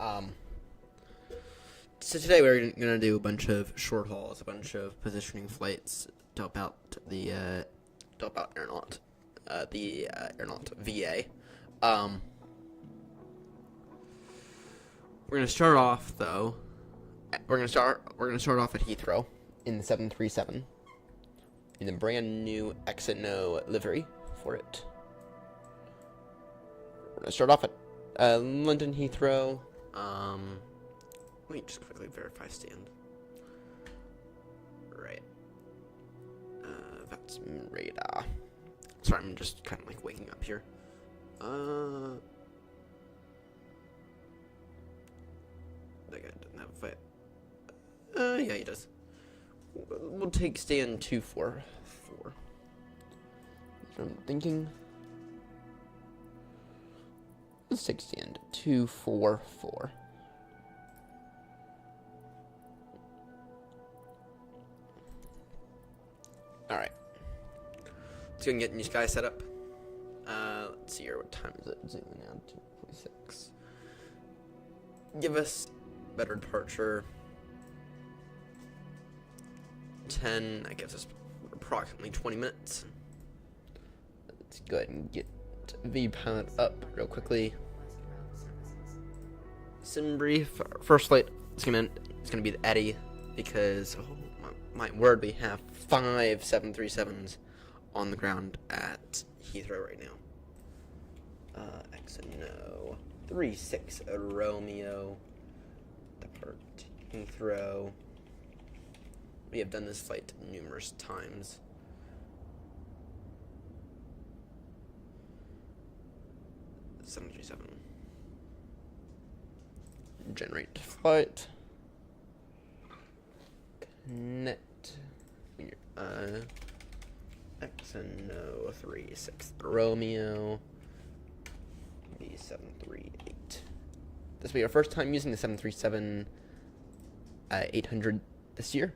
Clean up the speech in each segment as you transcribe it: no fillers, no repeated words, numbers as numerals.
Um, so today we're gonna do a bunch of short hauls, a bunch of positioning flights to help out AirNott, the AirNott VA. We're gonna start off though. We're gonna start off at Heathrow in the 737 in the brand new XNO livery for it. We're gonna start off at London Heathrow. Let me just quickly verify stand. Right. That's radar. Sorry, I'm just kind of like waking up here. That guy doesn't have a fight. Yeah, he does. We'll take stand 244. I'm thinking. Let's take stand 244. Alright. Let's go and get new sky set up. Let's see here. What time is it? Zooming out to 2:46. Give us better departure. 10. That gives us approximately 20 minutes. Let's go ahead and get V-pilot up real quickly. Sim brief. First flight is gonna be the Eddie because my word, we have 5 737s on the ground at Heathrow right now. XNO 36 Romeo. Depart Heathrow. We have done this flight numerous times. $737. Generate flight. Net. XNO 36 Romeo. B738. This will be our first time using the 737 800 this year.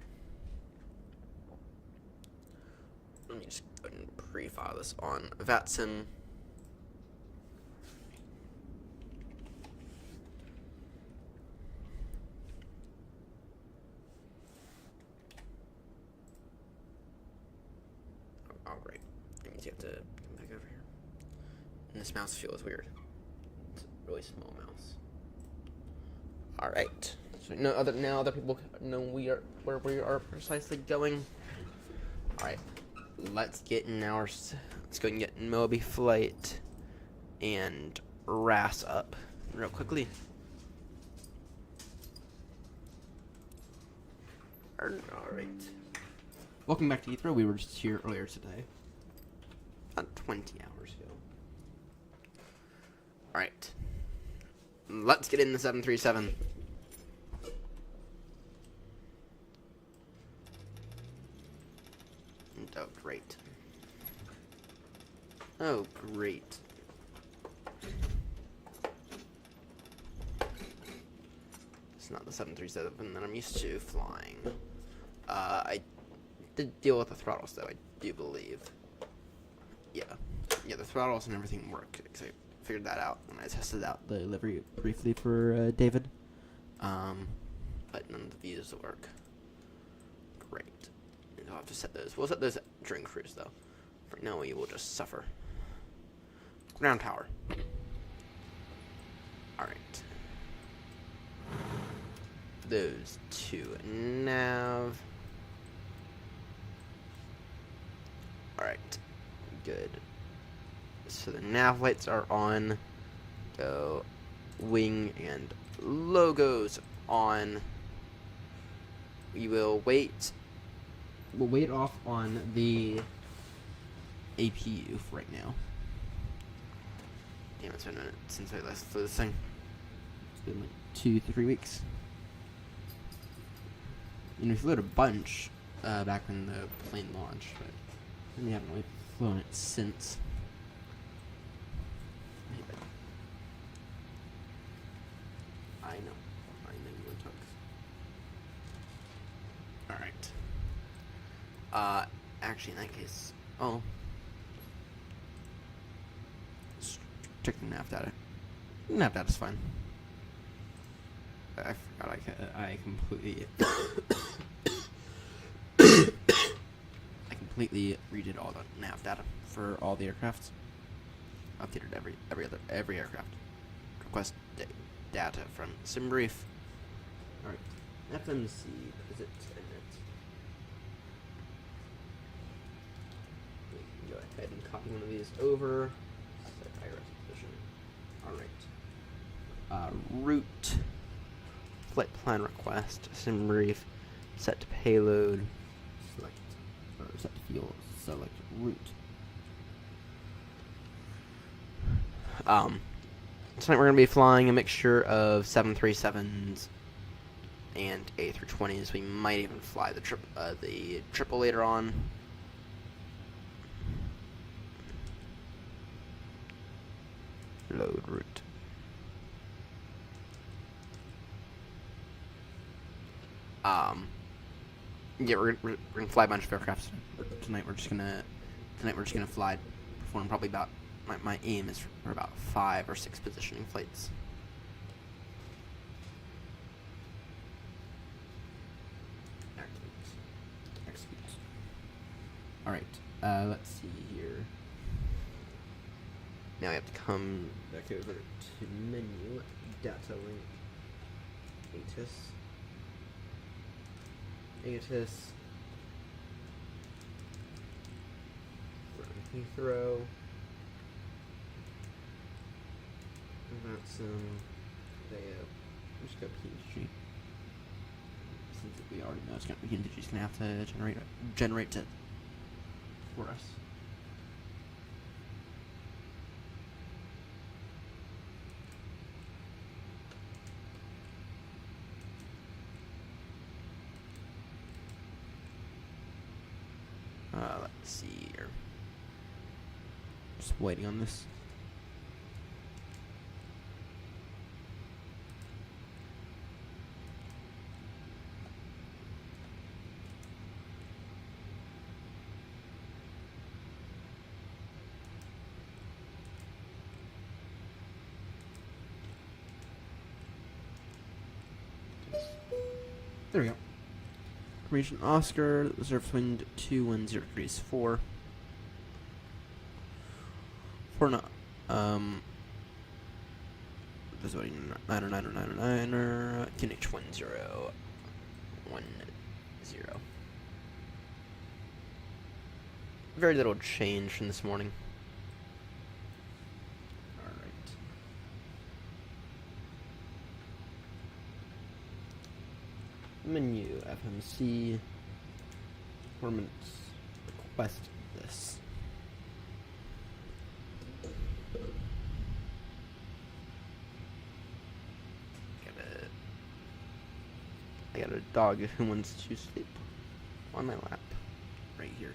Let me just go ahead and pre-file this on VATSIM. Oh, great. That means you have to come back over here. And this mouse feels weird. It's a really small mouse. Alright. So now other people know where we are precisely going. Alright. Let's go and get Moby flight and RAS up real quickly. Alright. Welcome back to Heathrow. We were just here earlier today. About 20 hours ago. Alright. Let's get in the 737. Oh, great. Oh, great. It's not the 737 that I'm used to flying. I did deal with the throttles, though, I do believe. Yeah, the throttles and everything work, because I figured that out when I tested out the livery briefly for David. But none of the views will work. Great. I'll have to set those. We'll set those during cruise, though. For now, we will just suffer. Ground tower. Alright. Those two nav. Alright. Good. So the nav lights are on. Go. Wing and logos on. We will wait. We'll wait off on the APU for right now. Damn, it's been a minute since I last flew this thing. It's been like 2-3 weeks. We flew it a bunch back when the plane launched, but we haven't really flown it since. I know you took. Alright. Actually, in that case, check the nav data. Nav data's fine. I forgot. I completely I completely redid all the nav data for all the aircrafts. Updated every aircraft. Request data from SimBrief. All right, FMC visit ERNott. We can go ahead and copy one of these over. Set IRS position. All right. Route. Flight plan request. SimBrief. Set payload. Select or set fuel. Select route. Tonight we're going to be flying a mixture of 737s and A320s. We might even fly the triple later on. Load route. Yeah, we're gonna fly a bunch of aircrafts tonight. We're just gonna fly, perform probably about. My aim is for about 5 or 6 positioning flights. Execute. Alright, let's see here. Now we have to come back over to menu, data link, ATIS, Heathrow. That's just go PHG. Since we already know it's gonna be PHG's gonna have to generate it for us. Let's see here. Just waiting on this. There we go. Formation Oscar, reserve wind 210 degrees 4. For not, this is what 90909er, QNH 1010. Very little change from this morning. Menu, FMC, performance, request this. I got a dog who wants to sleep on my lap, right here.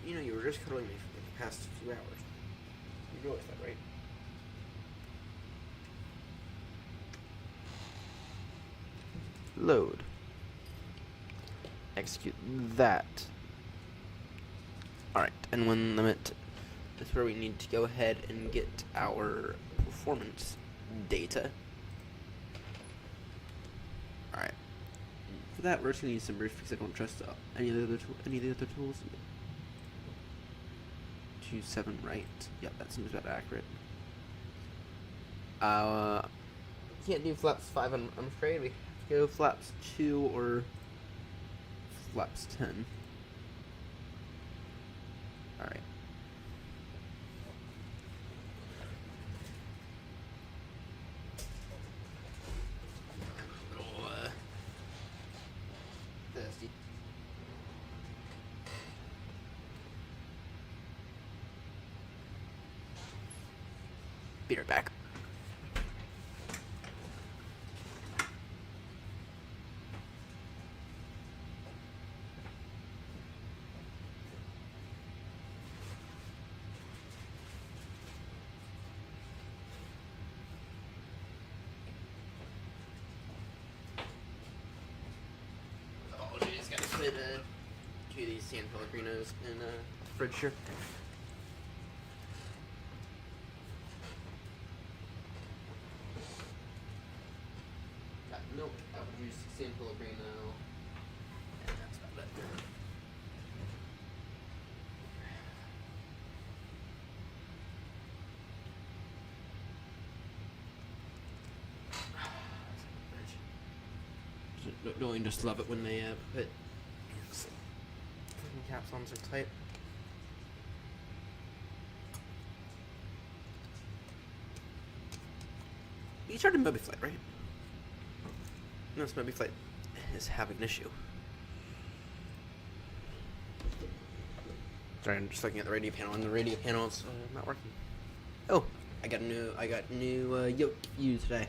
You know, you were just cuddling me for the past few hours. You realize that, right? Load. Execute that. Alright, and when limit is where we need to go ahead and get our performance data. Alright. For that, we're just going to use some brief because I don't trust any of the other tools. 27 right. Yep, that seems about accurate. Can't do flaps 5, I'm afraid. We go flaps 2 or flaps 10. Alright. Be right back. Put 2 of these San Pellegrinos in a fridge here. juice, San Pellegrino, and that's about it. Don't you just love it when they put fucking caps on so tight? You started Moby Flight, right? No, this Moby Flight is having an issue. Sorry, I'm just looking at the radio panel, and the radio panel's not working. Oh, I got new yoke view today.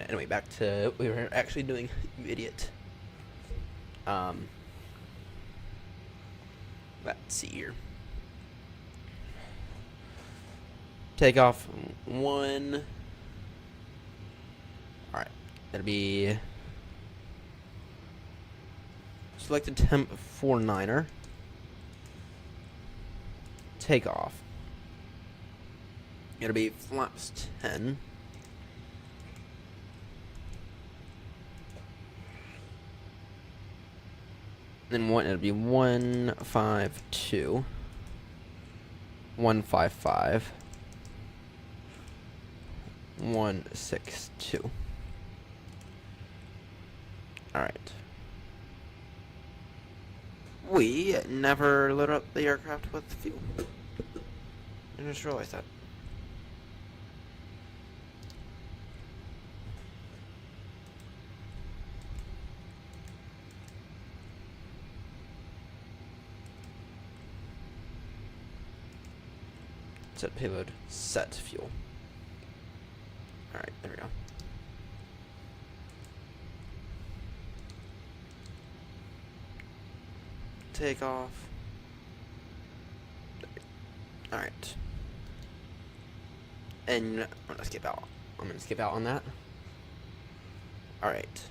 Anyway, back to what we were actually doing, you idiot. Let's see here. Takeoff 1. Alright, that'll be selected temp 49er. Takeoff. It'll be flaps 10. Then it'll be 152, 155, 162. Alright. We never load up the aircraft with fuel. I just realized that. Set payload, set fuel. Alright, there we go. Take off. Alright. And I'm gonna skip out. I'm gonna skip out on that. Alright.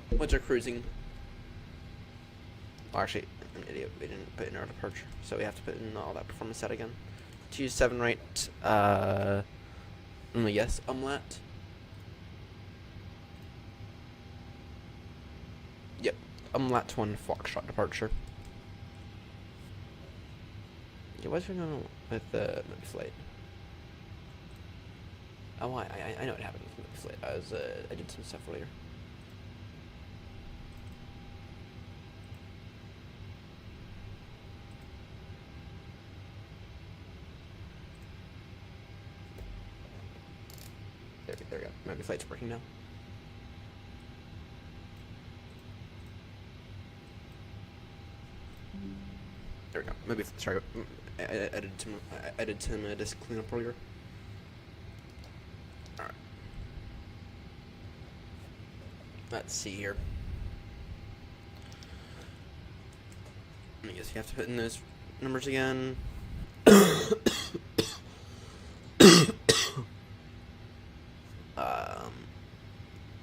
What's our cruising? Well, actually, I'm an idiot. We didn't put in our departure, so we have to put in all that performance set again. 27 right. Yes, umlaut. Yep, umlaut 1 Foxtrot departure. Yeah, what's going on with the flight? Oh, I know what happened with the flight. I did some stuff earlier. There we go. Maybe flight's working now. There we go. Maybe sorry. I did some disk cleanup earlier. All right. Let's see here. I guess you have to put in those numbers again.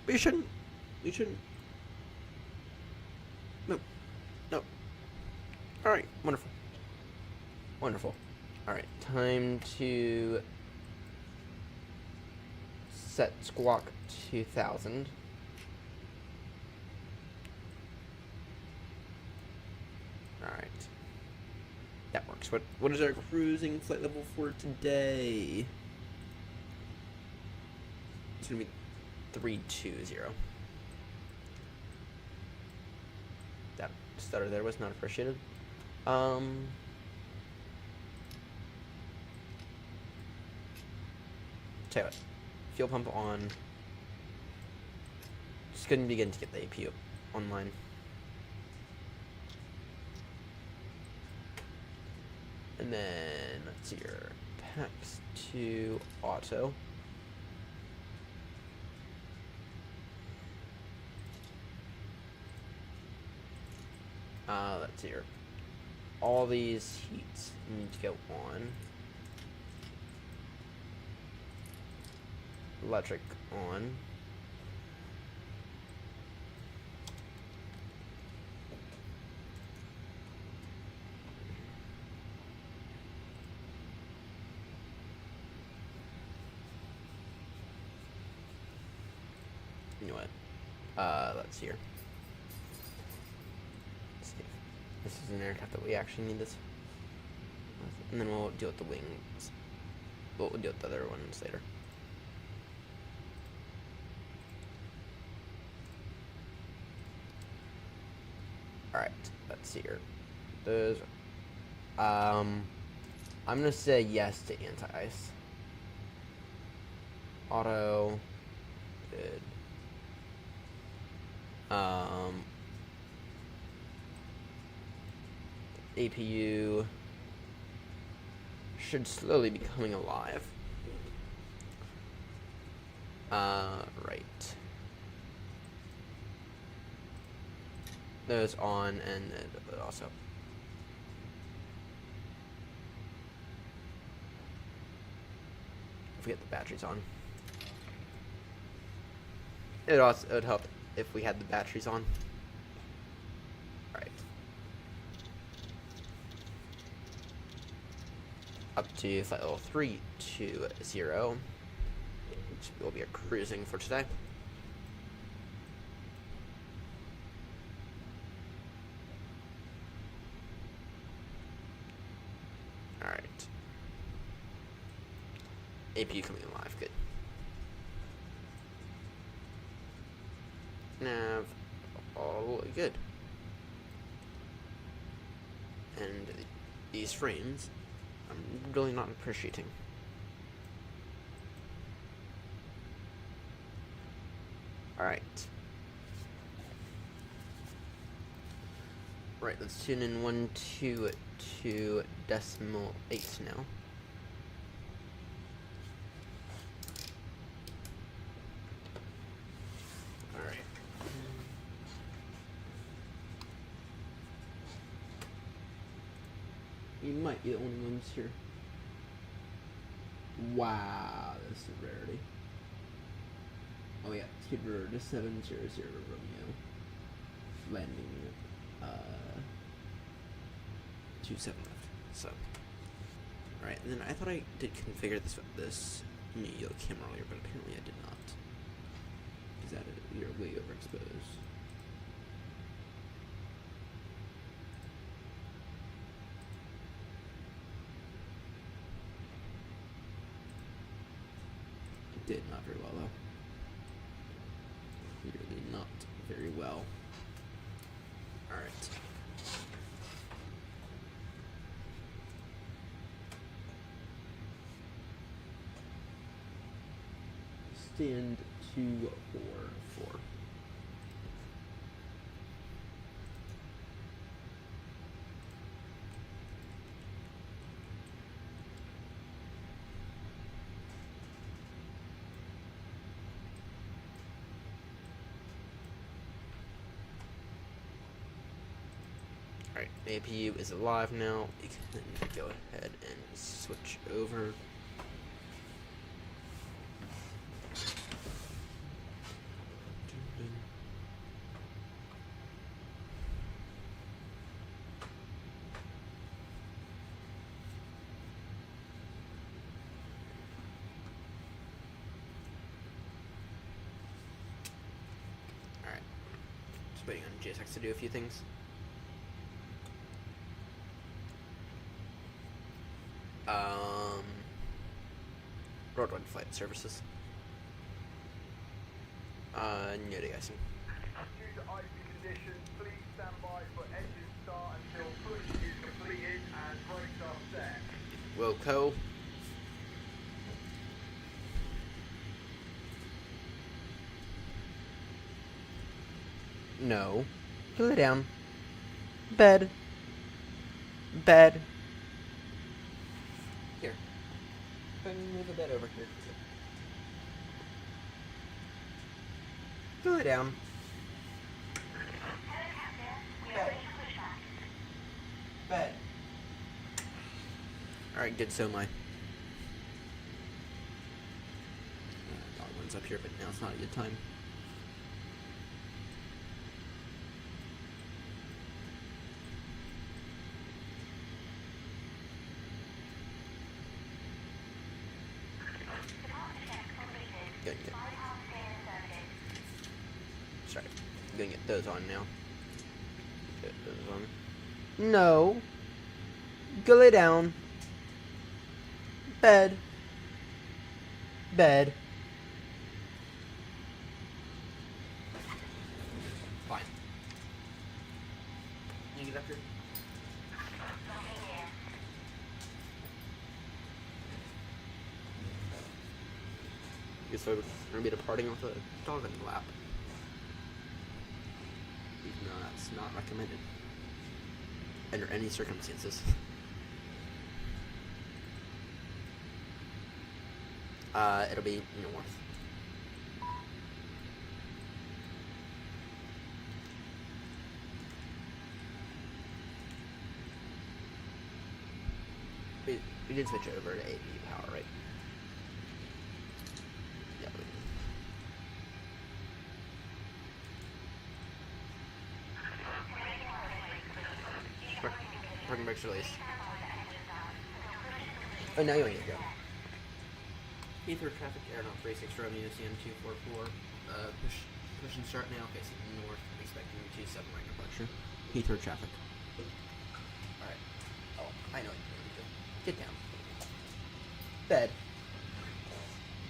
But you shouldn't. You shouldn't. No. No. Alright, wonderful. Wonderful. Alright, time to set squawk 2000. Alright. That works. What is our cruising flight level for today? It's gonna be 320. That stutter there was not appreciated. Tell you what, fuel pump on. Just gonna begin to get the APU online. And then let's see your PAX to auto. Let's see here. All these heats need to go on. Electric on. You know what? Let's see here. Let's see if this is an aircraft that we actually need this. And then we'll deal with the wings. We'll deal with the other ones later. Alright, let's see here. Those. I'm gonna say yes to anti-ice. Auto. Good. APU should slowly be coming alive. Right. Those on, and then also. If we get the batteries on. It would help if we had the batteries on. Alright. Up to flight level 320, which will be a cruising for today. Alright. APU coming alive, good. Nav, all good. And these frames, I'm really not appreciating. Alright. Right, let's tune in 122.8 now. You might be the only ones here. Wow, that's a rarity. Oh yeah, speed rotor to 700 Romeo. Landing 27 left. So, alright, and then I thought I did configure this Neo camera earlier, but apparently I did not. Because you're way overexposed. Did not very well though. Really not very well. Alright. Stand 244. Alright, APU is alive now. We can go ahead and switch over. Alright, just waiting on JSX to do a few things. Roadrunner flight services. No de-icing. Due to icy conditions, please stand by for engine start until push is completed and brakes are set. Wilco. No. Lay down. Bed. Bed. Here. Go and move the bed over here. Go lay down. Bed. Bed. Alright, good, so my dog one's up here, but now it's not a good time. Good, good. those on now. Get those on. No. Go lay down. Bed. Bed. Fine. You get up here. Guess we're gonna be departing with a dog in the lap. Even though that's not recommended under any circumstances. It'll be north. We did switch over to AP power, right? Yeah. Parking brakes released. Oh, now you want to go. Heathrow traffic, AirNott 36 Romeo CM 244. Push and start now. Okay, so north, expecting 27 right departure. Heathrow traffic. Alright. Oh, I know what you need to do. Get down. Bed.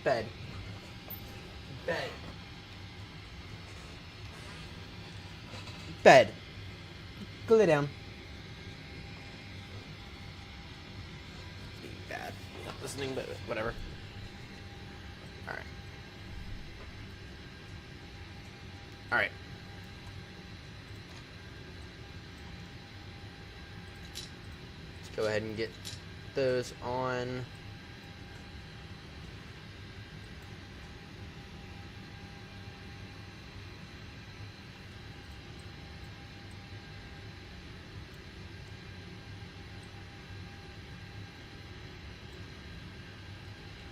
Bed. Bed. Bed. Go lay down. Being bad. Not listening, but whatever. Alright. Alright. Let's go ahead and get those on.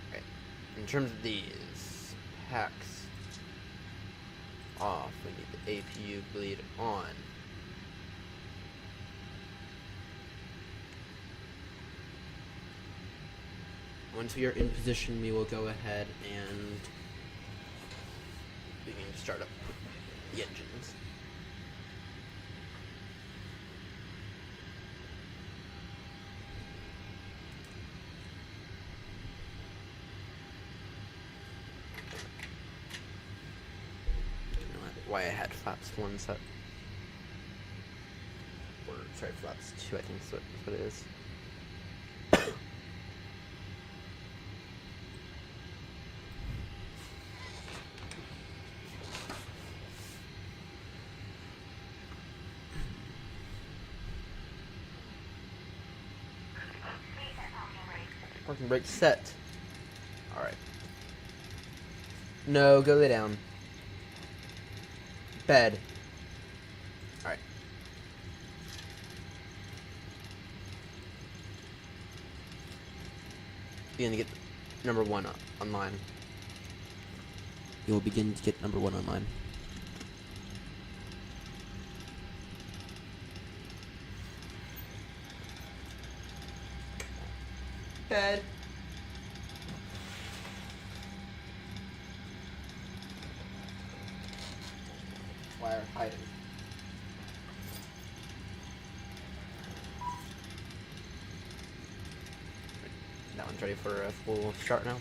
Okay. In terms of these packs off, we need the APU bleed on. Once we are in position, we will go ahead and begin to start up the engines. Why I had flaps 1 set. Or, sorry, flaps 2, I think is what it is. Parking brake set. Alright. No, go lay down. Bed. Alright. Begin to get number 1 online. You will begin to get number 1 online. Bed. Wire hiding. That one's ready for a full start now.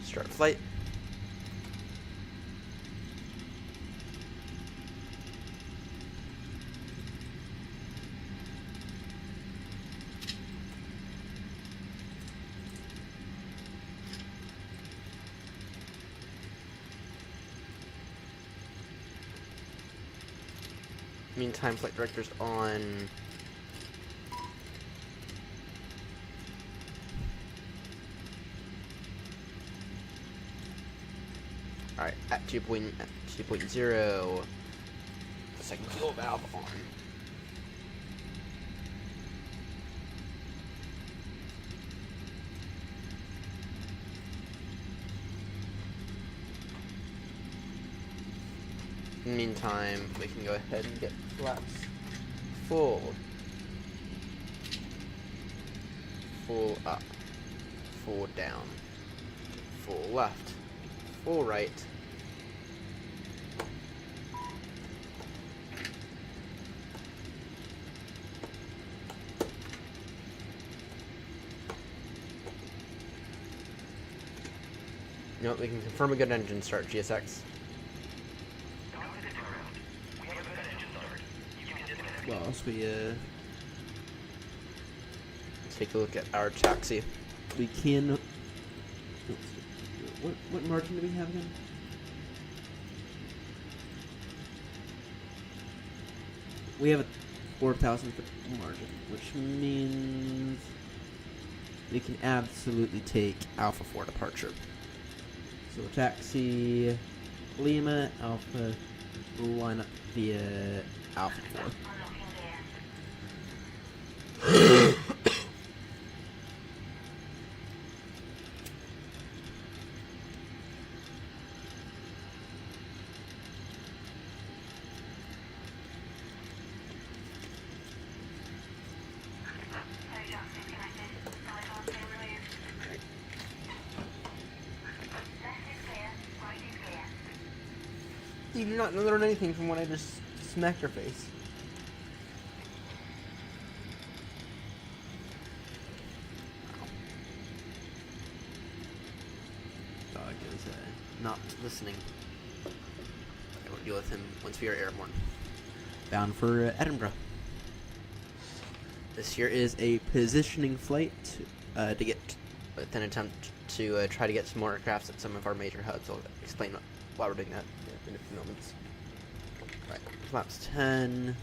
Start flight. Meantime, flight director's on. Alright, at 2.0. Second fuel valve on. In the meantime, we can go ahead and get flaps full. full up, full down, full left, full right. You know what, we can confirm a good engine start, GSX. Well, as we take a look at our taxi. We can. What margin do we have again? We have a 4,000 foot margin, which means we can absolutely take Alpha 4 departure. So taxi Lima Alpha, line up via Alpha 4. You do not learn anything from what I just smacked your face. Dog is not listening. I will deal with him once we are airborne. Bound for Edinburgh. This here is a positioning flight to get with an attempt to try to get some more aircrafts at some of our major hubs. I'll explain why we're doing that in a few moments. Right, flaps 10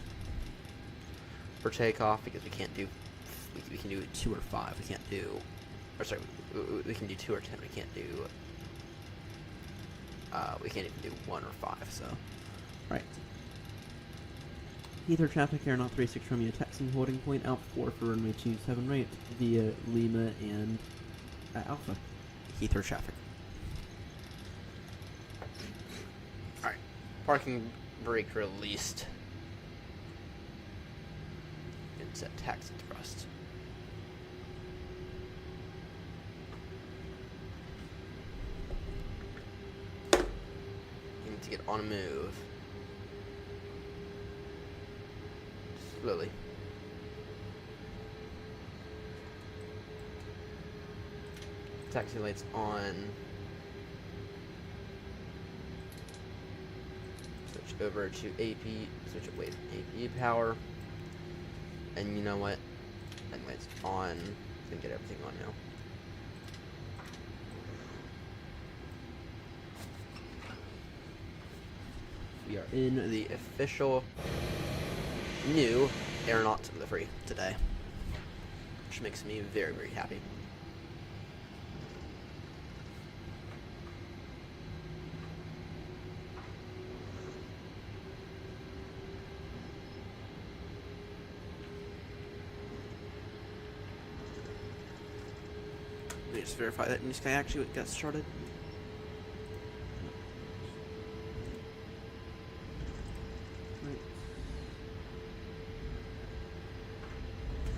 for takeoff because we can't do. We can do 2 or 5. We can't do. Or sorry, we can do 2 or 10. We can't do. We can't even do 1 or 5. So, right. Heathrow traffic, AirNott 36 Romeo taxiing holding point, Alpha 4 for runway 27 right via Lima and Alpha. Heathrow traffic. Alright, parking brake released. And set taxi thrust. You need to get on a move. Slowly. Taxi lights on. Switch over to AP. Switch away from AP power. And you know what? And lights on. Gonna get everything on now. We are in the official new AirNott livery today, which makes me very, very happy. Let me just verify that New Sky actually got started.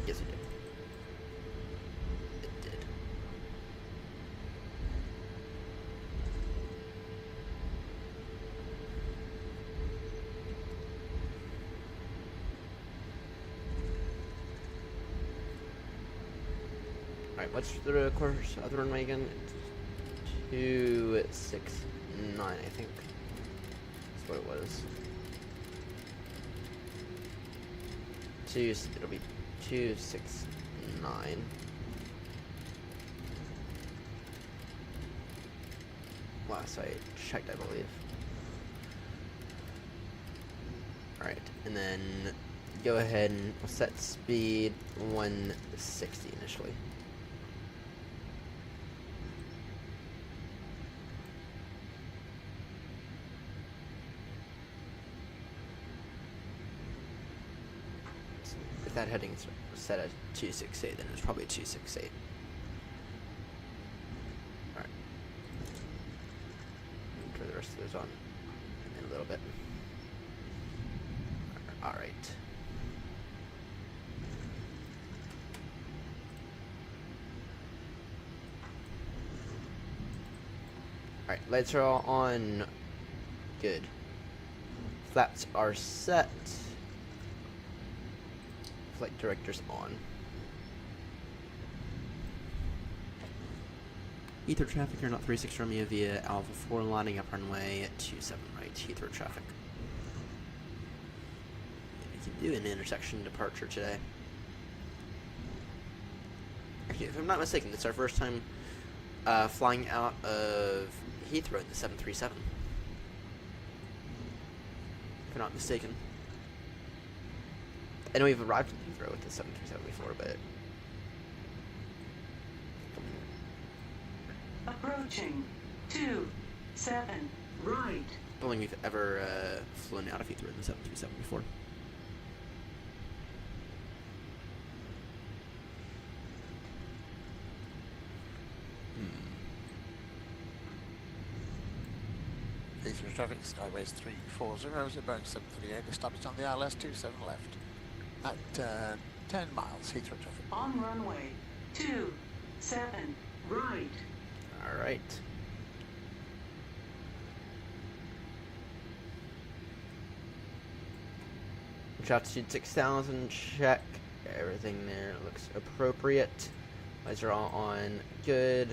Yes, it did. It did. Alright, what's the course of the runway again? 269, I think. That's what it was. It'll be 269. Last I checked, I believe. Alright, and then go ahead and we'll set speed 160 initially. That heading's set at 268, then it's probably 268. Alright. Turn the rest of those on in a little bit. Alright. Alright, lights are all on. Good. Flaps are set. Flight director's on. Heathrow traffic, you're not 36 Romeo via Alpha 4, lining up runway 27 right, Heathrow traffic. You can do an intersection departure today. Actually, if I'm not mistaken, it's our first time flying out of Heathrow in the 737. If I'm not mistaken. I know we've arrived in Heathrow with the 737 before, but... Approaching 27 right. I don't think we've ever flown out of Heathrow in the 737 before. Heathrow traffic, Skyways 340, Boeing 738, established on the ILS 27 left. At 10 miles, Heathrow traffic. On runway 27 right. Alright. Altitude 6,000, check. Everything there looks appropriate. Lights are all on. Good.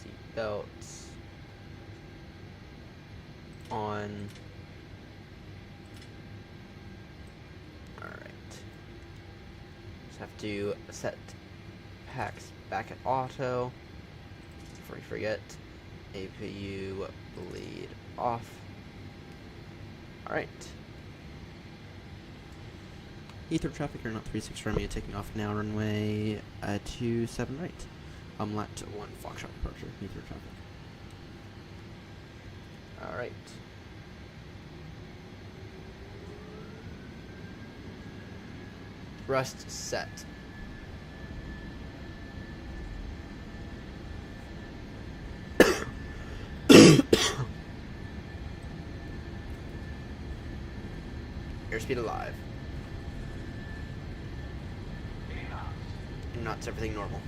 Seat belts on. Alright. Just have to set packs back at auto. Before we forget, APU bleed off. Alright. Heathrow traffic, you're not 36 Romeo, taking off now, runway 27 right. Lat 1 Foxtrot departure, Heathrow traffic. Alright. Thrust set. Airspeed alive. AirNott's everything normal.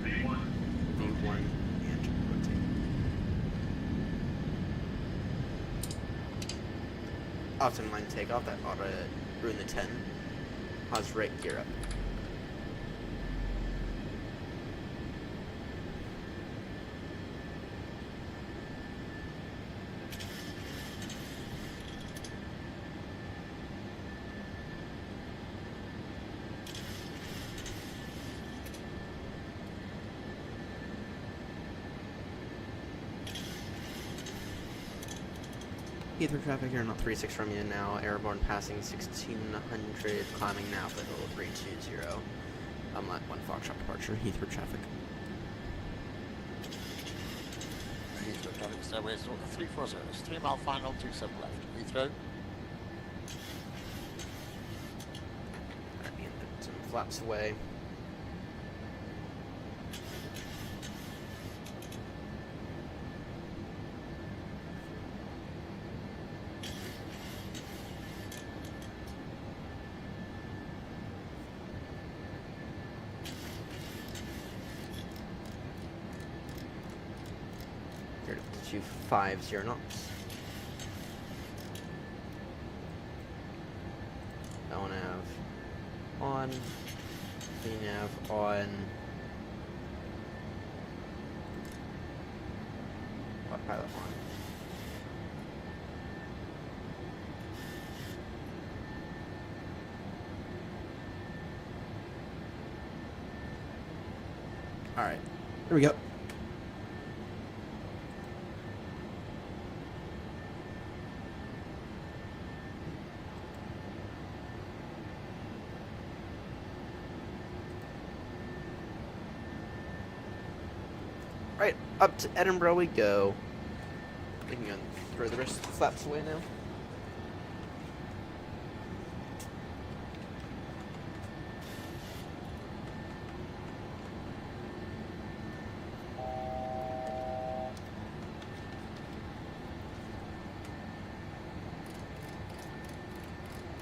V1 and rotate. Often line takeoff, that ought to ruin the 10. Pause right gear up. Heathrow traffic, you're not 36 from you now. Airborne passing 1600, climbing now for level 320. Lat 1 Foxtrot departure, Heathrow traffic. Heathrow traffic, Skyways 340, 3 mile final, 27 left. Heathrow. Alright, and put some flaps away. Here to 250 knots. L nav on. V nav on. Pilot on. Alright, here we go. Right, up to Edinburgh we go. We can go throw the rest of the flaps away now.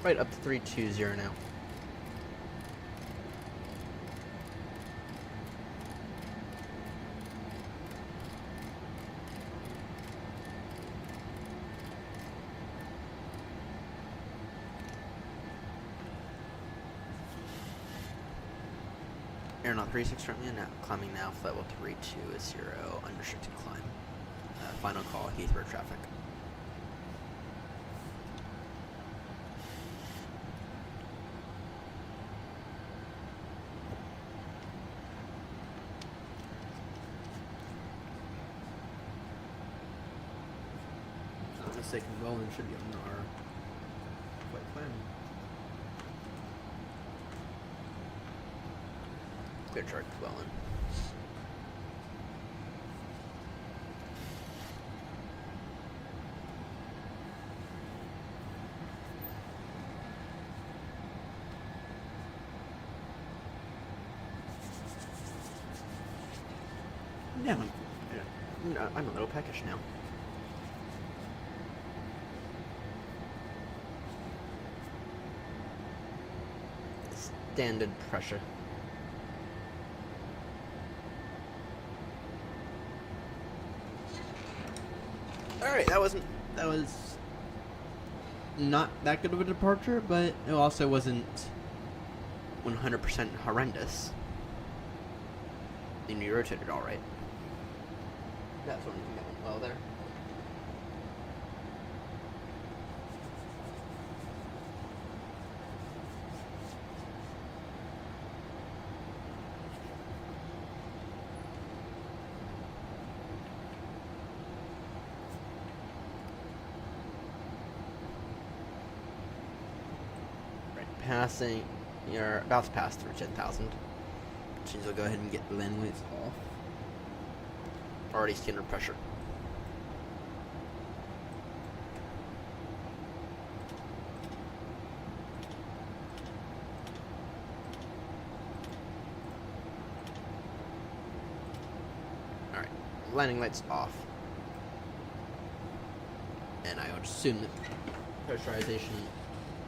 Right up to 320 now. AirNott 36 currently now climbing now, flight level 320, unrestricted climb. Final call, Heathrow traffic. Not mistaken, Weldon should be on our flight plan. Clear chart, Weldon. Yeah, I'm a little peckish now. Standard pressure. Alright, that was not that good of a departure, but it also wasn't 100% horrendous. You rotated alright. That's one thing that went well there. Passing, you're about to pass through 10,000, which means we'll go ahead and get the landing weights off. Already standard pressure. Alright, landing lights off. And I would assume that pressurization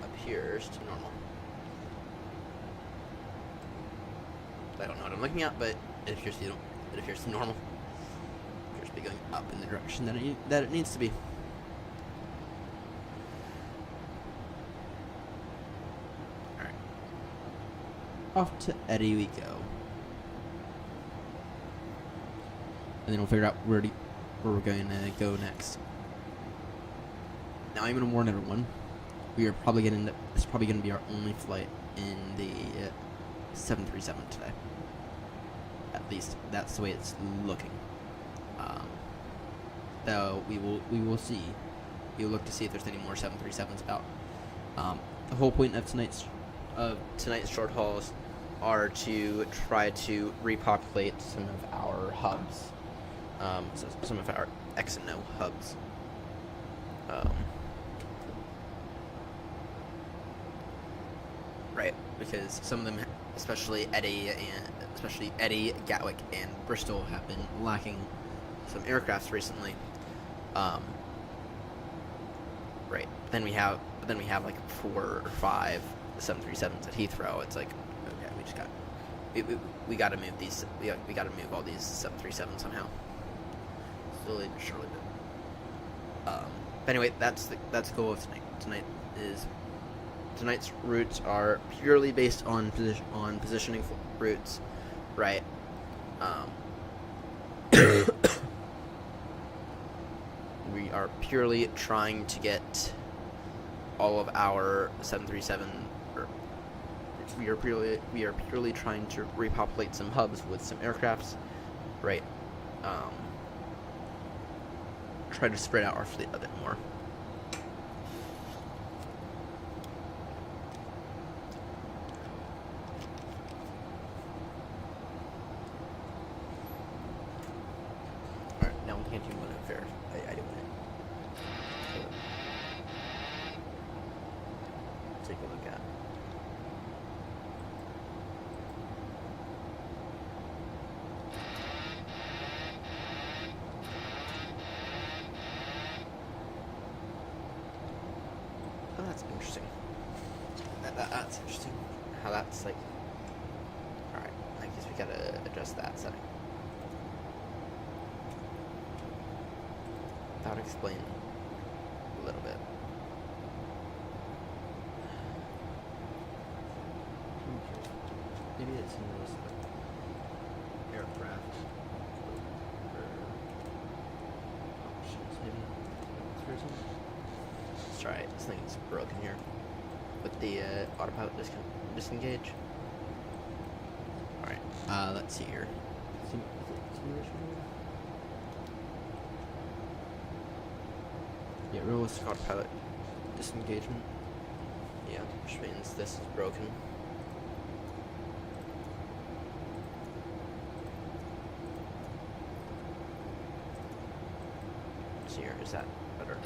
appears to normal. I don't know what I'm looking at, but it appears to normal. It appears to be going up in the direction that it needs to be. Alright. Off to Eddie we go. And then we'll figure out where we're going to go next. Now I'm going to warn everyone. This is probably going to be our only flight in the 737 today. At least that's the way it's looking. Though we will see. We'll look to see if there's any more 737s about. The whole point of tonight's short hauls are to try to repopulate some of our hubs, so some of our X and O hubs. Right, because some of them, especially Eddie, Gatwick, and Bristol, have been lacking some aircrafts recently. Right. Then we have like 4 or 5 737s at Heathrow. It's like, okay, we got to move these. We got to move all these 737s somehow. Slowly but surely. But anyway, that's the goal of tonight. Tonight's routes are purely based on positioning routes, right? We are purely trying to get all of our 737. We are purely trying to repopulate some hubs with some aircrafts, right? Try to spread out our fleet a bit more. Take a look at. Oh, that's interesting. That's interesting. How that's like. Alright, I guess we gotta adjust that setting. That would explain a little bit. Maybe it's in those aircraft options, maybe. Let's try it. This thing's broken here. With the autopilot disengage. Alright, let's see here. Simulation mode? Yeah, realistic autopilot disengagement. Yeah, which means this is broken. So here, is that better?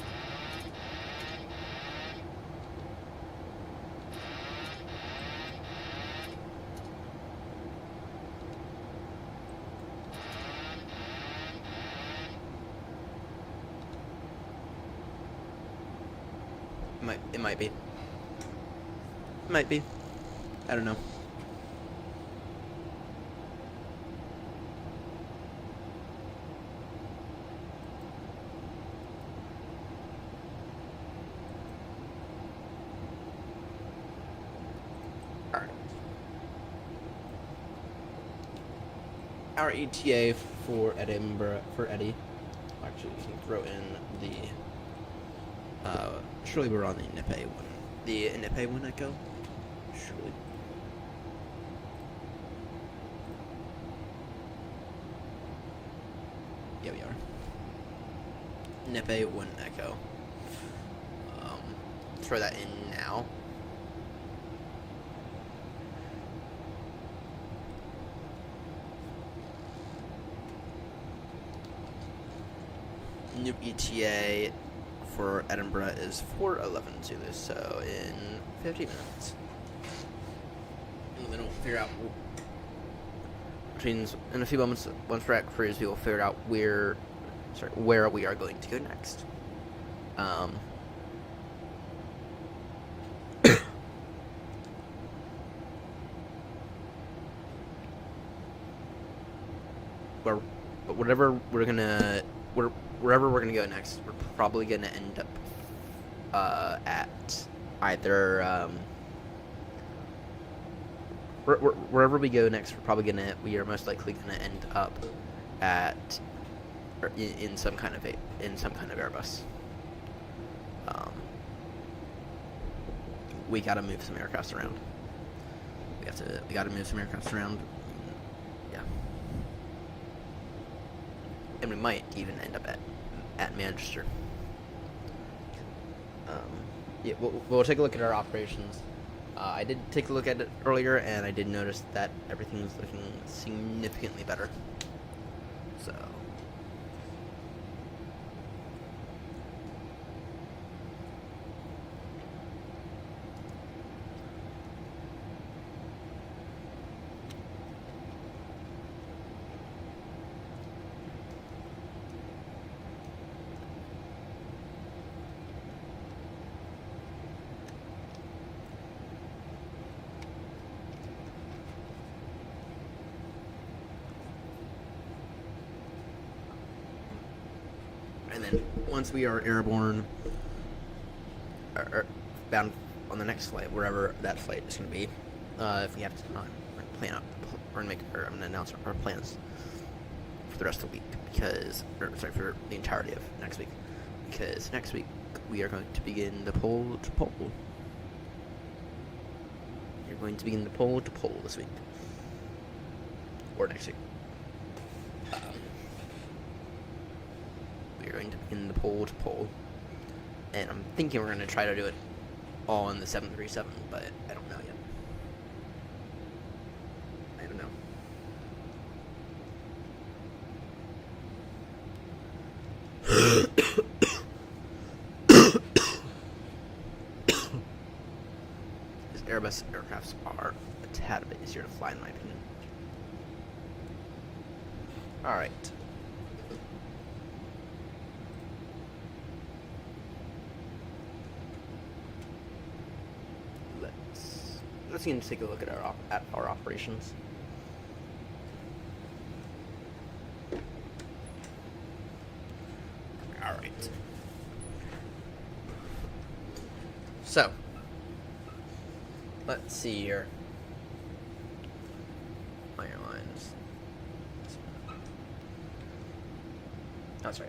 It might be. Might be. I don't know. Alright. Our ETA for Edinburgh, Eddie. Actually, we can throw in the surely we're on the Nippay one. The Nippay one echo? Surely. Yeah, we are. Nippay one echo. Throw that in now. New ETA for Edinburgh is 4:11 to this, so in 50 minutes. And then we'll figure out, which means in a few moments, once we're at cruise, we will figure out where we are going to go next. Wherever we're gonna go next, we're probably gonna end up at either wherever we go next. We are most likely gonna end up at in some kind of Airbus. We gotta move some aircrafts around. We gotta move some aircrafts around. Yeah. And we might even end up at Manchester. Yeah, we'll take a look at our operations. I did take a look at it earlier, and I did notice that everything was looking significantly better. So. And then once we are airborne, or bound on the next flight, wherever that flight is going to be, if we have time, we're going to announce our plans for the rest of the week, for the entirety of next week, because next week we are going to begin the pole to pole. You're going to begin the pole to pole this week, or next week. We're going to begin the pole to pole, and I'm thinking we're going to try to do it all on the 737, but I don't know yet. I don't know. These Airbus aircrafts are a tad bit easier to fly, in my opinion. Alright. Let's let's take a look at our operations. All right. So, let's see here. My airlines. That's right.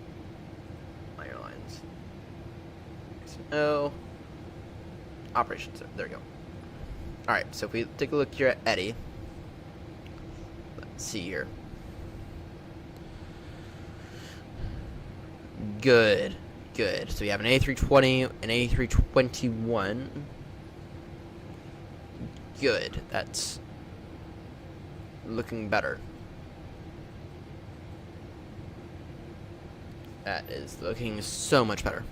My airlines. No. Operations. There we go. Alright, so if we take a look here at Eddie. Let's see here. Good. Good. So we have an A320, an A321. Good. That's looking better. That is looking so much better.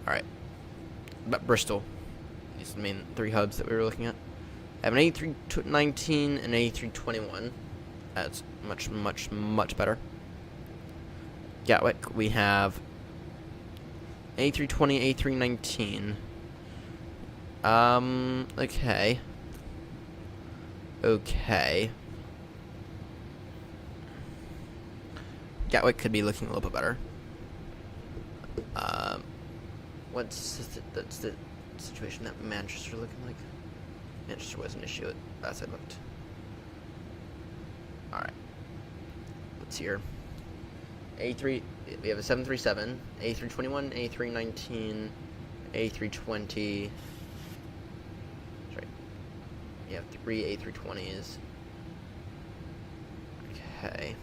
Alright. But Bristol. These are the main 3 hubs that we were looking at. I have an A319 and A321. That's much, much, much better. Gatwick, we have A320, A319. Okay. Okay. Gatwick could be looking a little bit better. What's the situation that Manchester looking like? Manchester was an issue as I looked. Alright. Let's see here. A3, we have a 737, A321, A319, A320. That's right. You have 3 A320s. Okay.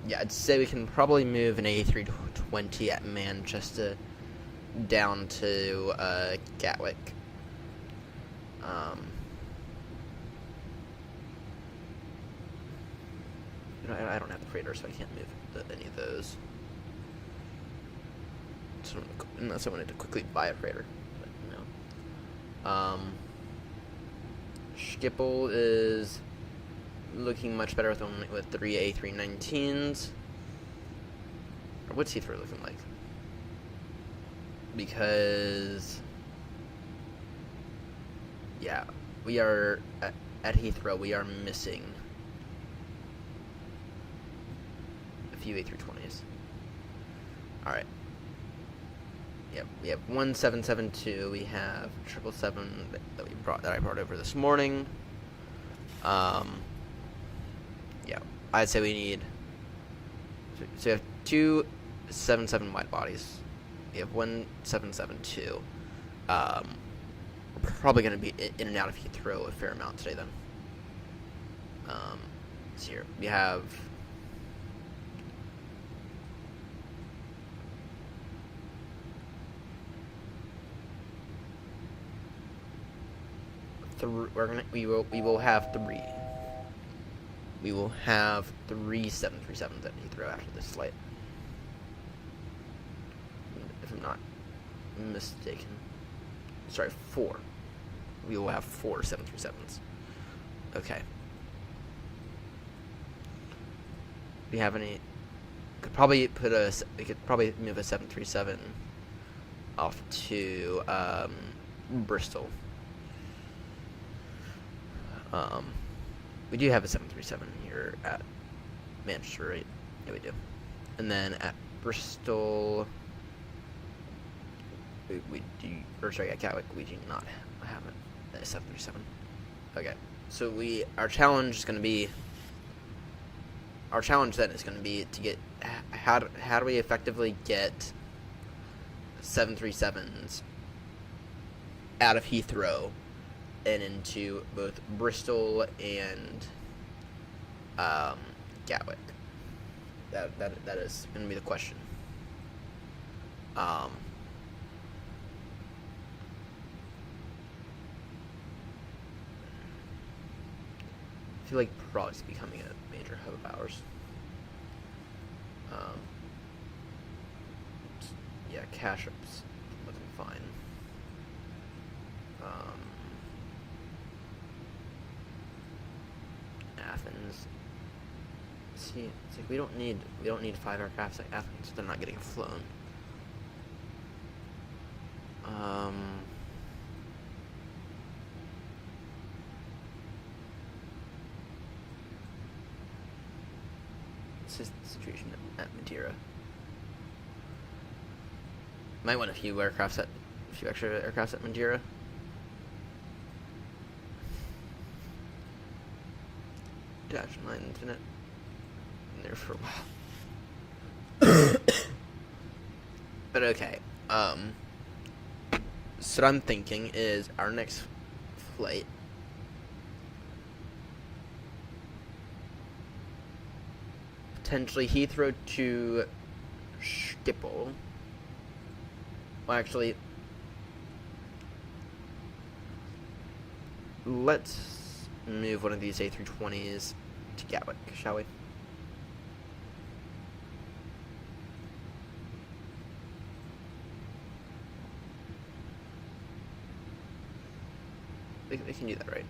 Yeah, I'd say we can probably move an A320 at Manchester down to Gatwick. I don't have the freighter, so I can't move any of those. So, unless I wanted to quickly buy a freighter, but no. Schiphol is looking much better with 3 A319s. Or what's Heathrow looking like? Because, yeah, we are at Heathrow. We are missing a few A320s. All right. Yep, we have 1772. We have 777 that I brought over this morning. Yeah, I'd say we need. So we have 2 777 wide bodies. We have 1 772. We're probably going to be in and out of Heathrow a fair amount today then. So here we have. We will have 3. We will have 3 737s at Heathrow after this flight, if I'm not mistaken. Sorry, 4. We will have 4 737s. Okay. We have any? We could probably move a 737 off to Bristol. We do have a 737 here at Manchester, right? Yeah, we do. And then at Bristol, we do, or sorry, at Gatwick, we do not have a 737. Okay, so our challenge then is going to be to get, how do we effectively get 737s out of Heathrow and into both Bristol and Gatwick. That is going to be the question. I feel like Prague is becoming a major hub of ours. Yeah, Cashup's looking fine. Athens See, it's like we don't need 5 aircraft so they're not getting flown. This is the situation at Madeira. Might want a few extra aircrafts at Madeira. Dash 9 Infinite. In there for a while. But okay. So what I'm thinking is our next flight potentially Heathrow to Schiphol. Well, actually, let's move one of these A320s to Gatwick, shall we? We can do that, right?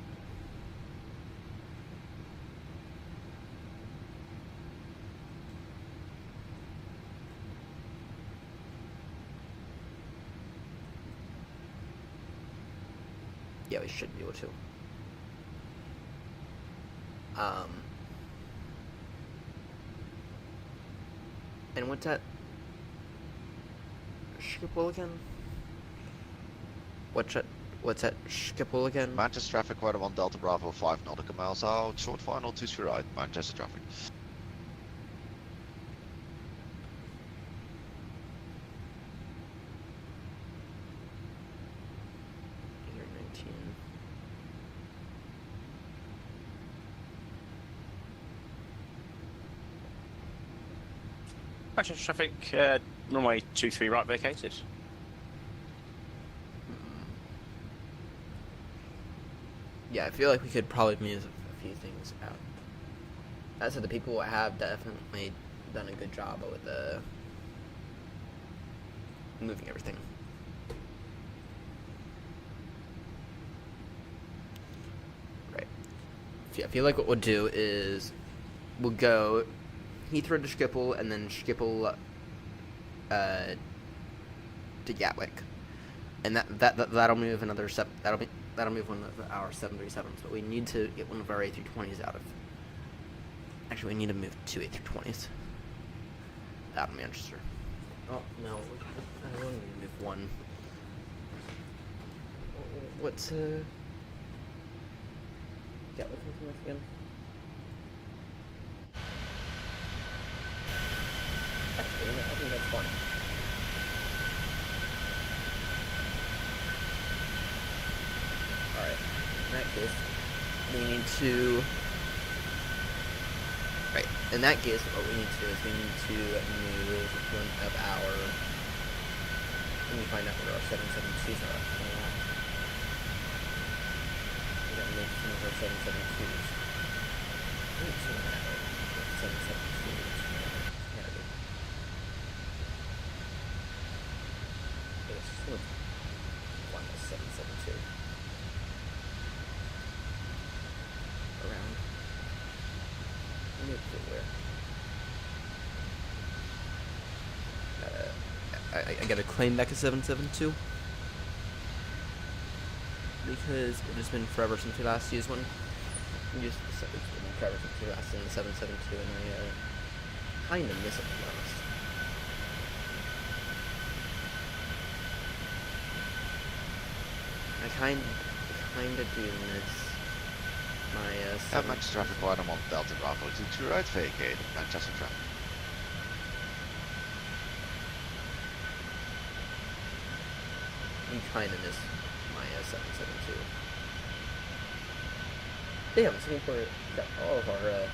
Yeah, we should be able to. And what's that? Schiphol again? What's that Schiphol again? Manchester traffic, Weather 1 Delta Bravo, 5 nautical miles out, short final to your right, Manchester traffic. Year 19. Manchester traffic, runway 23 right vacated. Yeah, I feel like we could probably move a few things out. As said, the people have definitely done a good job with moving everything. Right. I feel like what we'll do is we'll go Heathrow to Schiphol and then Schiphol to Gatwick, and that'll move another that'll move one of our 737s, but we need to get one of our A320s out of. Actually, we need to move 2 A320s out of Manchester. Oh no, I only need to move one. What's Gatwick looking like again? Actually, I think that's fine. Alright, in that case, we need to... Right, in that case, what we need to do is we need to move one of our... Let me find out what our 772s are. We gotta move some of our 772s. I need to know what 772s. One 772 around. I gotta claim back a 772 because it has been forever since we last used one. It's been forever since we last used the 772, and I kinda miss it, to be honest. I kinda do miss my Manchester traffic, Weather 1 Delta Bravo to your right vacated, Manchester traffic. I kinda miss my 772. Damn, Singapore got all of our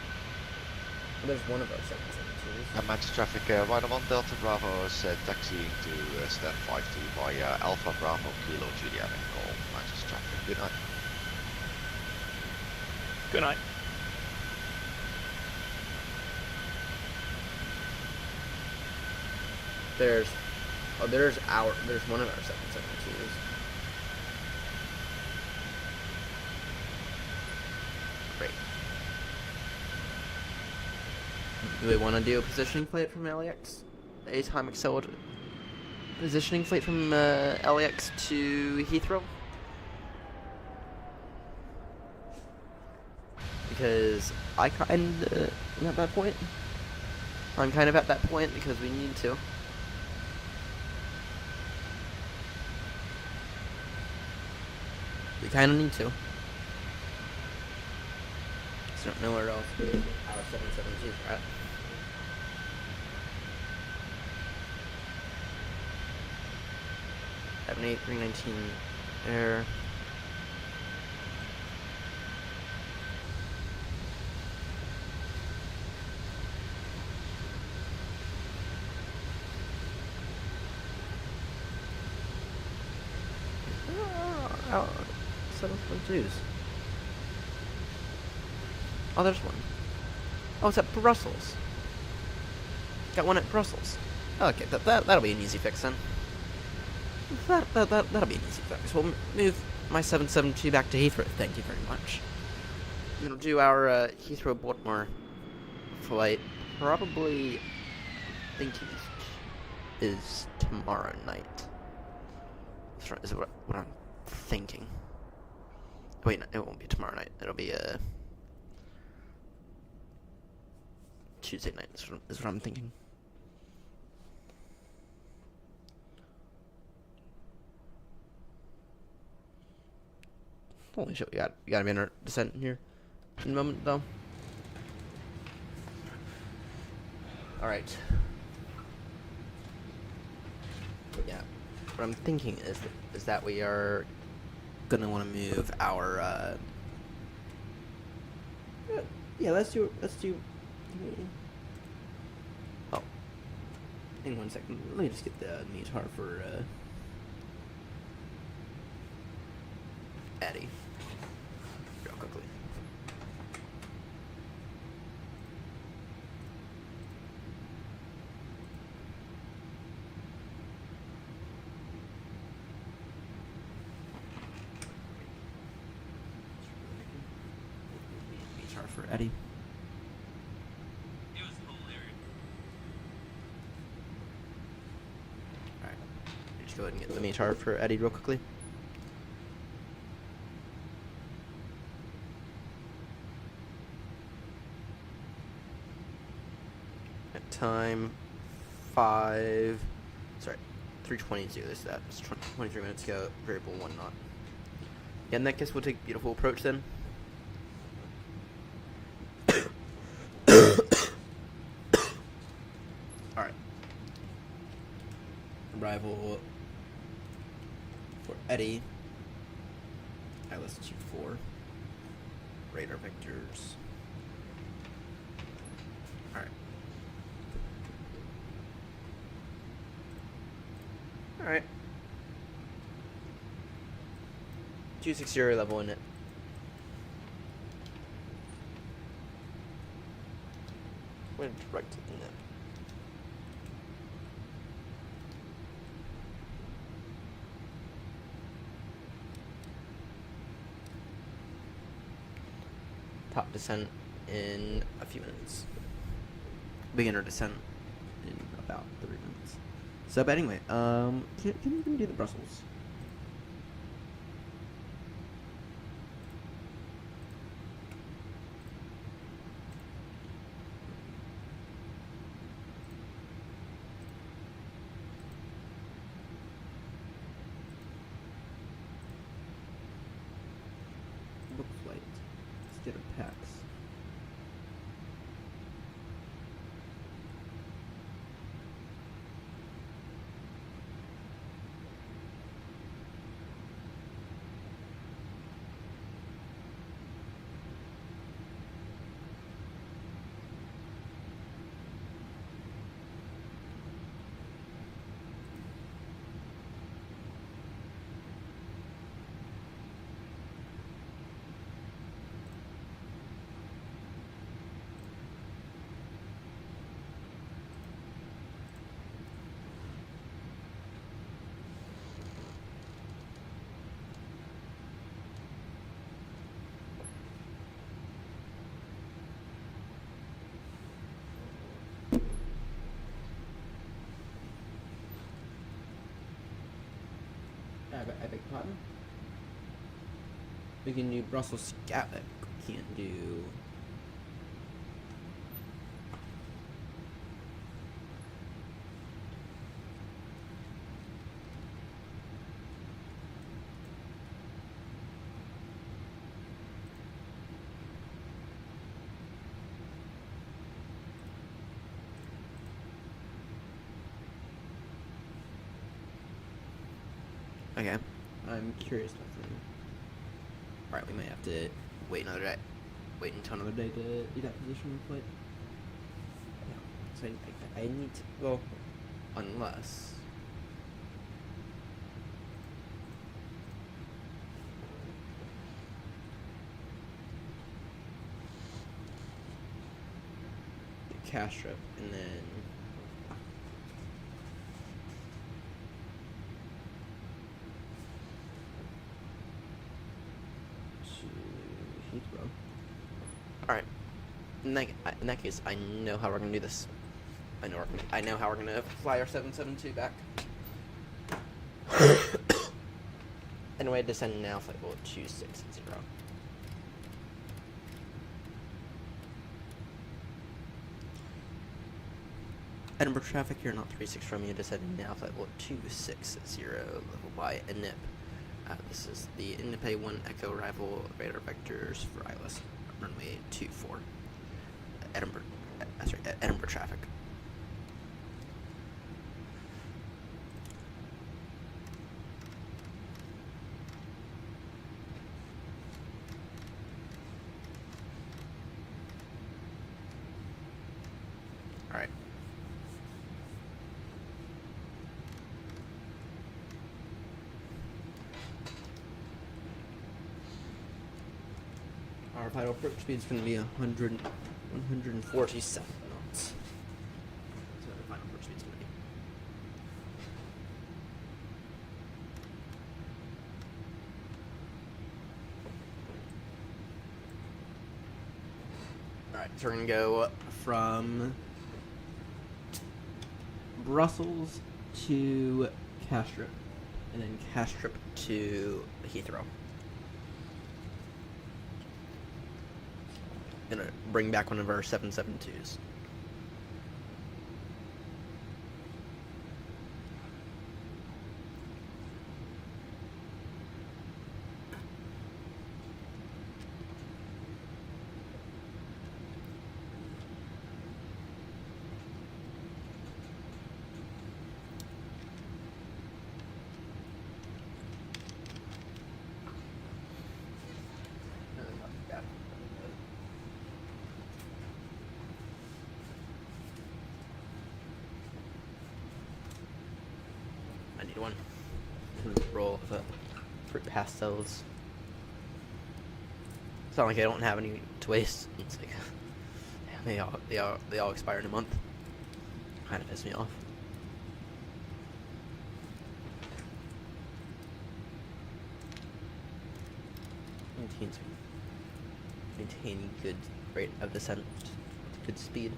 there's one of our 772s. Manchester traffic, Weather 1 Delta Bravo is taxiing to stand 52 via Alpha Bravo Kilo Juliet and call Manchester traffic. Good night. Good night. There's one of our 772s. Great. Do we want to do a positioning flight from LAX? A time accelerated positioning flight from LAX to Heathrow? Because I kind of am at that point. I'm kind of at that point because we need to. We kind of need to. Just don't know where else our 772 are at. 78, 319 air. Oh, 7.2s. Oh, there's one. Oh, it's at Brussels. Got one at Brussels. Okay, that'll be an easy fix then. That'll be an easy fix. We'll move my 772 back to Heathrow. Thank you very much. I'm gonna do our Heathrow Baltimore flight. Probably thinking is tomorrow night. Is what I'm thinking. Wait, no, it won't be tomorrow night. It'll be Tuesday night. Is what I'm thinking. Holy shit, we gotta be in our descent here in a moment though. Alright. Yeah. What I'm thinking is that we are gonna wanna move our yeah, let's do oh. Hang on 1 second. Let me just get the METAR for Eddie. Real quickly. METAR for Eddie. Alright. Just go ahead and get the METAR for Eddie real quickly. Time 3:22. There's that. It's 23 minutes ago. Variable 1 knot. Yeah, in that case, we'll take beautiful approach then. Alright. Arrival for Eddie. ILS-24. Radar vectors. Alright. Alright. 260 level in it. We're direct in it. Top descent in a few minutes. Beginner descent in about 3 minutes. So, but anyway, can you do the Brussels? Book flight instead of PAX. I beg your pardon? We can do Brussels Gatwick. We can't do... Okay, I'm curious about something. Alright, we might have to wait another day. Wait until another day to do that position flight. Yeah, so I need to, well, unless... the cash trip, and then... Alright. In that case, I know how we're gonna do this. I know how we're gonna fly our 772 back. Anyway, descend now, flight level 260. Edinburgh traffic, you're not 36 Romeo, descending now, flight level 260, level by ENIP. This is the Independent 1 Echo arrival radar vectors for ILS runway 24. Edinburgh, Edinburgh traffic. All right. Our final approach speed is going to be 147 knots. So the final approach speed is going to be. Alright, so we're going to go from Brussels to Castrop, and then Castrop to Heathrow. Gonna bring back one of our 772s. One roll of fruit pastels. It's not like I don't have any to waste. It's like they all expire in a month. Kind of piss me off. Maintain good rate of descent, good speed.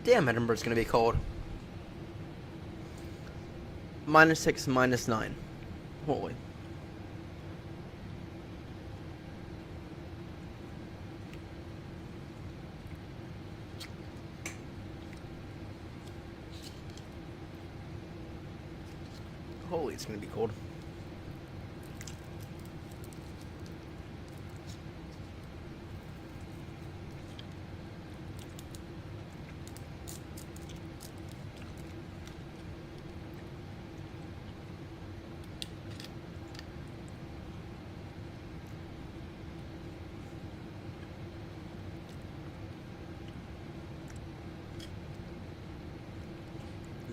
Damn, Edinburgh's gonna be cold. -6, -9. Holy. Holy, it's gonna be cold.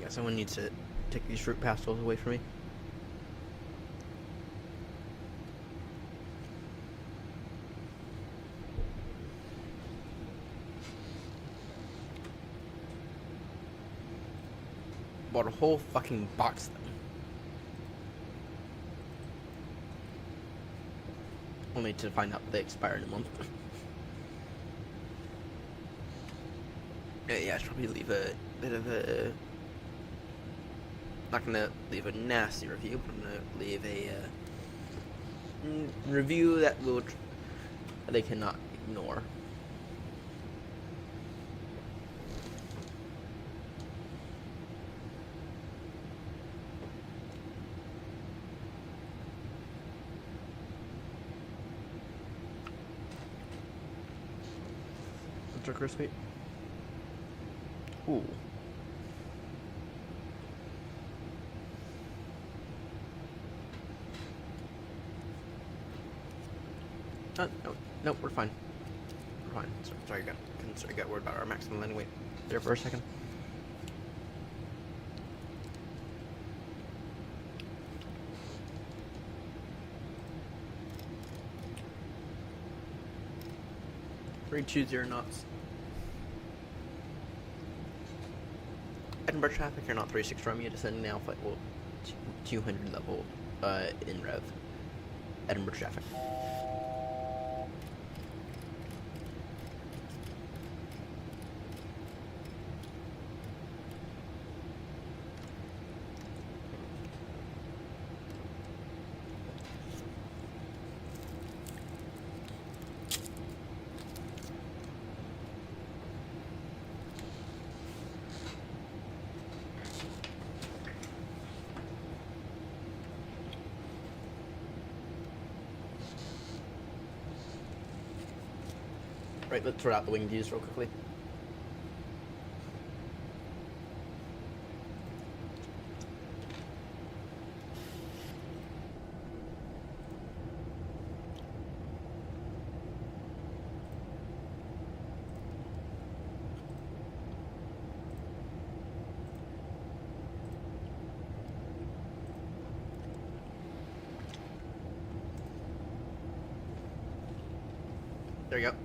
Yeah, someone needs to take these root pastels away from me. Bought a whole fucking box of them. Only to find out they expire in a month. Yeah, I should probably leave a bit of a... Not gonna leave a nasty review, but I'm gonna leave a review that will they cannot ignore. Ultra crispy. Ooh. No, we're fine. We're fine. Sorry, I got worried about our maximum landing weight there for a second. Three 20 knots. Edinburgh traffic, AirNott 36 Romeo, descending now, flight will 200 level in rev. Edinburgh traffic. Right, let's sort out the wing views real quickly. There you go.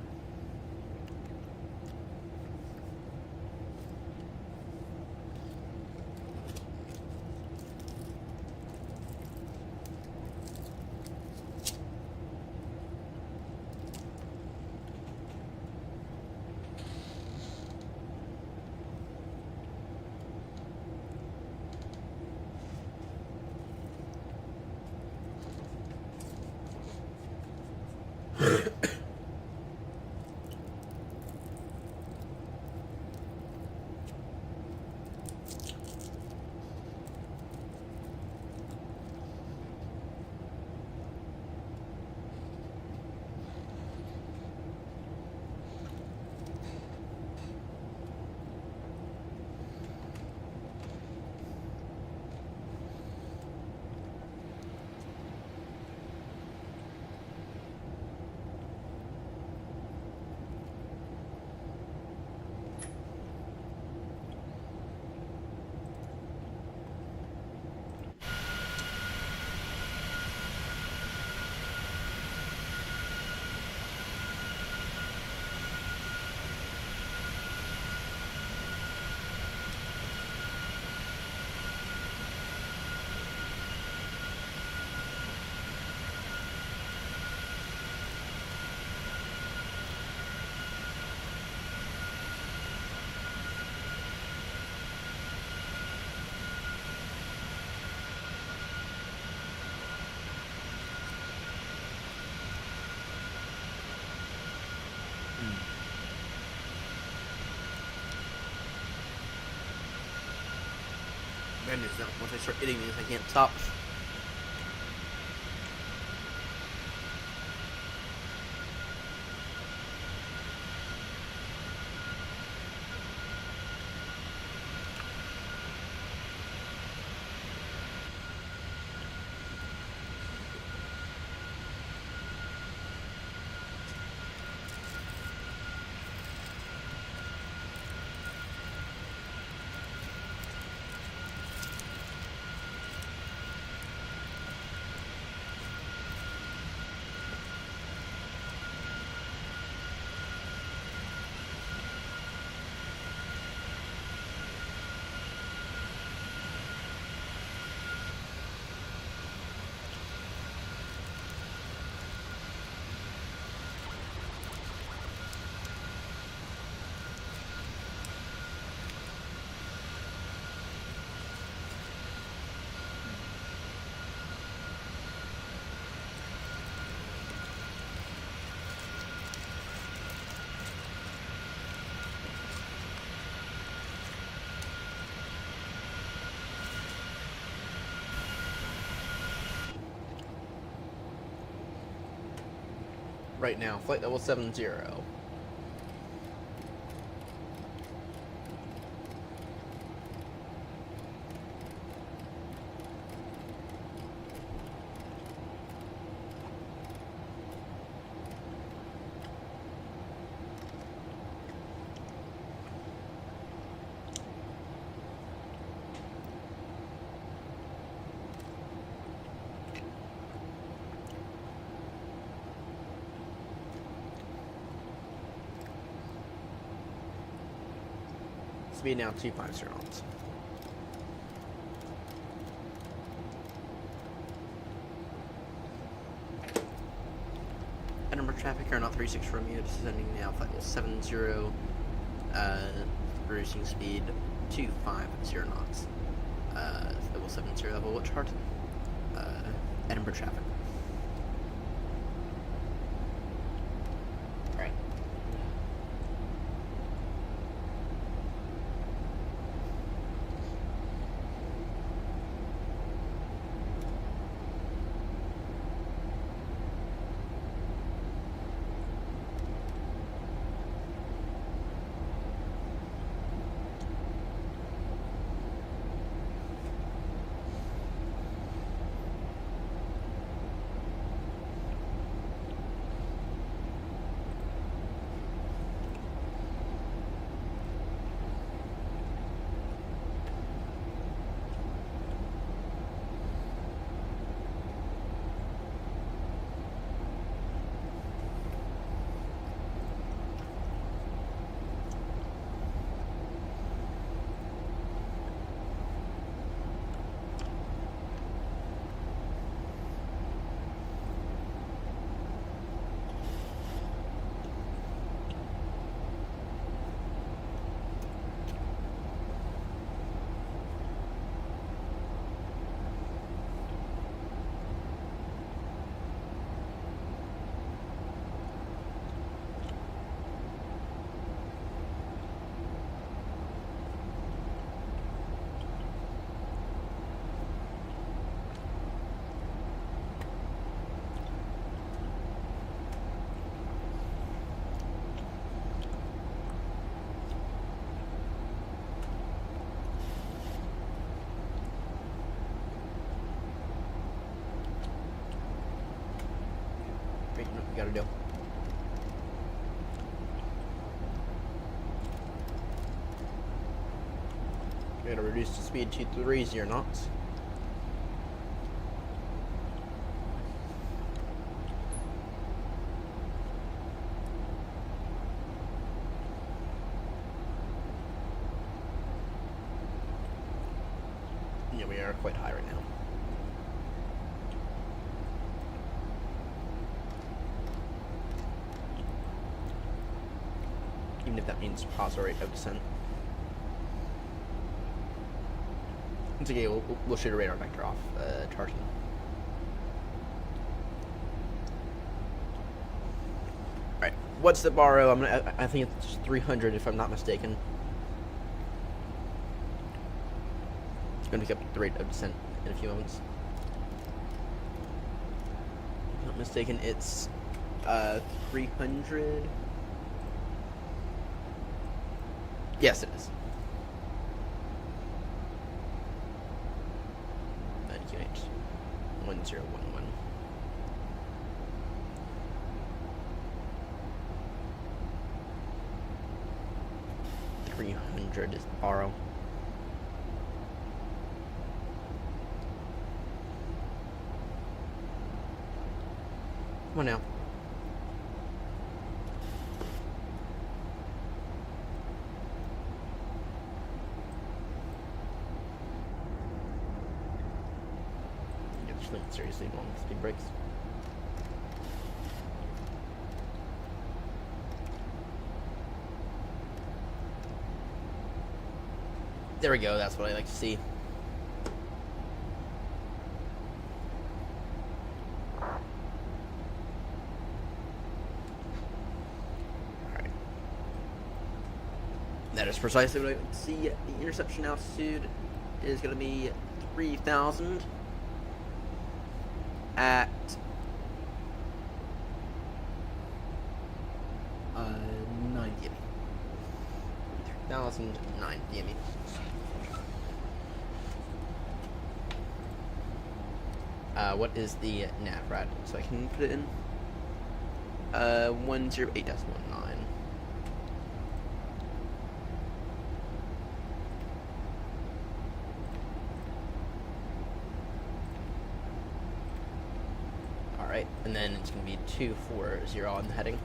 Bad news though, once I start hitting these, I can't stop. right now. Flight level 70. Speed now 250 knots. Edinburgh traffic, AirNott 36 Romeo, descending now, flight level 70, reducing speed 250 knots, level 70 level at Charlton, Edinburgh traffic. Alright. What we gotta do. We gotta reduce the speed to 30 knots. Yeah, we are quite high right now. Even if that means pause our rate of descent. It's okay, we'll shoot a radar vector off Charlton. Alright, what's the borrow? I think it's 300 if I'm not mistaken. It's going to pick up the rate of descent in a few moments. If I'm not mistaken, it's 300. Yes, it is. 1011. 300 is borrow. Come on now. Seriously, going with speed brakes. There we go, that's what I like to see. Alright. That is precisely what I like to see. The interception altitude is going to be 3,000 at 1009 DME. What is the nav, Brad? So I can put it in. 108.19. Alright, and then it's going to be 240 on the heading.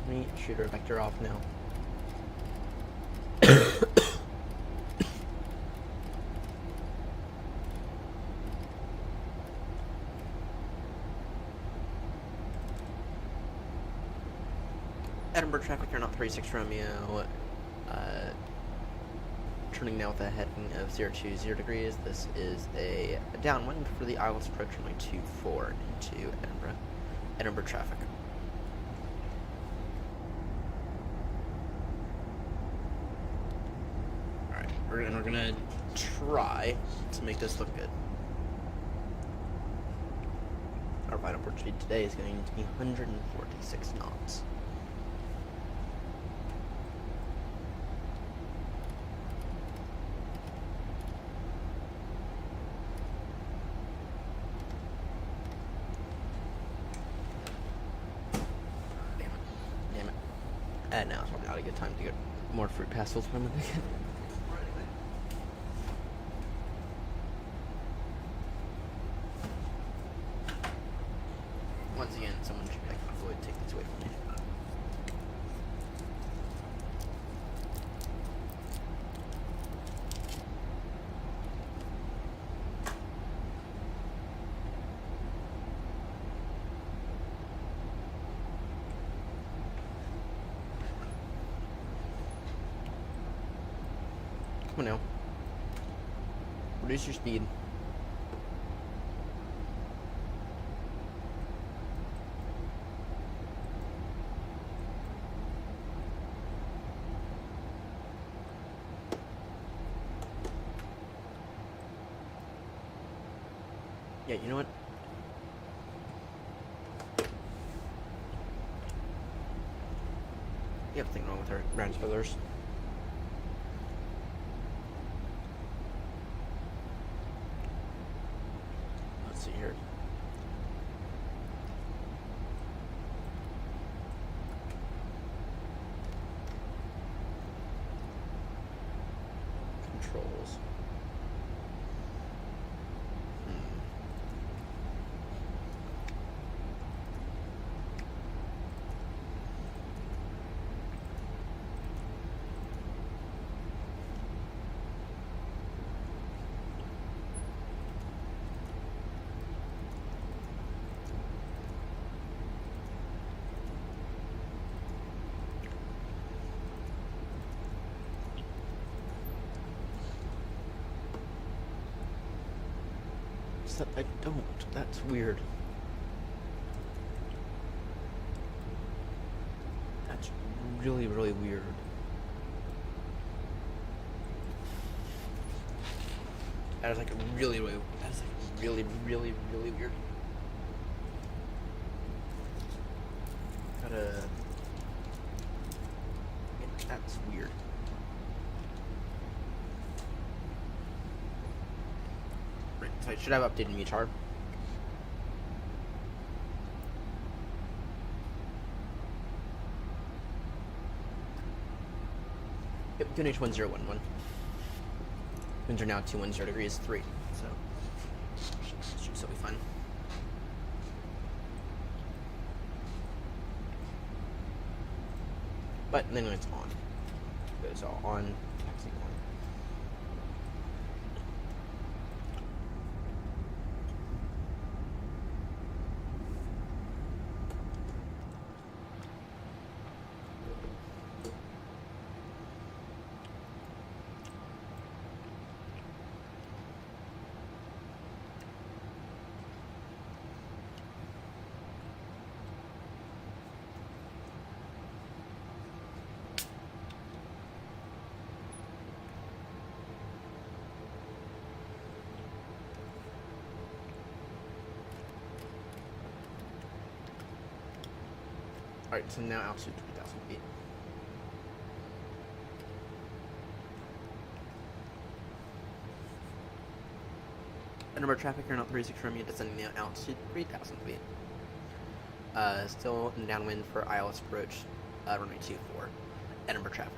Let me shoot our vector off now. Edinburgh traffic, AirNott 36 Romeo. Turning now with a heading of 020 degrees. This is a downwind for the IELTS approach runway 24 into Edinburgh traffic. Alright, we're gonna try to make this look good. Our final port speed today is going to be 146 knots. Now it's probably not a good time to get more fruit pastels from it again. Once again, someone should like avoid take this away from me. Come on now. Reduce your speed. Yeah, you know what? You have something wrong with our ground spoilers. Let's see here. Controls. That I don't. That's weird. That's really, really weird. That is like really, really. That's like really, really, really weird. Gotta. Yeah, that's weird. So I should have updated METAR. Yep, QNH 1011. Winds are now 210 degrees 3, so should still be fine. But then when it's on, it goes all on, taxi on. Alright, so now altitude 3,000 feet. Edinburgh traffic, AirNott 36 Romeo, descending now altitude 3,000 feet. Still in downwind for ILS approach, runway 24, Edinburgh traffic.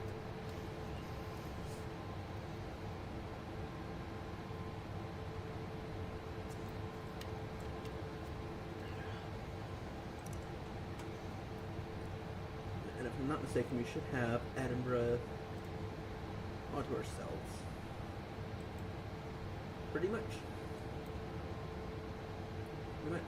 And if I'm not mistaken, we should have Edinburgh onto ourselves. Pretty much. Pretty much.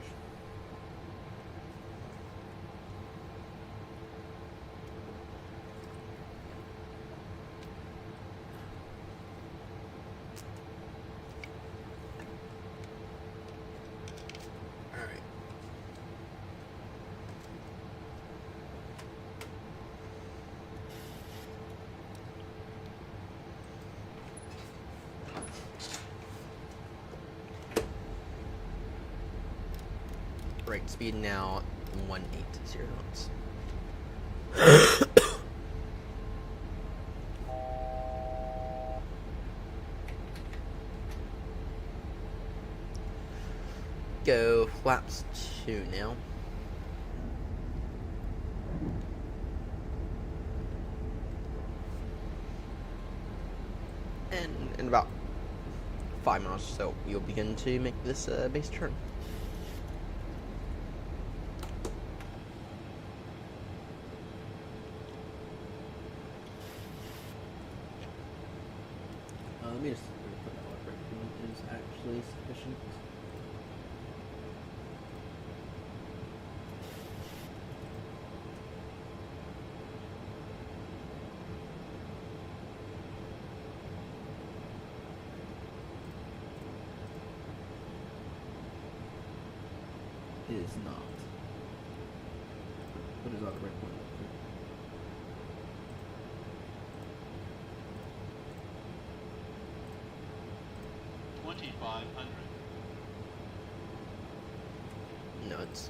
Alright. Right, speed now 180 knots. Go flaps 2 now. And in about 5 miles or so, you'll begin to make this base turn. Let me just put that what breakpoint is actually sufficient. It is not. What is auto breakpoint? 2,500. No, it's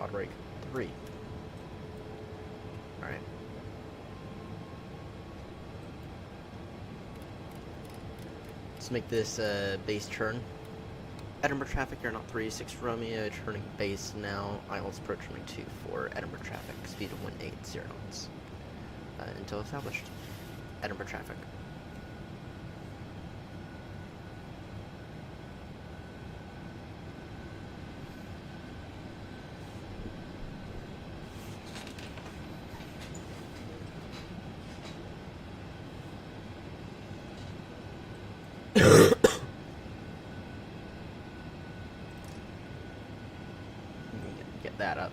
auto brake 3. All right. Let's make this base turn. Edinburgh traffic, AirNott 36 Romeo, turning base now. ILS approach runway 24, Edinburgh traffic, speed of 180 knots. Until established. Edinburgh traffic. Get that up.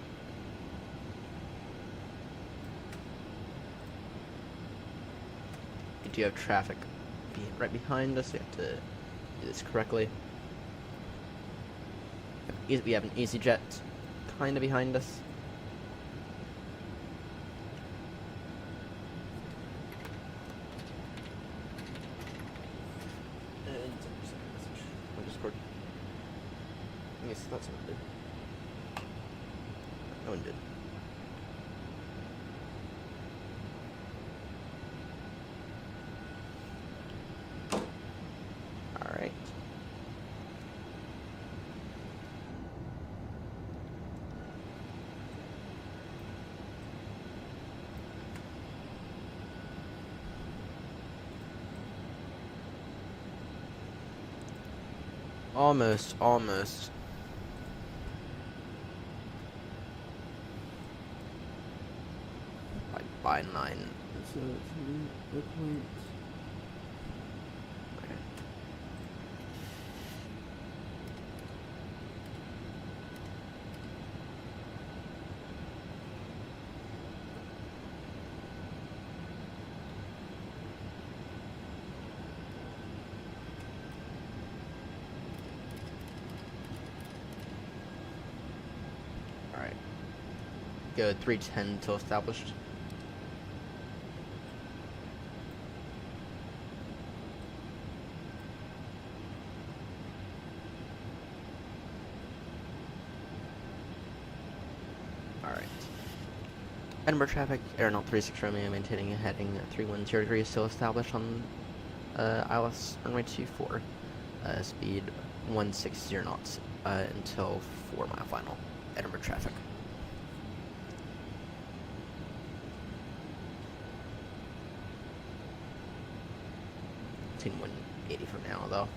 We do have traffic right behind us. We have to do this correctly. We have an EasyJet kind of behind us. And message on Discord. Yes, that's what I did. No one did. Alright. Almost. By 9. So it's the point. Okay. All right. Go 310 till established. Alright. Edinburgh traffic, AirNott 36 Romeo, maintaining a heading 310 degrees, still established on ILS runway 24. Speed 160 knots until 4 mile final. Edinburgh traffic. Team 180 from now, though.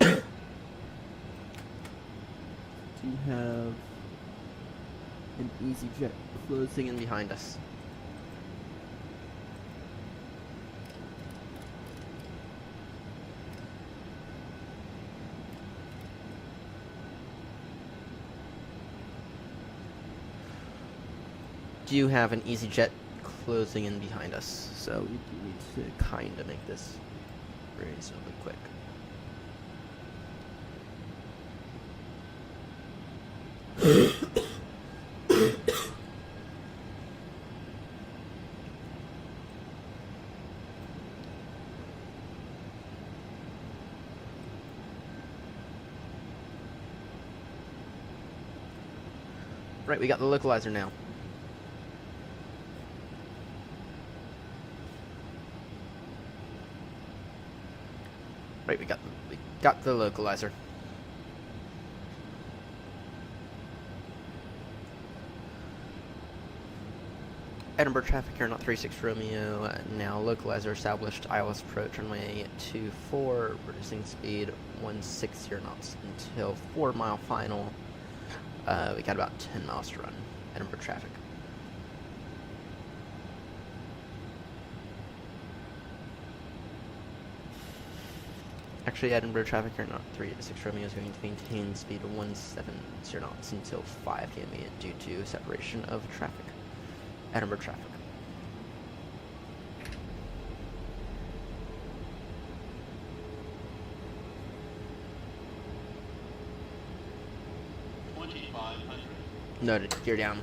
Do you have an EasyJet closing in behind us? Do you have an EasyJet closing in behind us? So we need to kind of make this reasonably quick. Right, we got the localizer now. Right, we got the localizer. Edinburgh traffic, AirNott 36 Romeo, now localizer established, ILS approach runway 24, reducing speed 160 knots until 4 mile final. We got about 10 miles to run. Edinburgh traffic. Actually, Edinburgh traffic, AirNott 36 Romeo is going to maintain speed 170 knots until 5 km due to separation of traffic. Edinburgh traffic. Noted. Gear down.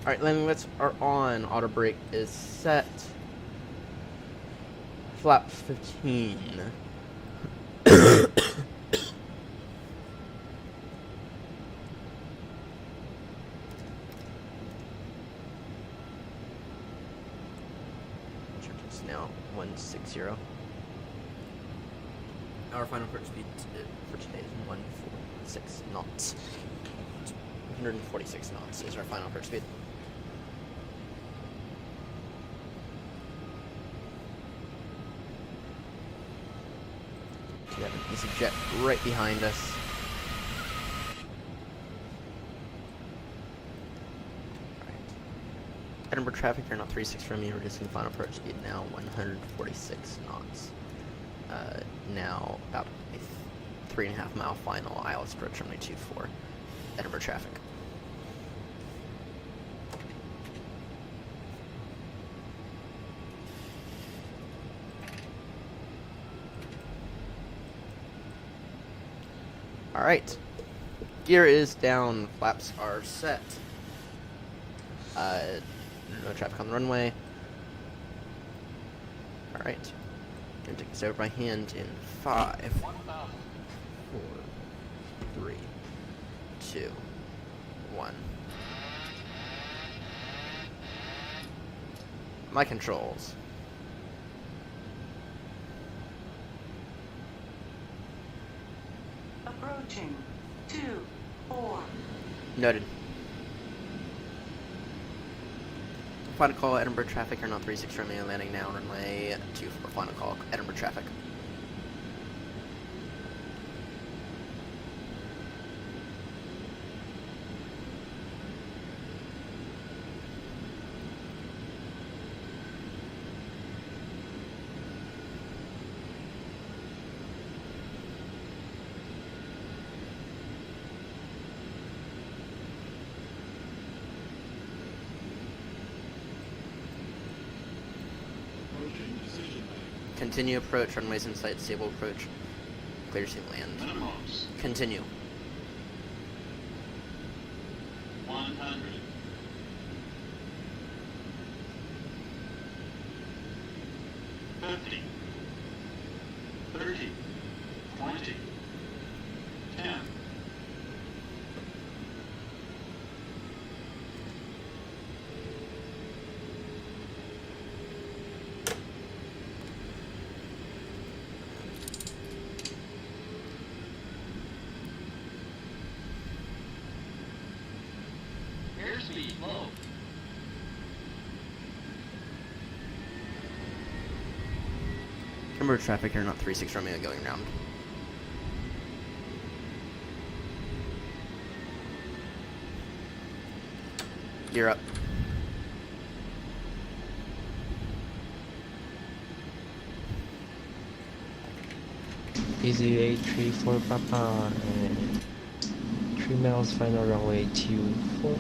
Alright, landing lights are on. Auto brake is set. Flap 15. It's now 160. Our final approach speed for today is 146 knots. 146 knots is our final approach speed. We have an EasyJet right behind us. Alright. Edinburgh traffic, AirNott 36 from me, reducing the final approach speed now 146 knots. Now about a 3.5 mile final, ILS approach runway 24. Edinburgh traffic. Alright. Gear is down, flaps are set. No traffic on the runway. Alright. Gonna take this over by hand in 5, 4, 3, 2, 1. My controls. Approaching 2, 4. Noted. Final call, Edinburgh traffic, AirNott 36 Romeo, landing now, runway 24. Final call, Edinburgh traffic. Approaching position. Continue approach, runways in sight, stable approach. Clear to land. Minimums. Continue. 100. 50. 30. 20. 10. Airspeed low. Number of traffic here, not 36 Romeo going round. Gear up. Easy 834 Papa and 3 miles final runway 24.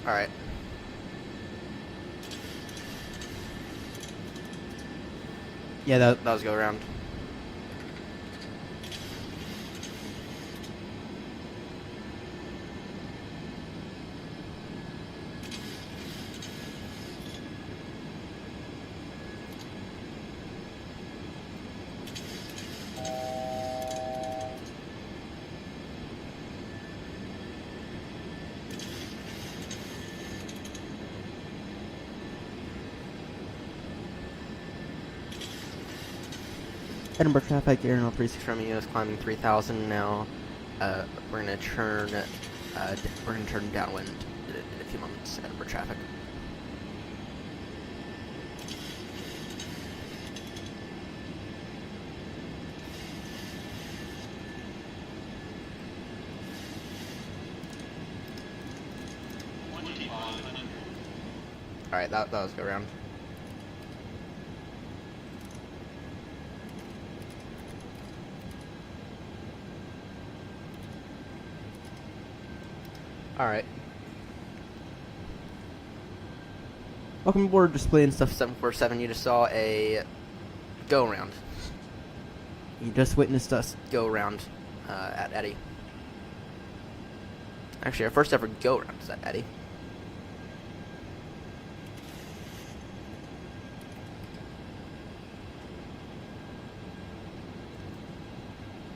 Alright. Yeah, that was go around. Edinburgh traffic, AirNott 36 Romeo is climbing 3,000 now. We're gonna turn downwind in a few moments. Edinburgh traffic. Alright, that was go around. Alright. Welcome aboard, display and stuff 747. You just saw a go around. You just witnessed us go around at Eddie. Actually, our first ever go around is at Eddie.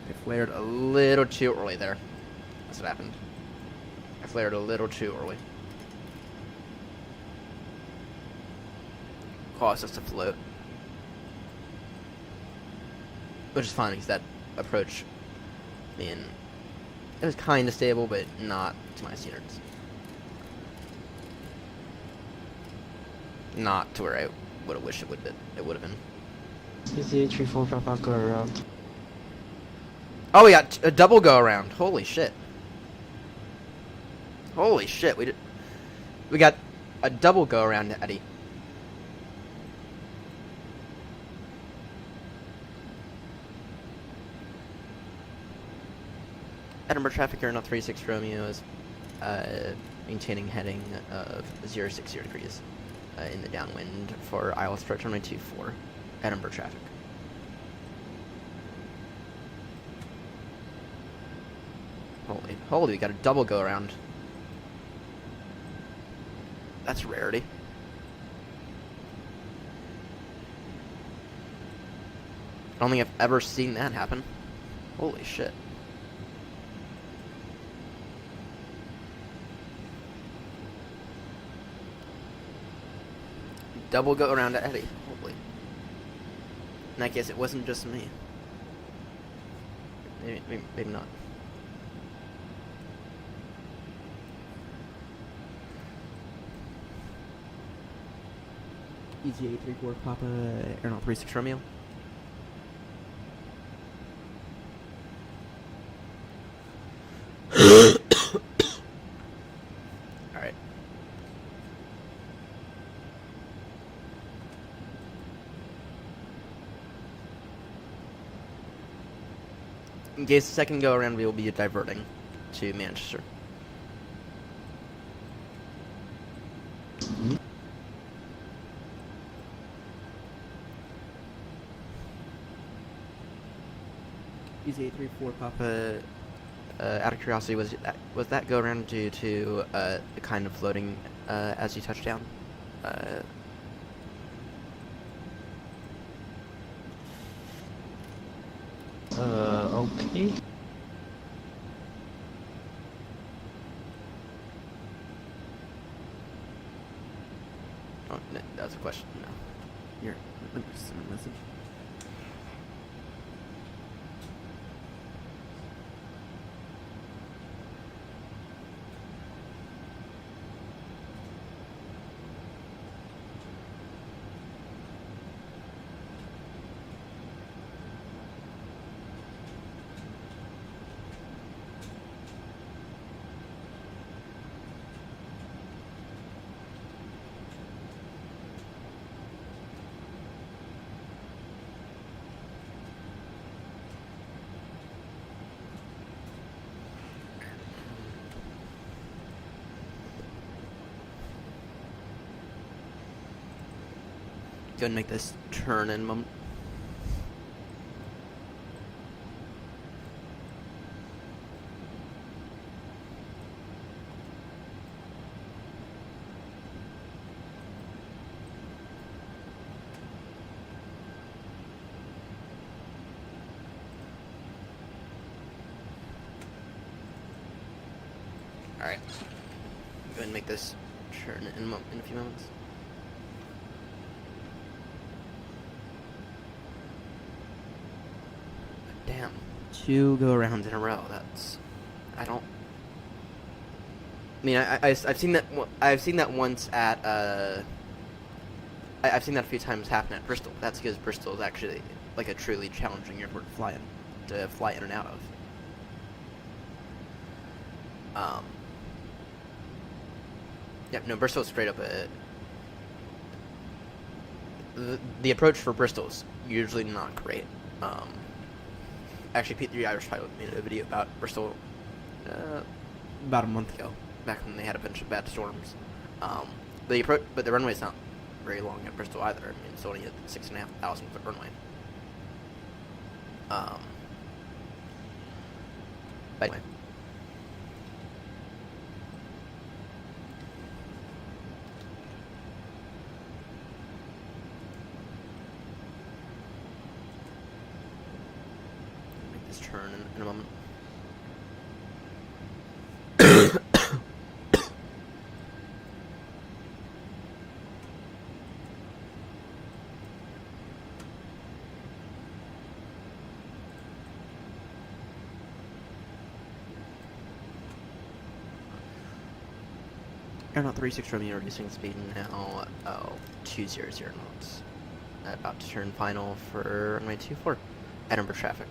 I flared a little too early there. That's what happened. I flared a little too early. Caused us to float. Which is fine because that approach, I mean, it was kind of stable, but not to my standards. Not to where I would have wished it would have been. Easy 834 Papa go around. Oh, we got a double go around. Holy shit. Holy shit, we got a double go around to Eddie. Edinburgh traffic here, not 36 Romeo is maintaining heading of 060 degrees in the downwind for ILS approach runway 24. Edinburgh traffic. Holy, we got a double go around. That's a rarity. I don't think I've ever seen that happen. Holy shit. Double go around to Eddie. Holy. In that case, it wasn't just me. Maybe not. EGA 34 Papa, AirNott 36 Romeo. Alright. In case the second go around, we will be diverting to Manchester. EZ34 Papa, out of curiosity, was that go around due to the kind of floating as you touched down? Okay. Oh, no, that's a question. No. Here, let me just send a message. Go and make this turn in a moment. Alright. Go ahead and make this turn in a few moments. Damn. 2 go arounds in a row. That's... I don't... I mean, I've seen that... I've seen that once at, I've seen that a few times happen at Bristol. That's because Bristol is actually, like, a truly challenging airport to fly in and out of. Yeah, no, Bristol's straight up a... The approach for Bristol is usually not great. Actually, Pete the Irish pilot made a video about Bristol about a month ago, back when they had a bunch of bad storms. The approach, but the runway's not very long at Bristol either. I mean, it's only a 6,500 foot runway. But anyway. Make this turn in a moment. AirNott 36 Romeo, reducing speed now 200 knots. About to turn final for runway 24, Edinburgh traffic.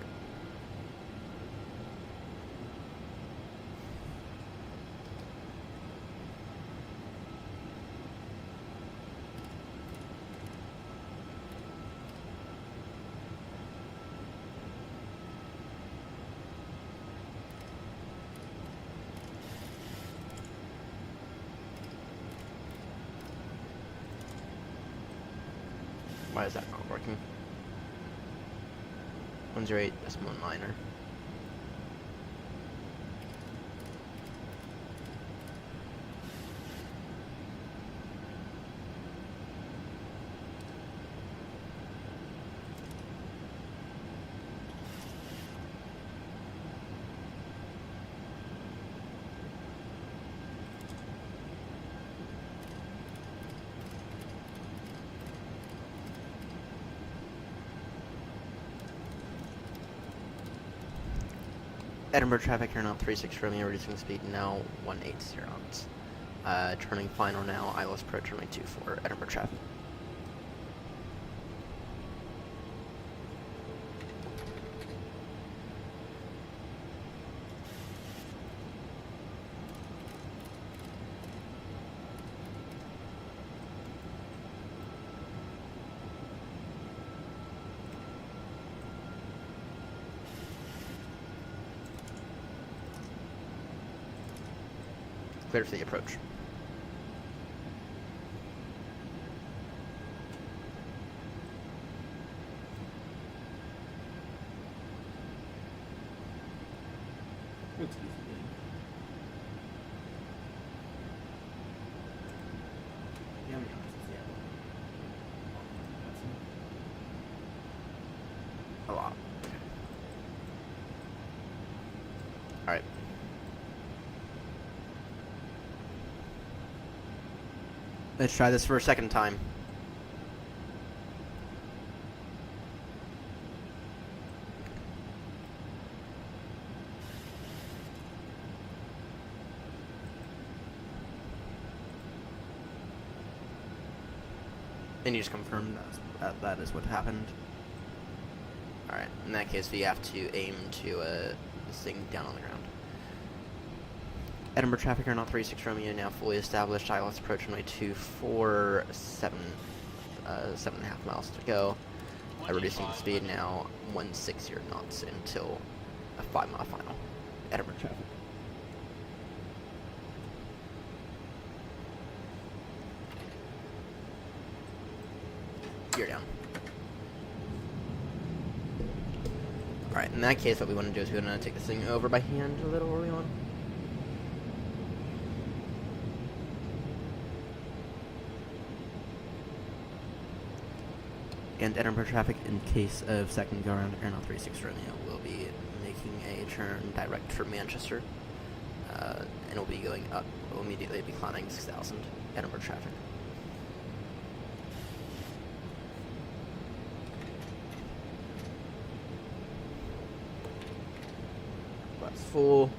Why is that not working? 108.9er. Edinburgh traffic here now 36 Romeo, reducing speed now 180 knots. Turning final now, ILS approach runway 24, Edinburgh traffic. Clear for the approach. A lot. Alright. Let's try this for a second time. And you just confirm that is what happened. Alright, in that case, we have to aim to sink down on the ground. Edinburgh traffic, AirNott 36 Romeo now fully established. ILS approach runway 24, 7.5 miles to go. Reducing the speed now 160 knots until a 5-mile final. Edinburgh traffic. Gear down. Alright, in that case, what we want to do is we want to take this thing over by hand a little early on. And Edinburgh traffic, in case of second go around, AirNott 36 Romeo will be making a turn direct for Manchester. And will be going up. Will immediately be climbing 6,000 Edinburgh traffic. That's full.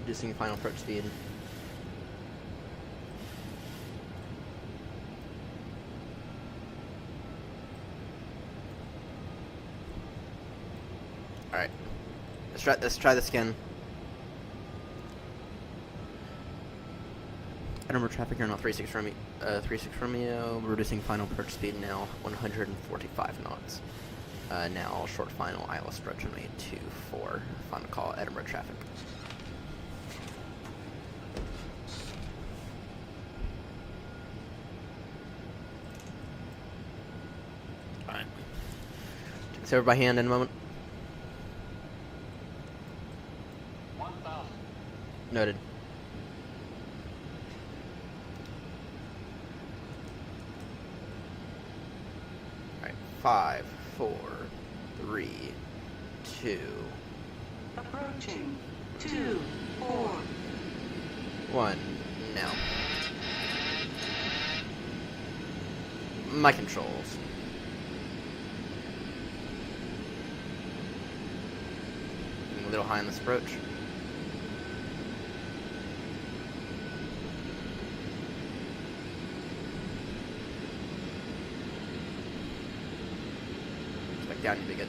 Reducing final approach speed. Alright. Let's try this again. Edinburgh traffic here now 36 Romeo, reducing final approach speed now 145 knots. Now short final ILS approach runway 24. Final call Edinburgh traffic. Alright. Take this over by hand in a moment. 1,000. Noted. Alright, 5, 4, 3, 2, Approaching. 2, 4. 1, now. My controls. Getting a little high on this approach. Down, you'd be good.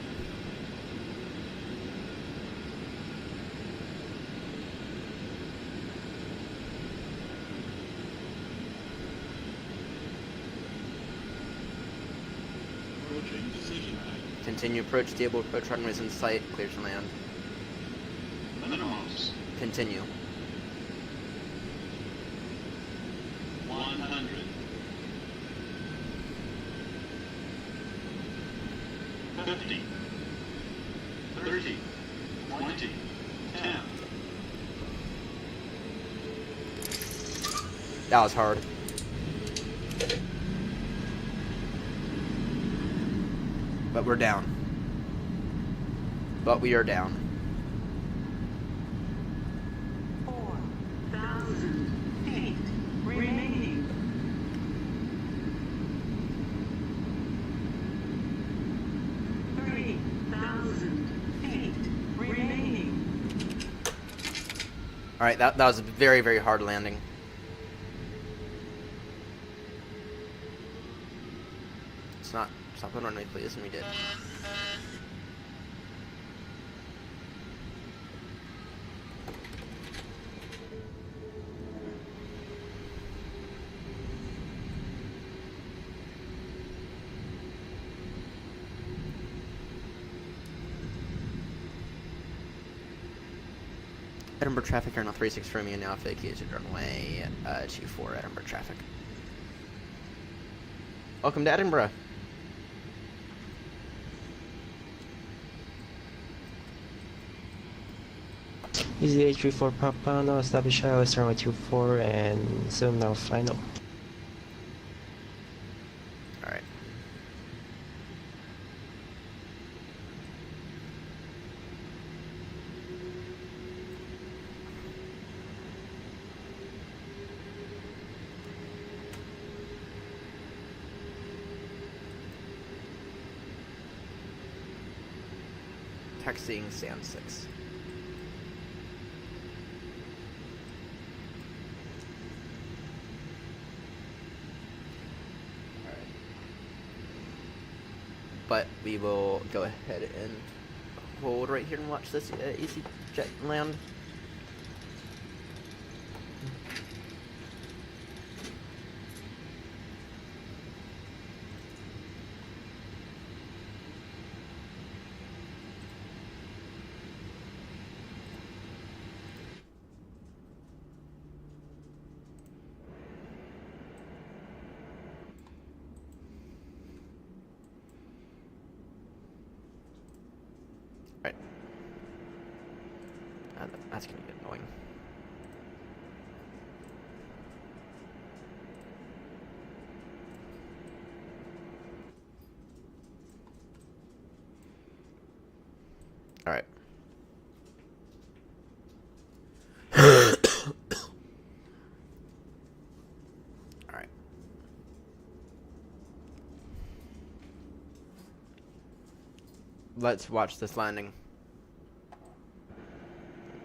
Approaching decision height. Continue approach, stable approach, runways in sight, clear to land. Minimums. Continue. 100. 50. 30. 20. 10. That was hard. But we're down. But we are down. 4,000 feet remaining. 3,000 feet remaining. Alright, that was a very, very hard landing. Stop on runway, please, and we did. Edinburgh traffic, Airnaut 36 Romeo now vacated runway 24 Edinburgh traffic. Welcome to Edinburgh. Easy H34 Papa, now establish ILS runway 24 and zoom now final. Alright. Taxiing Sand 6. But we will go ahead and hold right here and watch this EasyJet land. Right. That's gonna get annoying. Alright. Alright. Let's watch this landing.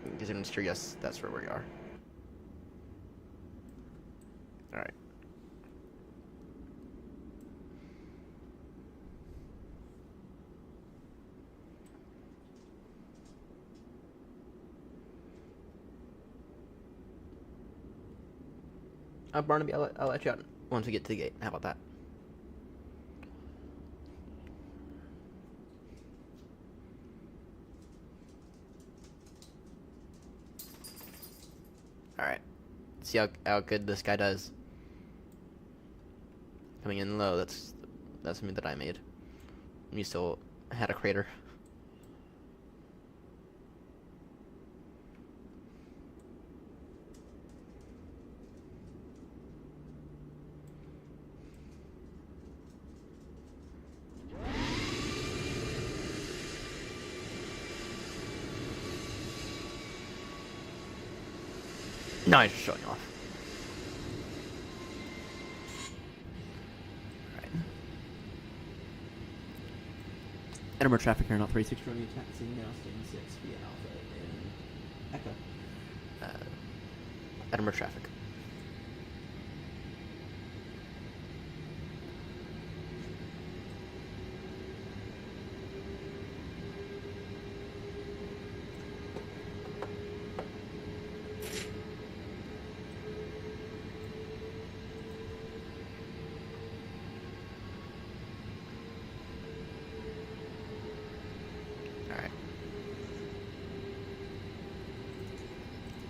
Because I'm sure, yes, that's where we are. Alright. Barnaby, I'll let you out once we get to the gate. How about that? Alright. See how good this guy does. Coming in low, that's something that I made. You still had a crater. No, he's just showing off. Alright. Edinburgh traffic here, not 36 Romeo taxiing now, staying 6 via Alpha in Echo. Edinburgh traffic.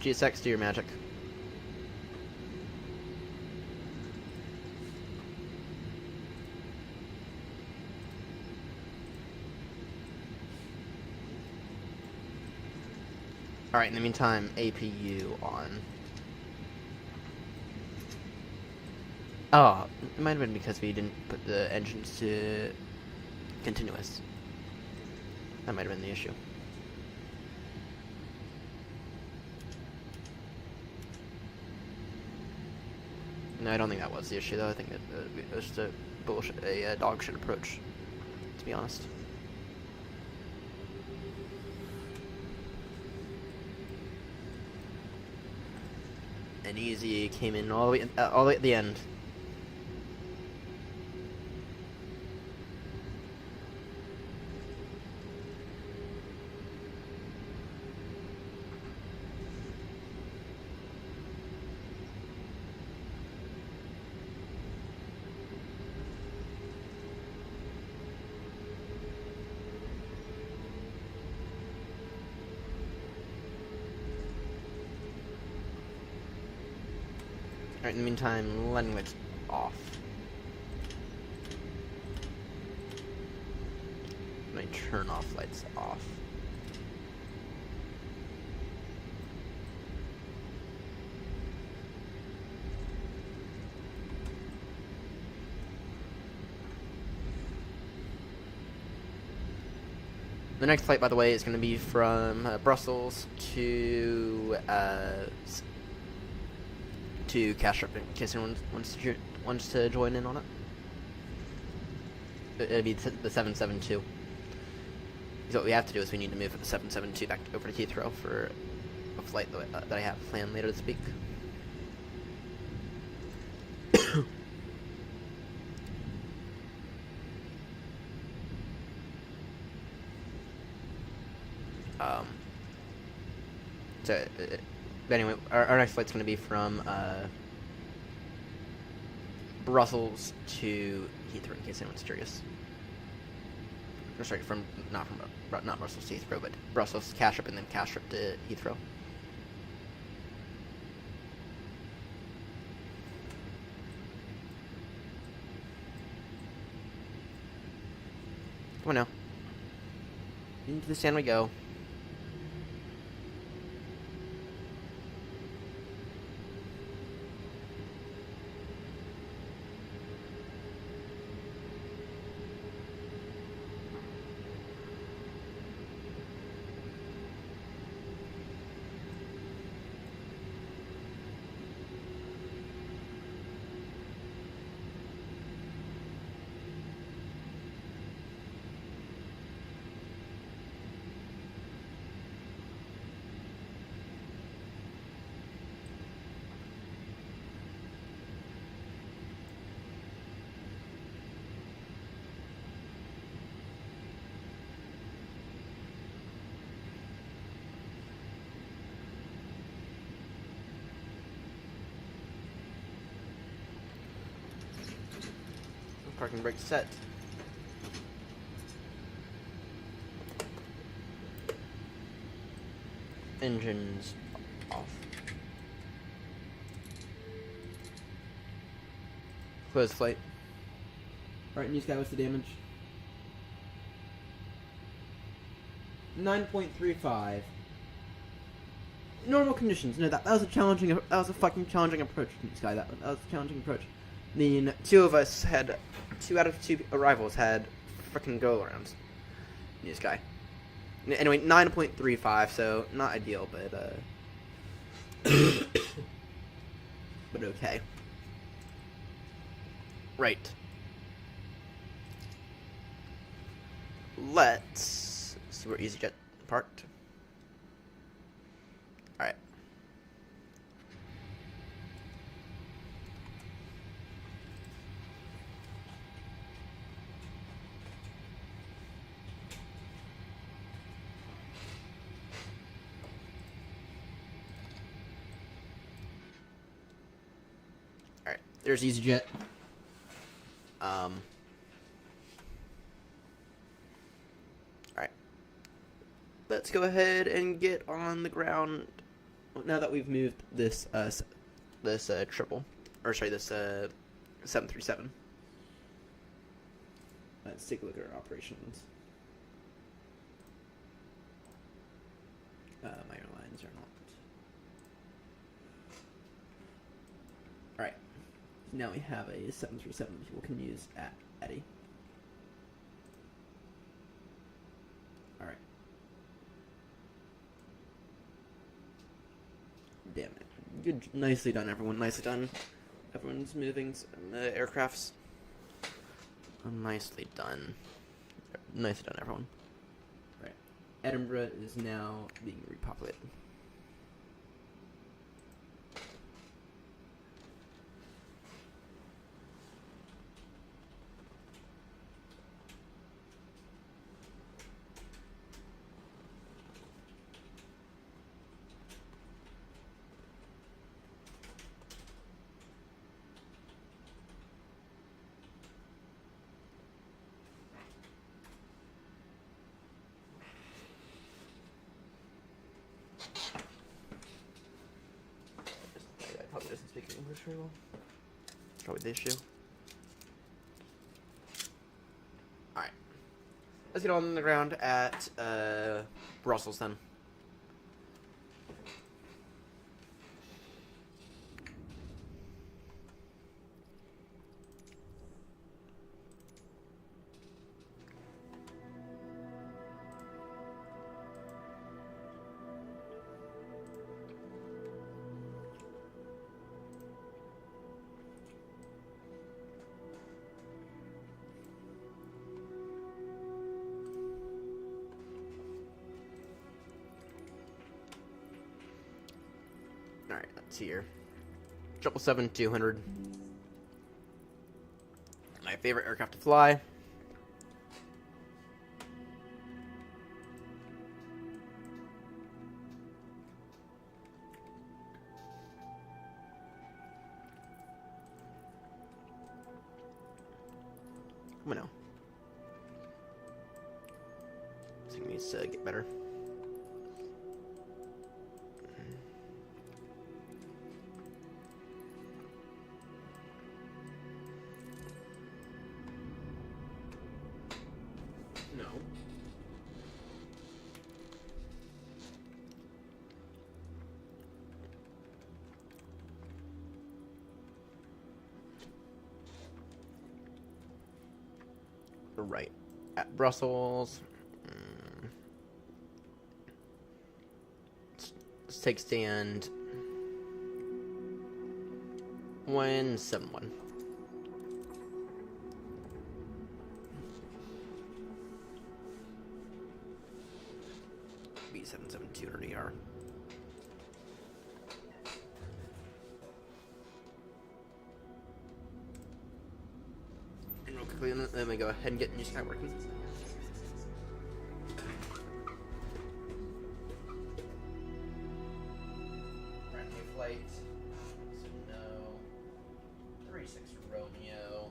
GSX, do your magic. Alright, in the meantime, APU on. Oh, it might have been because we didn't put the engines to continuous. That might have been the issue. No, I don't think that was the issue, though. I think it was just a bullshit, a dog shit approach, to be honest. And Easy came in all the way at the end. Alright, in the meantime, landing lights off. My turn off lights off. The next flight, by the way, is going to be from Brussels to Kastrup, in case anyone wants to join in on it. It'll be the 772. So what we have to do is we need to move the 772 back over to Heathrow for a flight that I have planned later this week. But anyway, our next flight's going to be from Brussels to Heathrow, in case anyone's curious. Or sorry, not Brussels to Heathrow, but Brussels to Kastrup, and then Kastrup to Heathrow. Come on now. Into the stand we go. Parking brake set. Engines off. Close flight. Alright, New Sky, what's the damage? 9.35. Normal conditions. No, that was a fucking challenging approach, New Sky. That was a challenging approach. I mean, two out of two arrivals had frickin' go-arounds. New Sky. Anyway, 9.35, so not ideal, but but okay. Right. Let's see where EasyJet parked. Alright. Alright, there's EasyJet. Alright. Let's go ahead and get on the ground now that we've moved this triple, or sorry, this 737. Let's take a look at our operations. My airlines are not. Alright. Now we have a 737 people can use at Eddie. Alright. Damn it. Good. Nicely done, everyone. Nicely done. Everyone's moving aircrafts. Nicely done. Nicely done, everyone. Right. Edinburgh is now being repopulated. shoe? Probably this shoe. Alright. Let's get on the ground at Brussels then. Alright, let's see here. 777-200. My favorite aircraft to fly. Come on now. This thing needs to get better. No. Right. At Brussels. Let's take stand. 171. B77200ER. And real quickly, let me go ahead and get new sky working. Brand new flight. So no. 36 Romeo.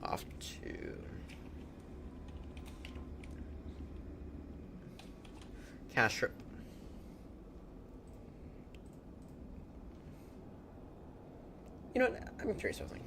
Off to Castrip. You know what? I'm curious about something.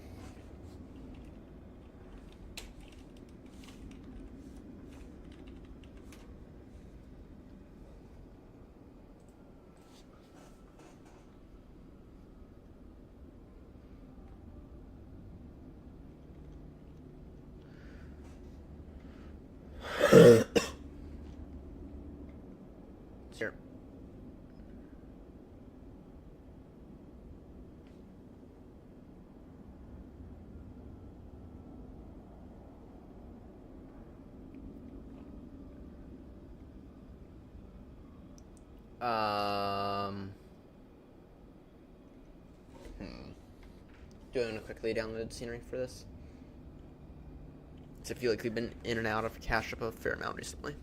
Sure. Doing a quickly download scenery for this. I feel like we've been in and out of Castrip a fair amount recently.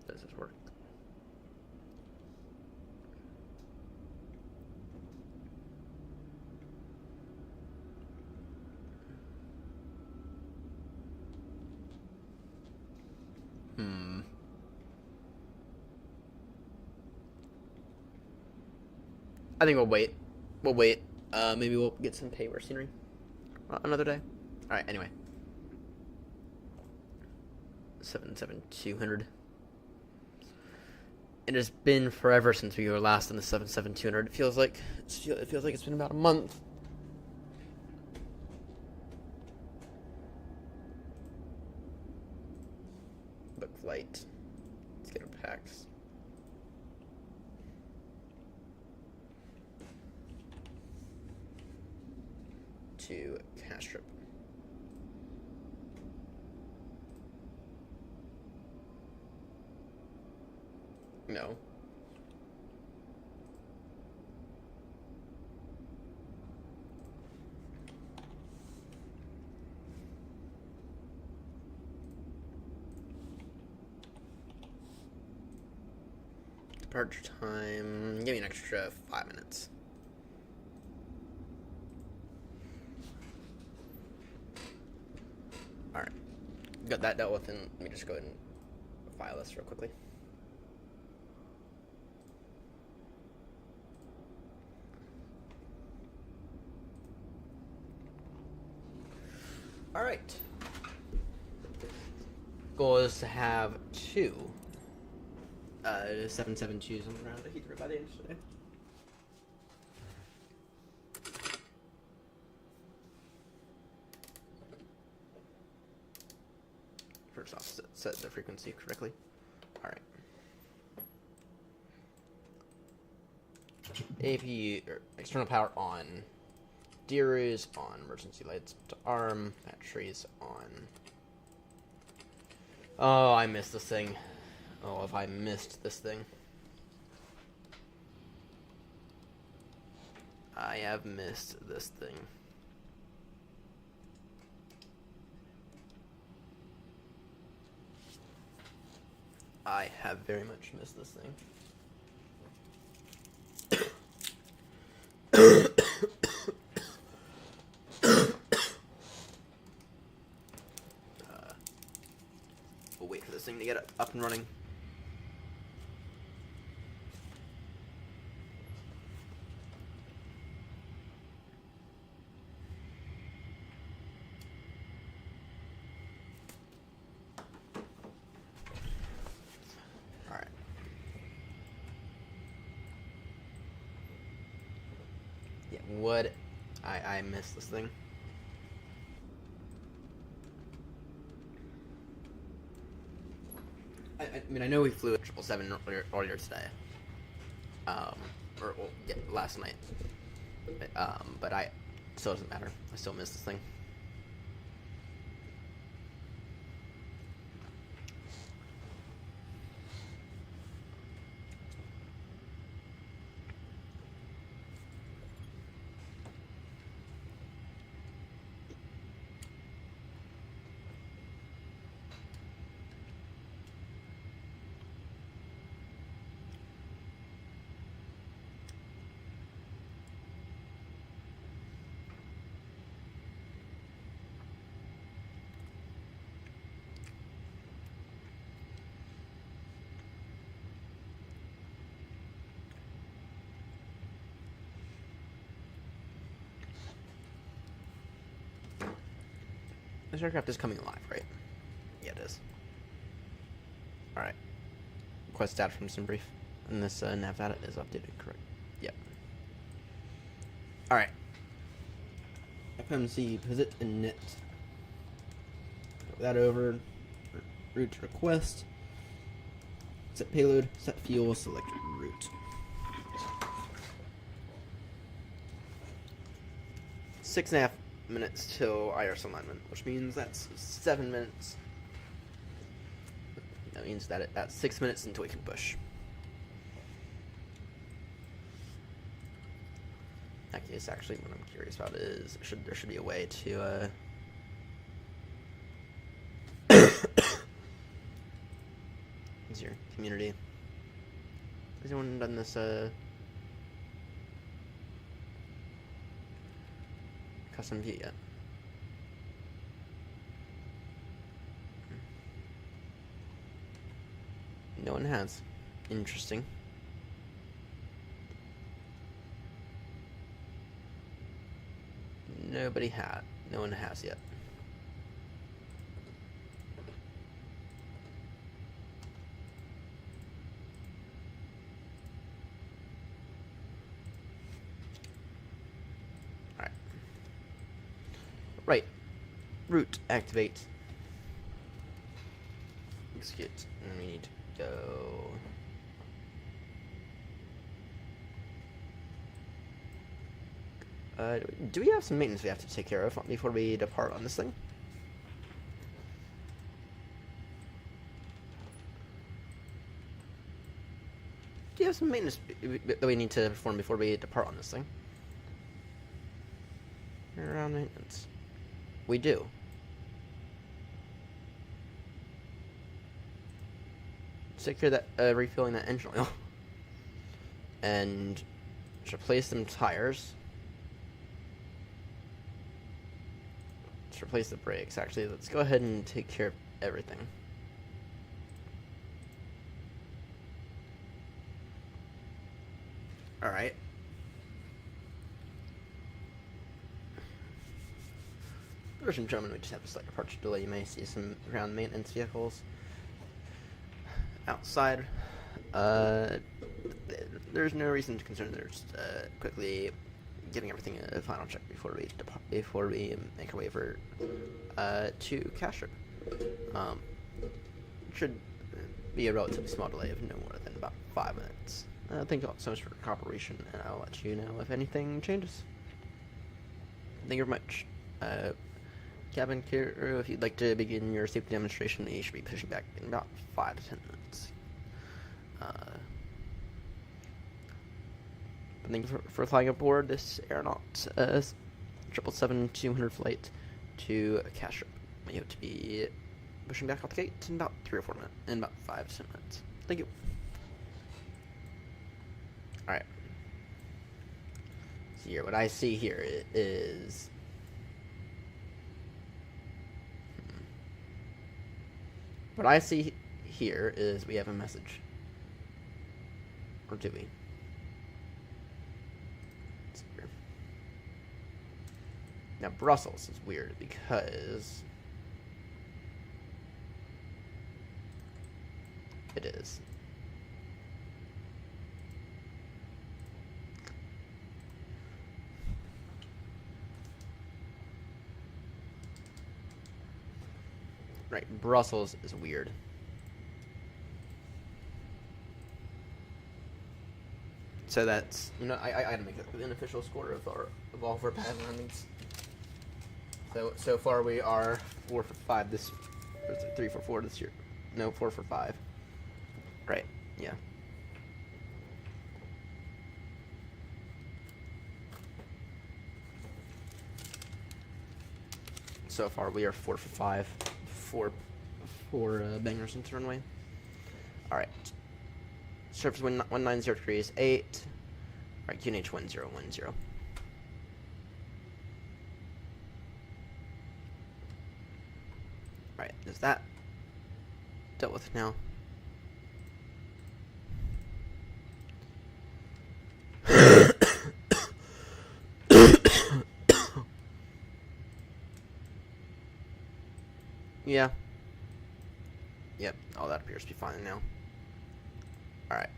Does this work? I think we'll wait. We'll wait. Maybe we'll get some paper scenery another day. All right. Anyway, 77200. It has been forever since we were last on the 77200. It feels like it's been about a month. Book flight. Let's get our packs. To Castrip. No. departure time. Give me an extra 5 minutes. Alright. Got that dealt with, and let me just go ahead and file this real quickly. Alright. Goal is to have 2 772s on the ground at Heathrow by the end of today. First off, set the frequency correctly. Alright. AP, or external power on. Gears on. Emergency lights to arm. Batteries on. Oh, I missed this thing. Oh, if I missed this thing. I have missed this thing. I have very much missed this thing. We'll wait for this thing to get up and running. What? I missed this thing. I mean, I know we flew at 777 earlier today. Last night. But still doesn't matter. I still missed this thing. This aircraft is coming alive, right? Yeah, it is. Alright. Request data from SimBrief. And this nav data is updated, correct? Yep. Alright. FMC, visit and knit. Go that over. Route request. Set payload, set fuel, select route. 6.5 minutes till IRS alignment, which means that's 7 minutes. That means that that's 6 minutes until we can push. That case, actually, what I'm curious about is there should be a way to is your community? Has anyone done this custom view yet? No one has. Interesting. No one has yet. Alright. Right. Route activate. Execute. And we need to go. Do we have some maintenance we have to take care of before we depart on this thing? Do you have some maintenance that we need to perform before we depart on this thing? Around maintenance. We do. Take care of that, refilling that engine oil. and let's replace some tires. Let's replace the brakes. Actually, let's go ahead and take care of everything. Alright. Ladies and gentlemen, we just have a slight departure delay. You may see some ground maintenance vehicles outside. There's no reason to concern. They're just quickly giving everything a final check before we make our way over to Castrop. Should be a relatively small delay of no more than about 5 minutes. Thank you all so much for your cooperation, and I'll let you know if anything changes. Thank you very much. Cabin crew, if you'd like to begin your safety demonstration, you should be pushing back in about 5 to 10 minutes. Thank you for flying aboard this AirNott 777-200 flight to Castrop. We hope to be pushing back out the gate in about 3 or 4 minutes, in about 5 to 10 minutes. Thank you. Alright. So here, what I see here is... What I see here is we have a message. Or do we? Let's see here. Now, Brussels is weird because... It is. Right, Brussels is weird. So that's, you know, I gotta make an official score of all of our pad landings. So far we are 4 for 5 this, or is it 3 for 4 this year? No, 4 for 5. Right, yeah. So far we are 4 for 5. Four bangers into runway. Alright. Surface 190 degrees 8. Alright, QNH 1010. Alright, is that dealt with now? Yeah. Yep, all that appears to be fine now. Alright.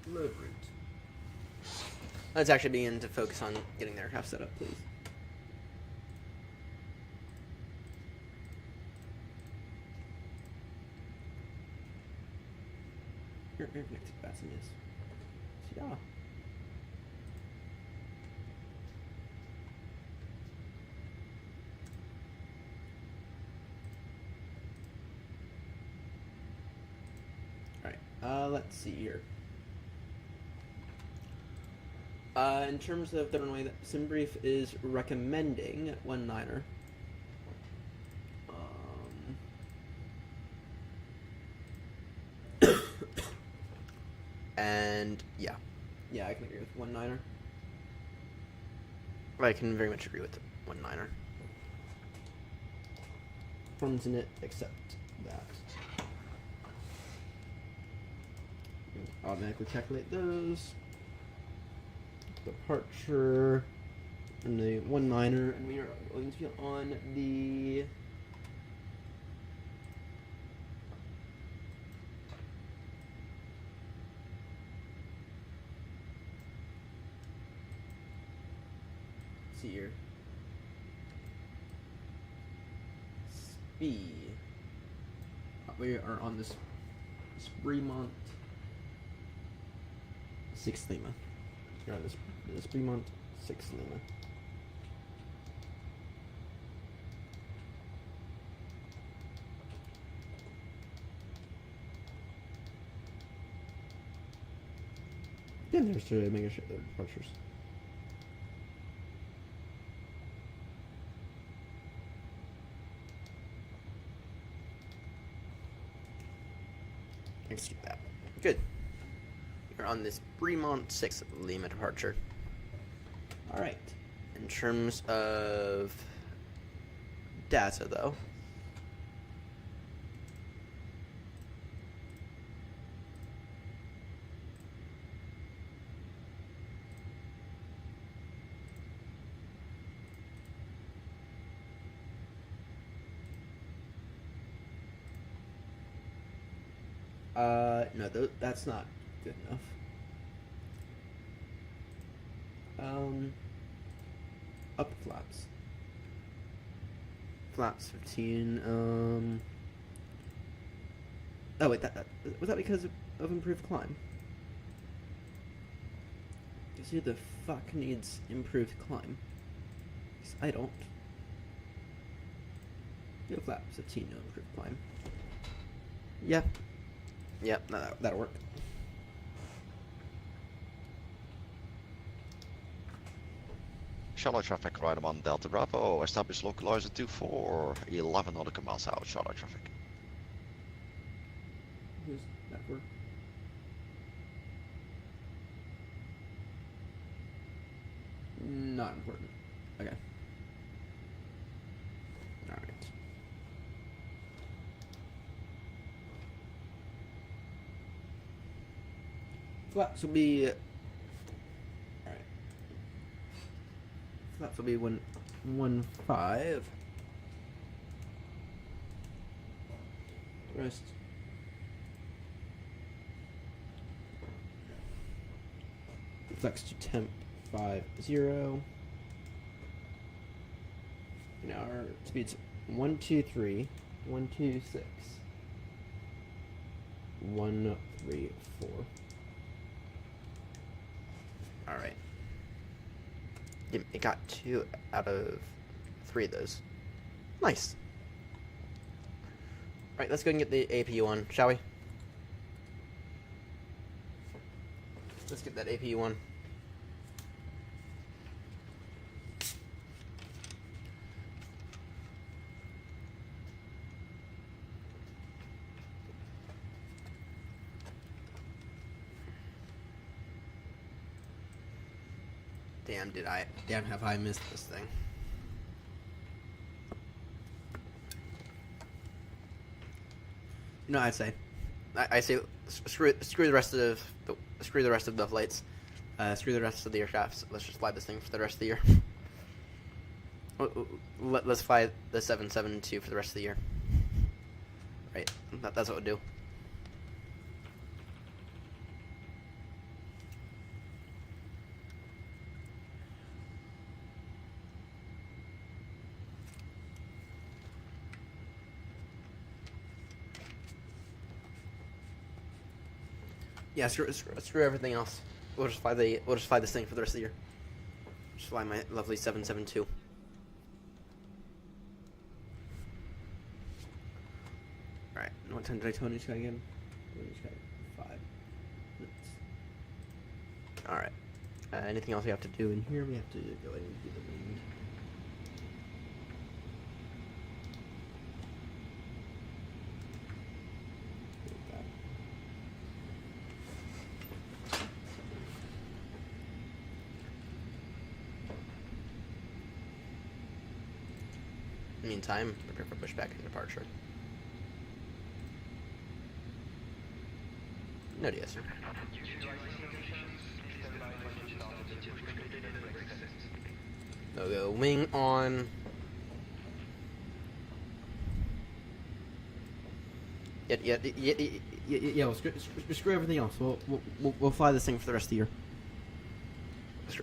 Load route. Let's actually begin to focus on getting the aircraft set up, please. Air connected passengers. Yeah. Let's see here. In terms of the runway, that SimBrief is recommending 19er. And yeah, I can agree with 19er. I can very much agree with 19er. Funds in it, except that. Automatically calculate those. Departure and the 19er, and we are going to be on the see here. Speed. We are on this Fremont 6 Lima. You're on this Fremont 6 Lima. Yeah, there's to make sure the departures. Execute that. Good. You're on this Fremont 6 Lima departure. Alright. In terms of data, though. No, that's not good enough. Up flaps. Flaps 15, Oh wait, that was that because of improved climb? Because who the fuck needs improved climb? 'Cause I don't. Go flaps 15, no improved climb. Yeah. Yep, that'll work. Charlotte traffic right on Delta Bravo. Establish localizer 24, 11 nautical miles out. Charlotte traffic. Who's that for? Not important. Okay. Alright. Flaps will be. Alright. Flaps will be 115. Rest. Flex to temp 50. Now our speed's 123, 126, 134. Alright. It got 2 out of 3 of those. Nice. Alright, let's go and get the APU one, shall we? Let's get that APU one. Damn, have I missed this thing. You know, I say screw the rest of the flights, screw the rest of the aircrafts. Let's just fly this thing for the rest of the year. Let's fly the 772 for the rest of the year. Right, that's what we'll do. Yeah, screw everything else. We'll just fly this thing for the rest of the year. Just fly my lovely 772. Alright, what time did I tell you to again? 5 minutes. Alright. Anything else we have to do in here? We have to go ahead and do the wind. Meantime, prepare for pushback and departure. No DS. No go. Wing on. Yeah. We'll screw everything else. We'll fly this thing for the rest of the year.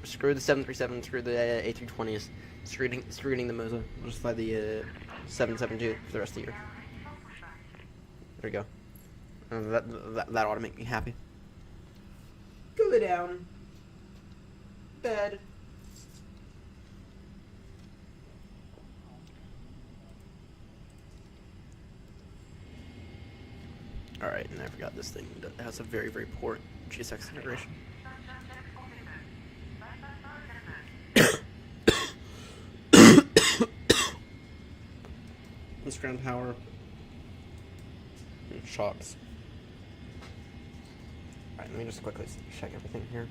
Screw the 737. Screw the A320s. Screwing the Moza. We'll just fly the 772 for the rest of the year. There we go. That ought to make me happy. Go down. Bed. Alright, and I forgot this thing has a very, very poor GSX integration. This ground power. And shocks. Alright, let me just quickly check everything here.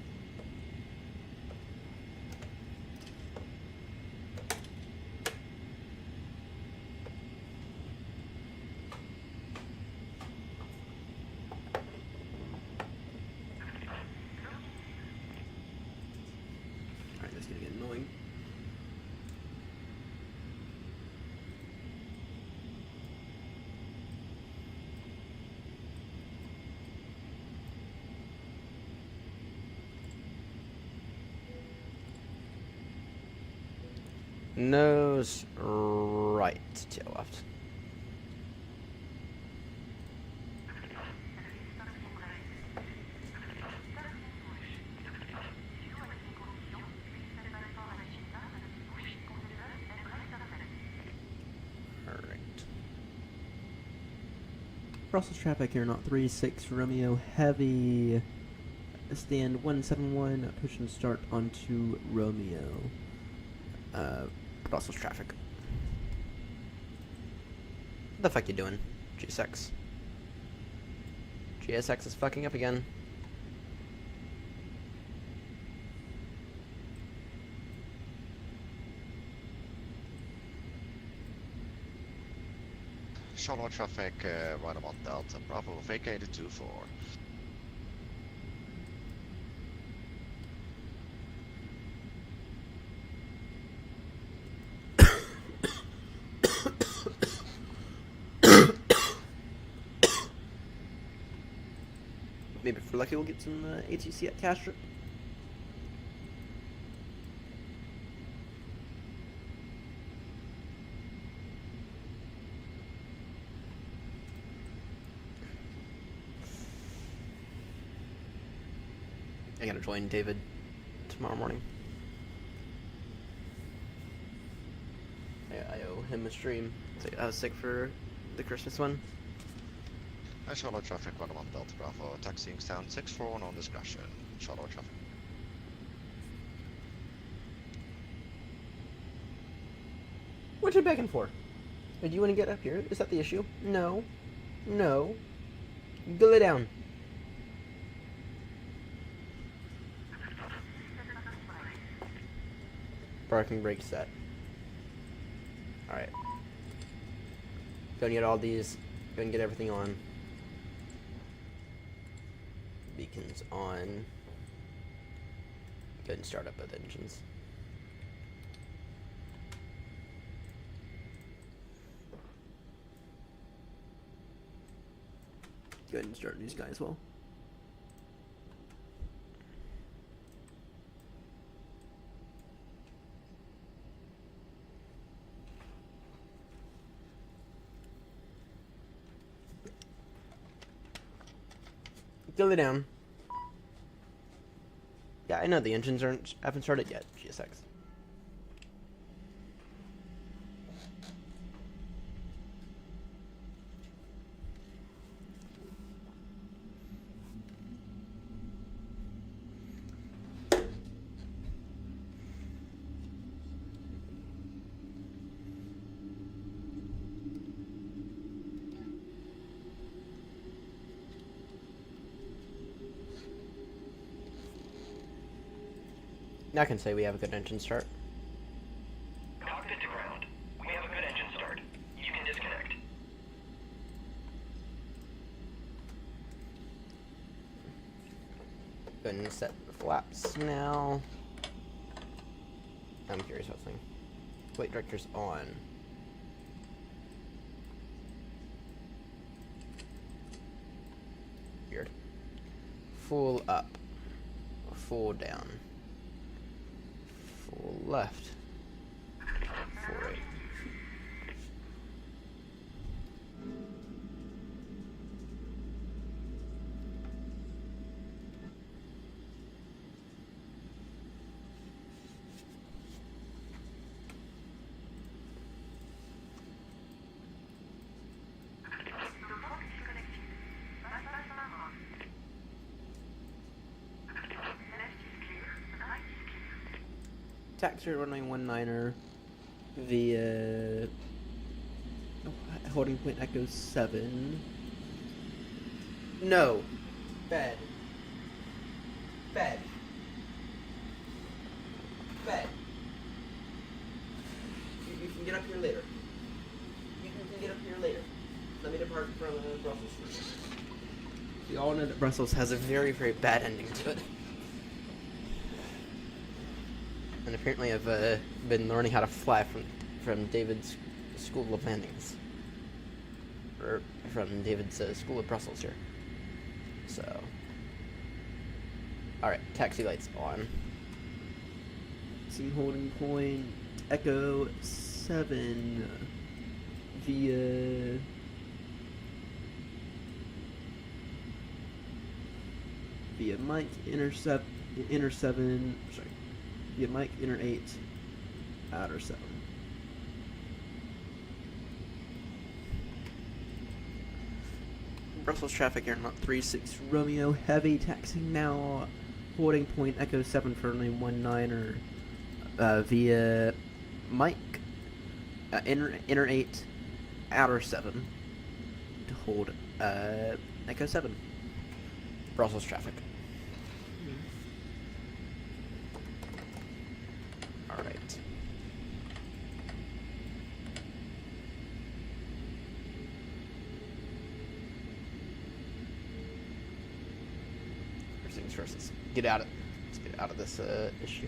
Alright, that's gonna get annoying. Nose right, tail left. Alright. Brussels traffic, AirNott 36, Romeo Heavy, stand 171, push and start onto Romeo. Brussels traffic. What the fuck you doing, GSX? GSX is fucking up again. Charlotte traffic, right about Delta Bravo, vacated 2-4. Maybe if we're lucky we'll get some ATC at Castro. I gotta join David tomorrow morning. I owe him a stream. So I was sick for the Christmas one. Charlotte traffic, right about Delta Bravo, taxiing down 6-4 on discussion. Charlotte traffic. What you begging for? Do you want to get up here? Is that the issue? No. No. Go lay down. Parking brake set. Alright. Go and get all these. Go and get everything on. Beacons on. Go ahead and start up both engines. Go ahead and start these guys as well. Go lay down. Yeah, I know the engines haven't started yet, GSX. I can say we have a good engine start. Cockpit to ground. We have a good engine start. You can disconnect. Go ahead and set the flaps now. I'm curious about something. Flight director's on. Weird. Full up. Full down. Full left. Full right. Taxi runway 19er via holding point Echo 7. No. Bed. Fed. Fed. You can get up here later. You can get up here later. Let me depart from Brussels. We all know that Brussels has a very, very bad ending to it. And apparently I've been learning how to fly from David's School of Landings. Or from David's School of Brussels here. So... Alright, taxi lights on. Scene holding point, Echo 7 via Mike inner 7, sorry, via Mike inner 8, outer 7. Brussels traffic, AirNott 36 Romeo heavy, taxiing now, holding point Echo 7 for only 19er via Mike inner 8, outer 7 to hold Echo 7. Brussels traffic. Alright. First things first, let's get out of this issue.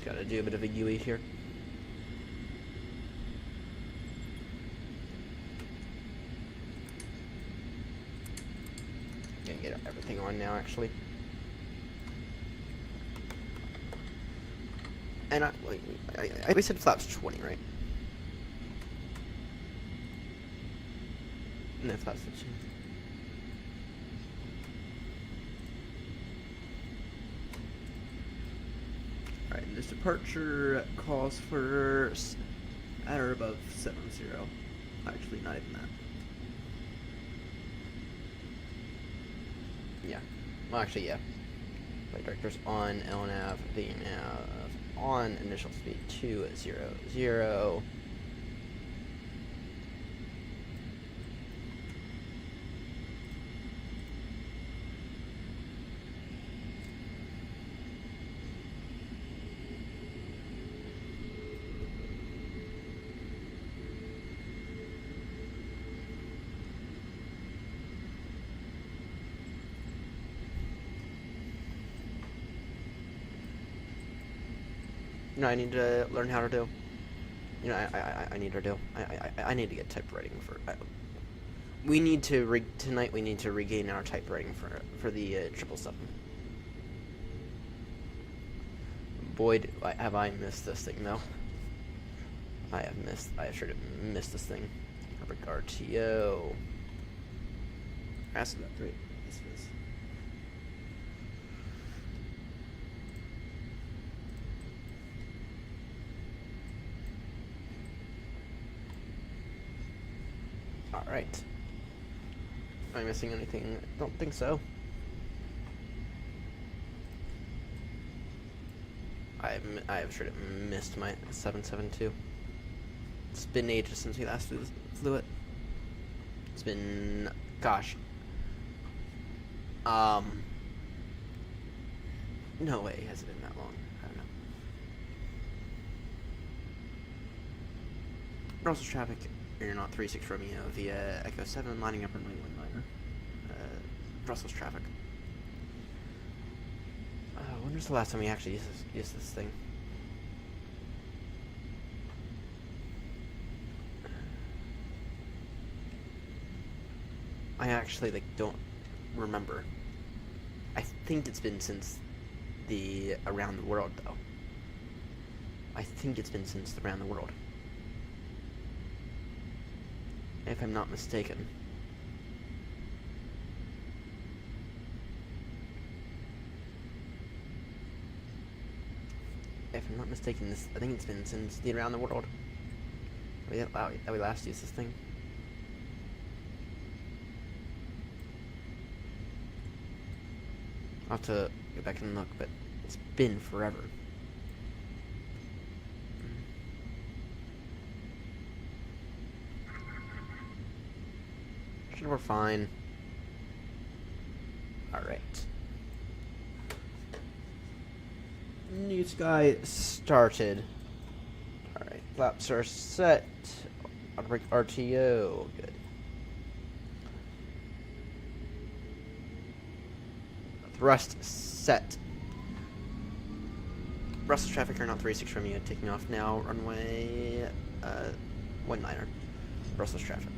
Gotta do a bit of a UE here. Gonna get everything on now, actually. And we said flaps 20, right? No, flaps 15. Alright, this departure calls for at or above 70. Actually, not even that. Yeah. Well, actually, yeah. Flight directors on LNAV, VNAV, on initial speed 200. You know, I need to learn how to do. You know, I need to do. I need to get typewriting for. We need to tonight. We need to regain our typewriting for the 777. Boy, have I missed this thing though. I have sure missed this thing. Perfect RTO. That's about right. This was. Alright. Am I missing anything? I don't think so. I have sure missed my 772. It's been ages since we last flew it. It's been, gosh. No way has it been that long. I don't know. Brussels traffic. AirNott 36 Romeo via Echo 7, lining up runway 19er. Brussels traffic. When was the last time we actually used this thing? I actually don't remember. I think it's been since the Around the World though. I think it's been since the Around the World. If I'm not mistaken. If I'm not mistaken, I think it's been since the Around the World. We last used this thing. I'll have to go back and look, but it's been forever. Sure, we're fine. Alright. New sky started. Alright, flaps are set. Autobrake RTO. Good. Thrust set. Brussels traffic, AirNott 36 Romeo, taking off now. Runway 19er. Brussels traffic.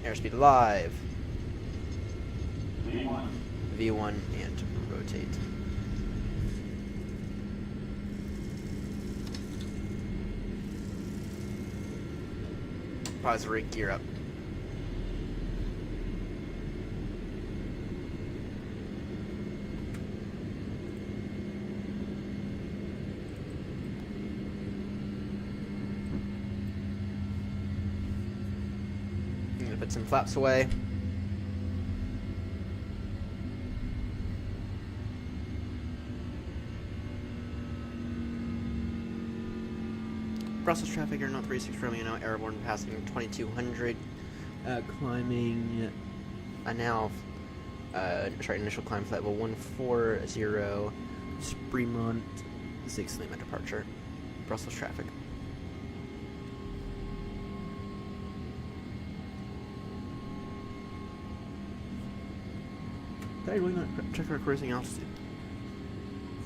Airspeed live. V1. V1 and rotate. Pause, rig, gear up. I'm gonna put some flaps away. Brussels traffic, AirNott 36 Romeo now airborne, passing 2200, climbing now, initial climb flight level 140, Spremont, 6 Lima departure, Brussels traffic. Did I really not check our cruising altitude?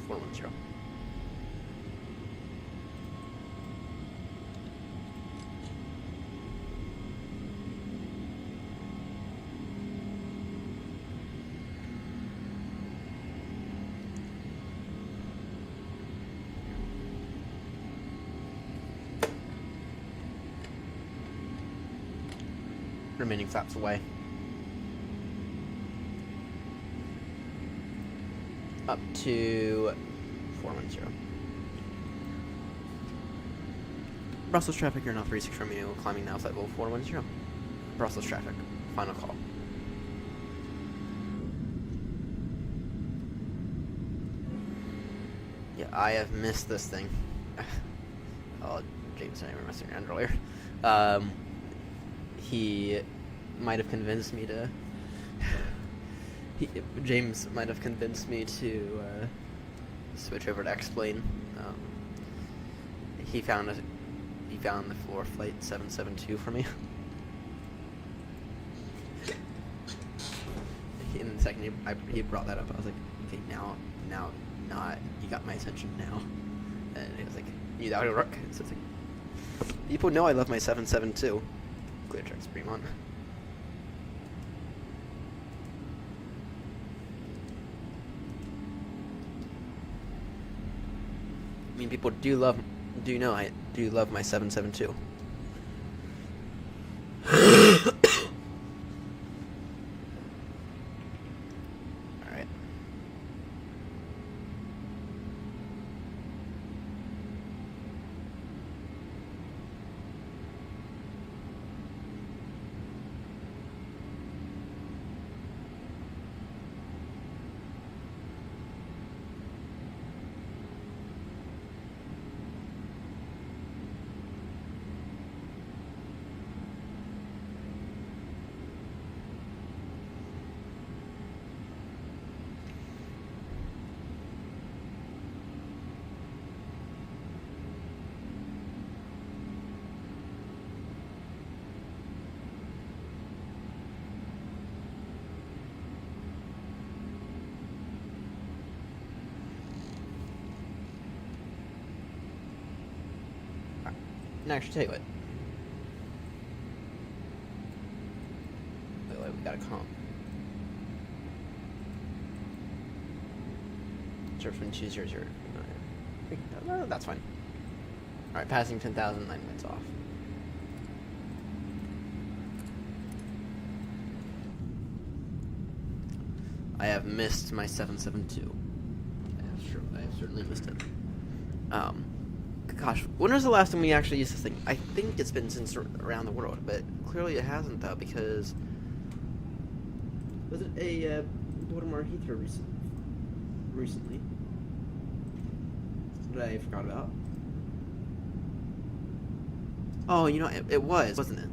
410. Remaining flaps away. Up to 410. Brussels traffic, AirNott 36 Romeo, climbing now flight level 410. Brussels traffic, final call. Yeah, I have missed this thing. Oh, James and I were messing around earlier. He might have convinced me to... James might have convinced me to switch over to X-Plane. He found the floor flight 772 for me. In the second he brought that up, I was like, okay, now, you got my attention now. And he was like, you that would work. So it's like, people know I love my 772. Clear check Spremont. I mean, people do know I do love my 772. Alright. No, actually, tell you what. Wait, we got a comp. Surfing 2009. No, that's fine. Alright, passing 10,000, 9 minutes off. I have missed my 772. I have true. I've certainly missed it. Gosh, when was the last time we actually used this thing? I think it's been since around the world, but clearly it hasn't, though, because... Was it a Baltimore Heathrow recently? That I forgot about. Oh, you know, it was, wasn't it?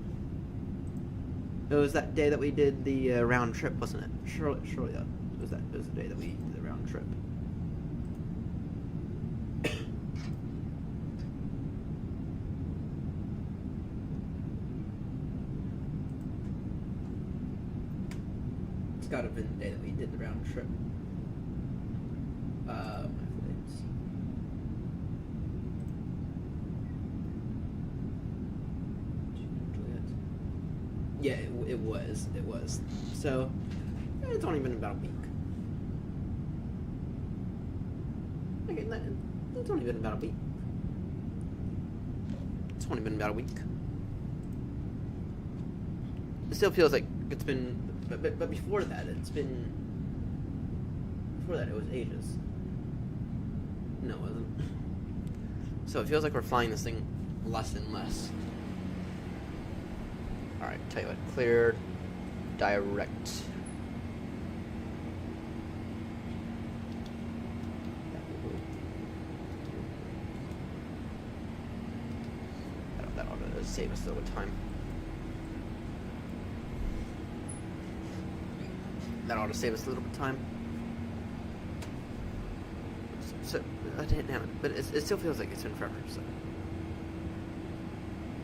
It was that day that we did the round trip, wasn't it? Surely, though. It was the day that we did the round trip. It's gotta have been the day that we did the round trip. Yeah, it was. So, it's only been about a week. Okay, it's only been about a week. It's only been about a week. It still feels like it's been... But before that, it was ages. No, it wasn't. So it feels like we're flying this thing less and less. Alright, tell you what, clear, direct. That ought to save us a little time. That ought to save us a little bit of time. So damn it, but it still feels like it's been forever, so.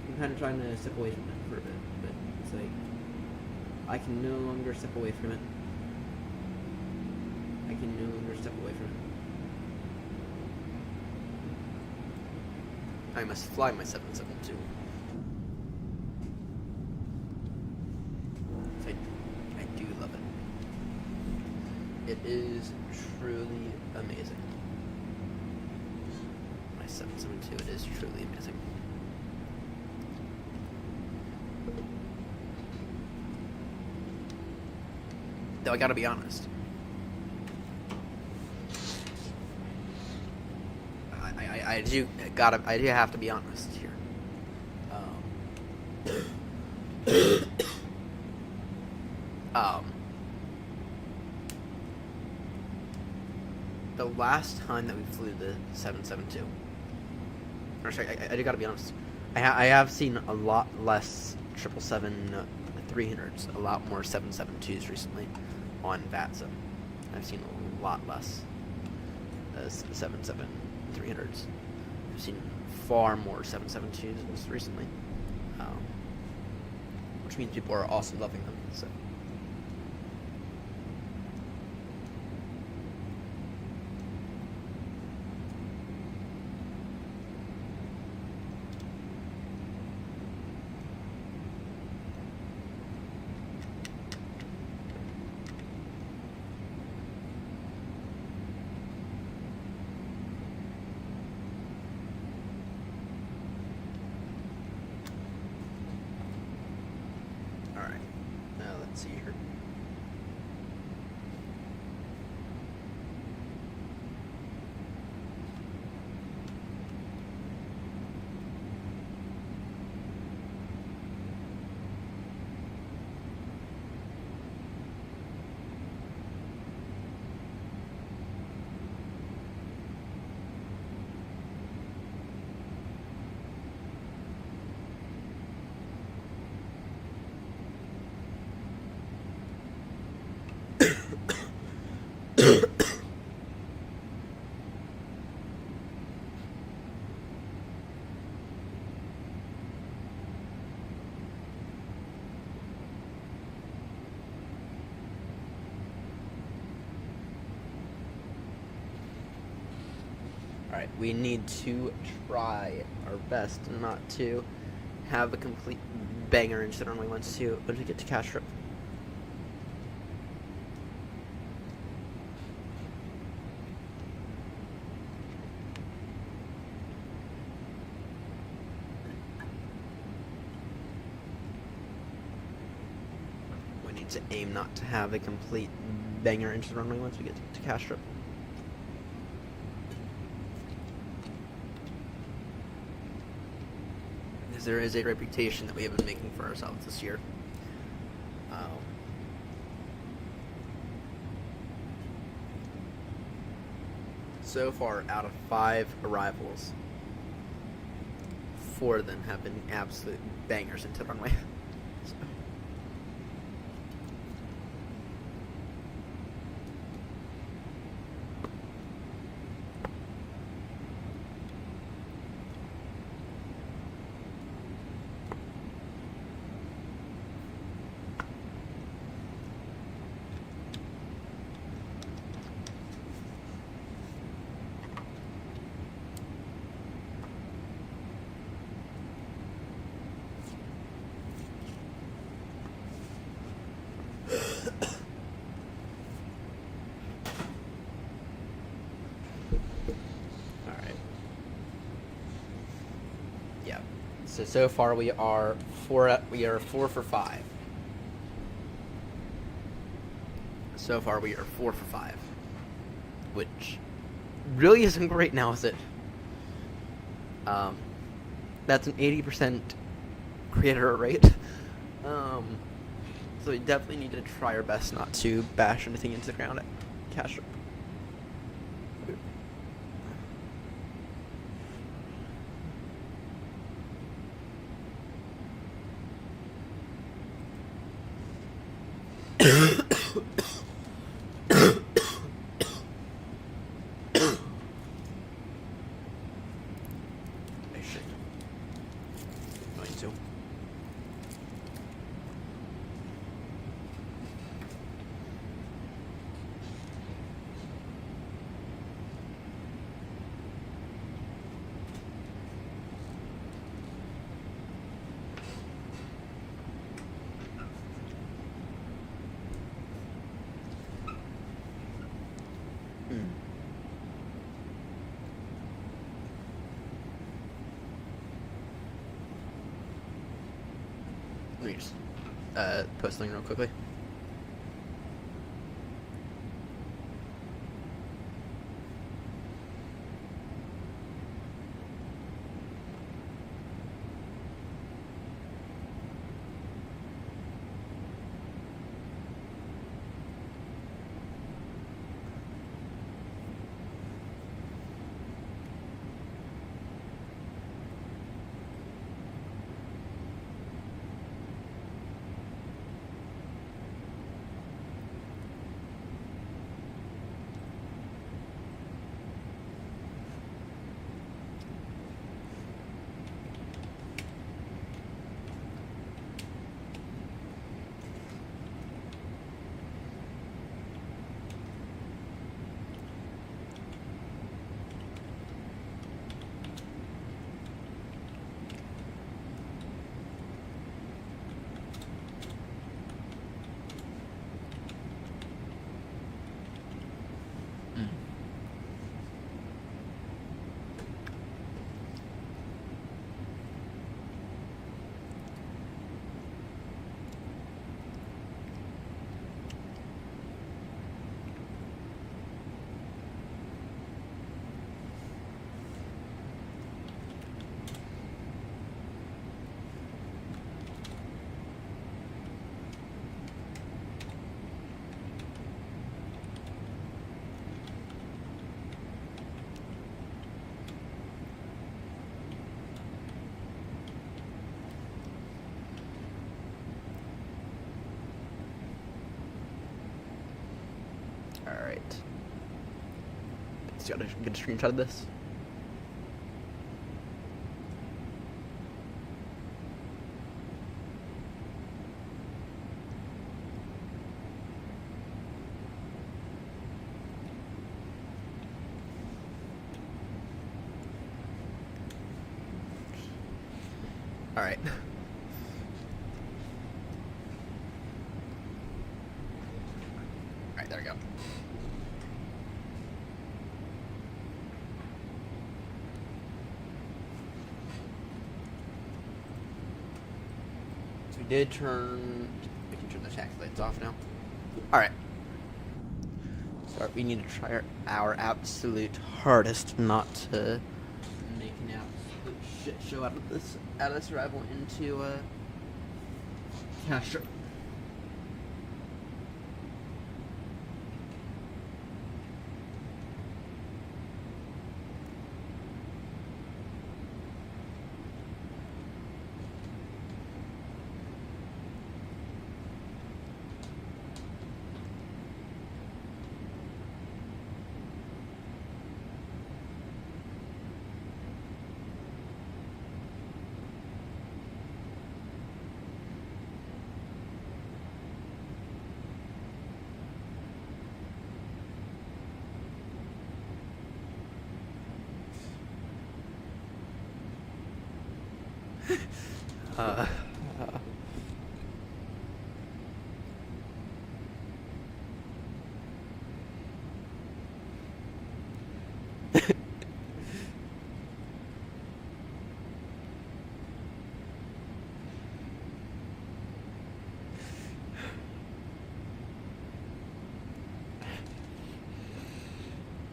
I'm kind of trying to step away from it for a bit, but it's like, I can no longer step away from it. I can no longer step away from it. I must fly my 772. I do love it. It is truly amazing. My 772, it is truly amazing. Though I gotta be honest. I do have to be honest here. The last time that we flew the 772, actually, I do gotta be honest. I have seen a lot less 777-300s, a lot more 772s recently on VATSA. I've seen a lot less 777-300s. I've seen far more 772s recently, which means people are also loving them. So. Let's see here. Alright, we need to try our best not to have a complete banger into the runway once we get to Castrop. We need to aim not to have a complete banger into the runway once we get to Castrop. because there is a reputation that we have been making for ourselves this year. So far, out of 5 arrivals, 4 of them have been absolute bangers into the runway. So. So far we are 4 for 5. So far we are 4 for 5, which really isn't great now, is it? That's an 80% creator rate. So we definitely need to try our best not to bash anything into the ground at Castro. Let me just post something real quickly. Alright. Let's get a screenshot of this. Alright. Alright, there we go. So we did turn... We can turn the taxi lights off now. Alright. So we need to try our absolute hardest not to make an absolute shit show out of this arrival into Castro.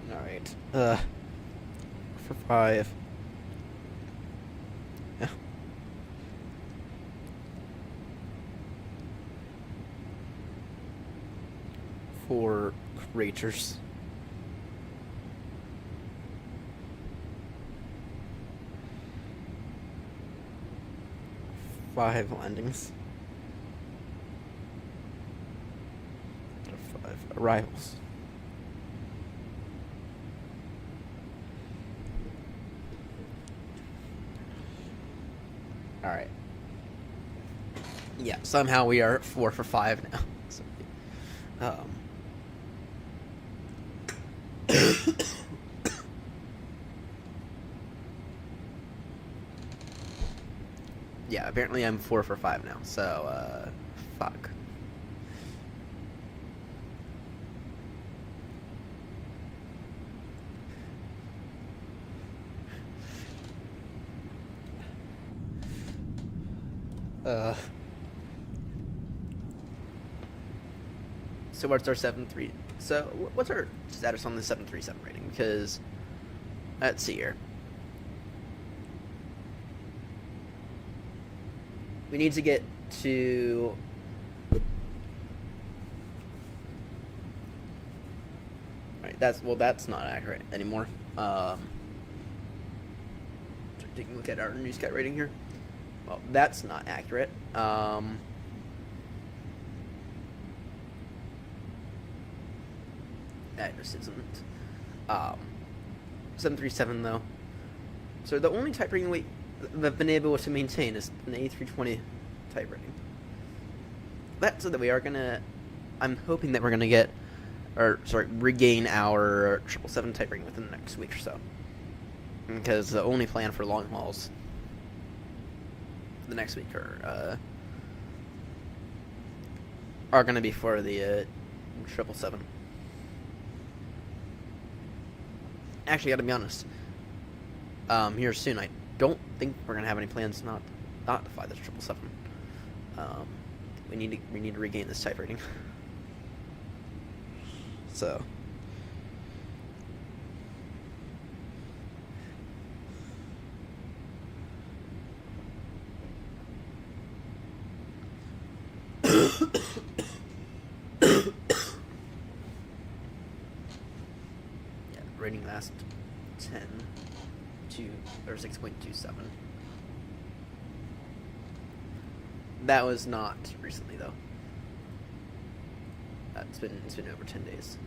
Alright, for 5. Yeah. For craters. 5 landings. 5 arrivals. Alright. Yeah, somehow we are 4 for 5 now. So, yeah, apparently I'm 4 for 5 now, so, fuck. So what's our 7-3? So what's our status on the 737 rating? Because let's see here. We need to get to that's not accurate anymore. Taking a look at our new sky rating here. Well, that's not accurate. That just isn't. 737 though. So the only type rating we've been able to maintain is an A320 type rating. That so that we are gonna. I'm hoping that we're gonna get, regain our 777 type rating within the next week or so. Because the only plan for long hauls the next week are going to be for the 777. Actually, gotta be honest. Here soon, I don't think we're gonna have any plans not to fly the 777. We need to regain this type rating. So. Rating last 6.27. That was not recently though. It's been over 10 days,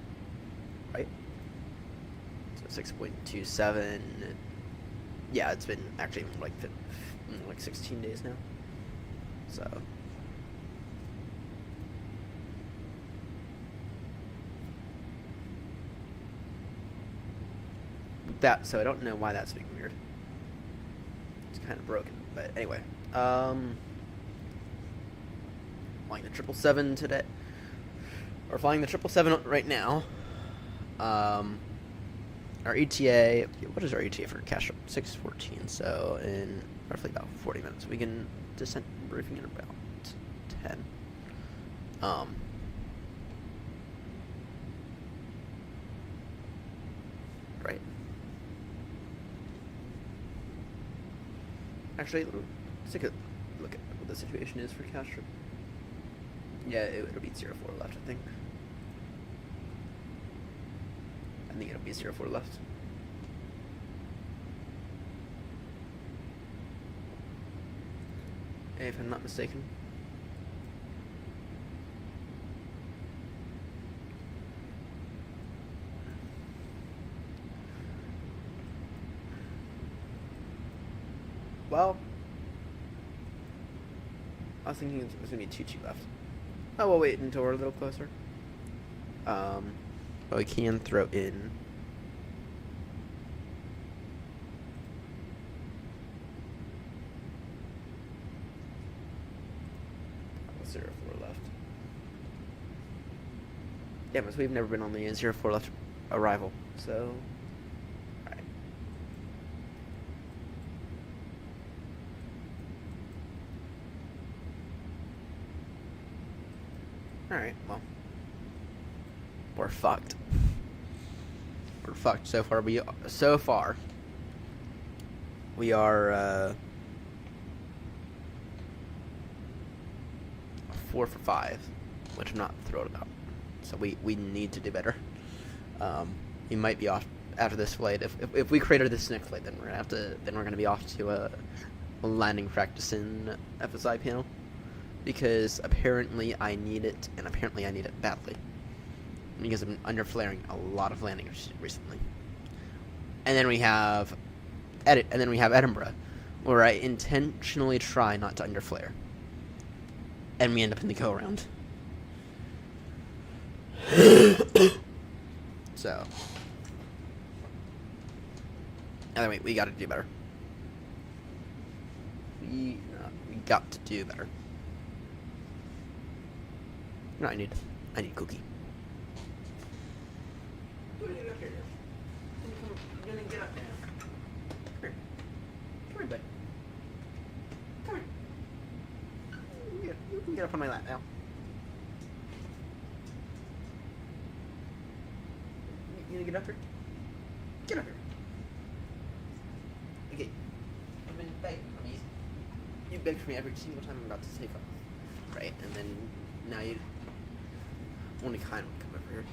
right? So 6.27. Yeah, it's been actually like 16 days now. So. So I don't know why that's being weird. It's kind of broken, but anyway. Flying the 777 today. We're flying the 777 right now. Our ETA, what is our ETA for Castro? 6:14, so in roughly about 40 minutes. We can descend briefing in about 10. Right. Actually, let's take a look at what the situation is for Castro. Yeah, it'll be 04 left, I think. I think it'll be 04 left. If I'm not mistaken. Well, I was thinking it was gonna be 2-2 left. Oh, we'll wait until we're a little closer. But we can throw in. Oh, 04 left. Yeah, but we've never been on the 04 left arrival, so. Alright. Alright, well. We're fucked. We're fucked so far. We are 4 for 5, which I'm not thrilled about. So we need to do better. We might be off after this flight. If we crater this next flight, then we're gonna be off to a landing practice in FSI panel, because apparently I need it, and apparently I need it badly, because I've been under flaring a lot of landings recently. And then we have Edinburgh, where I intentionally try not to under flare, and we end up in the go around. So, anyway, we gotta do better. We got to do better. No, I need Cookie. What are you doing up here? You're gonna get up there. Come here. Come here, bud. Come here. You can get up on my lap now. You gonna get up here? Get up here. Okay. I've been begging for me. You begged for me every single time I'm about to take off. Right? And then now you only kind of come over here.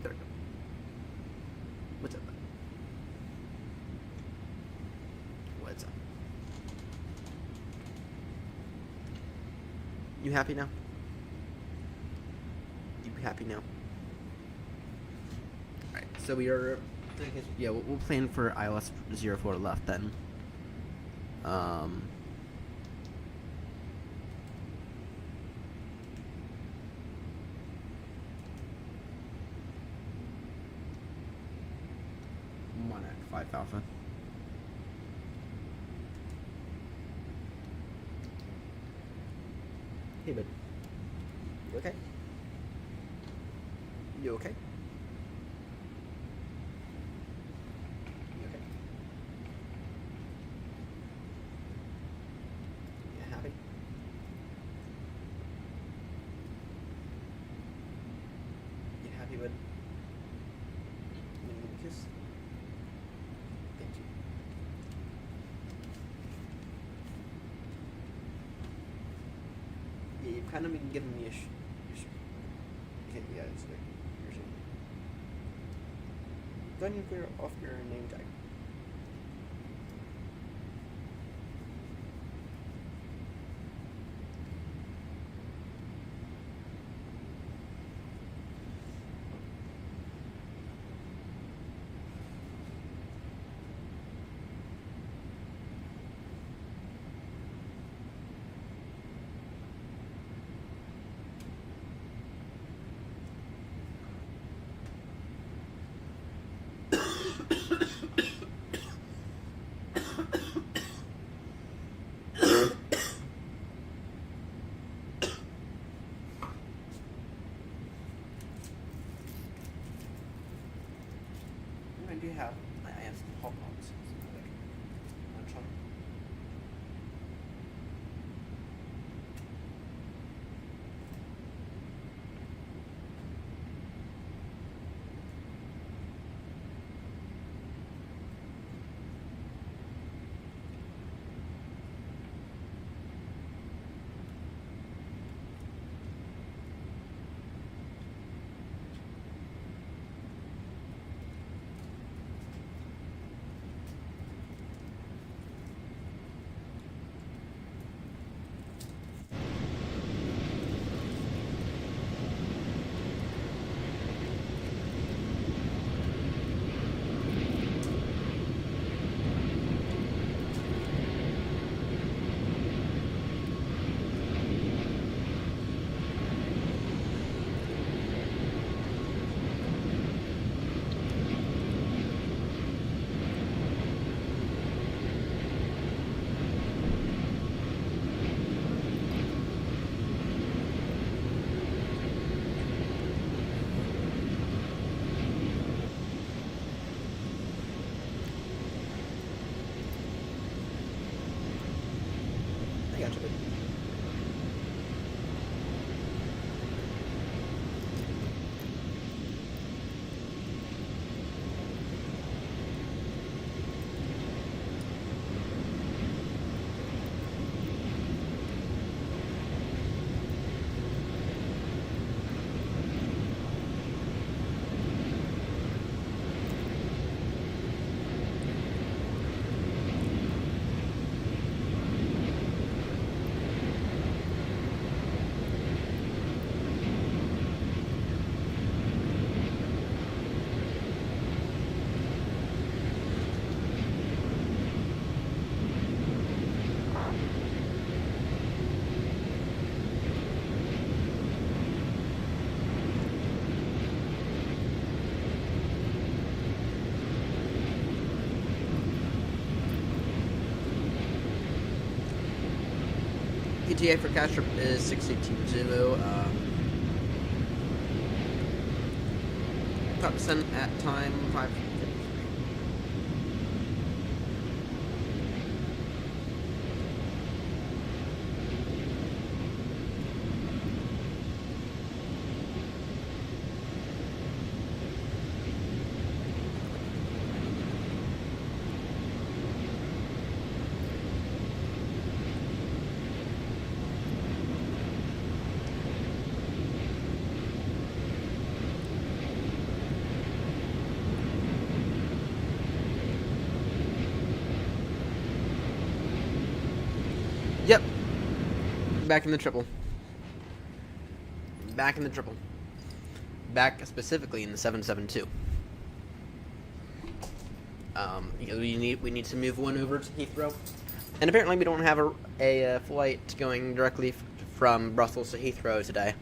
There we go. What's up, bud? What's up? You happy now? You happy now? Alright, so we are... Yeah, we'll plan for ILS 04 left then. One at 5 Alpha. Hey, bud. You okay? You okay? You okay? You happy? You happy, bud? You want to give me a kiss? Thank you. Yeah, you've kind of been giving me a okay, yeah, it's like your shit. Go ahead and clear off your name tag. I do have, I have some hot dogs. Lunch on. ETA for Castrop is 6:18. Top descent at time 5:53. Yep. Back in the triple. Back in the triple. Back specifically in the 772. Because we need to move one over to Heathrow, and apparently we don't have a flight going directly from Brussels to Heathrow today,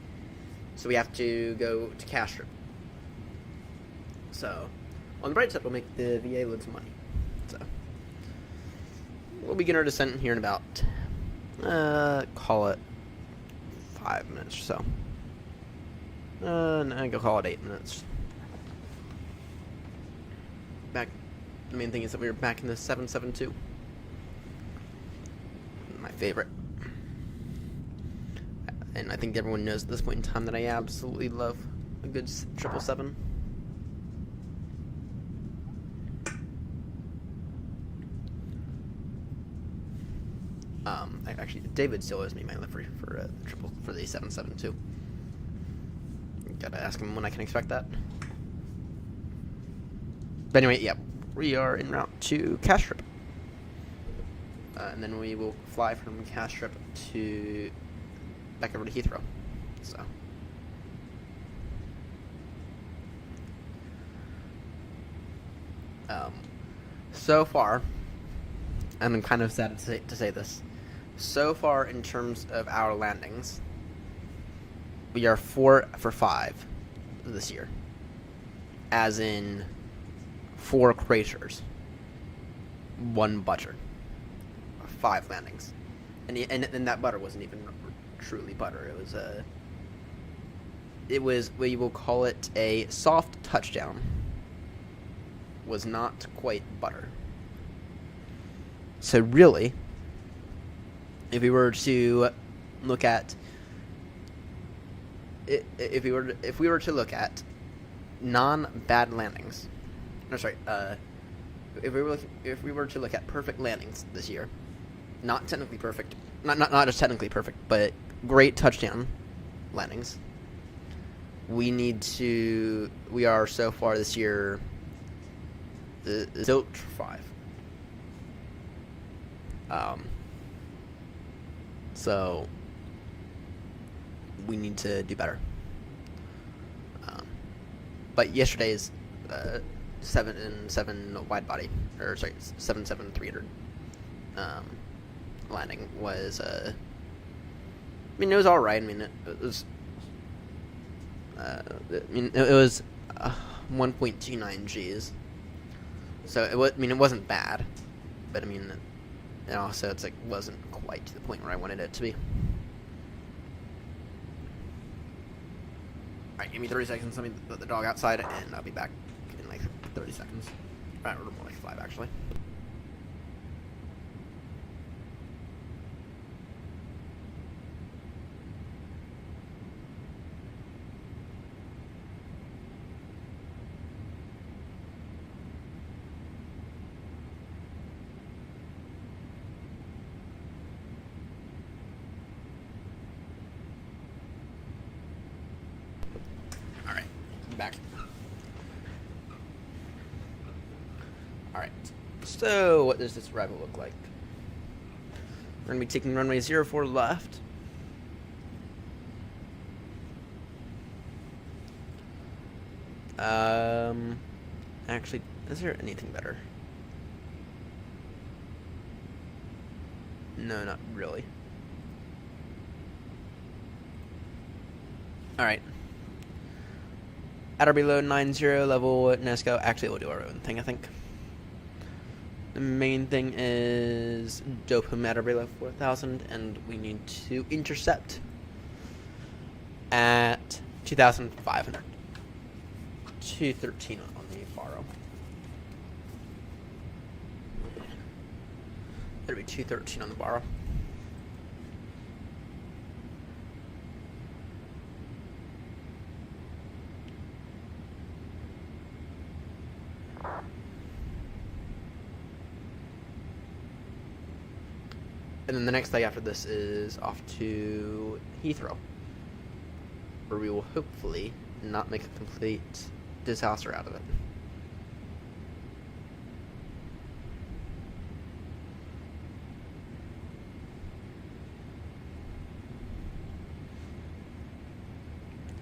so we have to go to Castrop. So, on the bright side, we'll make the VA loads of money. So, we'll begin our descent here in about call it 5 minutes or so. No, go call it 8 minutes. Back. The main thing is that we were back in the 772. My favorite. And I think everyone knows at this point in time that I absolutely love a good 777. Actually, David still owes me my livery for the 772. Gotta ask him when I can expect that. But anyway, yeah, we are en route to Castrop, and then we will fly from Castrop to back over to Heathrow. So far, and I'm kind of sad to say this. So far, in terms of our landings, we are 4 for 5 this year. As in, 4 craters, 1 butter, 5 landings, and that butter wasn't even truly butter. It was we will call it a soft touchdown. Was not quite butter. So really, if we were to look at if we were to look at non-bad landings, if we were to look at perfect landings this year, not technically perfect, not just technically perfect, but great touchdown landings, we are so far this year zilch 5. So we need to do better. But yesterday's 7 wide body, 77300 landing was it was all right. It was it was 1.29 Gs. So it wasn't bad, but and also it's wasn't quite to the point where I wanted it to be. Alright, give me 30 seconds, let me put the dog outside, and I'll be back in 30 seconds. Or more like 5, actually. Back. Alright, so what does this arrival look like? We're going to be taking runway 04 left. Actually, is there anything better? No, not really. Alright. At or below 90 level Nesco. Actually, we'll do our own thing, I think. The main thing is dopamine at below 4,000, and we need to intercept at 2,500. 213 on the borrow. That'll be 213 on the borrow. And then the next leg after this is off to Heathrow, where we will hopefully not make a complete disaster out of it.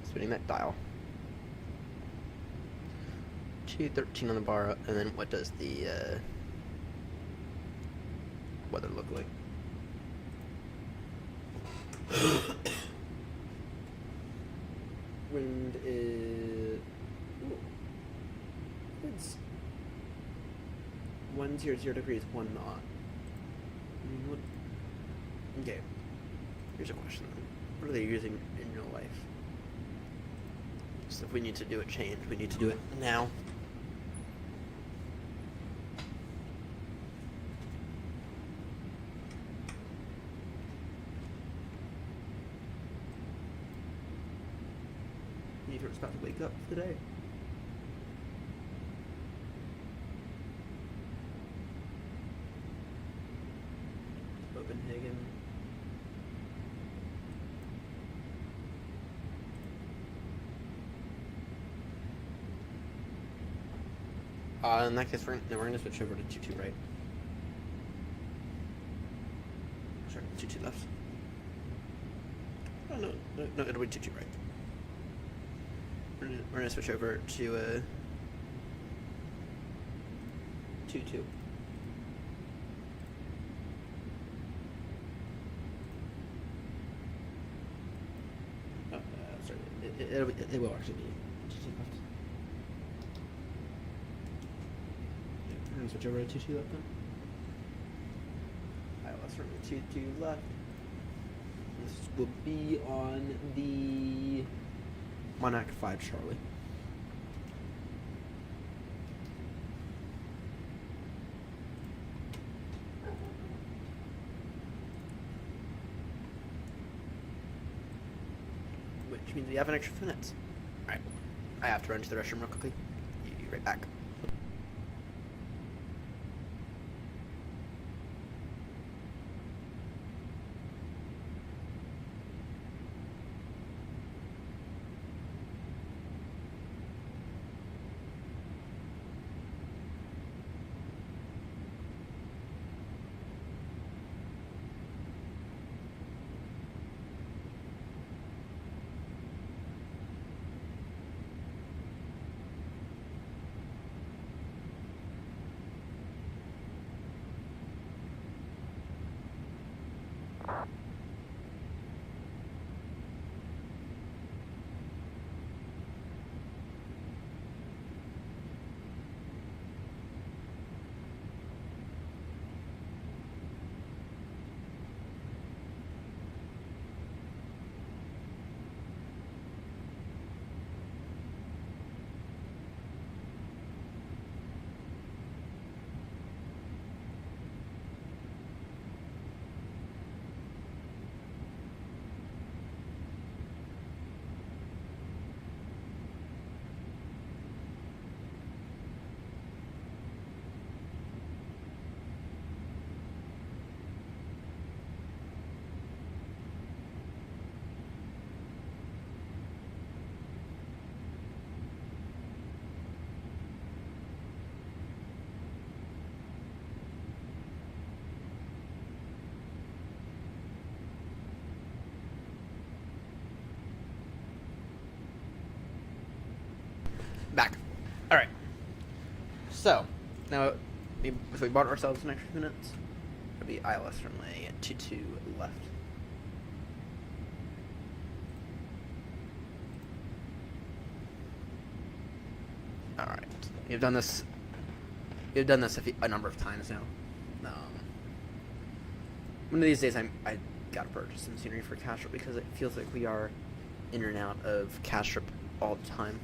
Spinning that dial. 213 on the bar, and then what does the weather look like? Wind is... Ooh. It's 100 degrees, 1 knot. Okay. Here's a question then. What are they using in real life? So if we need to do a change, we need to do it now. Heathrow's about to wake up today. Copenhagen. In that case, we're going to switch over to 2-2 right. Sorry, 2-2 left. Oh, no, it'll be 2-2 right. We're gonna switch over to 2-2. Oh, sorry. It will actually be 2-2 left. Yeah, we're gonna switch over to 2-2 left then. ILS runway 2-2 left. This will be on the Monarch 5 Charlie. Which means we have an extra 2 minutes. Alright. I have to run to the restroom real quickly. Be right back. Back. Alright. So, now, if we bought ourselves an extra few minutes, it'll be ILS runway at 2-2 left. Alright. We've done this We've done this a number of times now. One of these days, I gotta purchase some scenery for Castrop because it feels like we are in and out of Castrop all the time.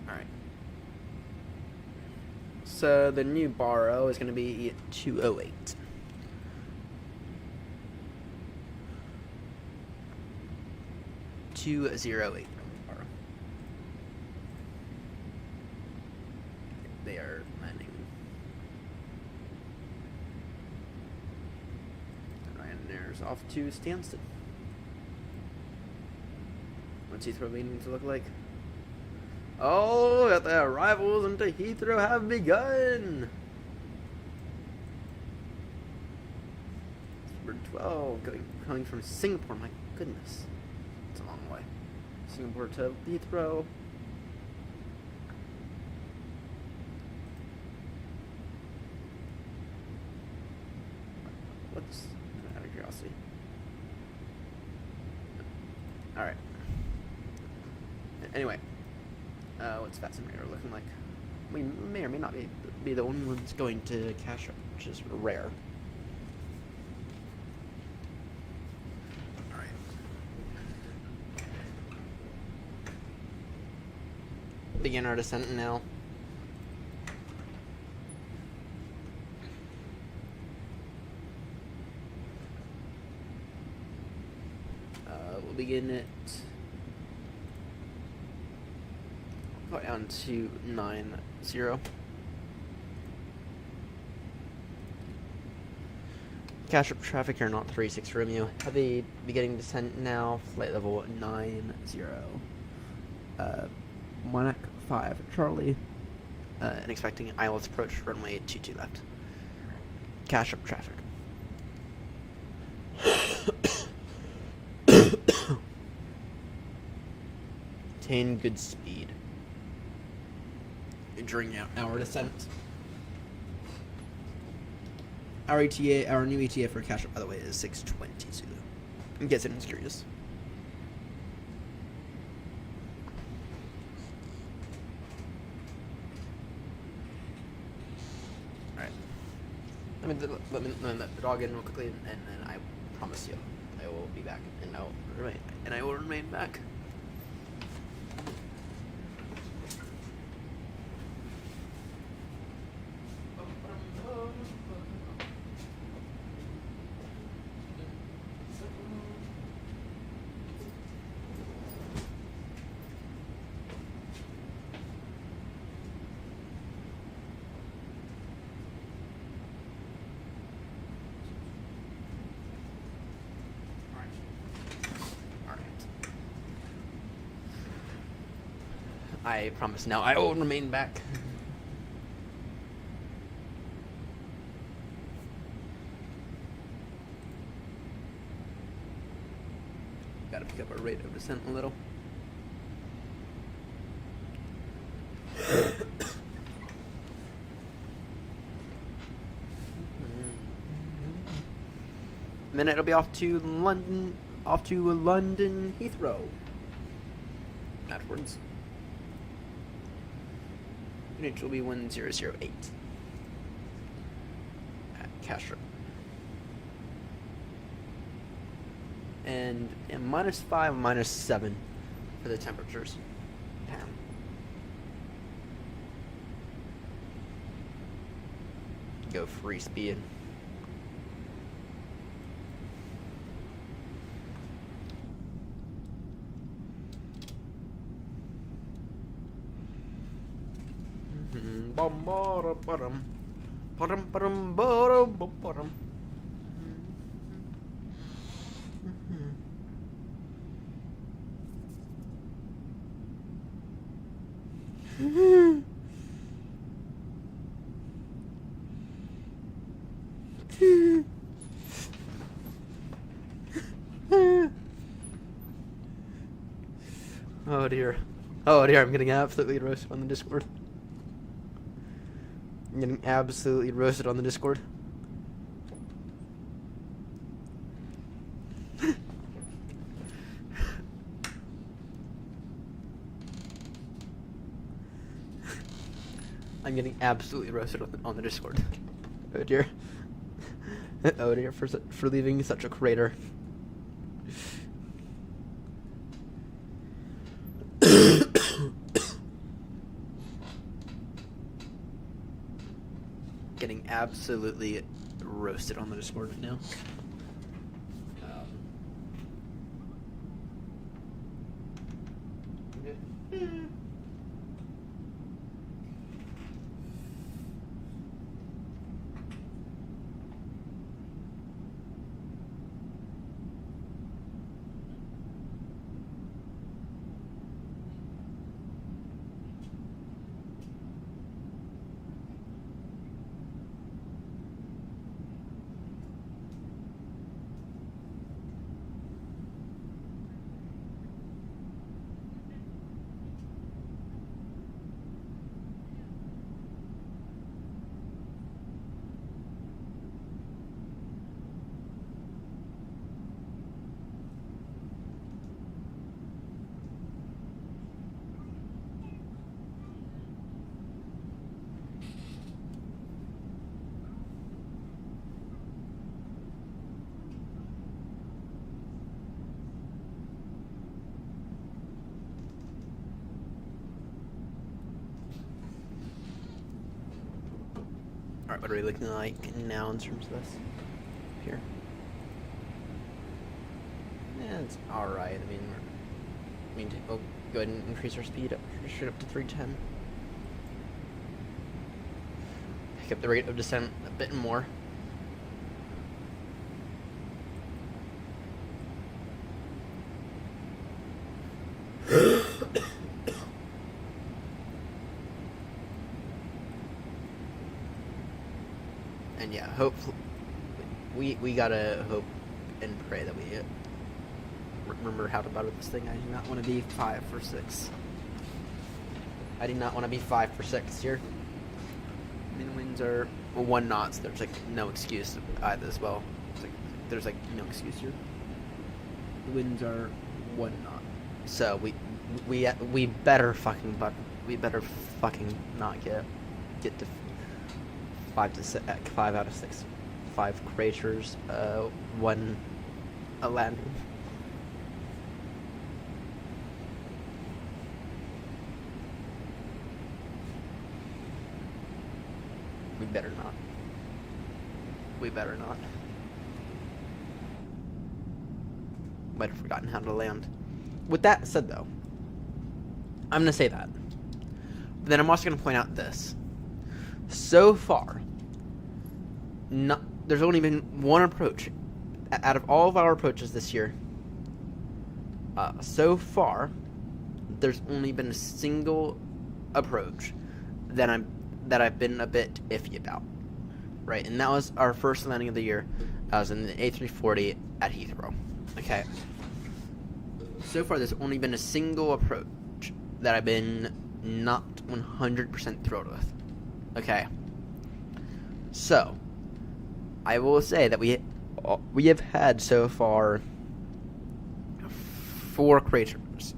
Alright. So the new borrow is going to be 208. Borrow. They are landing. Ryanair's off to Stansted. What's Heathrow beginning to look like? Oh, the arrivals into Heathrow have begun! Number 12, coming from Singapore, my goodness. It's a long way. Singapore to Heathrow. What's, out of curiosity. Alright. Anyway. What's that simulator looking like? We may or may not be the only ones going to Castrop, which is rare. Alright. Begin our descent now. We'll begin at down to 90. Castrop traffic AirNott 36 Romeo. Heavy beginning descent now. Flight level 90. Monarch 5 Charlie. And expecting IELTS approach runway 22 left. Castrop traffic. Attain good speed during our descent. Our ETA, our new ETA for Castrop, by the way, is 6:20 Zulu. In case anyone's curious. All right. Let me let the dog in real quickly, and then I promise you, I will be back, and I will remain back. I promise now I will remain back. Gotta pick up our rate of descent a little. Then it'll be off to London Heathrow. Afterwards. Unit will be 1008 at Castrop. And -5, -7 for the temperatures. Damn. Go free speed. Oh dear. Oh dear, I'm getting absolutely roasted on the Discord. I'm getting absolutely roasted on the Discord. I'm getting absolutely roasted on the Discord. Oh dear. Oh dear, for leaving such a crater. Getting absolutely roasted on the Discord right now. Alright, what are we looking like now in terms of this? Here. Yeah, it's alright. I mean, we'll go ahead and increase our speed up, straight up to 310. Pick up the rate of descent a bit more. And yeah, hopefully we gotta hope and pray that we remember how to butter this thing. I do not want to be 5 for 6. I do not want to be 5 for 6 here. Min winds are 1 knot, so there's like no excuse either as well. There's like no excuse here. The winds are 1 knot, so we better fucking not get to 5 out of 6, 5 craters, 1 a landing. We better not. We better not. Might have forgotten how to land. With that said, though, I'm gonna say that. But then I'm also gonna point out this. So far, there's only been 1 approach out of all of our approaches this year. So far, there's only been a single approach that I've been a bit iffy about, right? And that was our first landing of the year. I was in the A340 at Heathrow. Okay. So far, there's only been a single approach that I've been not 100% thrilled with. Okay. So, I will say that we have had so far 4 craters.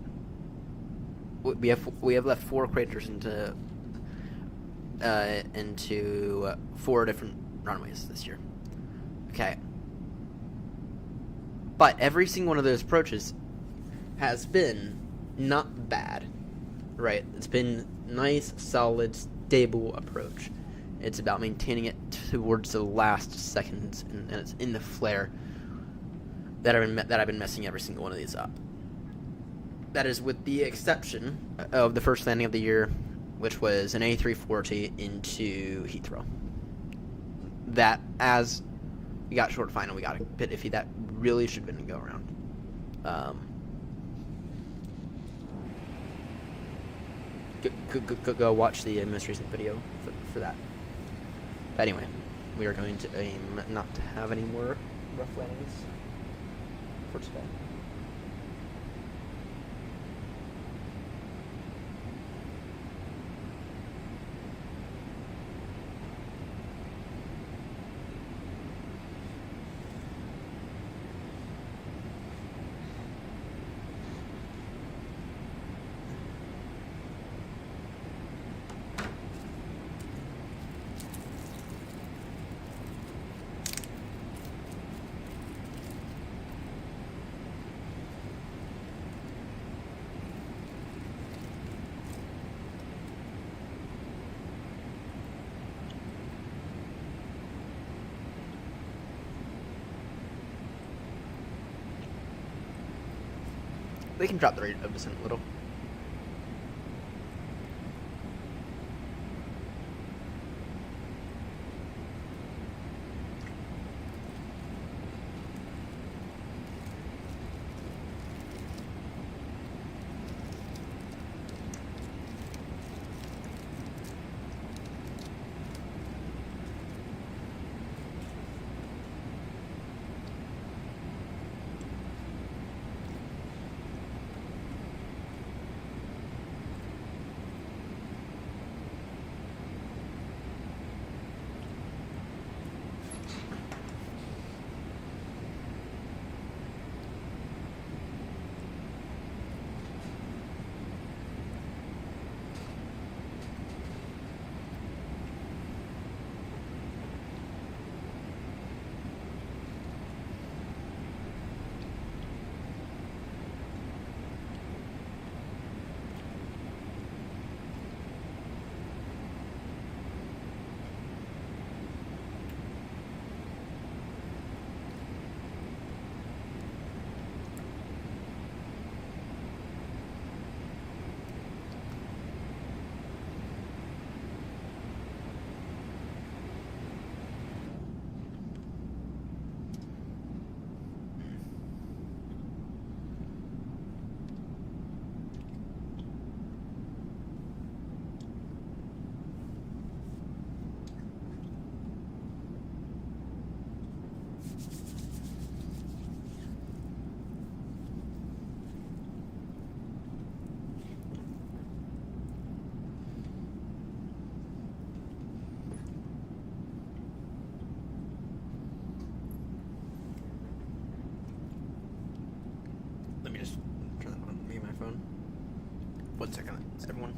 We have left 4 craters into 4 different runways this year. Okay. But every single one of those approaches has been not bad, right? It's been nice, solid, stable approach. It's about maintaining it towards the last seconds, and it's in the flare that I've been messing every single one of these up. That is with the exception of the first landing of the year, which was an A340 into Heathrow. That, as we got short final, we got a bit iffy. That really should have been a go-around. Go watch the most recent video for that. But anyway, we are going to aim not to have any more rough landings for today. They can drop the rate of descent a little. Let me just turn that on me and my phone. 1 second, everyone.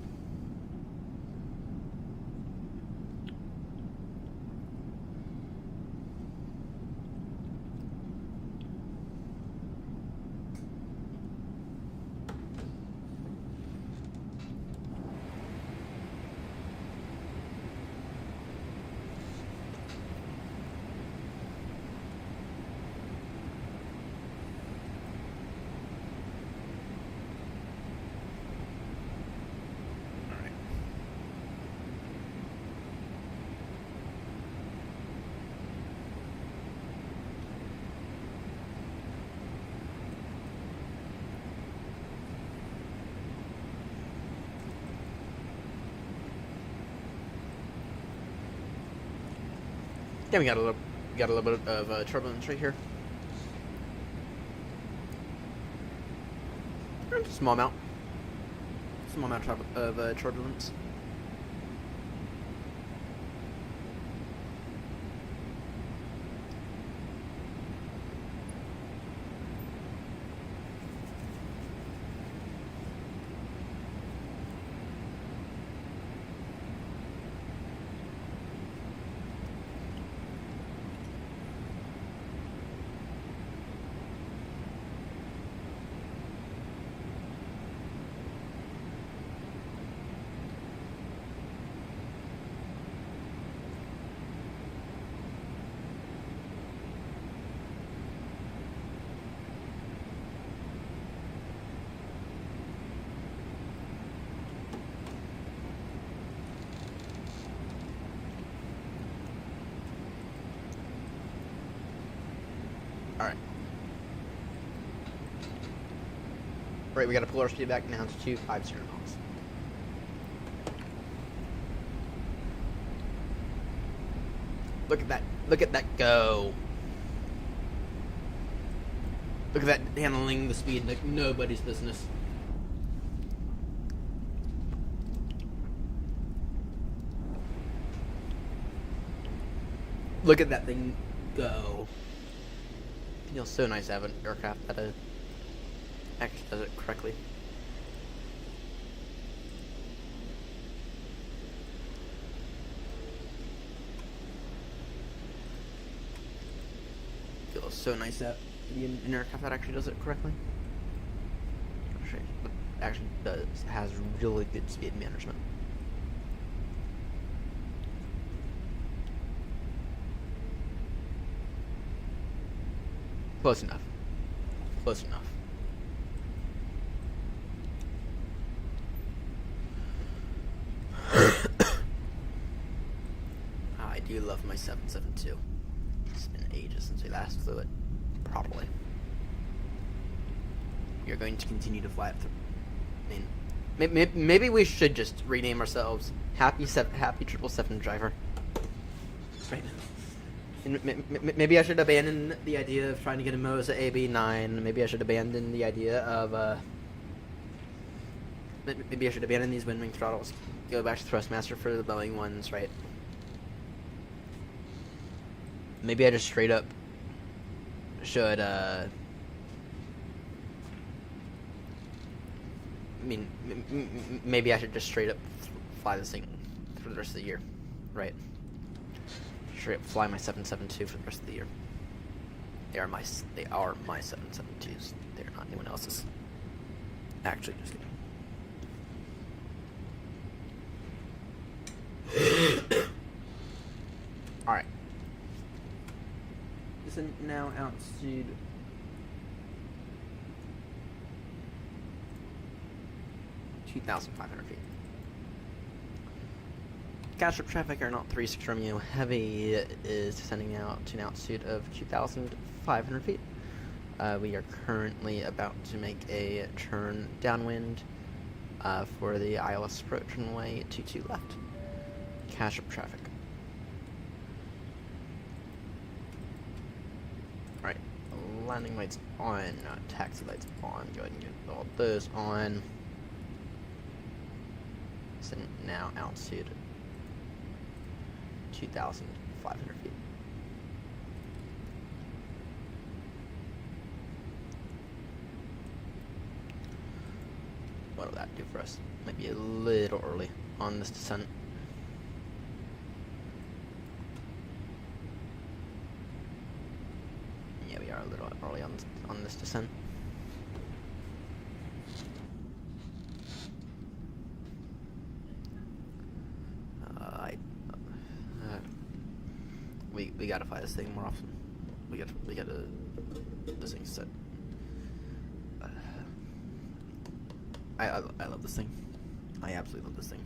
Yeah, we got a little bit of turbulence right here. Small amount of turbulence. Alright. Right, we gotta pull our speed back now to 250 knots. Look at that. Look at that go. Look at that handling the speed like nobody's business. Look at that thing go. Feels so nice to have an aircraft that actually does it correctly. Feels so nice to be an aircraft that actually does it correctly. Actually has really good speed management. Close enough. Close enough. do love my 772. It's been ages since we last flew it properly. You're going to continue to fly it through. I mean, maybe we should just rename ourselves Happy 777 Driver. Right. And maybe I should abandon the idea of trying to get a Moza AB9. Maybe I should abandon the idea of maybe I should abandon these wind wing throttles. Go back to Thrustmaster for the Boeing ones, right? Maybe I just straight up should I mean, maybe I should just straight up fly this thing for the rest of the year, right? Straight up fly my 772 for the rest of the year. They are my 772s. They are not anyone else's. Actually, just kidding. All right. This is now altitude 2,500 feet. Catch-up traffic, AirNott 36 Romeo Heavy is descending out to an altitude of 2,500 feet. We are currently about to make a turn downwind for the ILS approach runway 22 left. Catch-up traffic. Alright, landing lights on, taxi lights on. Go ahead and get all those on. So now altitude 2,500 feet. What'll that do for us? Might be a little early on this descent. Yeah, we are a little early on this descent. We gotta fly this thing more often. We gotta this thing's set. I love this thing. I absolutely love this thing.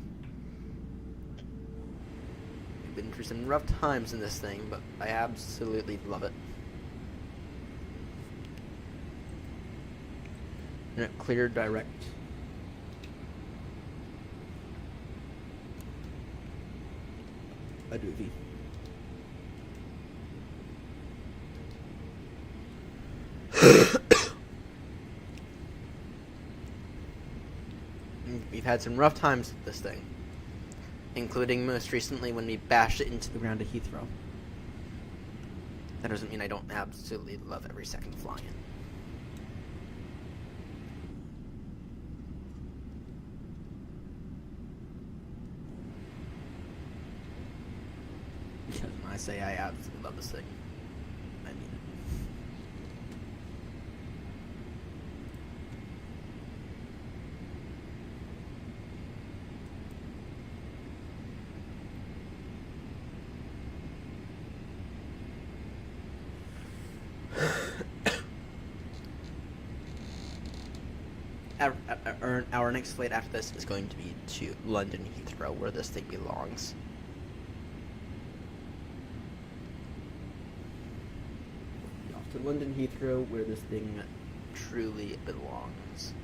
We've been through some rough times in this thing, but I absolutely love it. And it cleared direct. A doovie. We've had some rough times with this thing, including most recently when we bashed it into the ground at Heathrow. That doesn't mean I don't absolutely love every second flying it. Because when I say I absolutely love this thing, I mean it. Our next flight after this is going to be to London Heathrow, where this thing belongs. Off to London Heathrow, where this thing truly belongs.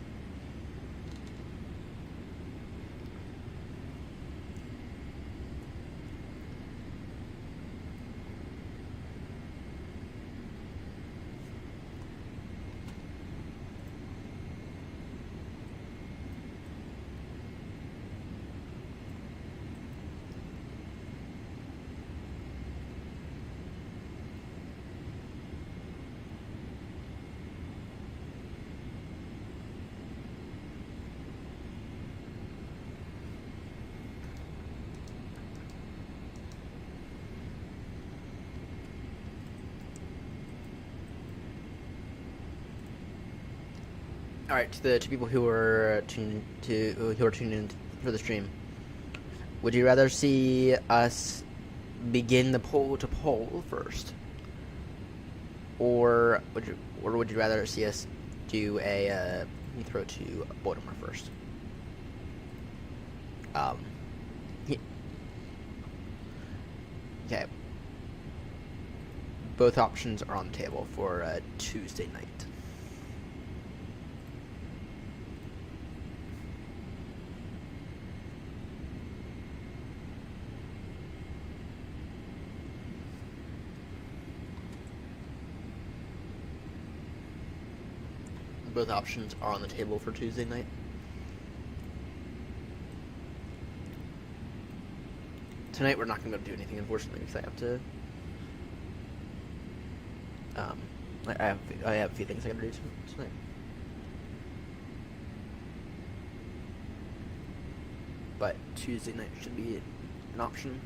All right, to the two people who are tuned in for the stream, would you rather see us begin the pole to pole first, or would you rather see us do a Heathrow to Baltimore first? Okay. Both options are on the table for Tuesday night. Both options are on the table for Tuesday night. Tonight we're not going to be able to do anything, unfortunately, because I have to. I have a few things I got to do tonight. But Tuesday night should be an option.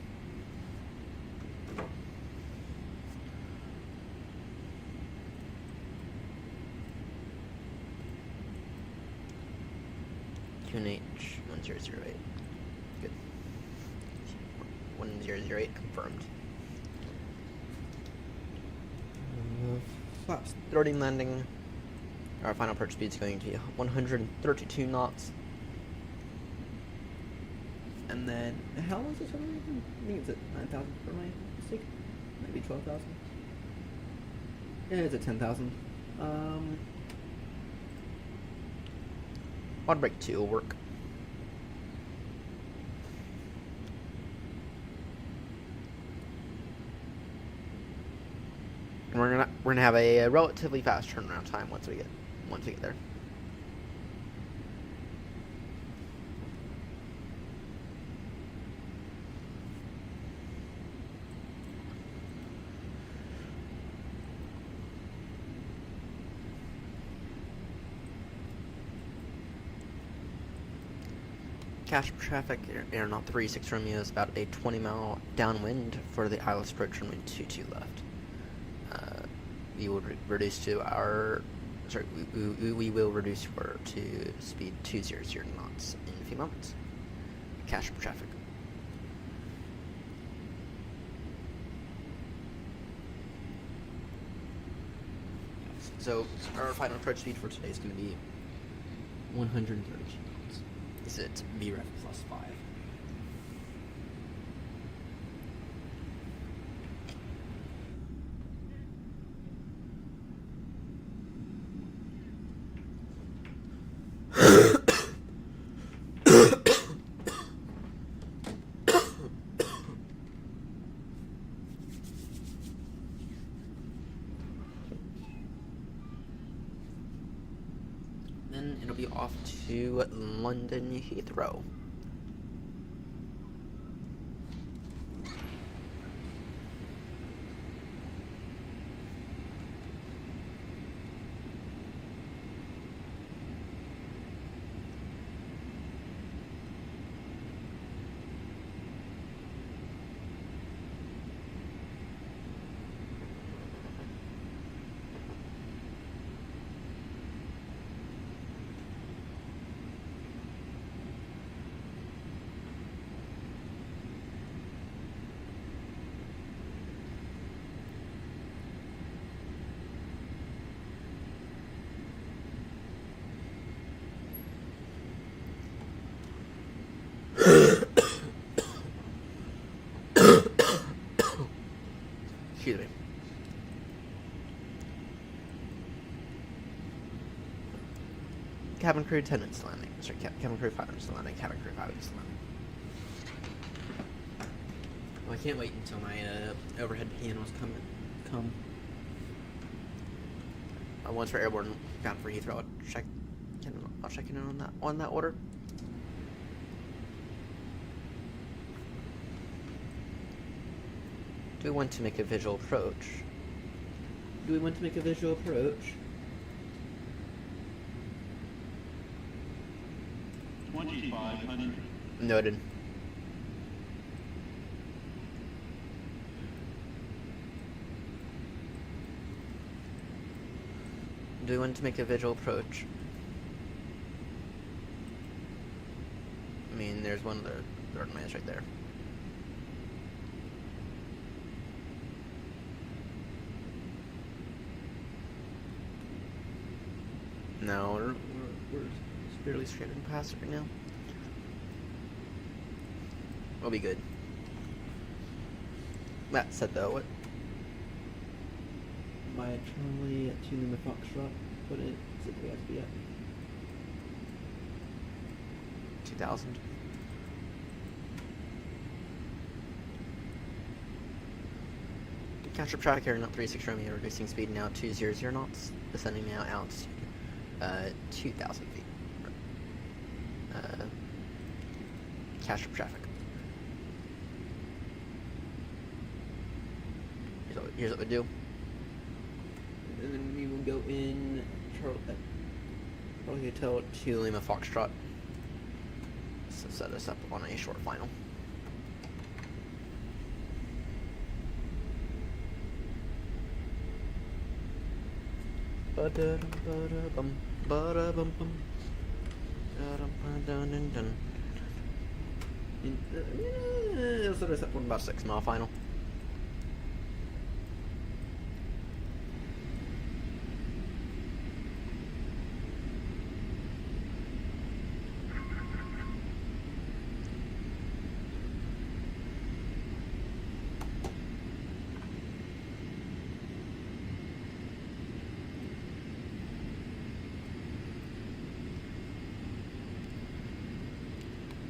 QNH 1008. Good. 1008 confirmed. Flaps starting landing. Our final approach speed is going to be 132 knots. And then, how long is this runway? I think it's at 9,000 for my mistake. Maybe 12,000. Yeah, it's at 10,000. Quad brake 2 will work. And we're gonna have a relatively fast turnaround time once we get there. Cash traffic, AirNott 36 Romeo is about a 20-mile downwind for the ILS approach runway 22 left. We will reduce to our, we will reduce to speed 200 knots in a few moments. Cash traffic. So our final approach speed for today is going to be 130 knots. Is it VREF plus 5? Then it'll be off to London Heathrow. Excuse me. Cabin crew 10 minutes to landing. Sorry, cabin crew 5 minutes to landing. Cabin crew 5 minutes to landing. Well, I can't wait until my overhead pianos come. Once we're airborne, bound for Heathrow, I'll check in on that order. Do we want to make a visual approach? 2,500. Noted. Do we want to make a visual approach? I mean, there's one of the runways right there. No, we're barely scraping past it right now. We'll be good. Matt said though, what? My Charlie at 2 Lima Foxtrot. What is it the SB at? 2,000. Catch up traffic here, not 36 Romeo, reducing speed now 200 knots, descending now altitude 2,000 feet. Catch up traffic. Here's what we do. And then we will go in Charlie Hotel 2 Lima Foxtrot. So set us up on a short final. Ba-da-dum, ba-da-bum-bum. Da-dum-ba-dun-dun-dun. It'll set us up on about 6 mile final.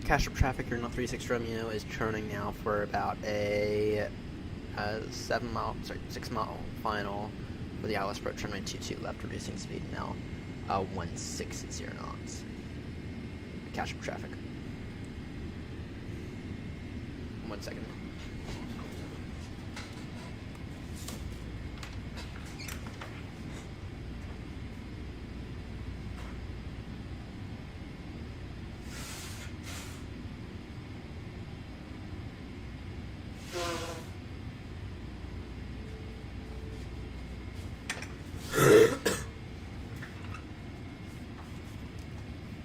Cash up traffic here, 36 Romeo is churning now for about a 6 mile final for the ILS approach runway 22 left, reducing speed now 160 knots. Cash up traffic. 1 second.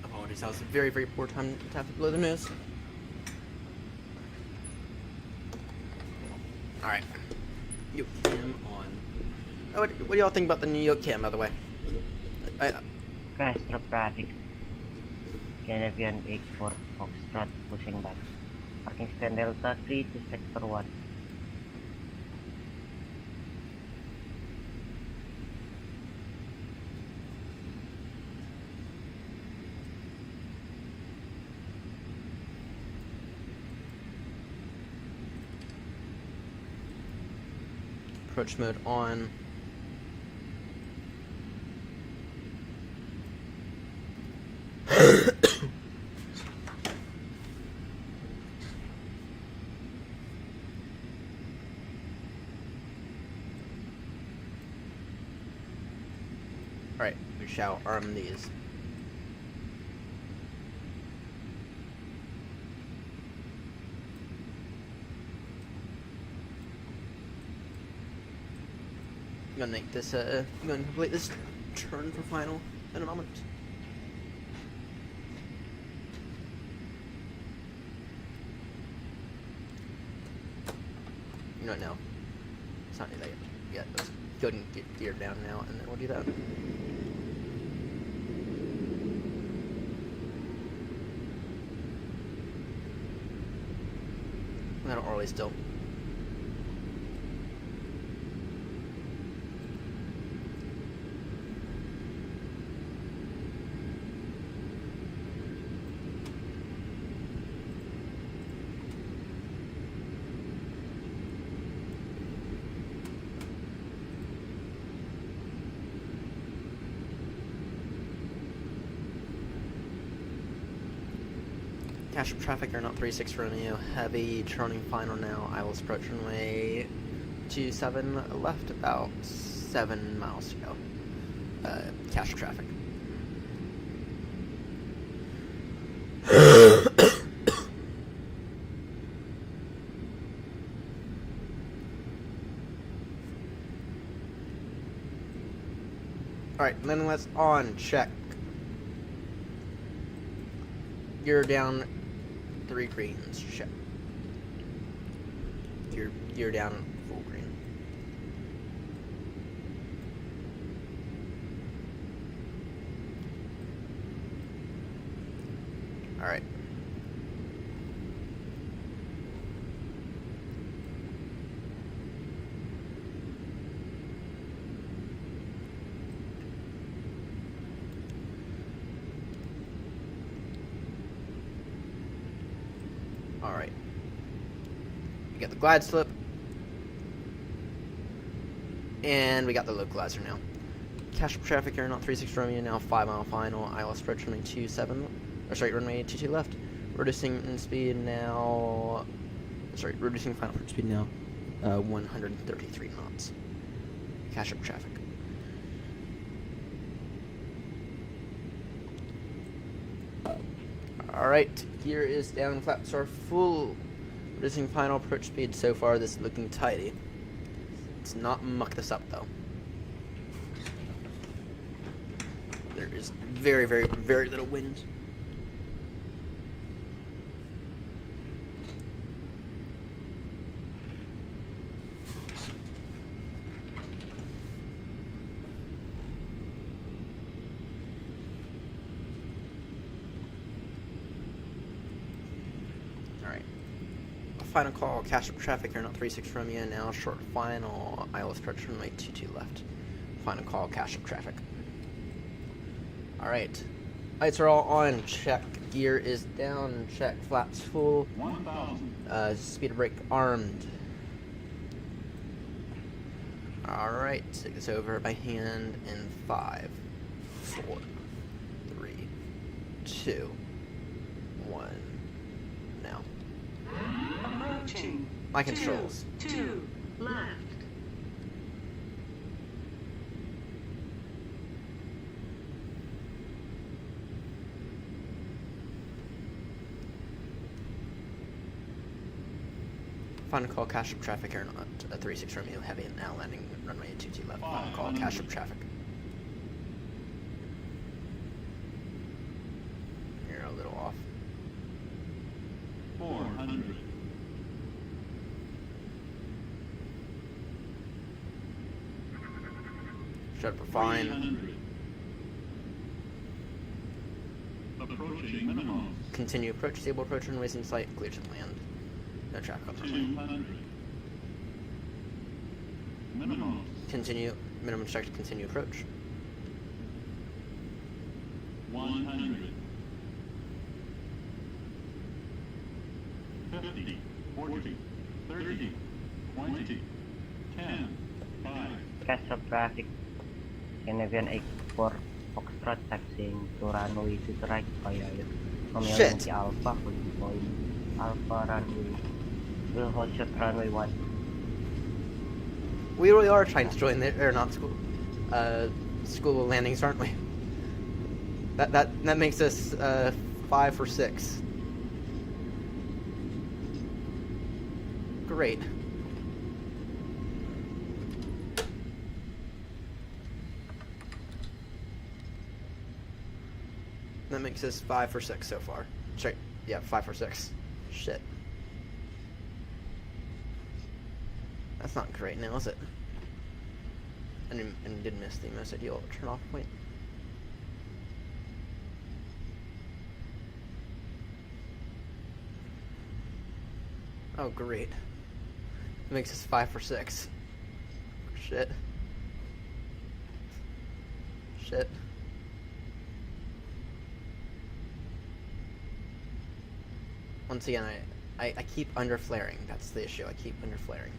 Apologies, that was a very, very poor time to have to blow the nose. Alright. Yoke cam on. Oh, what do y'all think about the new yoke cam, by the way? Crash drop traffic. Canadian 84 Foxtrot pushing back. Parking stand Delta 3 to sector 1. Approach mode on. Alright, we shall arm these. I'm gonna make this, I'm gonna complete this turn for final in a moment. You know what, no. It's not that yet. Let's go ahead and get gear down now, and then we'll do that. And then Orley still. Cash up traffic, AirNott 36 Romeo, heavy turning final now. I will approach runway 27 left, about 7 miles to go. Cash up traffic. Alright, then let's on check. You're down 3 greens, check. You're down full green. Alright. Alright. We got the glide slip. And we got the localizer now. Cash up traffic, AirNott 36 Romeo, now 5 mile final. ILS approach runway 27, or sorry, runway 22 left. Reducing in speed now, sorry, reducing final approach speed now, 133 knots. Cash up traffic. Alright, gear is down, flaps are full. Reducing final approach speed so far, this is looking tidy. Let's not muck this up though. There is very, very, very little wind. Alright. Final call, cash up traffic, AirNott 36 Romeo, now short final, ILS approach runway 22 left. Final call, cash up traffic. Alright. Lights are all on, check. Gear is down, check. Flaps full. 1,000. Speed brake armed. Alright, take this over by hand in 5, 4, 3, 2, 1. Now. Approaching. My controls. 2 left. Final call, cash up traffic, AirNott 36 Romeo Heavy, and now landing runway 22 left. Final call, cash up traffic. You're a little off. 400. Shut up, we're fine. 300. Approaching minimum. Continue approach, stable approach, runways in sight, clear to land. No traffic on the runway. 200. Minimum. Continue, minimum check to continue approach. 100. 50. 40. 30. 20. 10. 5. Cash up traffic. Scandinavian 84 Foxtrot taxiing to runway to the right via Romeo Shit. Yankee Alpha, holding point Alpha runway. Will hold short runway 1. We really are trying to join the AirNott school, school of landings, aren't we? That makes us 5 for 6. Great. That makes us 5 for 6 so far. Sorry, yeah, 5 for 6. Shit. That's not great now, is it? And did miss the most ideal turn off point. Oh, great. It makes us 5 for 6. Shit. Shit. Once again, I keep under flaring. That's the issue. I keep under flaring.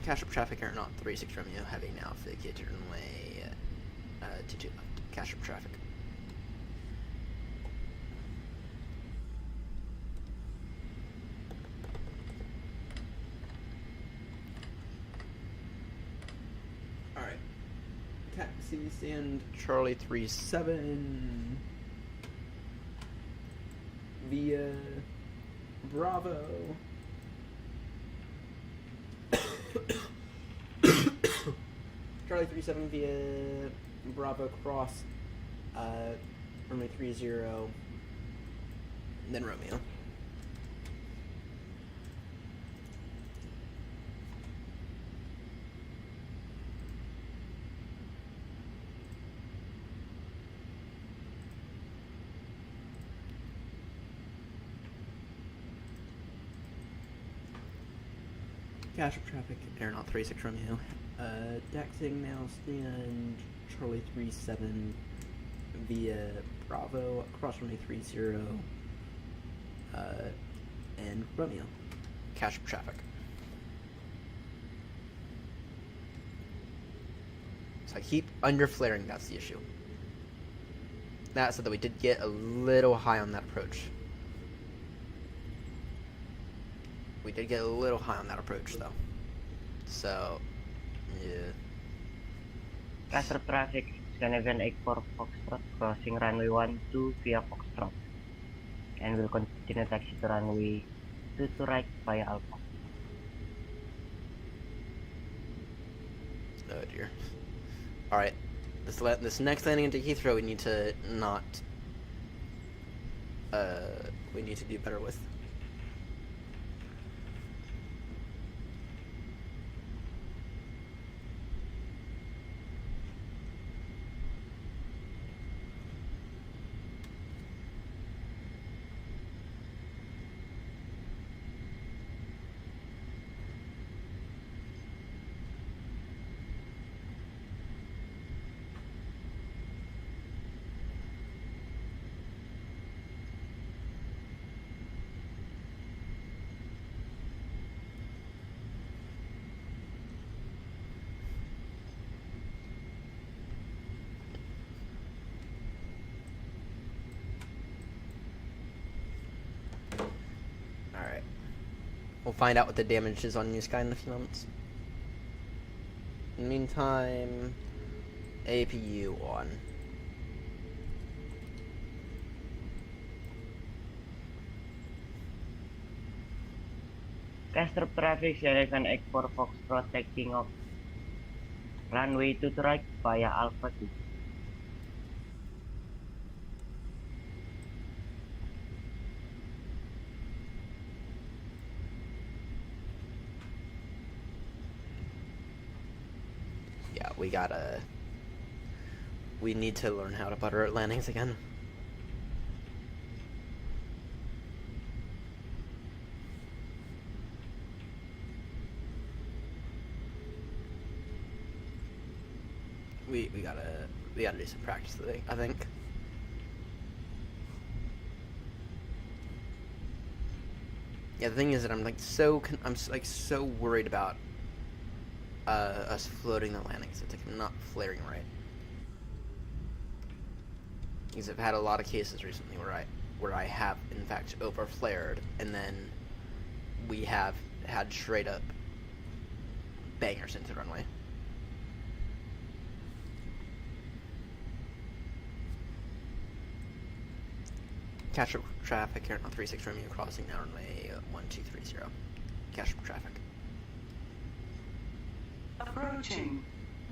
Cash up traffic, AirNott 36 Romeo Heavy, now vacate runway 22 left. Cash up traffic. Alright. Taxi stand Charlie 37 via Bravo. Charlie 37 via Bravo cross runway 30, then Romeo. Cash up traffic, AirNott 36 Romeo. Taxiing now stand Charlie 37 via Bravo, cross runway 30, and Romeo. Catch up traffic. So I keep under flaring, that's the issue. That said, that we did get a little high on that approach. We did get a little high on that approach, though. So, yeah. Castro traffic, Scandinavian 84 Foxtrot, crossing runway 12 via Foxtrot. And will continue taxi to runway 2 to right via Alpha. Oh dear. Alright. This next landing into Heathrow we need to not... we need to do better with. Alright. We'll find out what the damage is on New Sky in a few moments. In the meantime, APU on. Castro traffic, 1184 Foxtrot, taking off runway 2 to right via Alpha 2. Yeah, we need to learn how to butter at landings again. We gotta do some practice today, I think. Yeah, the thing is that I'm so worried about us floating the landings. It's like I'm not flaring right. Because I've had a lot of cases recently where I have in fact over flared, and then we have had straight up bangers into the runway. Catch up traffic here on 36 Romeo crossing now runway 1230. Catch up traffic. Approaching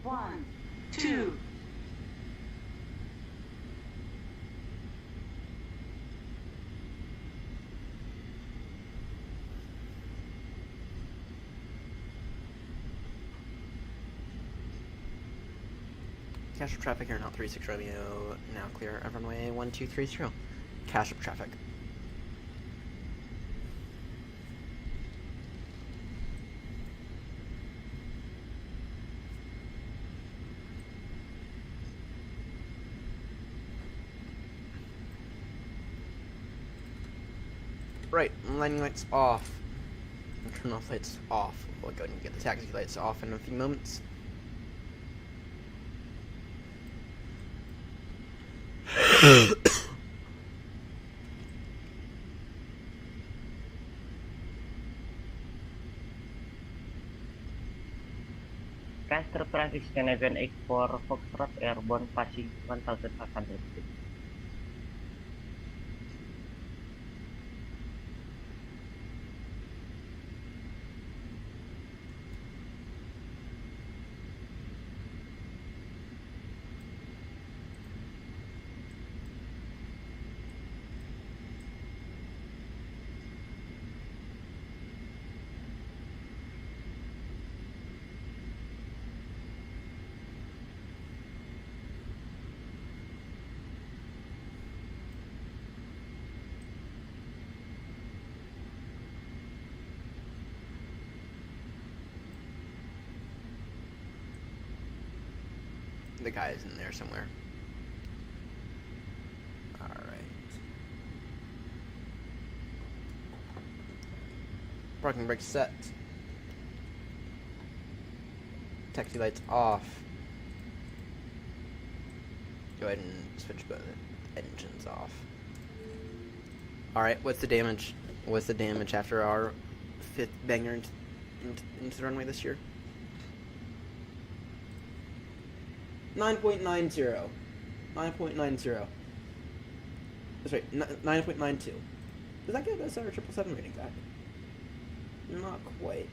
1, 2. Catch up traffic here now 36 Romeo now clear of runway 1230. Catch up traffic. Right, landing lights off. Turn off lights off. We'll go and get the taxi lights off in a few moments. Castro traffic, Scandinavian 84 Foxtrot, airborne passing 1500 feet. The guy is in there somewhere. Parking brake set. Taxi lights off. Go ahead and switch both engines off. Alright, what's the damage? What's the damage after our 5th banger into the runway this year? 9.90. 9.90. That's right, 9.92. Does that get us our 777 rating back? Not quite.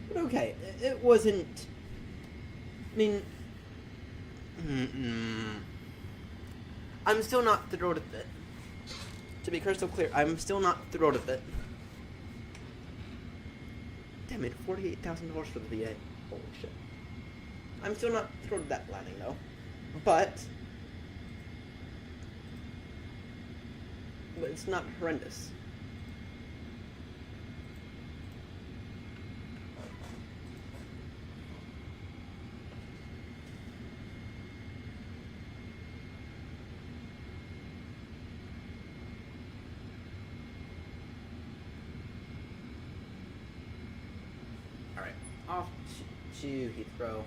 But okay, it wasn't... I mean... I'm still not thrilled with it. To be crystal clear, I'm still not thrilled with it. Damn it, $48,000 for the VA. Holy shit. I'm still not thrilled with that landing, though. But it's not horrendous. Alright, off to Heathrow.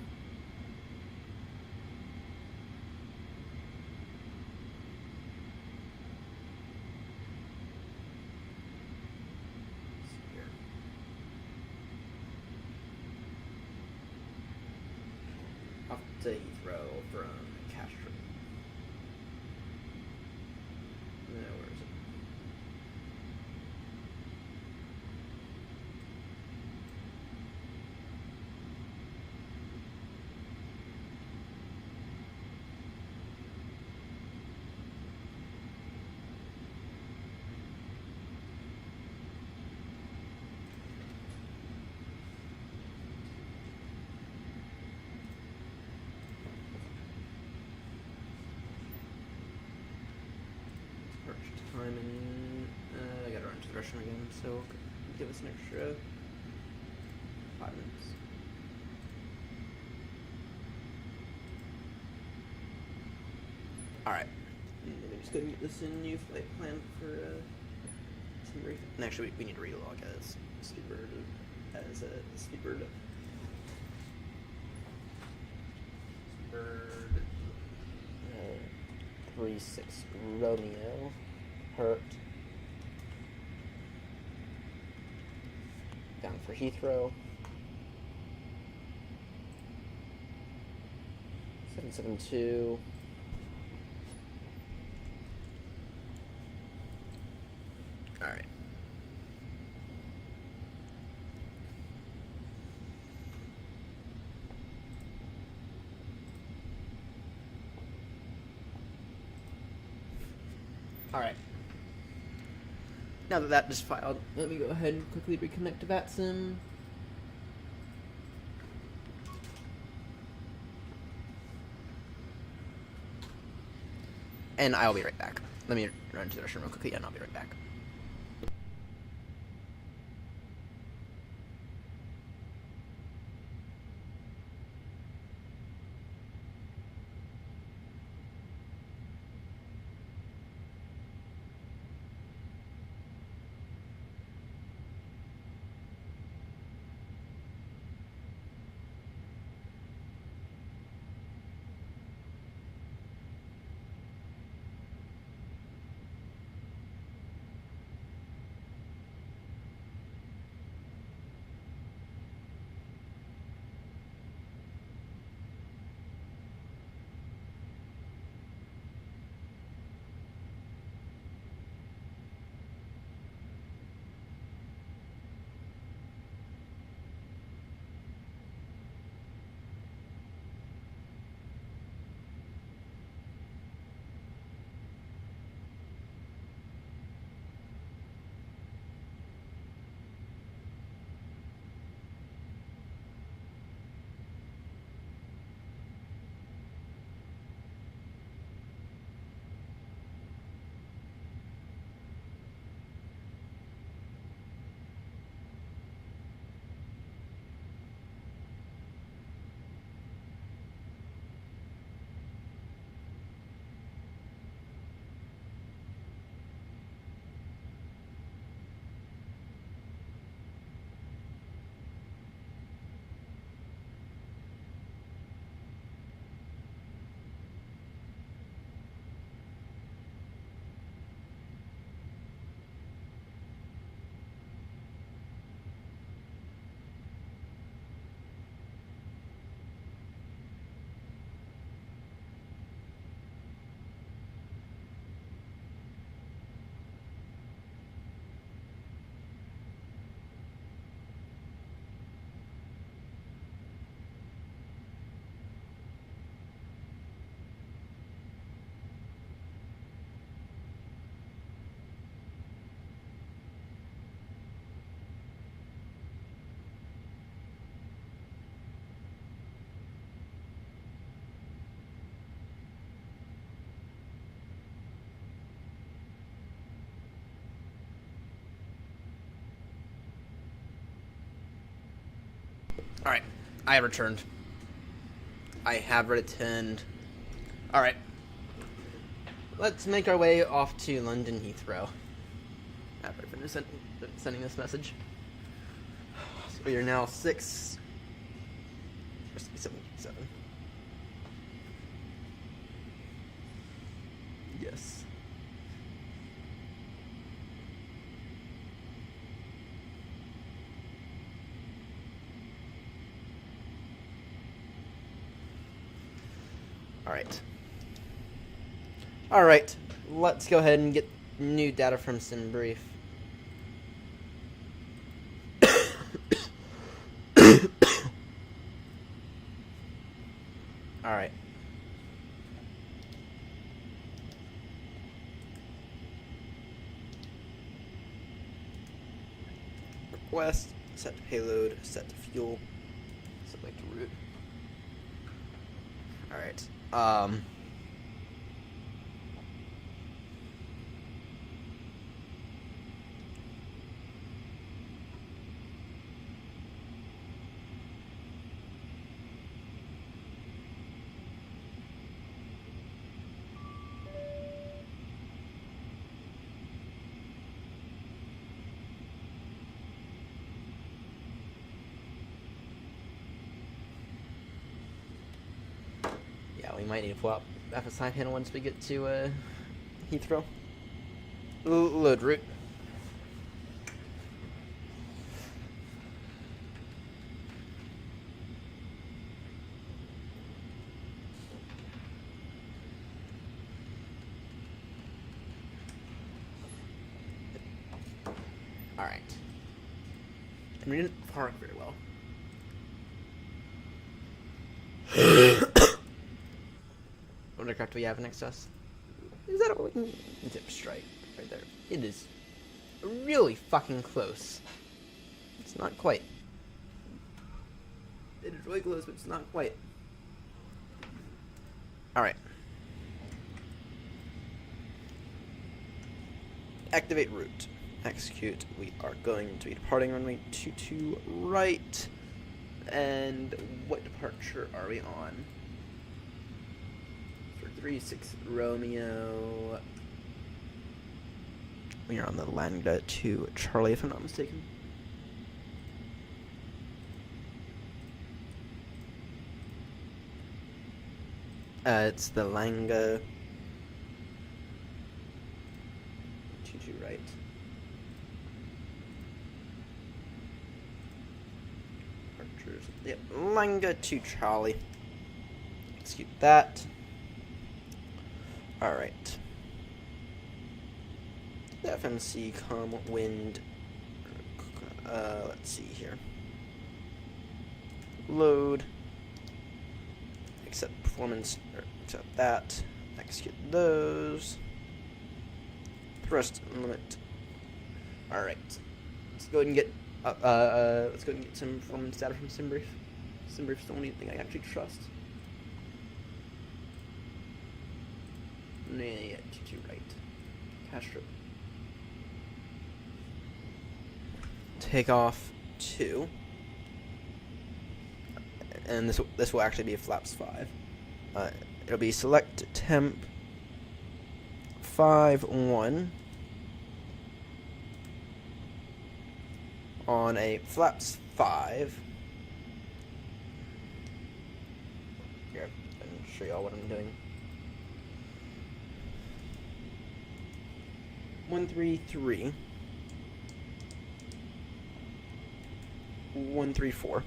Off to Heathrow from Castro. No, where is it? Time and I gotta run to the restroom again, so give us an extra 5 minutes. Alright. Let me just go and get this in new flight plan for some brief. And actually, we need to relog as Speedbird. Speedbird 36 Romeo. Hurt. Down for Heathrow. 772. Alright. Alright. Now that that just filed, let me go ahead and quickly reconnect to VATSIM. And I'll be right back. Let me run to the restroom real quickly and I'll be right back. Alright, I have returned. I have returned. Alright. Let's make our way off to London Heathrow. After I finish sending this message. So we are now 6:77. Yes. Alright. Alright, let's go ahead and get new data from SimBrief. Alright. Request, set to payload, set to fuel, select route. Alright. We might need to pull out a side panel once we get to Heathrow. Load route. Alright. And we didn't park very well. What aircraft do we have next to us? Is that a dip strike right there? It is really fucking close. It's not quite. It is really close, but it's not quite. Alright. Activate route. Execute. We are going to be departing runway 22 right. And what departure are we on? 36 Romeo. We are on the Lambda 2 Charlie, if I'm not mistaken. It's the Lambda 22 right. Archers. Yep, Lambda 2 Charlie. Execute that. Alright. FMC, wind. Let's see here. Load. Accept performance, or accept that. Execute those. Thrust limit. Alright. Let's go ahead and get some performance data from SimBrief. SimBrief's the only thing I actually trust. Yeah, 22 right. Castro. Take off 2. And this will actually be a flaps 5. It'll be select temp 5-1 on a flaps 5. Here, I'll show y'all what I'm doing. 133 134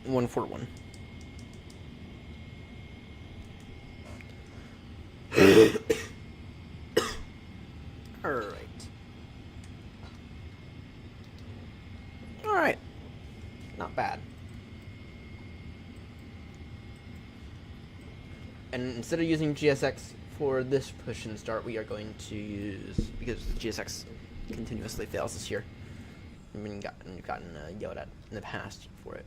141. Alright. Not bad. And instead of using GSX for this push and start, we are going to use, because GSX continuously fails this year. We've gotten yelled at in the past for it.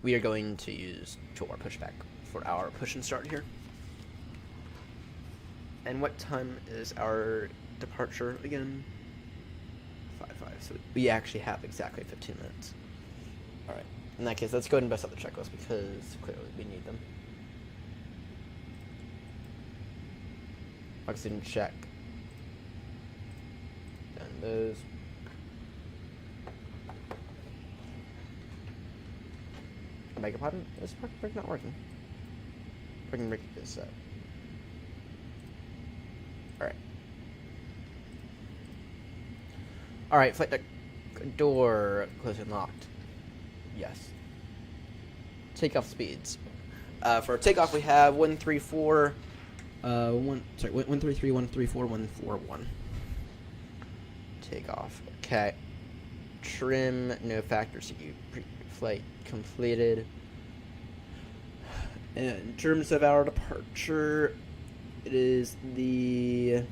We are going to use toolbar pushback for our push and start here. And what time is our departure again? 5:30. 5. So we actually have exactly 15 minutes. Alright. In that case, let's go ahead and bust out the checklist because clearly we need them. Oxygen check. Done those. I beg your pardon? Is parking brake not working? Parking brake is set. Alright. Alright, flight deck door closed and locked. Yes. Takeoff speeds. For takeoff we have 134 133 134 141. Takeoff. Okay. Trim, no factor CU flight completed. In terms of our departure, it is the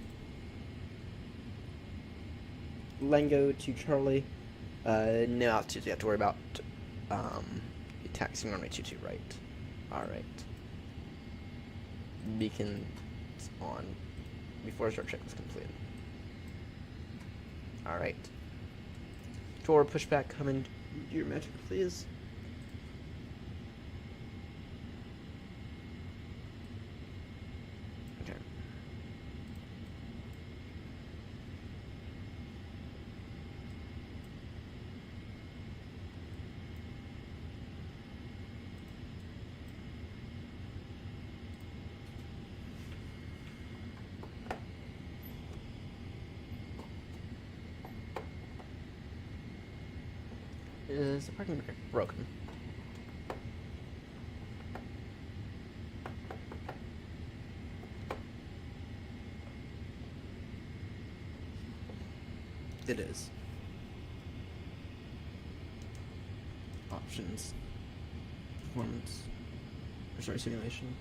Lango to Charlie. No altitudes you have to worry about. Taxiing runway 22 right. Alright. Beacons on before start check was completed. Alright. Door pushback coming. Do your magic, please. Okay. Is the parking brake broken? It is. Options. Performance. Or sorry, simulation.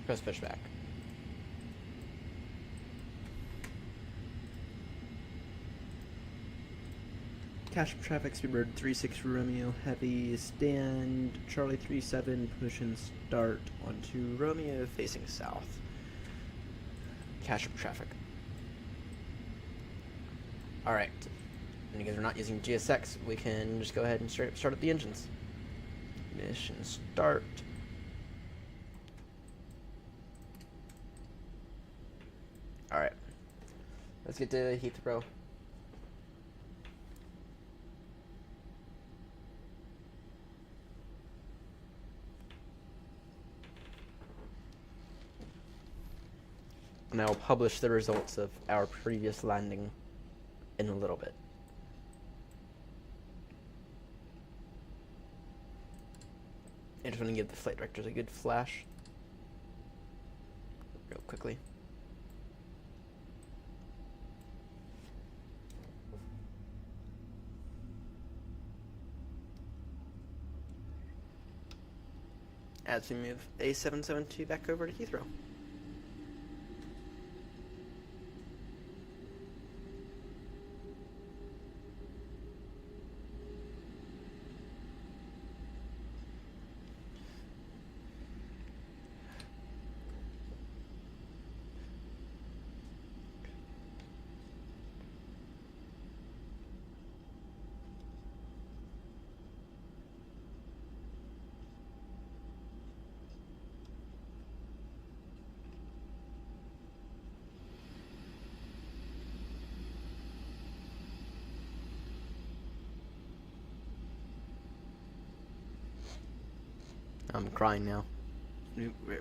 Press pushback. Cash traffic, Speedbird 36 Romeo Heavy, stand Charlie 37, push and start onto Romeo facing south. Cash traffic. Alright. And because we're not using GSX, we can just go ahead and straight up start up the engines. Mission start. Alright. Let's get to Heathrow. And I will publish the results of our previous landing in a little bit. I just want to give the flight directors a good flash. Real quickly. As we move A772 back over to Heathrow. I'm crying now.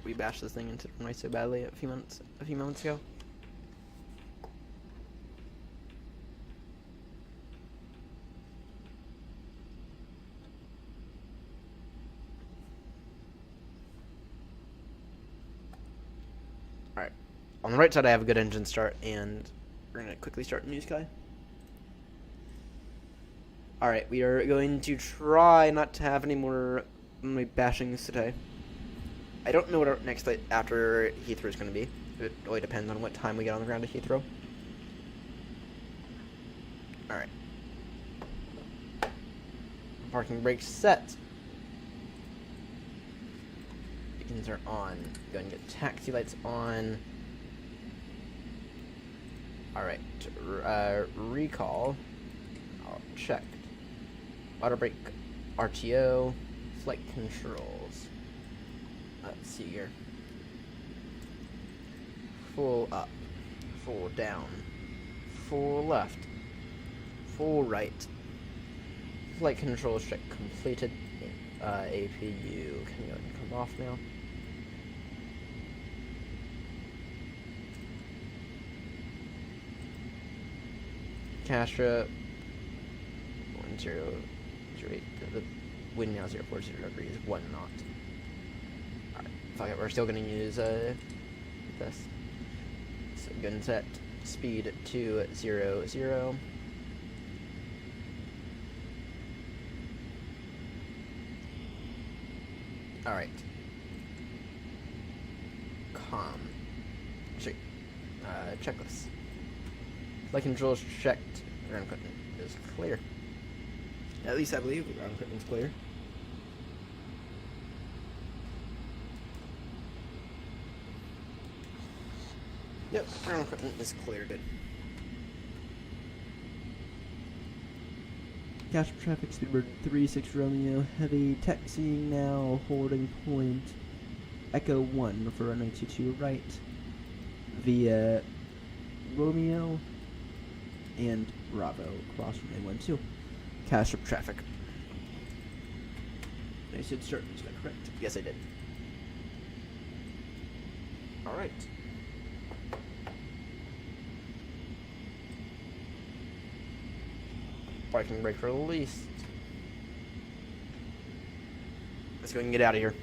We bashed this thing into the runway so badly a few moments ago. Alright. On the right side I have a good engine start, and we're gonna quickly start New Sky. Alright, we are going to try not to have any more bashings today. I don't know what our next flight after Heathrow is going to be. It really depends on what time we get on the ground at Heathrow. Alright. Parking brake set. Beacons are on. Go and get taxi lights on. Alright. Recall. All checked. Auto brake, RTO, flight controls. Let's see here. Full up, full down, full left, full right. Flight controls check completed. APU can go ahead and come off now. Castra 1008. The wind now 040 degrees, 1 knot. Alright, fuck it, we're still gonna use this. So gun set speed 200. Alright. Checklist. Flight controls checked. Ground equipment is clear. At least I believe the ground equipment's clear. Yep, ground equipment is clear. Good. Cash traffic, Speedbird 36 Romeo, heavy, taxiing now, holding point, Echo 1 for runway 22 right, via Romeo and Bravo, cross runway 12. Cash up traffic. I said start, is that correct? Yes, I did. Alright. Parking brake released. Let's go and get out of here.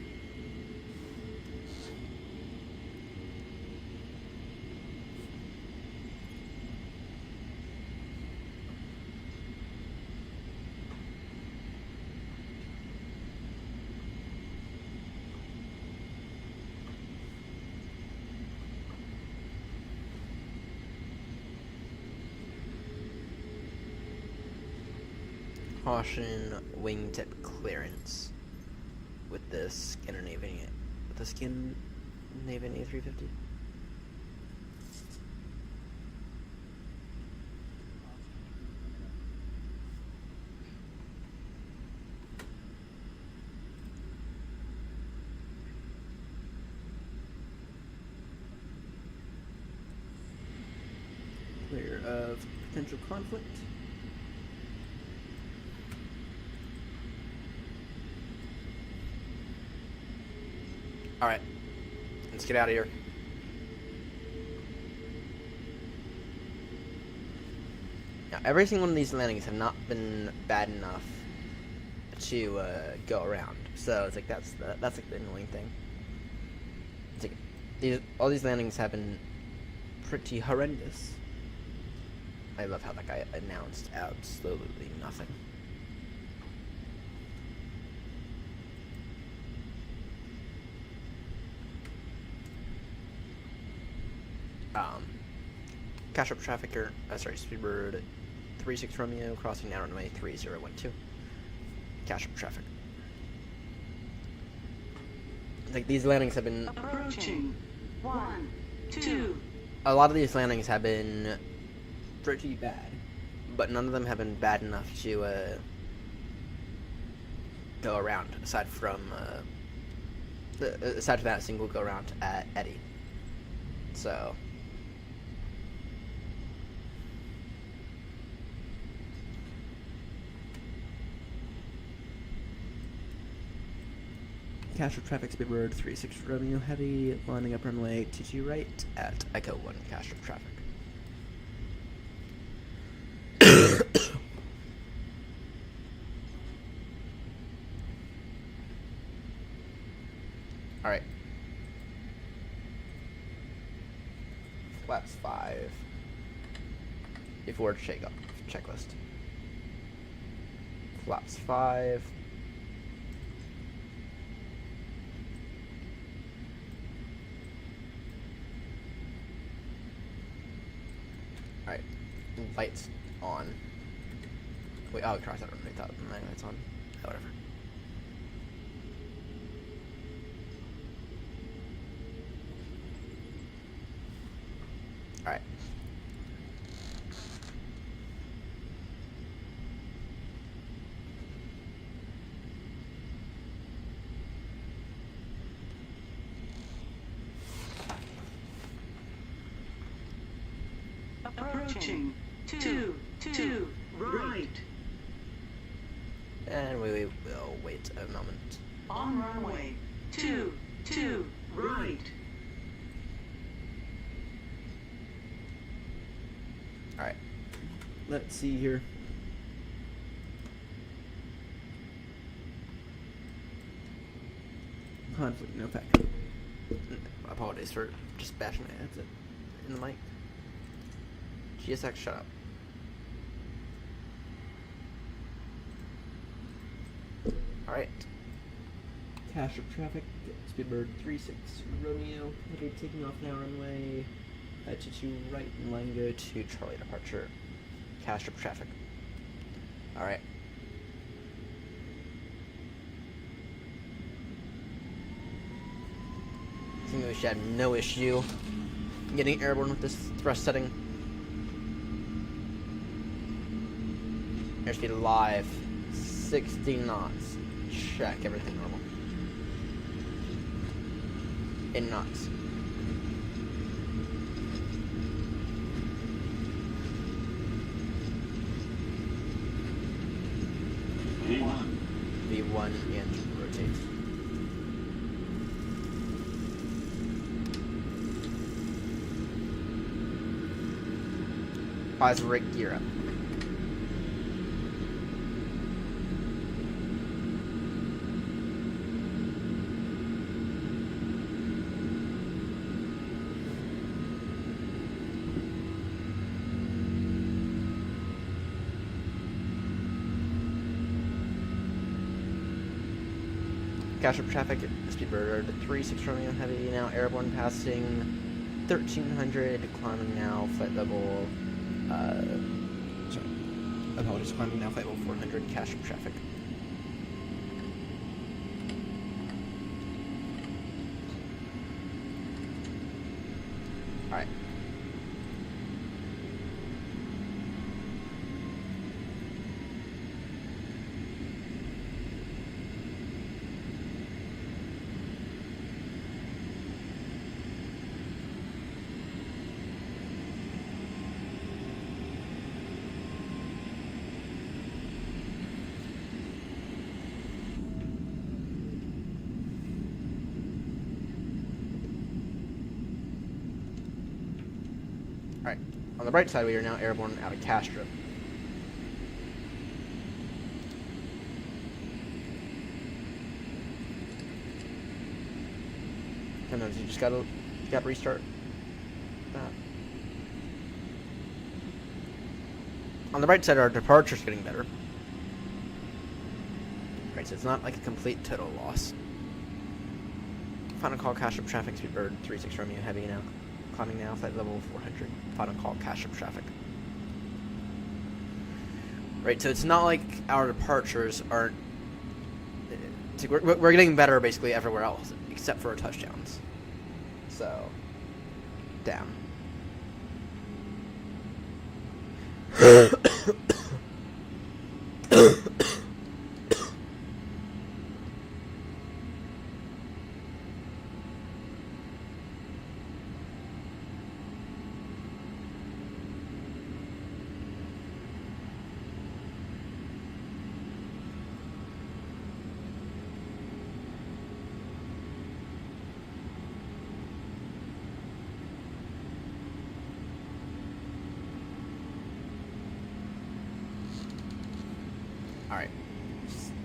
Caution wingtip clearance with the Scandinavian A350. Clear of potential conflict. Alright, let's get out of here. Now, every single one of these landings have not been bad enough to go around. So it's like that's like the annoying thing. It's like all these landings have been pretty horrendous. I love how that guy announced absolutely nothing. Cash up trafficker, Speedbird 36 Romeo, crossing now runway 3012. Cash up traffic. Like, these landings have been... Approaching. 1, 2. A lot of these landings have been pretty bad, but none of them have been bad enough to go around, aside from that single go around at Eddie. So... Cash up traffic, Speedbird 36 Romeo Heavy, lining up runway 22 right at Echo 1, cash up traffic. Alright. Flaps 5. Before checklist. Flaps 5. Alright, lights on. Wait, oh, cross that runway. Thought it's on. Oh, whatever. Alright. Approaching. 2 right. And we will wait a moment. On runway. 2 right. Alright. Let's see here. Conflict, no fact. Apologies for just bashing my head in the mic. GSX, shut up. Alright. Cache of traffic. Speedbird 36 Romeo. Heavy taking off now runway. 22 right. And line go to Charlie departure. Cache of traffic. Alright. I think we should have no issue getting airborne with this thrust setting. Airspeed live. 60 knots. Check, everything normal. In knots. V1 and rotate. Pause rig gear up. Cache of traffic, Speedbird 36 Romeo Heavy, now airborne passing 1300, climbing now, flight level, sorry, apologies, climbing now, flight level 400, cache of traffic. Alright. Alright, on the bright side, we are now airborne out of Castro. Sometimes you just gotta restart that. On the bright side, our departure's getting better. Right, so it's not like a complete total loss. Final call, cache of traffic, Speedbird 36 Romeo Heavy now. Climbing now, flight level 400. Final call, cache of traffic. Right, so it's not like our departures aren't... We're getting better basically everywhere else, except for our touchdowns. So, damn. Alright.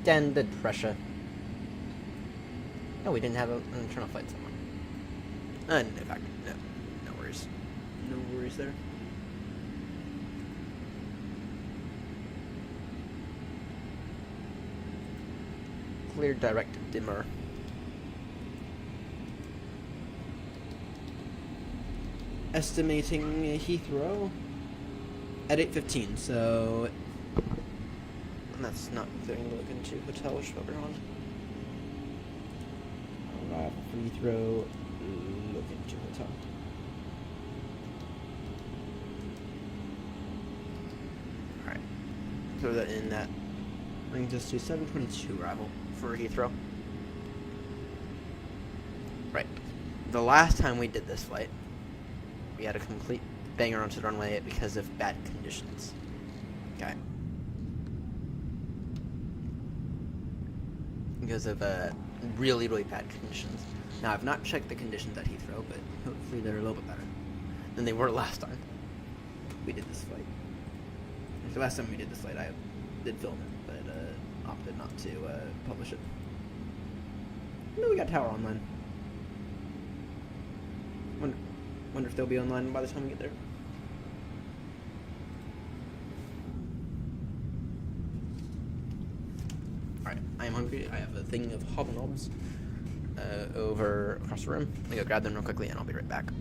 Standard pressure. No, we didn't have an internal flight somewhere. In fact, no worries. No worries there. Clear direct dimmer. Estimating Heathrow at 8:15, so And that's not including the Logan 2 hotel, which is what we're on. Free throw, Logan 2 hotel. Alright. Throw that in, that brings us to 7:22 arrival for Heathrow. Right. The last time we did this flight, we had a complete banger onto the runway because of bad conditions. Okay. Because of really, really bad conditions. Now, I've not checked the conditions at Heathrow, but hopefully they're a little bit better than they were last time we did this flight. The last time we did this flight, I did film it, but opted not to publish it. No, we got Tower online. Wonder if they'll be online by the time we get there. Alright, I am hungry. I have a thing of hobnobs over across the room. I'm gonna go grab them real quickly and I'll be right back.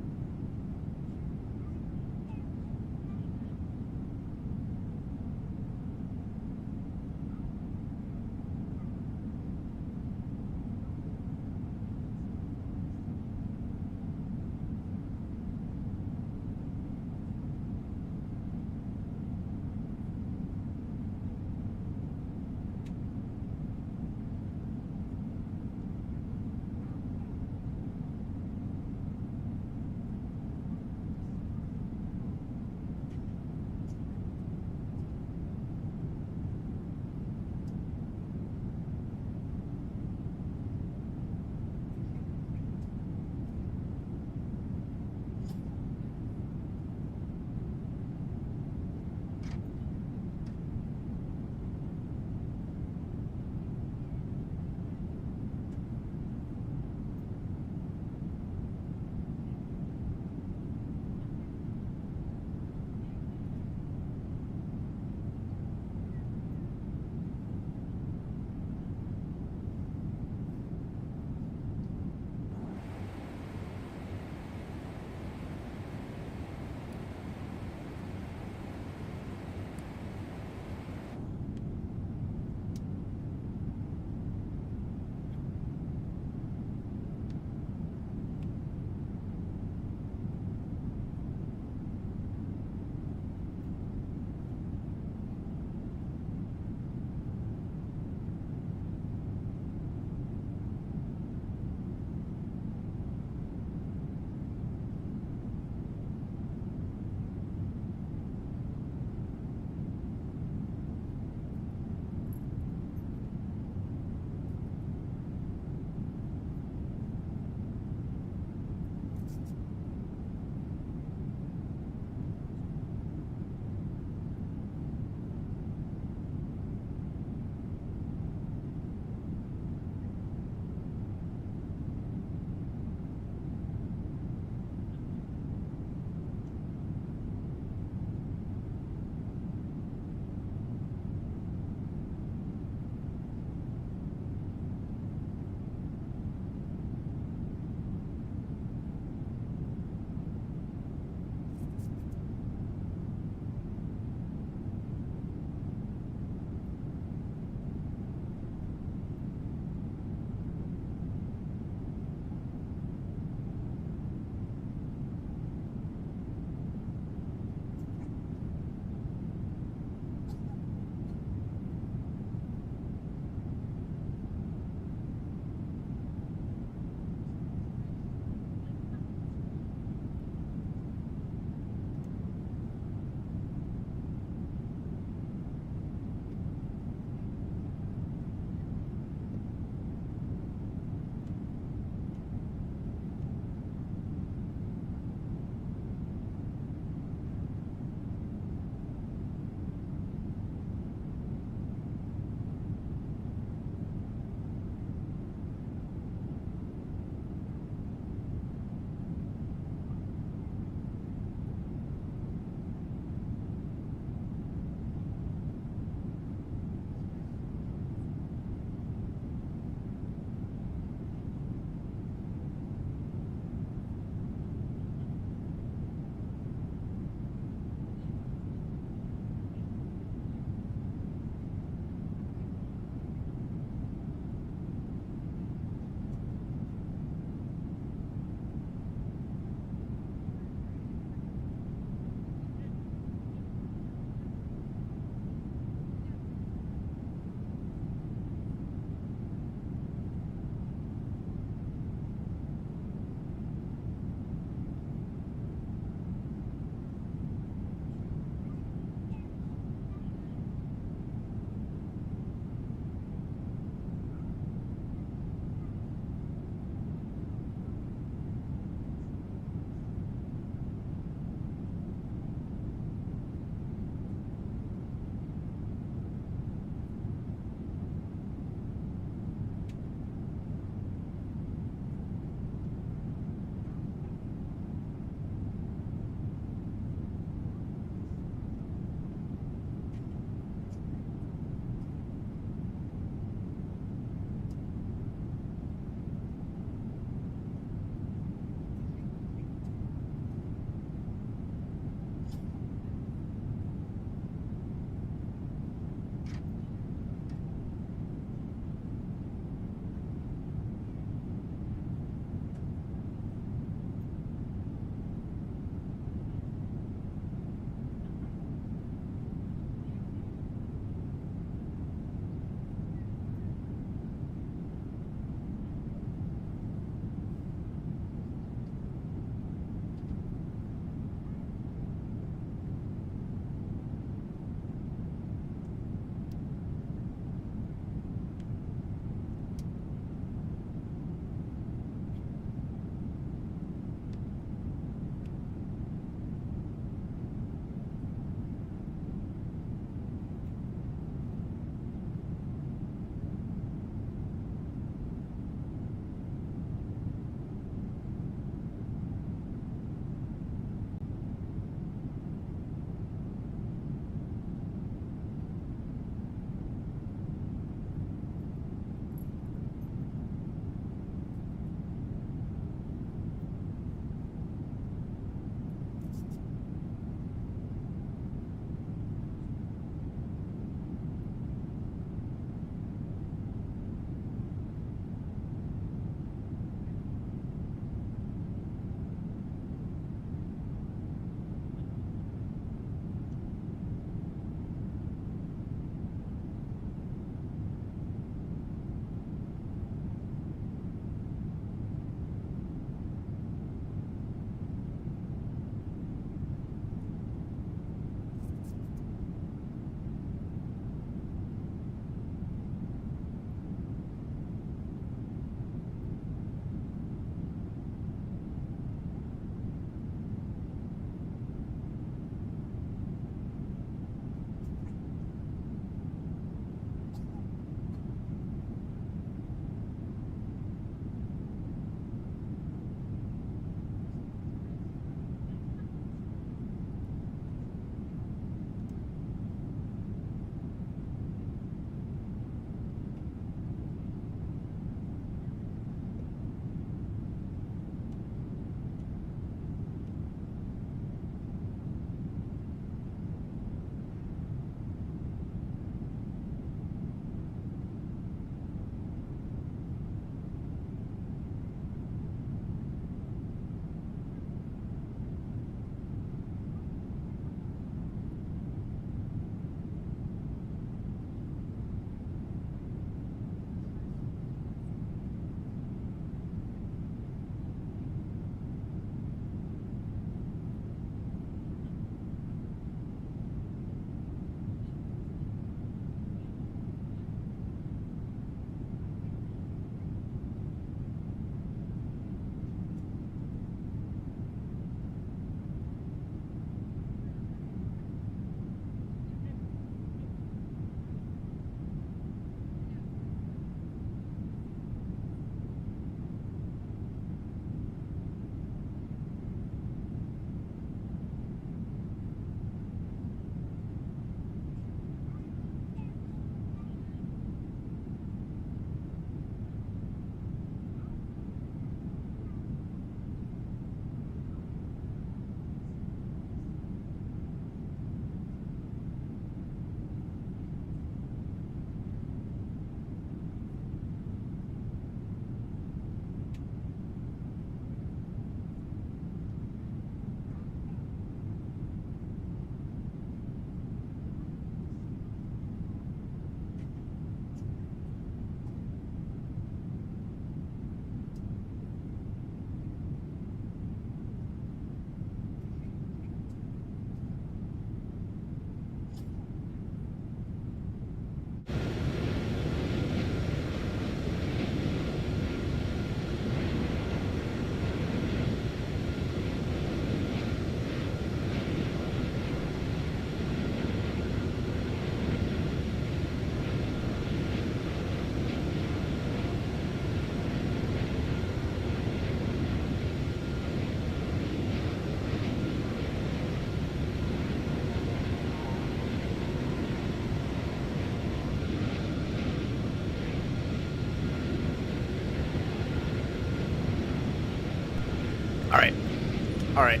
Alright.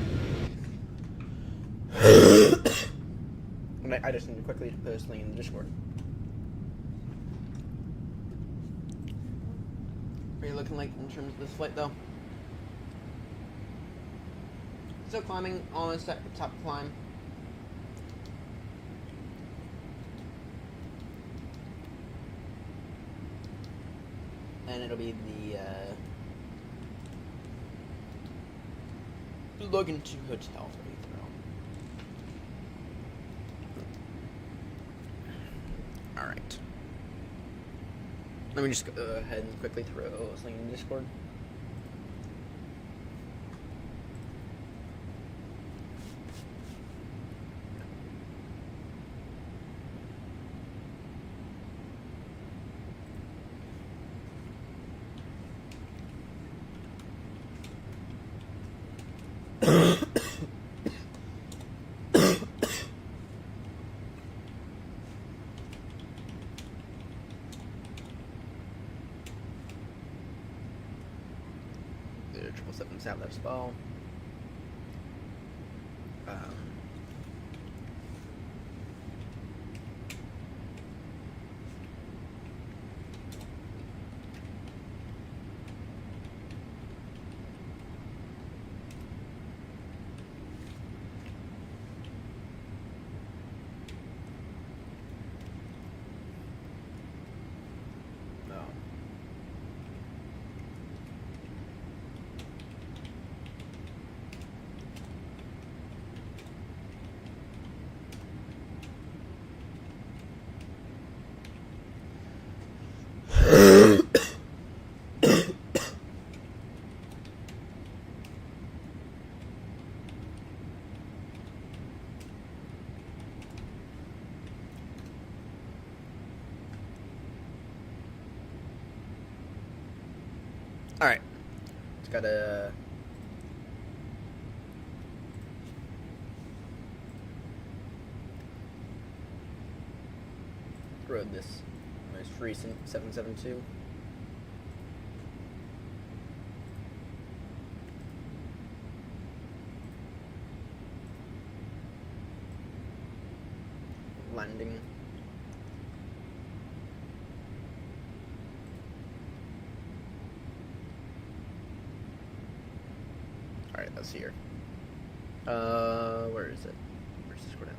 I just need to quickly post something in the Discord. What are you looking like in terms of this flight, though? Still climbing, almost at the top climb. And it'll be the Logan 2 hotel for Heathrow. Alright. Let me just go ahead and quickly throw something in Discord. The 777's out there as well. Alright. It's got a... Rode this most recent 772. Landing. Alright, that's here. Where is it? Where's this coordinate?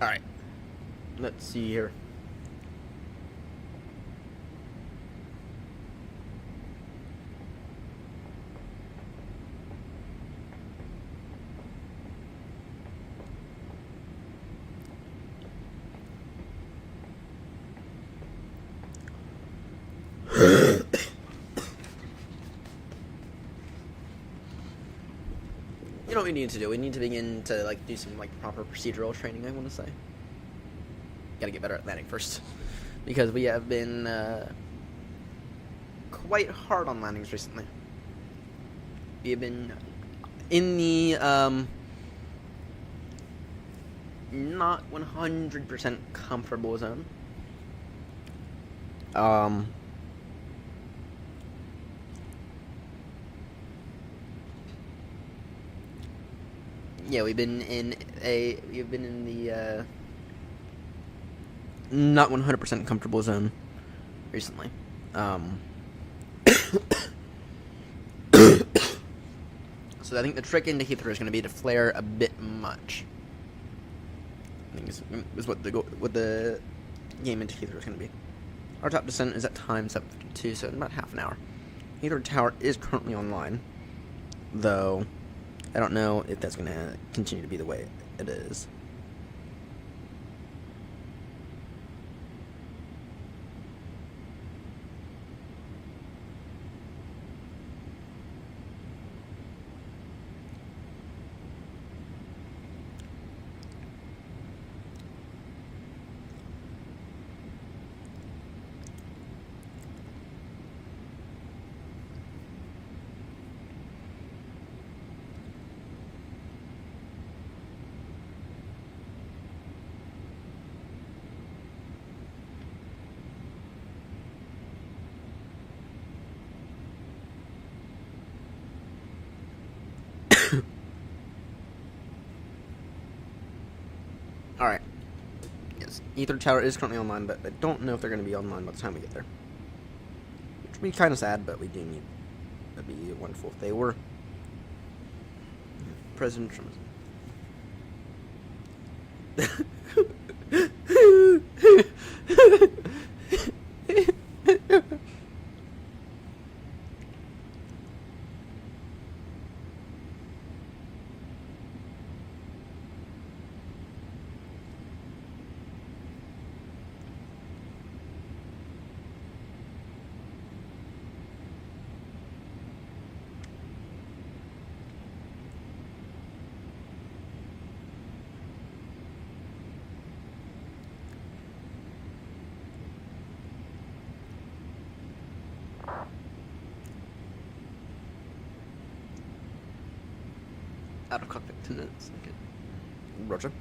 Alright. Let's see here. You know what we need to do? We need to begin to like do some like proper procedural training, I want to say. Gotta get better at landing first. Because we have been quite hard on landings recently. We have been in the not 100% comfortable zone. Yeah, we've been in the not 100% comfortable zone recently. So I think the trick into Heathrow is going to be to flare a bit much. I think is what the game into Heathrow is going to be. Our top descent is at time 7:52, so in about half an hour. Heathrow Tower is currently online, though I don't know if that's going to continue to be the way it is. Alright. Yes, Ether Tower is currently online, but I don't know if they're going to be online by the time we get there. Which would be kind of sad, but we do need... That'd be wonderful if they were. President Trump. Out of cockpit 10 minutes. Okay. Roger.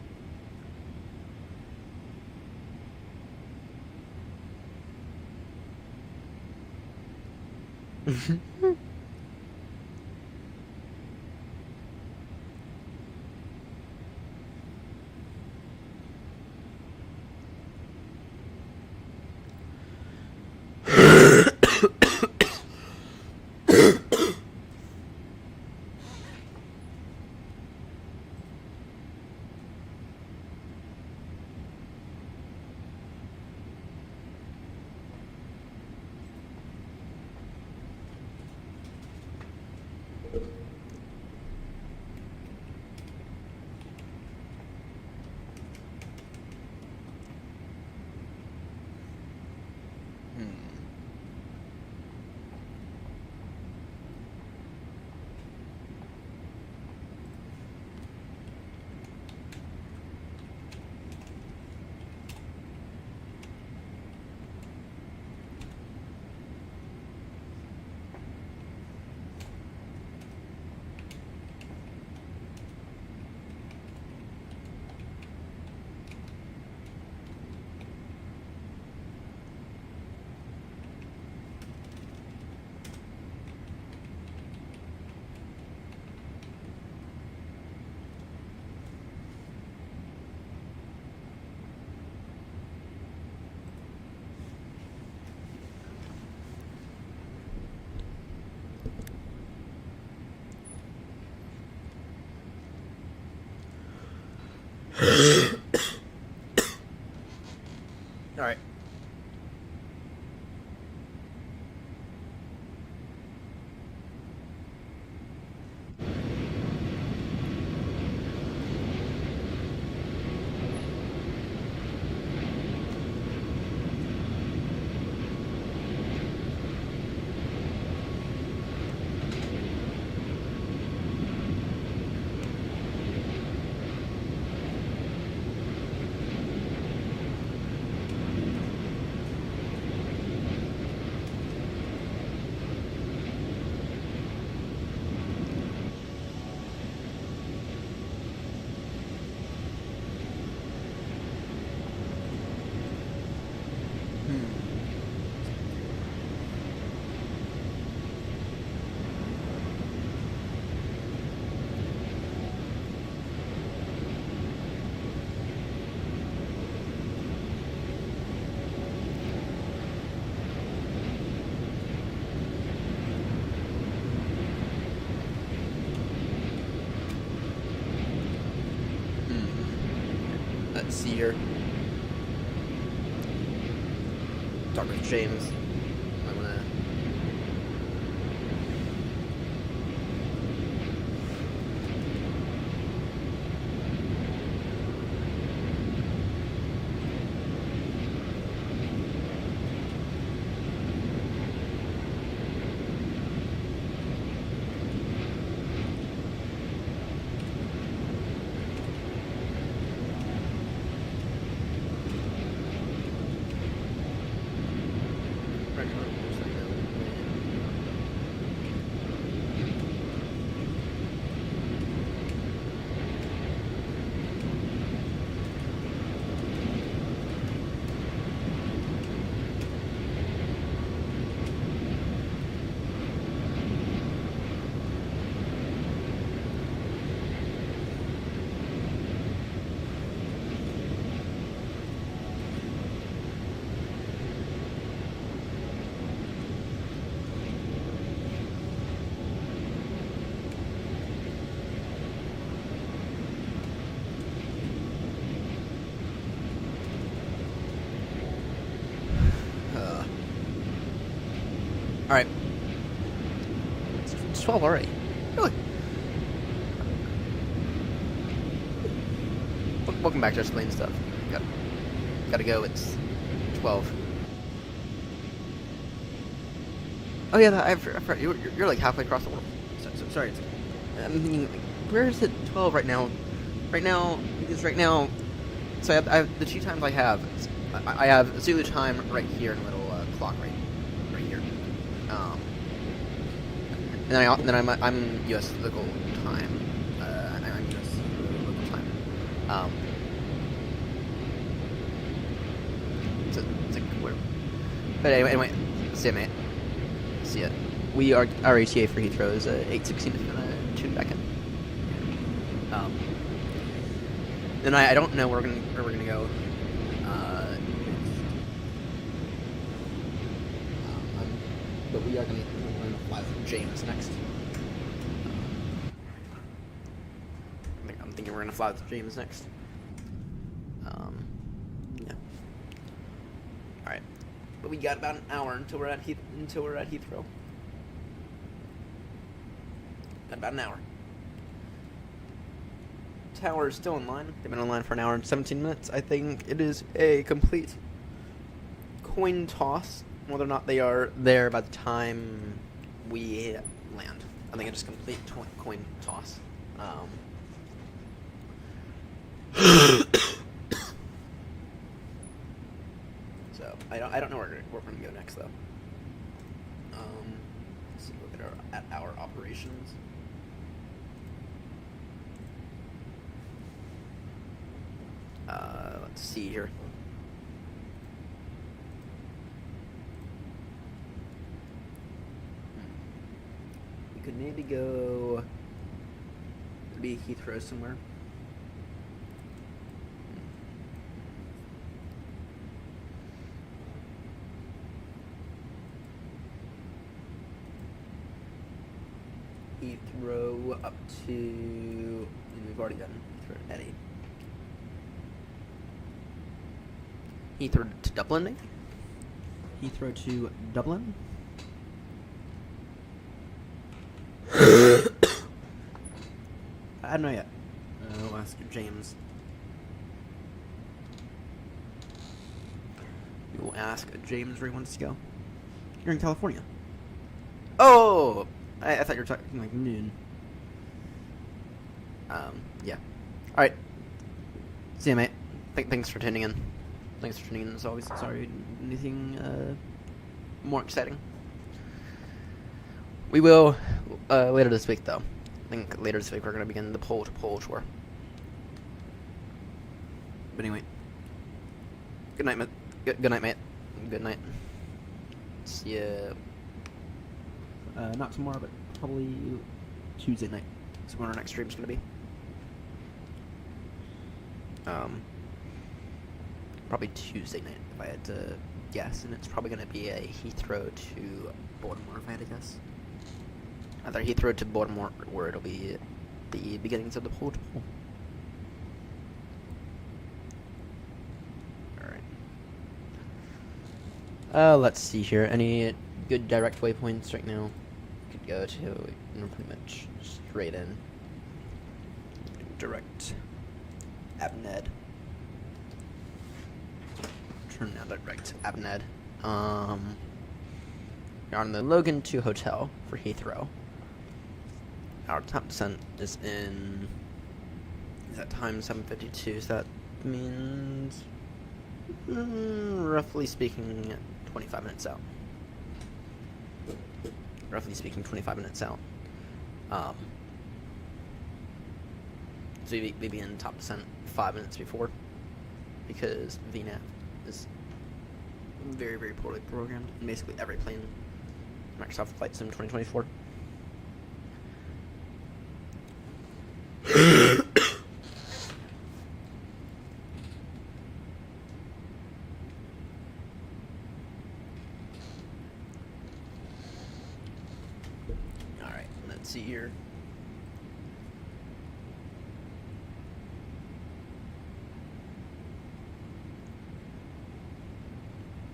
Alright. Let's see here. Dr. James. I'm gonna... Alright. It's 12 already. Really? Welcome back to Just Lane Stuff. Gotta go, it's 12. Oh yeah, I forgot. You're like halfway across the world. Sorry. I'm thinking, where is it 12 right now? Right now, so I have the two times I have. I have Zulu time right here in a little clock right here. And then I'm U.S. local time. I'm U.S. local time. It's like where? But anyway, see ya, mate. See ya. Our ATA for Heathrow is 8:16. It's gonna tune back in. Then I don't know where we're gonna go. But we're gonna fly with James next. I'm thinking we're gonna fly with James next. Yeah. All right, but we got about an hour until we're at Heathrow. Got about an hour. Tower is still online. They've been online for an hour and 17 minutes. I think it is a complete coin toss whether or not they are there by the time we land. I think it's just complete coin toss. So I don't know where we're going to go next though. Let's see, look at our operations. Let's see here. We could maybe go maybe Heathrow somewhere. Heathrow up to, we've already done Heathrow at 8. Heathrow to Dublin, maybe? Heathrow to Dublin? I don't know yet. We'll ask James. We will ask James where he wants to go. You're in California. Oh! I thought you were talking like noon. Yeah. Alright. See ya, mate. Thanks for tuning in. Thanks for tuning in as always. Sorry, anything more exciting. We will later this week, though. I think later this week we're going to begin the pole-to-pole tour. But anyway, good night, mate. Good night, mate. Good night. See ya. Not tomorrow, but probably Tuesday night. That's when our next stream's going to be. Probably Tuesday night, if I had to guess, and it's probably going to be a Heathrow to Baltimore, if I had to guess. Either Heathrow to Baltimore, where it'll be the beginnings of the pole-to-pole. Alright. Let's see here. Any good direct waypoints right now? Could go to, pretty much straight in. Direct Abned. Turn now direct Abned. You're on the Logan 2 hotel for Heathrow. Our top descent is in. Is that time 7:52? So that means, roughly speaking, 25 minutes out. Roughly speaking, 25 minutes out. So we begin top descent 5 minutes before, because VNAV is very, very poorly programmed in basically every plane Microsoft Flight Sim 2024. Alright, let's see here.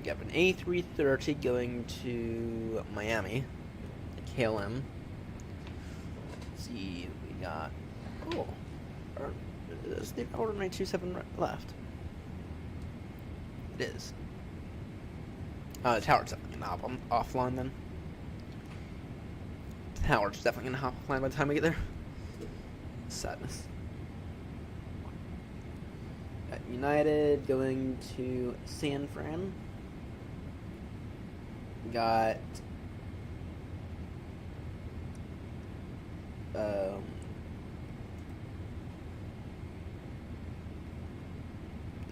got an A330 going to Miami, KLM. Let's see, we got. Oh, is the order 927 left? It is. The tower's definitely gonna hop offline then. The tower's definitely gonna hop offline by the time we get there. Sadness. Got United going to San Fran. Got an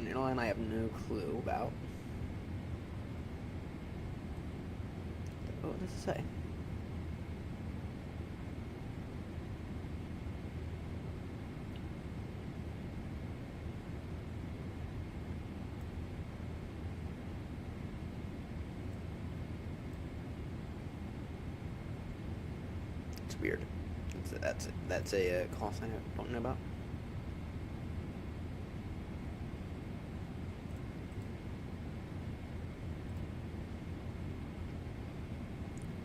airline I have no clue about. What does it say? It's weird. That's a call sign I don't know about.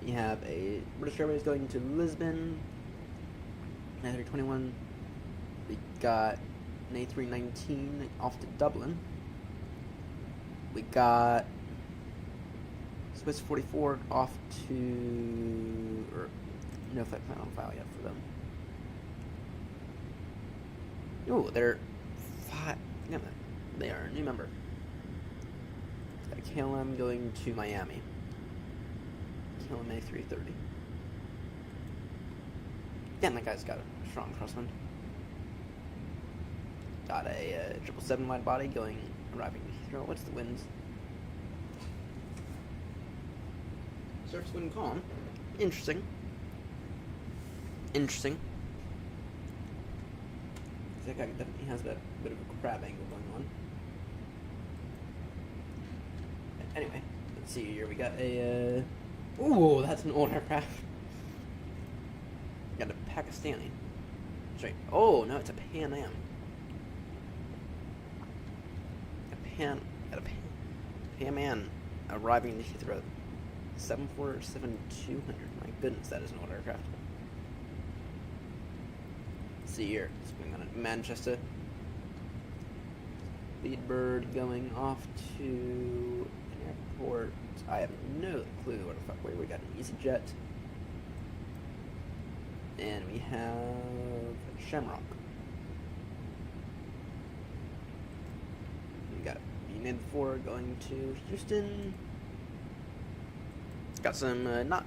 You have a British Airways going to Lisbon, an A321. We got an A319 off to Dublin. We got Swiss 44 off to, or no flight plan on file yet for them. Oh, they're five. Yeah, they are a new member. Got a KLM going to Miami. KLM A330. Damn, that guy's got a strong crosswind. Got a 777 wide body arriving to Heathrow. What's the winds? Surface wind calm. Interesting. That guy definitely has that bit of a crab angle going on. Anyway, let's see here. We got a. Ooh, that's an old aircraft. Got a Pakistani. Sorry. Oh no, it's a Pan Am. Got a Pan Am arriving in Heathrow. 747-200. My goodness, that is an old aircraft. Let's see here. It's going on at Manchester. Leadbird going off to an airport. I have no clue where the fuck we got an EasyJet. And we have Shamrock. We got United 4 going to Houston. Got some not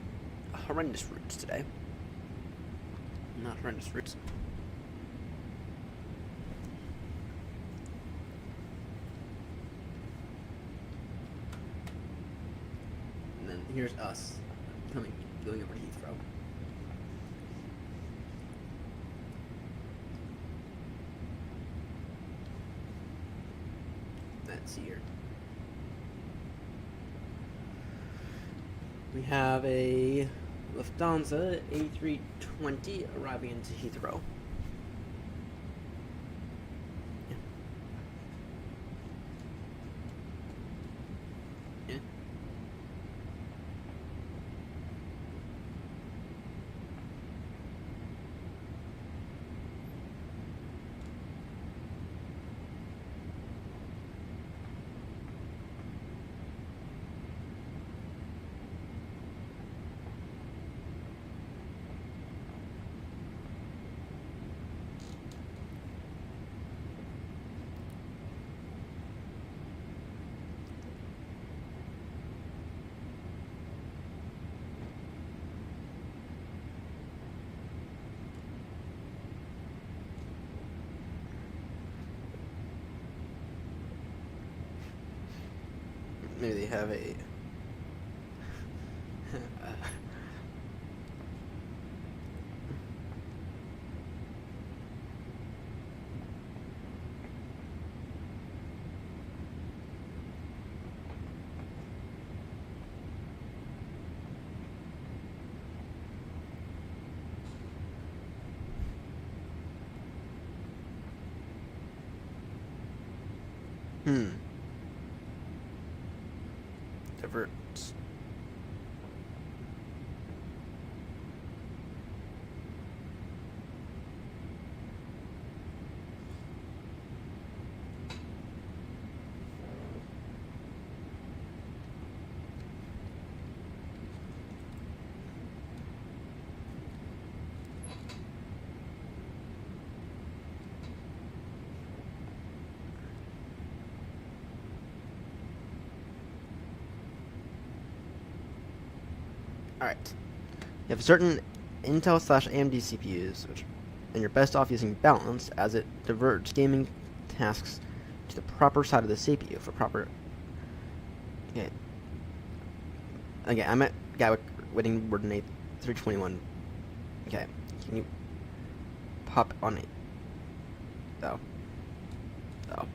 horrendous routes today. Not horrendous routes. And then here's us going over to Heathrow. Let's see here. We have a Lufthansa A320 arriving into Heathrow. Yeah. Yeah. Maybe they have a divert. Alright. You have certain Intel / AMD CPUs, and you're best off using balance, as it diverts gaming tasks to the proper side of the CPU for proper... Okay. Okay, I'm at Gatwick waiting word 321. Okay, can you pop on it? Oh. Oh.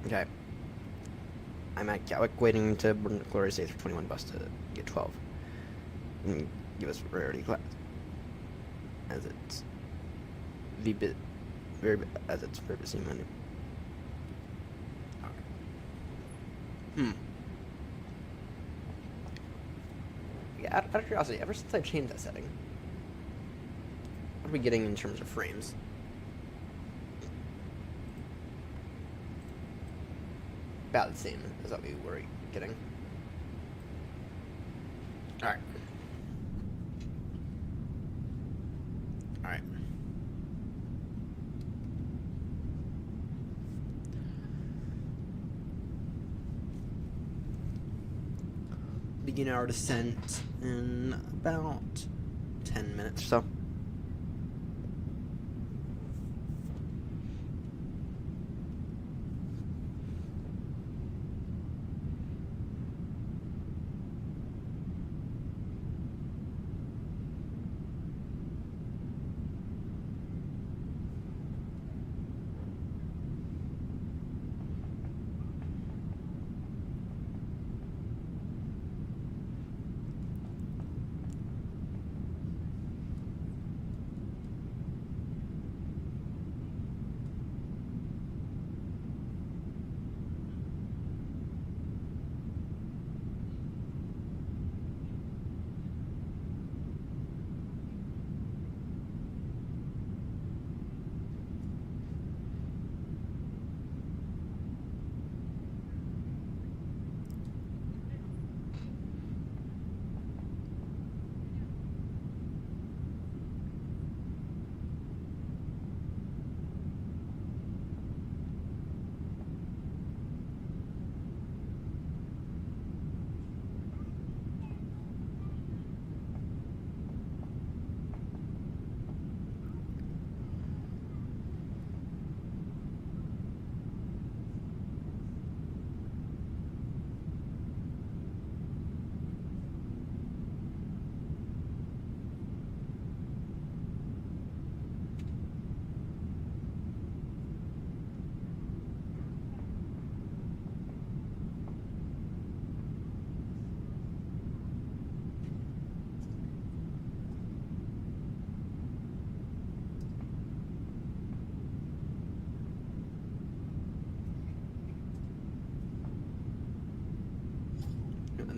Okay. I'm at Gatwick waiting to board the Glorious A321 bus to get 12. And give us priority class. As it's very busy Monday. Yeah, out of curiosity, ever since I changed that setting, what are we getting in terms of frames? About the same as what we were getting. Alright. Alright. Begin our descent in about 10 minutes or so.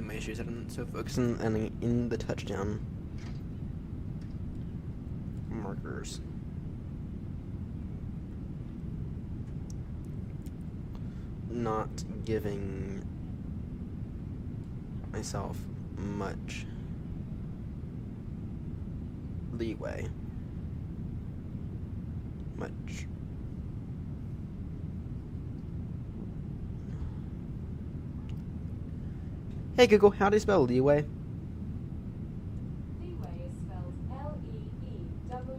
My issues that I'm so focused on in the touchdown markers. Not giving myself much leeway. Hey Google, how do you spell leeway? Leeway is spelled L-E-E-W-A-Y.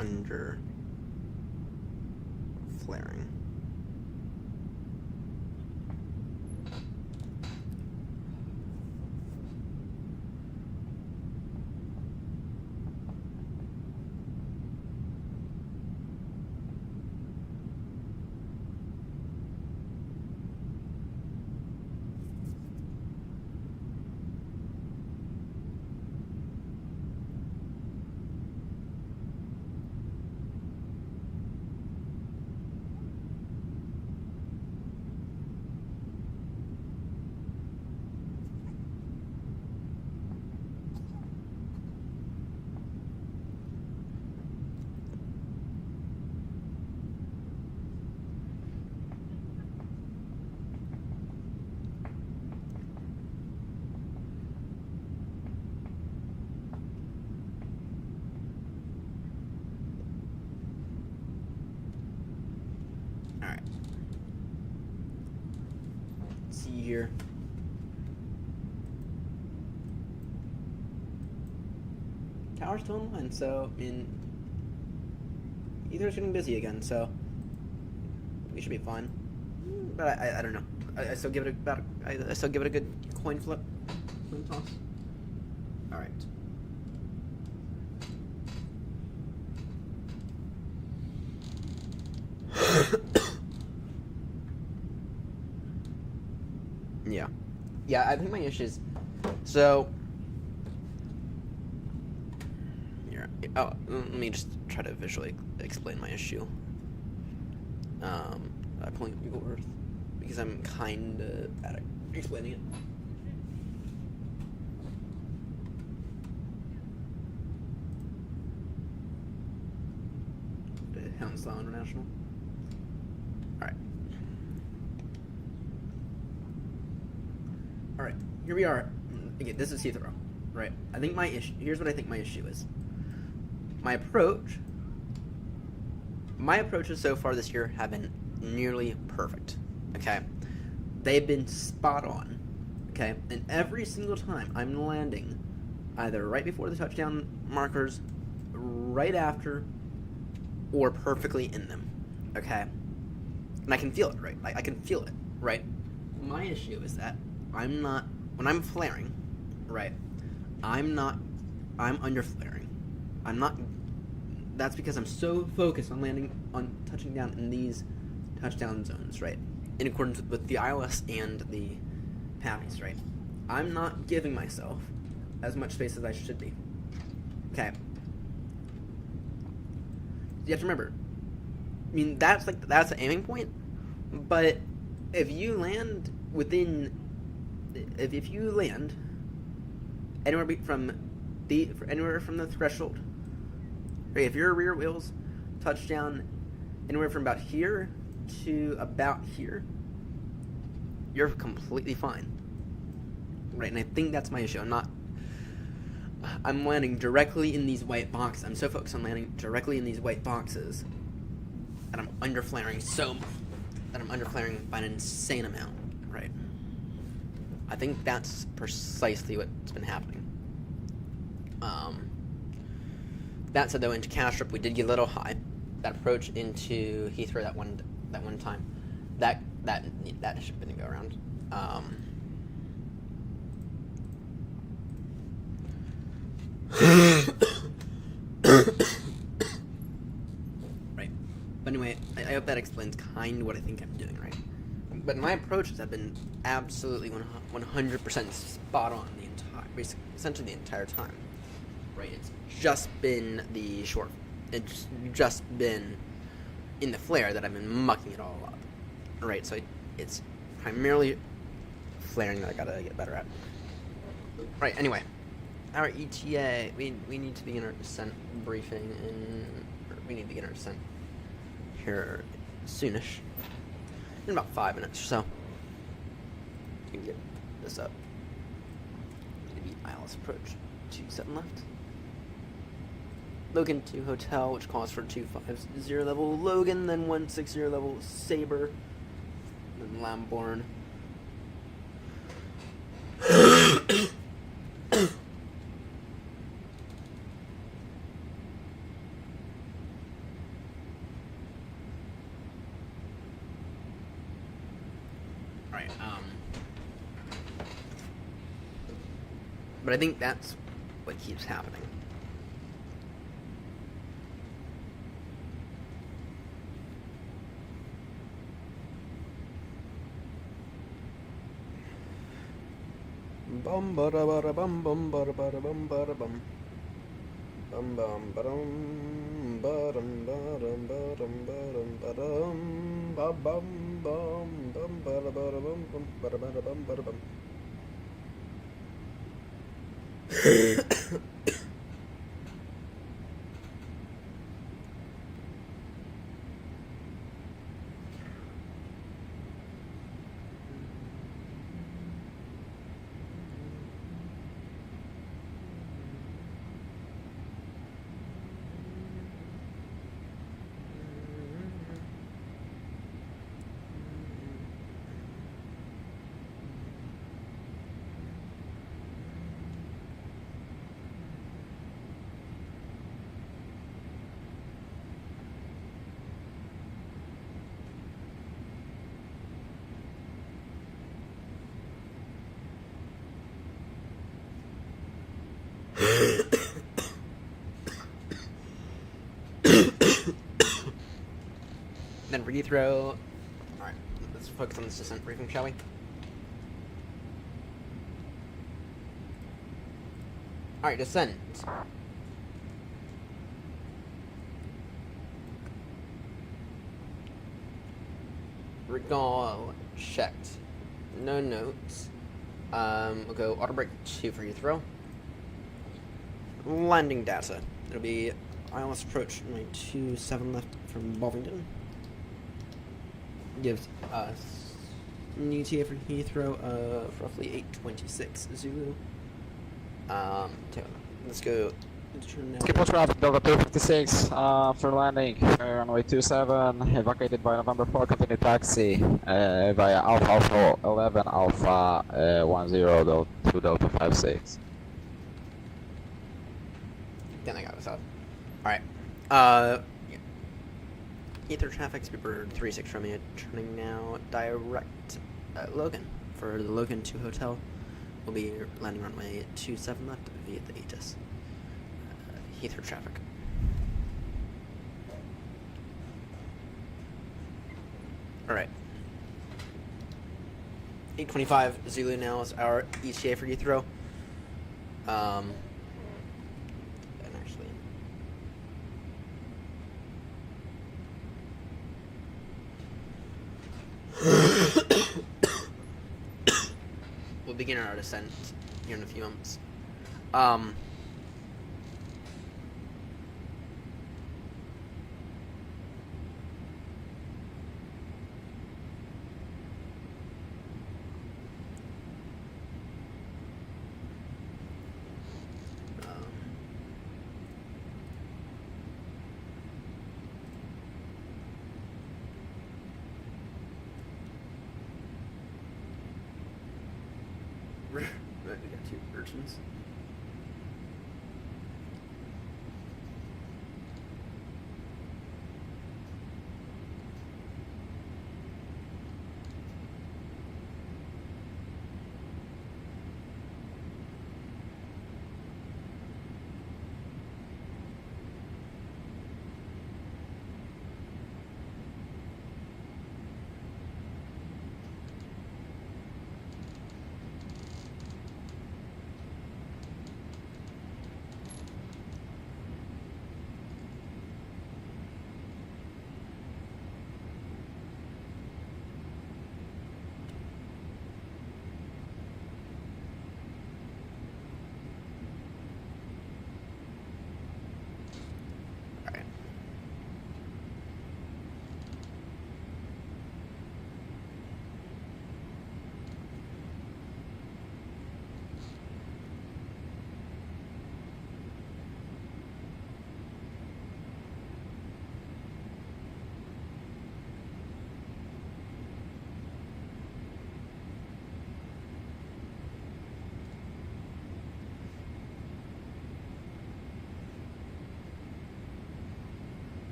under flaring. Alright. See here. Tower's still in line, so I mean either's getting busy again, so we should be fine. But I don't know. I still give it I still give it a good coin flip. Coin toss. Alright. Yeah. Yeah, I think my issue is... So... Here, oh, let me just try to visually explain my issue. By pulling up Google Earth. Because I'm kinda bad at explaining it. Hounslow International. Alright. Alright, here we are. Again, this is Heathrow, right? I think my issue, here's what I think my issue is. My approaches so far this year have been nearly perfect, okay? They've been spot on, okay? And every single time I'm landing either right before the touchdown markers, right after, or perfectly in them, okay? And I can feel it, right? I can feel it, right? My issue is that I'm not, when I'm flaring, right, I'm under flaring. I'm not, that's because I'm so focused on touching down in these touchdown zones, right? In accordance with the ILS and the PAVIs, right? I'm not giving myself as much space as I should be. Okay. You have to remember, I mean, that's the aiming point, but if you land within, if you land anywhere from the threshold, right, if your rear wheels touch down anywhere from about here to about here, you're completely fine, right? And I think that's my issue. I'm landing directly in these white boxes. I'm so focused on landing directly in these white boxes that I'm under flaring by an insane amount, right? I think that's precisely what's been happening. That said, though, into Castrop, we did get a little high. That approach into Heathrow that one time, that should have been a go around. Right. But anyway, I hope that explains kind of what I think I'm doing, right? But my approaches have been absolutely 100% spot on essentially the entire time. Right? It's just been it's just been in the flare that I've been mucking it all up. Right? So it's primarily flaring that I gotta get better at. Right, anyway. Our ETA, we need to begin our descent briefing we need to begin our descent here soonish. In about 5 minutes or so. We can get this up. Maybe ILS approach 27 left. Logan 2 Hotel, which calls for 250 level Logan, then 160 level Sabre, then Lambourne. Alright, but I think that's what keeps happening. Bum ba da ba da bum bum ba da ba da bum ba da bum. Bum bum ba dum ba dum ba dum ba dum ba dum ba dum ba bum bum bum ba da ba da bum bum ba da ba da bum ba da bum. Then for Heathrow. Alright, let's focus on this descent briefing, shall we? Alright, descent. Regal checked. No notes. We'll go auto brake 2 for Heathrow. Landing data. It'll be ILS approach runway 27 left from Bovington. Gives us an ETA for Heathrow of roughly 826 Zulu. Let's go. Skipper traffic, Delta 256 for landing. Runway 27, evacuated by November 4, continue taxi via Alpha Alpha 11, Alpha 10, Delta 2, Delta 56. Then I got us out. Alright. Yeah. Heathrow traffic, Skipper 36 Romeo, turning now direct Logan. For the Logan 2 hotel, we'll be landing runway 27 left via the ATIS. Heathrow traffic. Alright. 825 Zulu now is our ETA for Heathrow. And actually, we'll begin our descent here in a few moments. We got 2 versions.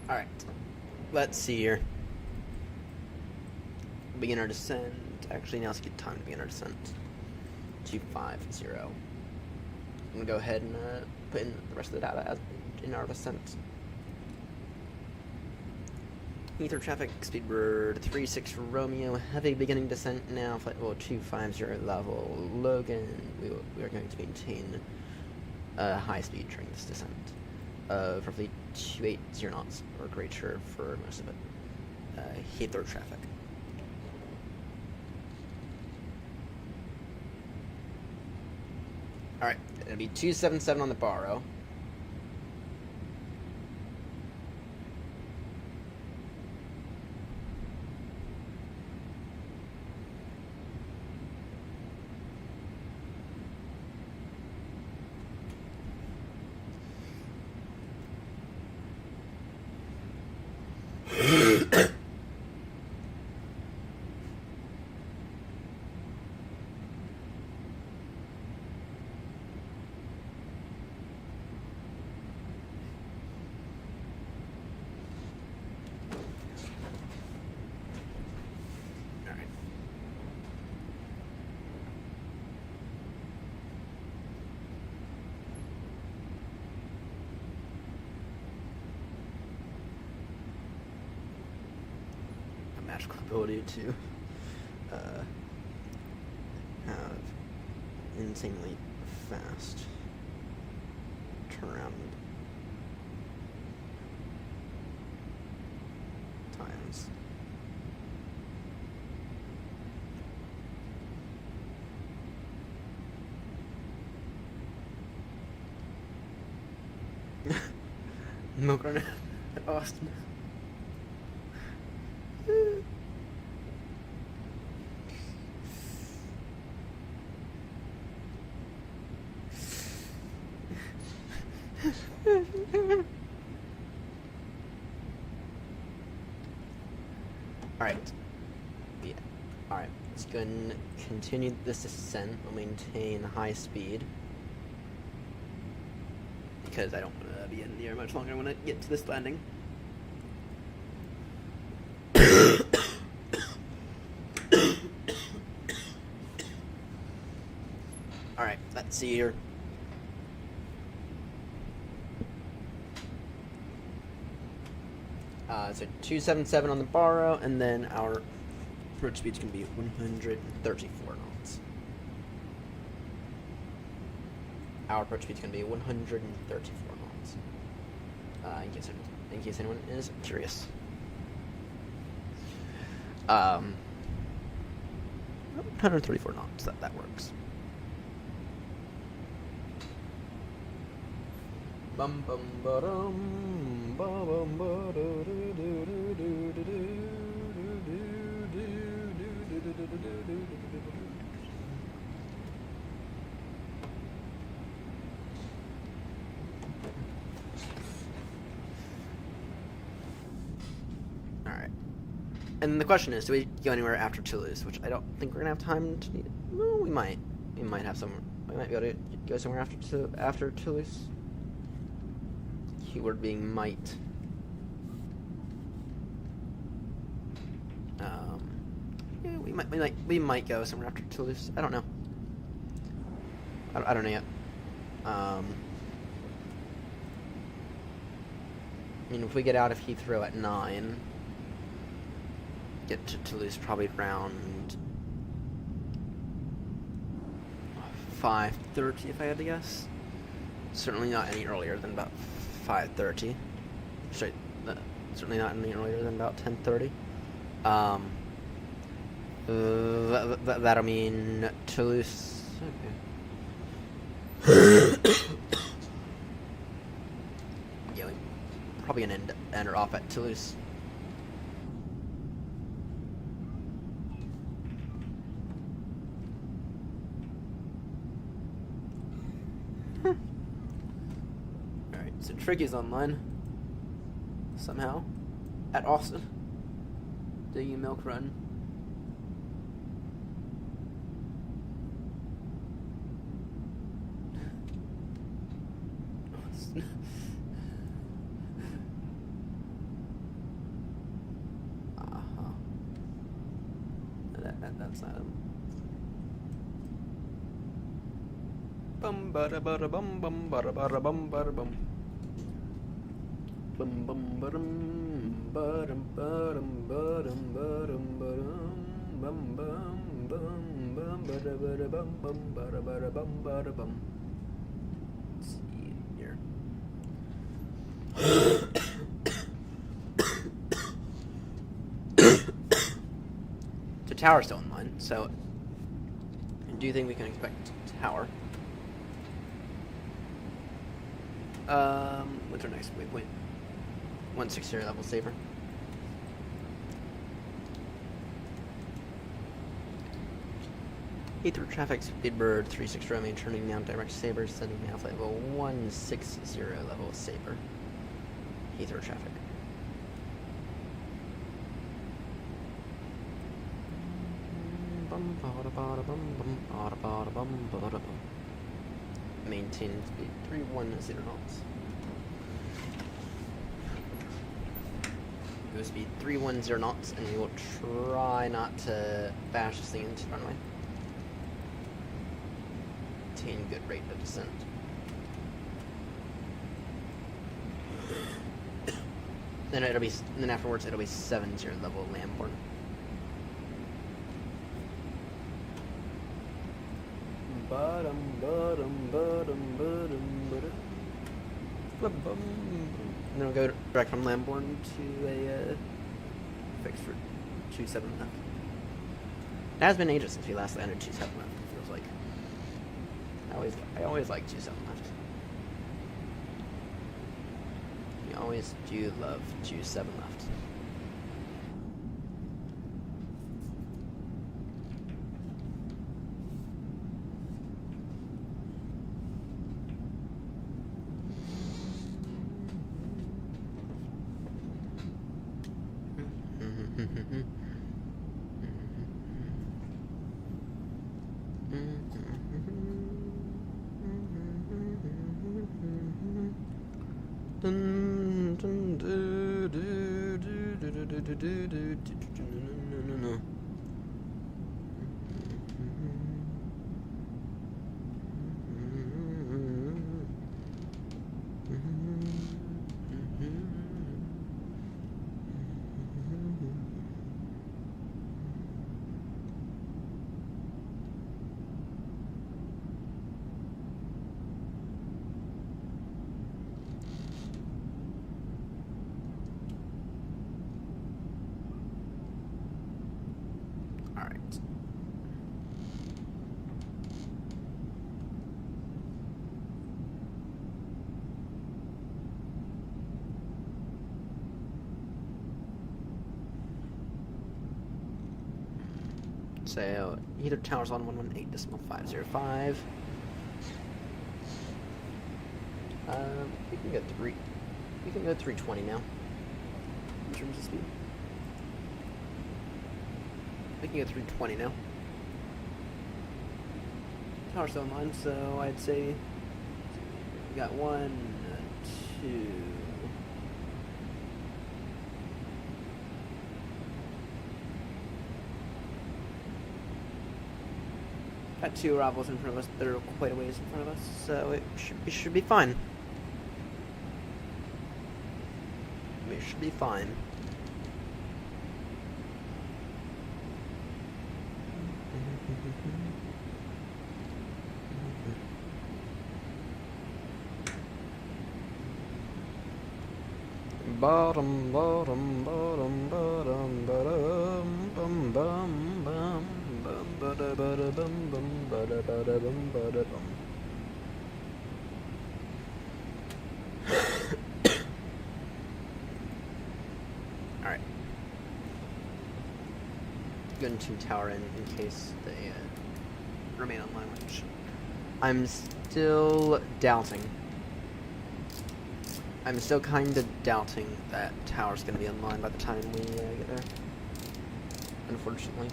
Alright. Let's see here. Begin our descent. Actually, now's a good time to begin our descent. 250. I'm gonna go ahead and put in the rest of the data as in our descent. Ether traffic, speedbird 36 Romeo, heavy beginning descent now, flight level 250 level Logan. We are going to maintain high speed during this descent of roughly 280 knots or greater for most of it. Heathrow traffic. Alright, it'll be 277 on the Barrow. Magical ability to have insanely fast turnaround times. Milk run at Austin. Alright. Yeah. Alright. Let's go and continue this descent. We'll maintain high speed. Because I don't want to be in the air much longer. I want to get to this landing. Alright, let's see here. So 277 on the Barrow, and then our approach speed's going to be 134 knots. Our approach speed's going to be 134 knots. In case anyone is curious. 134 knots. That works. Bum bum ba-dum, ba bum ba do do do do do do do. Alright. And the question is, do we go anywhere after Toulouse? Which I don't think we're gonna have time to. Well, we might. We might have some. We might be able to go somewhere after Toulouse. Keyword being might. Yeah, we might go somewhere after Toulouse. I don't know. I don't know yet. I mean, if we get out of Heathrow at 9, get to Toulouse probably around 5:30, if I had to guess. Certainly not any earlier than about 5:30. Certainly not any earlier than about 10:30. That'll mean Toulouse. Okay. Yeah, we probably gonna end her off at Toulouse. Alright, so Tricky's online. Somehow. At Austin. Doing a milk run. that's not him. Bum bada bada bum bum bada bada bum bada bum. Bum bum badum badum badum badum badum badum bum bum bum bum bada bada bum bum bada bada bum bada bum. Let's see here. The tower's still in line, so do you think we can expect tower? What's our next waypoint? 160 level saver. Heathrow traffic, Speedbird 36 Romeo turning now direct saber, sending now flight level 160 level saber. Heathrow traffic. Maintain speed 310 knots. Go speed 310 knots, and we will try not to bash this thing into the runway. Maintain good rate of descent. Then afterwards it'll be 70 level landborne. Bottom, bottom, bottom, bottom, bottom. And then we'll go direct from Lambourne to a fix for 27 left. It has been ages since we last landed 27 left. It feels like I always like 27 left. We always do love 27 left. So Heathrow Tower's on 118.505. We can go 320 now in terms of speed. We can go 320 now. Tower's still in line, so I'd say we got 1, 2. Got 2 arrivals in front of us that are quite a ways in front of us, so it should be fine. We should be fine. Bottom, bottom, bottom, bottom, bottom, bum, bum, bum. Bada bada bum bum bada bada bum bada bum. Alright. Going to tower in case they remain online, which I'm still doubting. I'm still kind of doubting that tower's going to be online by the time we get there. Unfortunately.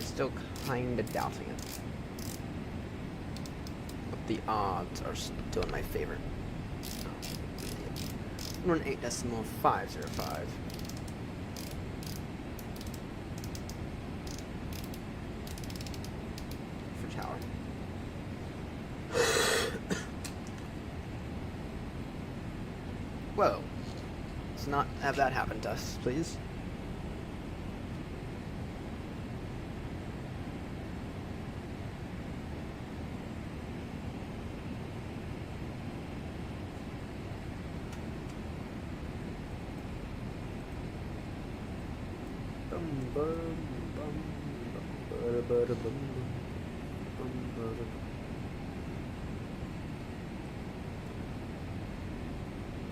Still kind of doubting it, but the odds are still in my favor. 18.505. For tower. Whoa. Let's not have that happen to us, please.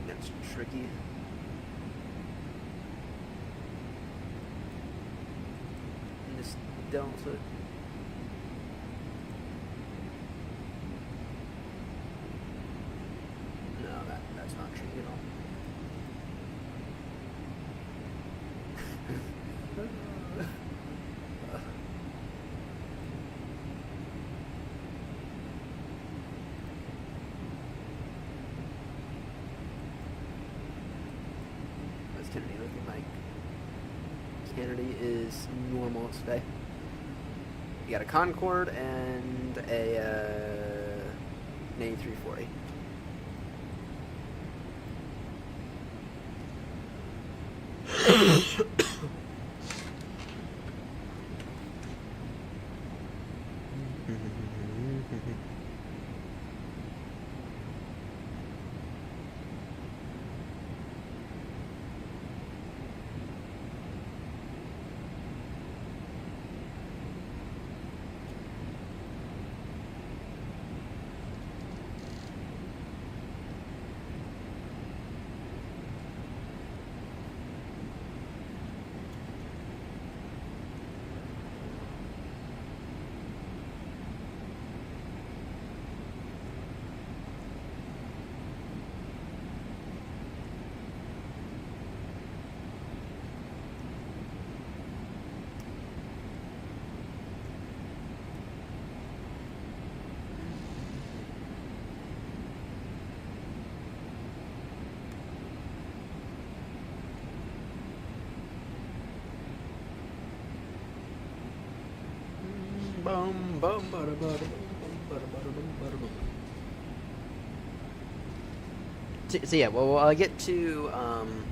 That's tricky. And this delta. No, that's not tricky at all. What's Kennedy looking like? Kennedy is normal today. You got a Concorde and an A340. So yeah, well, I'll get to I'm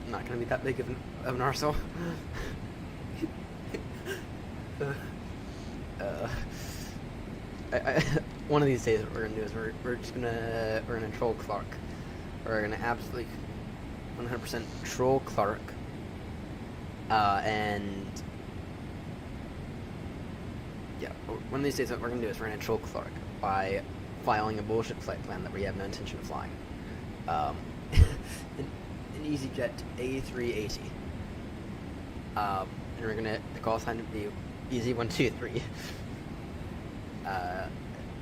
not gonna be that big of an arsehole. One of these days, what we're gonna do is we're gonna troll Clark. We're gonna absolutely 100% troll Clark, and yeah, one of these days what we're gonna do is we're gonna troll Clark by filing a bullshit flight plan that we have no intention of flying. An EasyJet A380. And we're gonna, the call sign to be EZ123.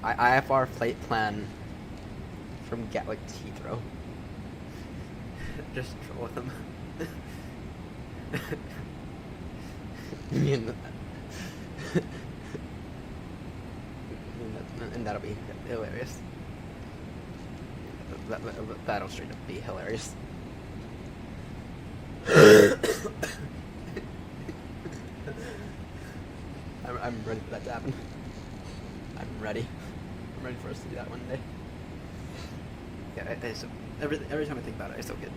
IFR flight plan from Gatwick to Heathrow. Just troll with them. And that'll be hilarious. That'll straight up be hilarious. I'm ready for that to happen. I'm ready for us to do that one day. Yeah, every time I think about it, I still get.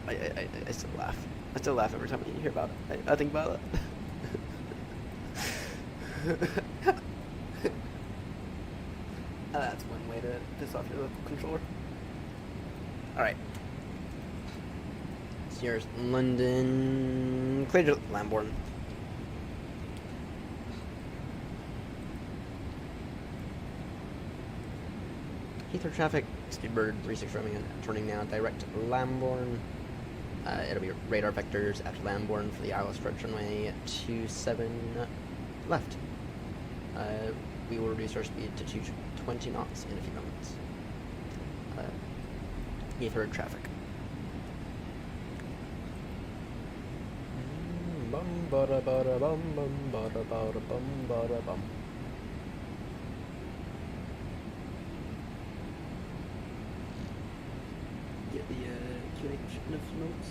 I still laugh. I still laugh every time I hear about it. I think about it. That's one way to piss off your local controller. Alright. So here's London. Clear to Lambourne. Heathrow traffic, Speedbird 36 Romeo, turning now direct to Lambourne. It'll be radar vectors after Lambourne for the ILS approach runway 27 left. We will reduce our speed to 220 knots in a few moments. Heathrow traffic. Bum bada bada bum bum bada bada bum bada bum. QNH enough notes.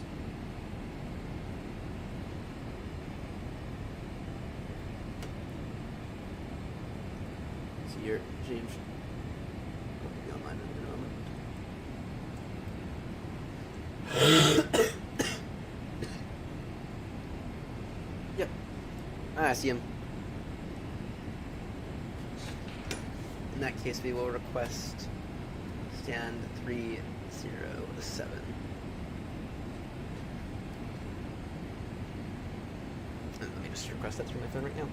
See your James. Be online in a moment. Yep. I see him. In that case, we will request stand 307. And let me just request that through my phone right now.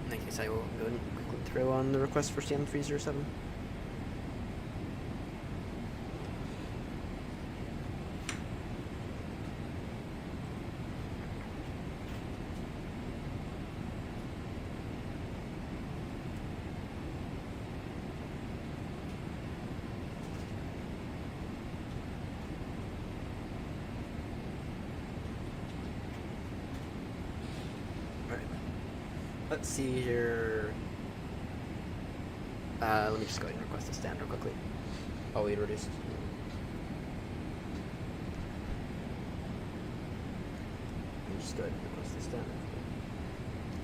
In that case, I will go and quickly throw on the request for stand 307. Let's see here. Let me just go ahead and request a stand real quickly. Oh, we reduced. Let me just go ahead and request a stand.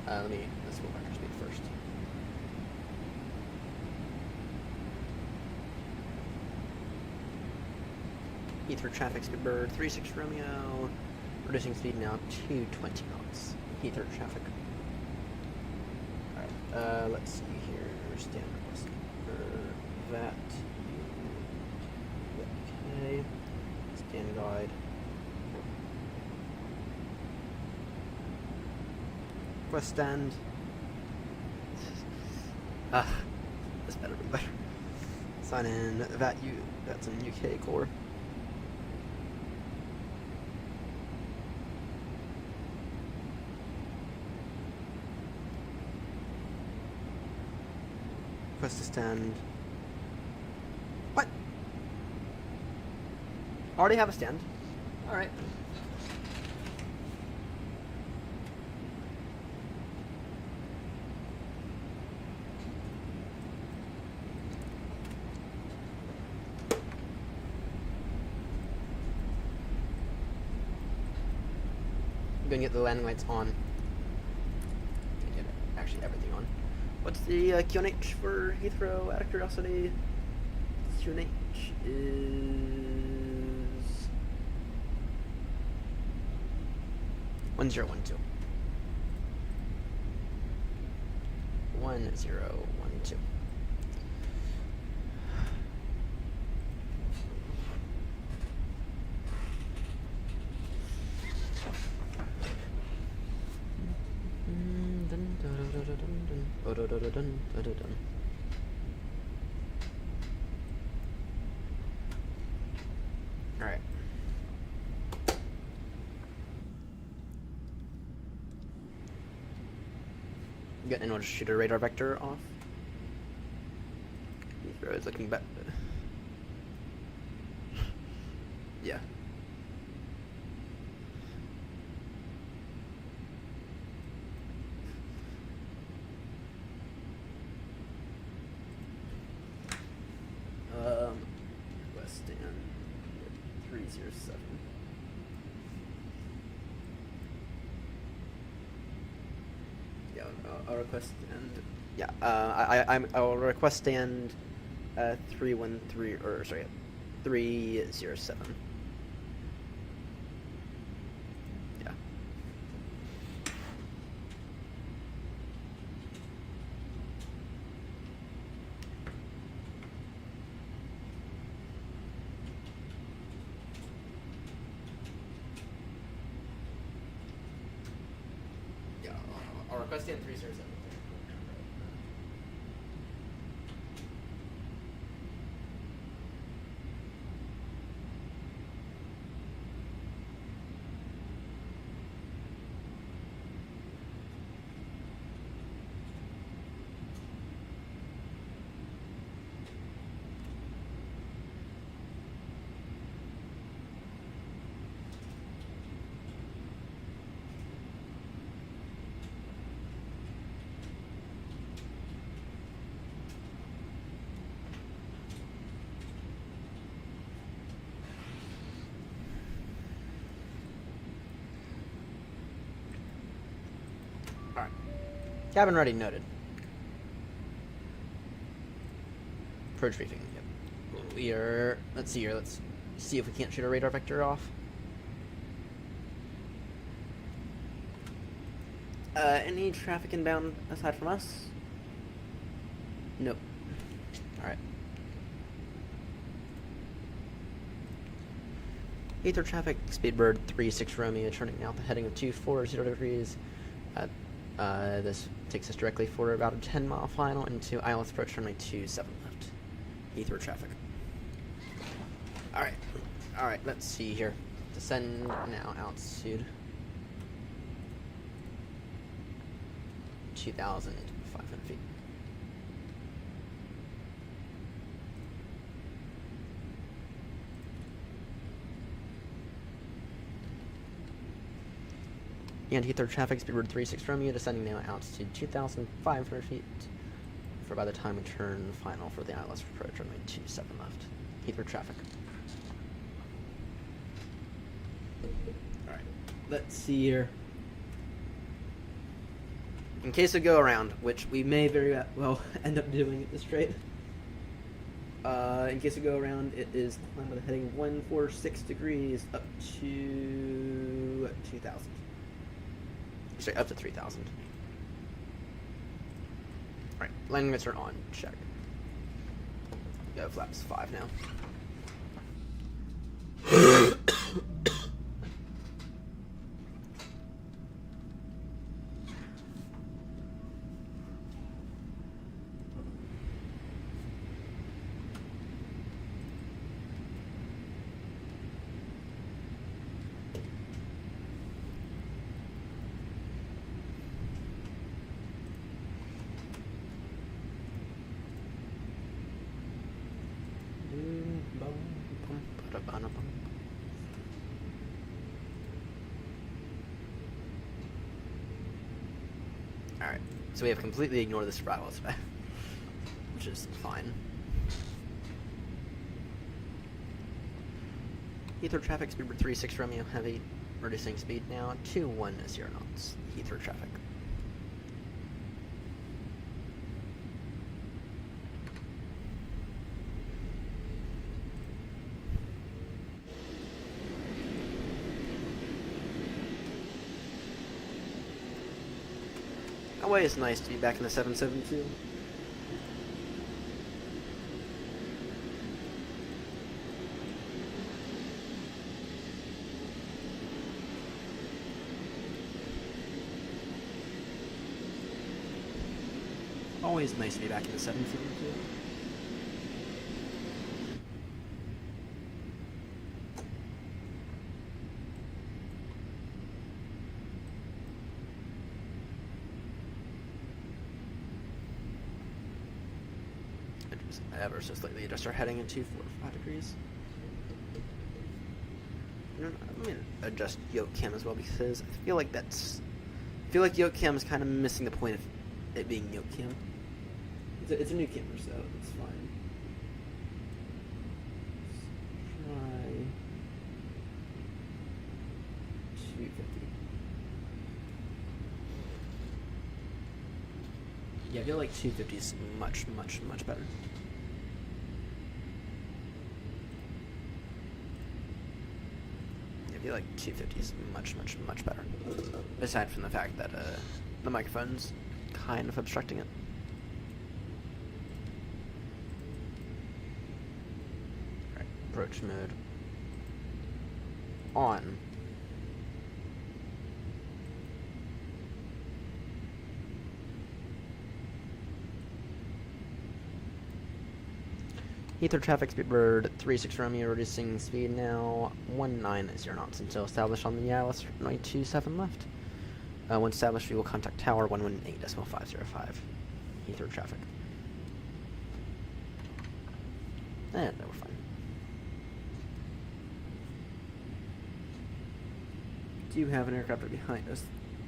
Let's go back to speed first. Heathrow traffic, Speedbird 36 Romeo. Reducing speed now to 20 knots. Heathrow traffic. Let's see here. Stand request for that. Okay. Stand guide. Request stand. This better be better. Sign in. That's in UK core. Request to stand. What? Already have a stand. Alright. I'm gonna get the landing lights on. Get actually everything on. What's the QNH for Heathrow, out of curiosity? QNH is 1012. 1012. Alright. Good, and we'll just shoot a radar vector off. Heathrow is looking back. Yeah. West Stand 307. Yeah, I'll request stand. Yeah, I'll request stand 313 or sorry, 307. Yeah. I'll request stand 307. Cabin ready, noted. Approach briefing, yep. We are, let's see here, let's see if we can't shoot our radar vector off. Any traffic inbound aside from us? Nope. Alright. Ether traffic, Speedbird 36 Romeo, turning now at the heading of 240 degrees. This takes us directly for about a 10-mile final into ILS approach runway 27 left. Ether traffic. Alright, let's see here. Descend now, altitude 2,500 feet. And Heathrow traffic, Speedbird 36 Romeo, descending now at altitude 2,500 feet. For by the time we turn final for the ILS approach, runway 27 left. Heathrow traffic. Alright, let's see here. In case of go around, which we may very well end up doing at this rate. In case of go around, it is climb with a heading of 146 degrees up to 2,000. Sorry, up to 3,000. Alright, landing lights are on. Check. Go flaps 5 now. Alright, so we have completely ignored the survival spec, which is fine. Heathrow traffic, Speedbird 36 Romeo Heavy, reducing speed now to 10 knots. Heathrow traffic. Way it's nice to be back in the 772. Always nice to be back in the 772. Ever so slightly adjust our heading into 4 or 5 degrees. I'm gonna adjust yoke cam as well because I feel like yoke cam is kind of missing the point of it being yoke cam. It's a new camera, so it's fine. Let's try 250. Yeah, I feel like 250 is much better. I feel like 250 is much better. Aside from the fact that the microphone's kind of obstructing it. Alright, approach mode on. Heathrow traffic, Speedbird 36 Romeo, reducing speed now 190 knots until established on the ILS runway 27 left. Once established, we will contact tower 118.505. Heathrow traffic. And we're fine. Do have an aircraft behind us.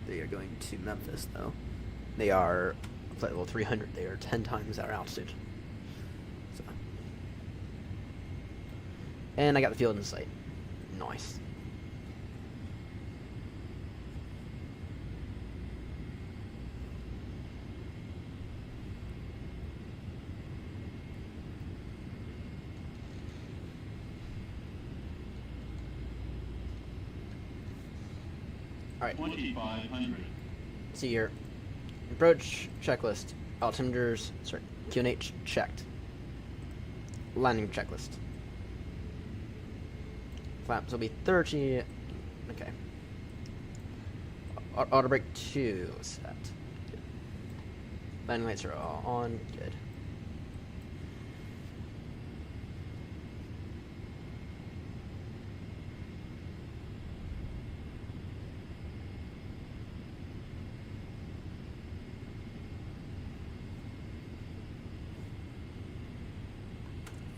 They are going to Memphis, though. They are flight level 300. They are 10 times our altitude. And I got the field in sight. Nice. Alright. 2500. See here. Approach checklist. Altimeters, sorry, QNH checked. Landing checklist. Flaps will be 30. Okay. Auto brake 2 set. Good. Landing lights are all on. Good.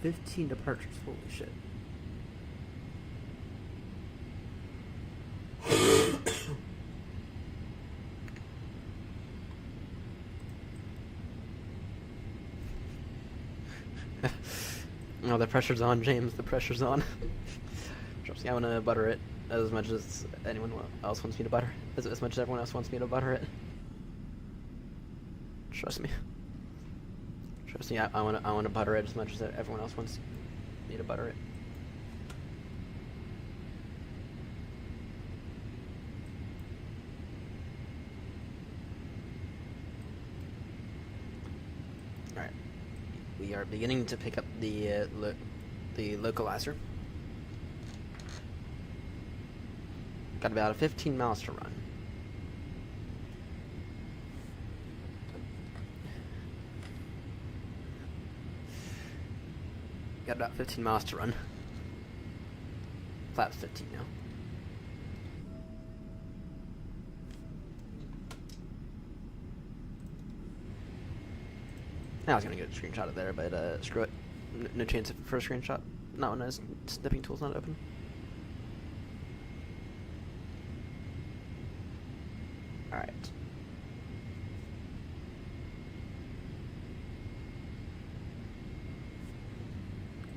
"15 departures, holy shit." No, the pressure's on, James. The pressure's on. Trust me, I want to butter it as much as anyone else wants me to butter. As much as everyone else wants me to butter it. Trust me. Trust me, I want to butter it as much as everyone else wants me to butter it. Alright. We are beginning to pick up the localizer. Got about 15 miles to run. Got about 15 miles to run. Flaps 15 now. I was gonna get a screenshot of there, but screw it. No chance for a screenshot. Not when his snipping tool's not open. Alright.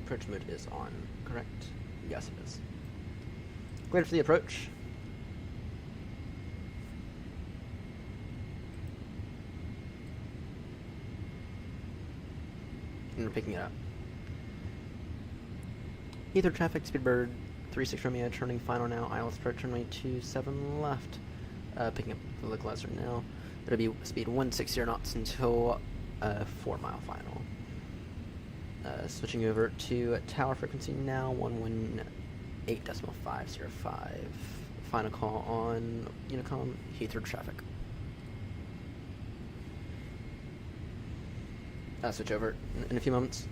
Approach mode is on, correct? Yes, it is. Cleared for the approach. And we're picking it up. Ether traffic, Speedbird, 36 Romeo, turning final now. ILS approach, runway 27 left. Picking up the localizer now. It'll be speed 160 knots until 4 mile final. Switching over to tower frequency now, 118.505. Final call on Unicom, Heathrow traffic. Switch over in a few moments.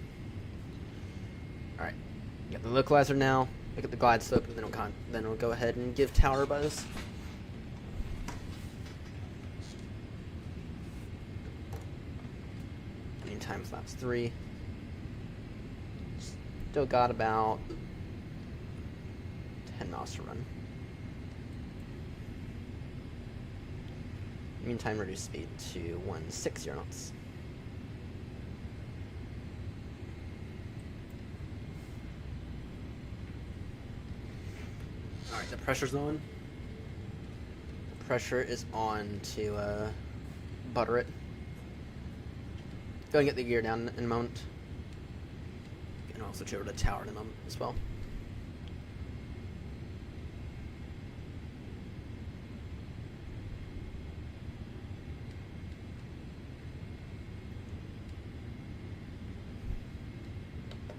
Alright, got the localizer now. Look at the glide slope, and then we'll go ahead and give tower a buzz. Meantime, flaps 3. Still got about 10 miles to run. Meantime, reduce speed to 160 knots. Alright, the pressure's on. The pressure is on to butter it. Go and get the gear down in a moment. And I'll switch over to tower in a moment as well.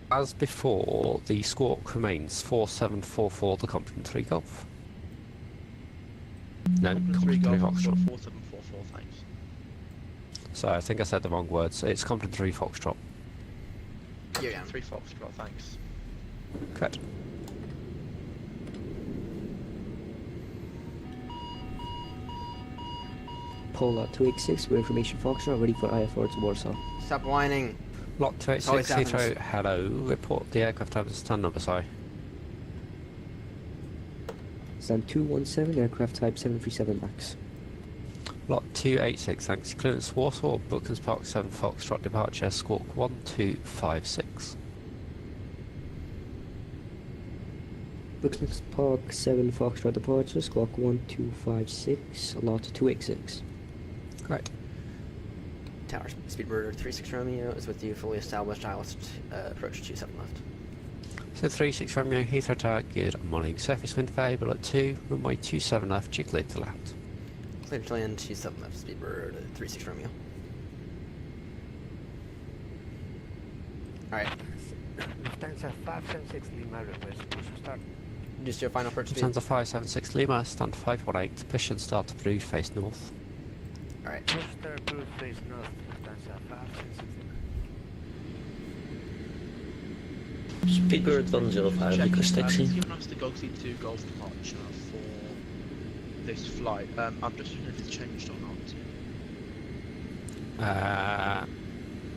As before, the squawk remains 4744 the Compton 3 Golf. No, Compton 3 Foxtrot. 4744, thanks. So I think I said the wrong words. It's Compton 3 Foxtrot. Yeah. 3 Foxtrot, thanks. Correct. Polar 286 with information Foxtrot, ready for IFR to Warsaw. Stop whining. Lot 286 Heathrow, hello. Report the aircraft type and stand number, sorry. Stand 217, aircraft type 737 MAX. Lot 286, thanks. Clearance Warsaw, Brooklands Park 7 Foxtrot, departure squawk 1256. Brooklands Park 7 Foxtrot departure, squawk 1256, lot 286. Right. Tower, Speedbird 36 Romeo is with you, fully established, ILS approach 27 left. So 36 Romeo, Heathrow Tower, good morning. Surface wind variable at 2, runway 27 left, jig lead to land. Clear to land, 27 left, speedbird 36 Romeo. Alright. Lufthansa 576 Lima request push to start. Just your final approach speed. Lufthansa 576 Lima, stand 518, push and start approved, face north. Alright. Push start approved, face north. Lufthansa 576 Lima. Speedbird 105, request taxi. You've given us the Golf C2 Golf departure for this flight. I'm just wondering if it's changed or not.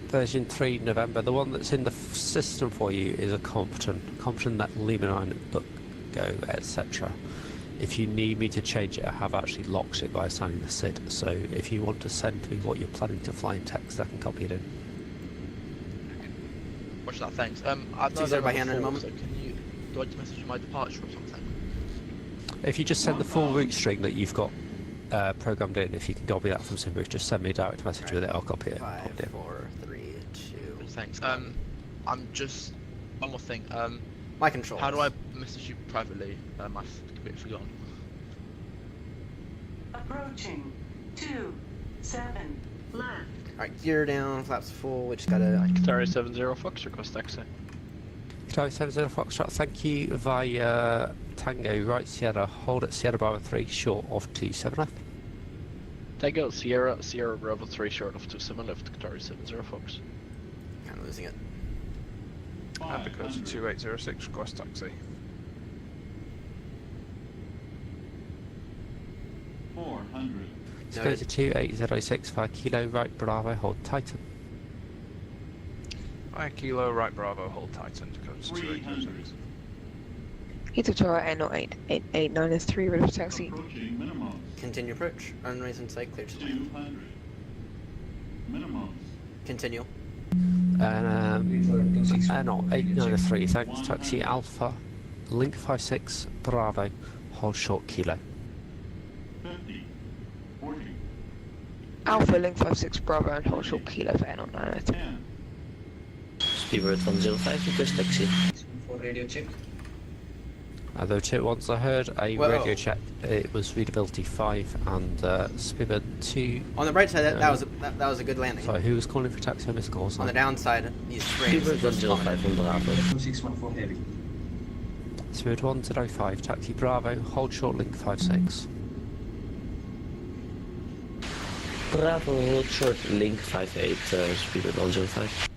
Version 3 November. The one that's in the system for you is a Compton that Lima 9 book go, etc. If you need me to change it, I have actually locked it by assigning the SID. So if you want to send me what you're planning to fly in text, I can copy it in. Watch that, thanks. I've Is that by hand in a moment? So do I just message you my departure or something? If you just send the full route string that you've got programmed in, if you can copy that from Simbridge, just send me a direct message with it, I'll copy it. 5, 4, 3, 2. Thanks. I'm just one more thing. My control. How do I message you privately? I've completely forgotten. Approaching 27 left. Alright, gear down, flaps full, we just gotta... Qatari 70 Fox, request taxi. Qatari 70 Foxtrot, thank you, via Tango, right Sierra, hold at Sierra Bravo 3, short of 27 left. Tango, Sierra Bravo 3, short of 27 left, Qatari 70 Fox. Kind of losing it. Because 2806, request taxi. 400. Let's go to 28065 Kilo, right Bravo, hold Titan. Kilo, right Bravo, hold Titan, codes 2806. Heathrow Tower AirNott 8893, ready for taxi. Approaching minimums. Continue approach. Runways in sight, clear to land. 200. Minimums. Continue. AirNott 893, thanks, taxi Alpha, Link 56, Bravo, hold short Kilo. 50. 40. Alpha Link 56 Bravo and hold short Kilo for AirNott 903. 10. Speedbird 105, request taxi. For radio check. Although once I heard a Whoa. radio check, it was readability 5 and Speedbird 2. On the right side, that was a good landing. Sorry, who was calling for taxi? I missed calls. On the downside, these frames Speedbird 105 on Bravo. 2614 heavy. Speedbird 105, taxi Bravo, hold short Link 56. Bravo, hold short, link 58, Speedbird 105.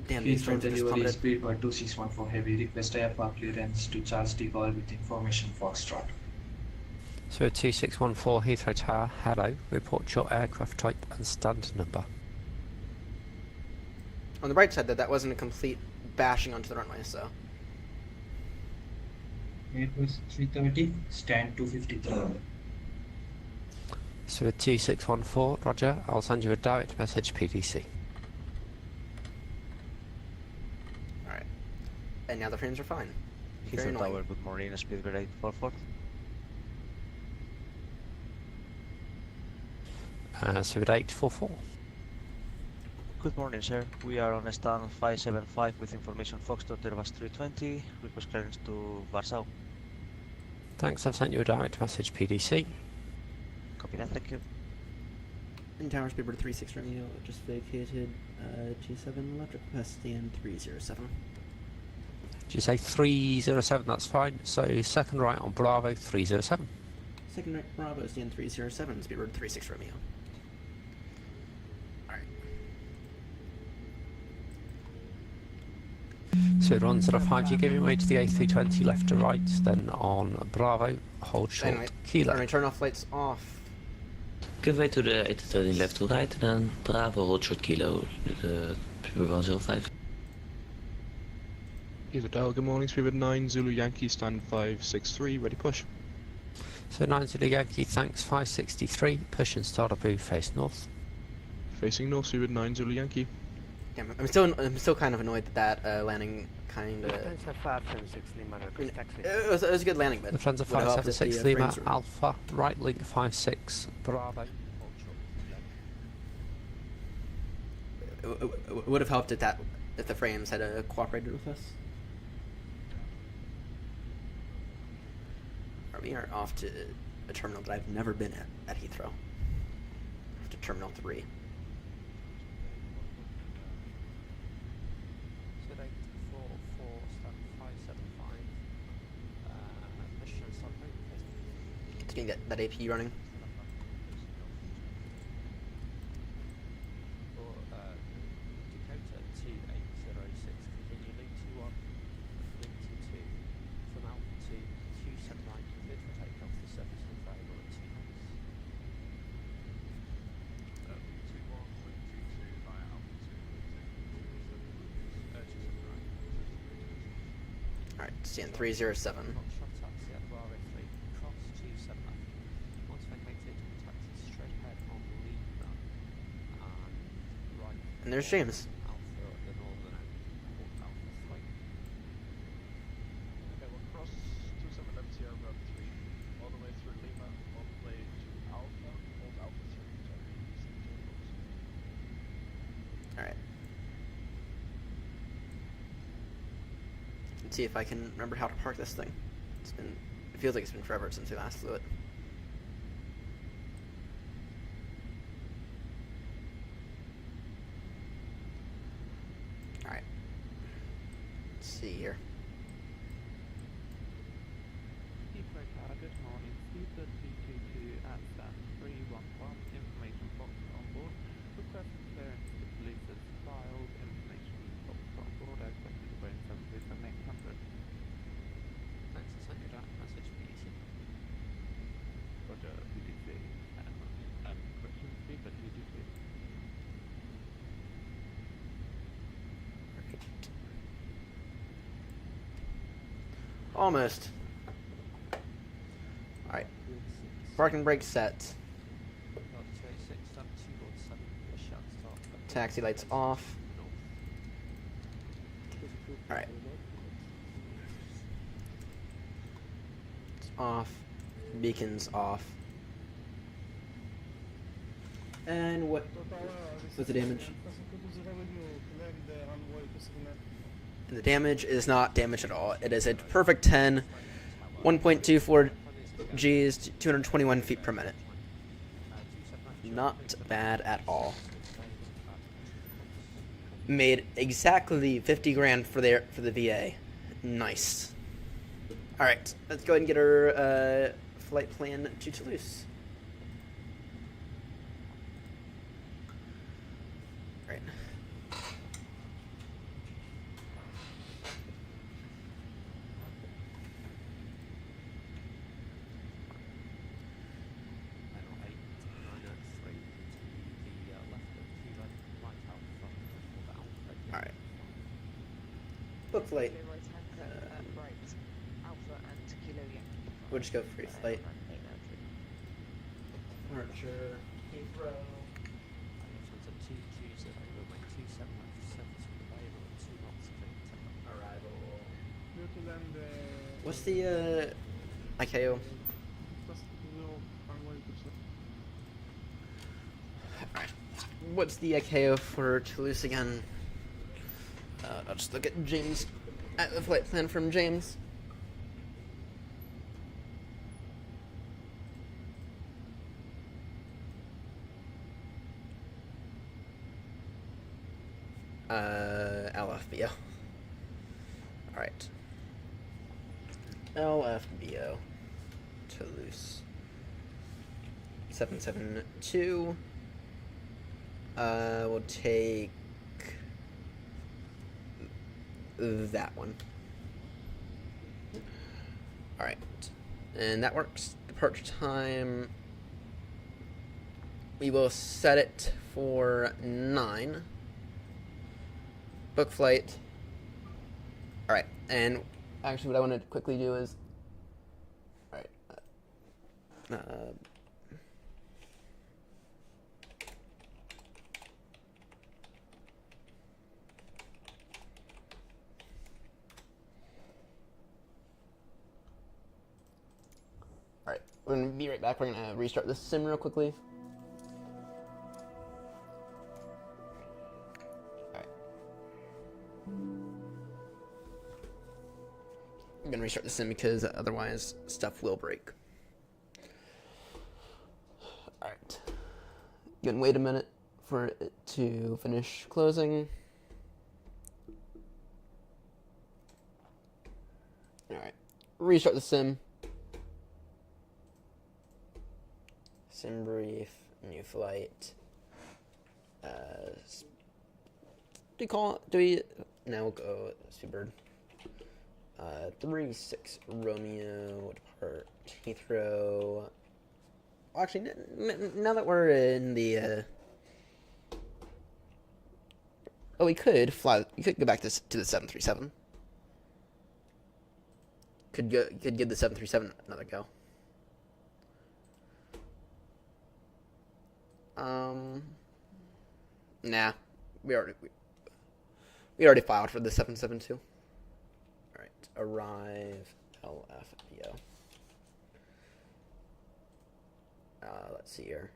Damn, these Heathrow frames just delivery plummeted. speed by 2614 heavy. Request aircraft clearance to charge decoy with information Foxtrot. So 2614 Heathrow Tower, hello, report your aircraft type and stand number. On the right side, that wasn't a complete bashing onto the runway, so... Airbus 330, stand 253. So 2614, roger, I'll send you a direct message PDC. Alright. And now the frames are fine. Very Heathrow annoying. Tower, good morning, Speedbird 844. So 844. Good morning, sir. We are on stand 575 with information Foxtrot Airbus 320. Request clearance to Warsaw. Thanks, I've sent you a direct message PDC. Copy that, thank you. In tower speedbird 36 Romeo, just vacated 27 left, request stand 307. Did you say 307? That's fine. So second right on Bravo 307. Second right Bravo, stand 307, speedbird 36 Romeo. So it runs at a 5, you're giving way to the A320 left to right, then on Bravo, hold short, Anyway, Kilo. Anyway, turn off lights off. Give way to the 830 left to right, and then Bravo, hold short Kilo, Speedbird 105. Heathrow Tower, good morning, Speedbird 9, Zulu Yankee, stand 563, ready push. So 9 Zulu Yankee, thanks, 563, push and start approved, face north. Facing north, Speedbird 9, Zulu Yankee. Damn, I'm still kind of annoyed that landing kind of... Lufthansa 576 Lima request taxi. It was a good landing, but... Lufthansa would have helped if 576 the, Lima, frames were- Alpha, right link 56, Bravo. it would have helped if the frames had cooperated with us. We are off to a terminal that I've never been at Heathrow. Off to Terminal 3. Can you get that AP running? Alright, stand 307. And there's James. Alright. Let's see if I can remember how to park this thing. It feels like it's been forever since we last flew it. Alright. Let's see here. Good morning. C3222 at stand 311. Information box on board. Request clearance to police as filed. Information box on board. Expected to bring 73 from 800. Thanks for sending that message, please. Roger, VDC. Correction speed, but VDC. Almost. Alright. Parking brake set. Taxi lights off. Alright. It's off. Beacons off. And what's the damage? And the damage is not damage at all. It is a perfect 10, 1.24 Gs, 221 feet per minute. Not bad at all. Made exactly 50 grand for the VA. Nice. All right, let's go ahead and get our flight plan to Toulouse. All right. Alright. Book flight. We'll just go free flight. Departure. Heathrow. Arrival. What's the ICAO? Alright. What's the ICAO for Toulouse again? I'll just look at James, at the flight plan from James. LFBO. Alright. LFBO. Toulouse. 772. We'll take that one. Alright. And that works. Departure time. We will set it for 9. Book flight. Alright. And actually what I want to quickly do is... Alright. Alright, we're going to be right back. We're going to restart this sim real quickly. I'm gonna restart the sim because otherwise stuff will break. Alright. Gonna wait a minute for it to finish closing. Alright. Restart the sim. Sim brief, new flight. Do we now we'll go Seabird. 36 Romeo, depart Heathrow. Well, actually, now that we're in the, oh, we could fly. You could go back to the 737. Could give the 737 another go. Nah, we already filed for the 772. All right, arrive LFBO. Let's see here.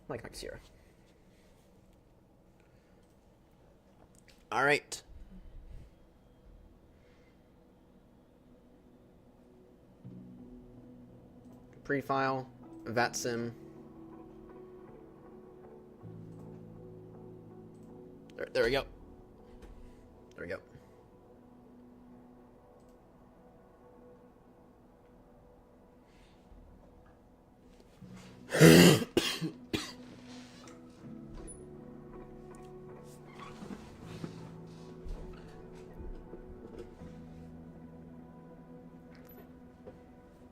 Like next year. All right. Pre-file, VATSIM. There we go. There we go.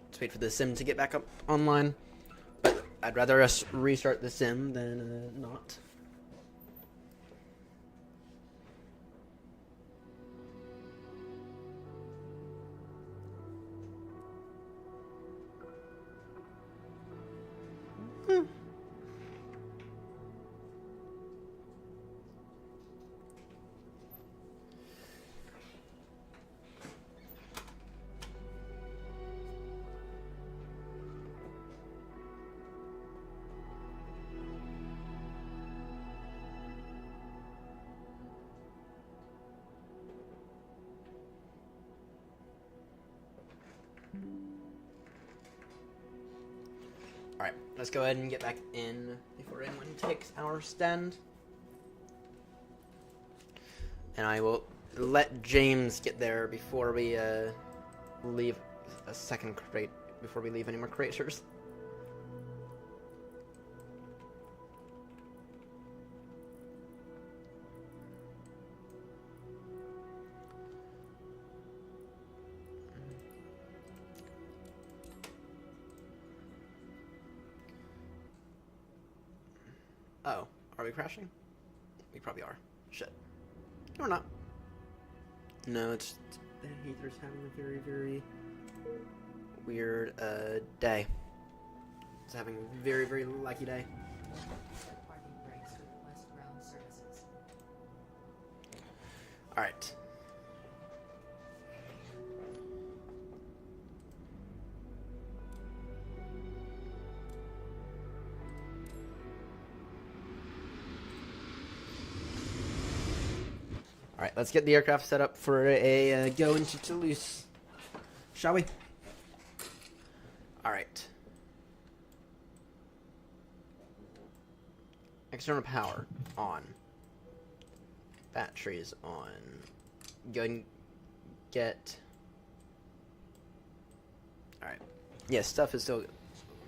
Let's wait for the sim to get back up online. But I'd rather us restart the sim than not. Alright, let's go ahead and get back in before anyone takes our stand. And I will let James get there before we leave a second crate, before we leave any more craters. Oh, are we crashing? We probably are. Shit. No, we're not. No, it's the Heather's having a very, very weird day. It's having a very, very lucky day. Alright. Alright, let's get the aircraft set up for a go into Toulouse. Shall we? Alright. External power on. Batteries on. Go and get... Alright. Yeah, stuff is still...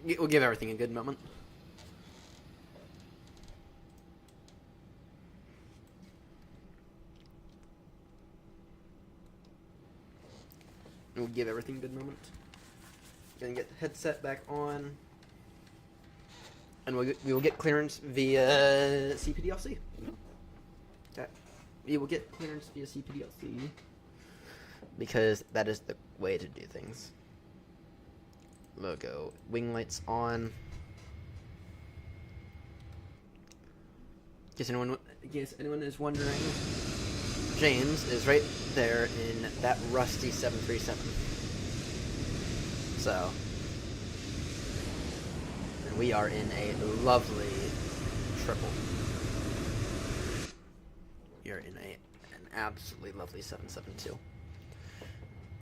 We'll give everything a good moment. We'll give everything a good moment. Gonna get the headset back on. And we will get clearance via CPDLC. Okay. We will get clearance via CPDLC. Because that is the way to do things. Logo. Wing lights on. In case anyone is wondering, James is right there in that rusty 737. So, we are in a lovely triple. We are in an absolutely lovely 772.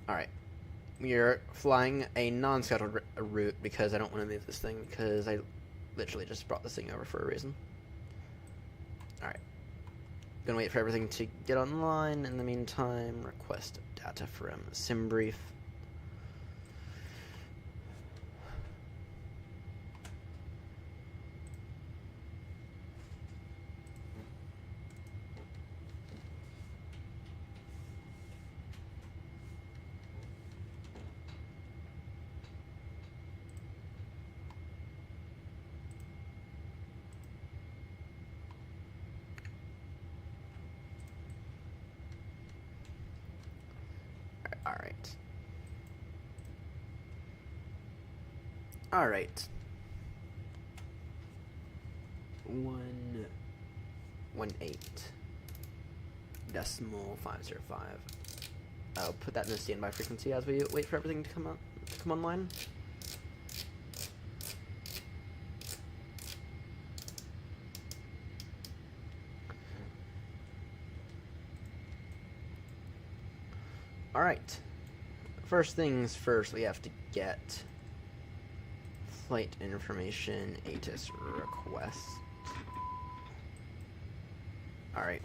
Alright. We are flying a non-scheduled route because I don't want to move this thing because I literally just brought this thing over for a reason. Alright. Gonna wait for everything to get online. In the meantime, request data from SimBrief. Alright. Alright. 118.505. I'll put that in the standby frequency as we wait for everything to come online. Alright. First things first, we have to get flight information ATIS request. Alright.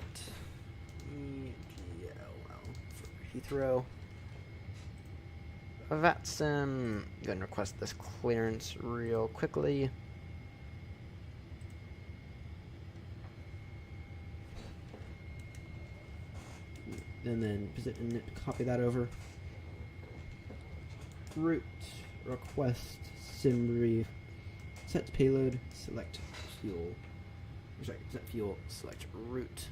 EGLL for Heathrow. VATSIM. Go and request this clearance real quickly. And then copy that over. Route request SimBrief. Set payload. Select fuel. Sorry, set fuel. Select route.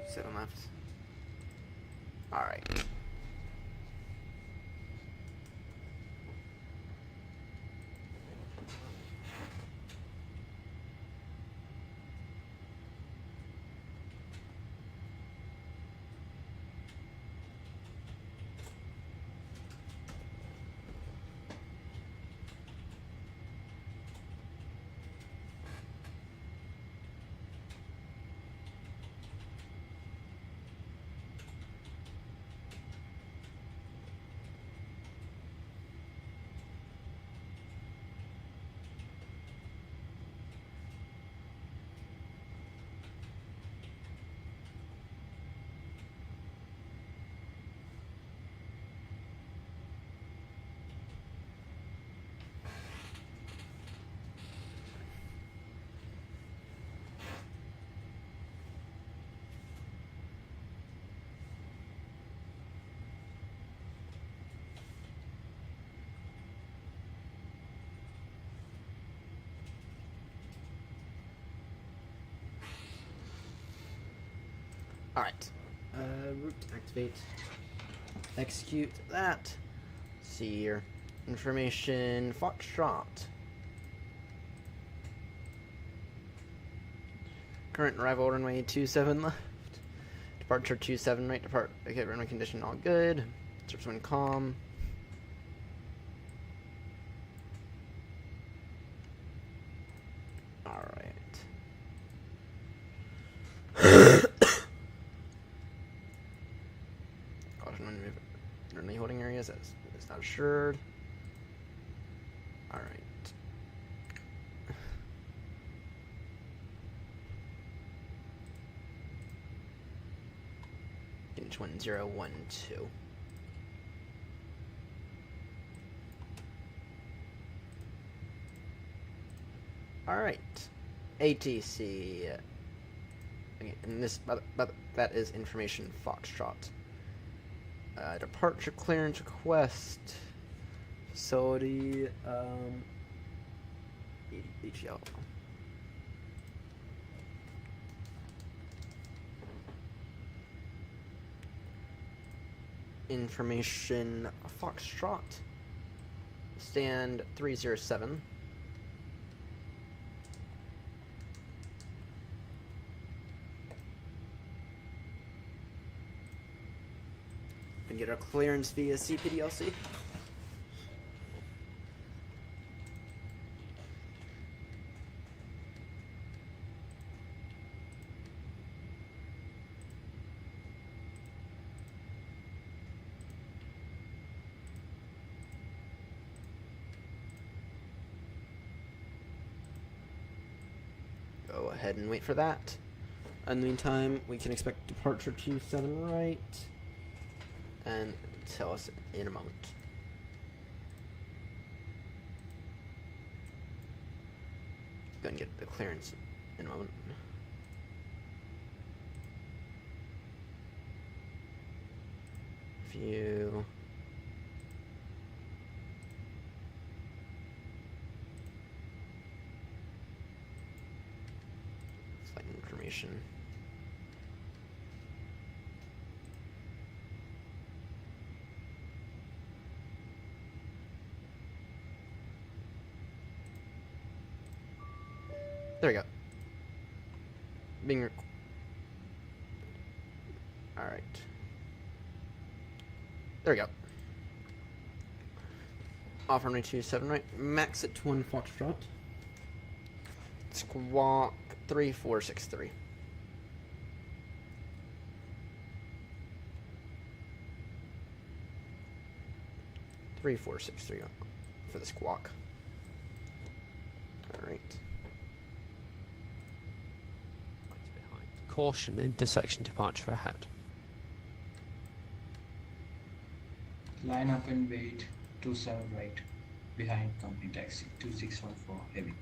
Seven left. Alright. Alright. Route activate. Execute that. See here. Information Foxtrot. Current arrival runway 27 left. Departure 27 right. Okay, runway condition all good. Surface wind calm. Alright. Runway holding areas is not assured. Alright. Inch 1012. Alright. ATC. Okay, and this, that is information Foxtrot. Departure clearance request. Facility, EGL. Information Foxtrot. Stand 307. get our clearance via CPDLC. Go ahead and wait for that. In the meantime, we can expect departure to 7 right, and tell us in a moment. Go and get the clearance in a moment. View. Flight information. There we go. Being alright. There we go. Off runway 27 right. Max at 1 Foxtrot. Squawk 3463. Three, 4, 6, 3 for the squawk. Alright. Caution, intersection departure ahead. Line up and wait 27 right behind company taxi 2614 heavy.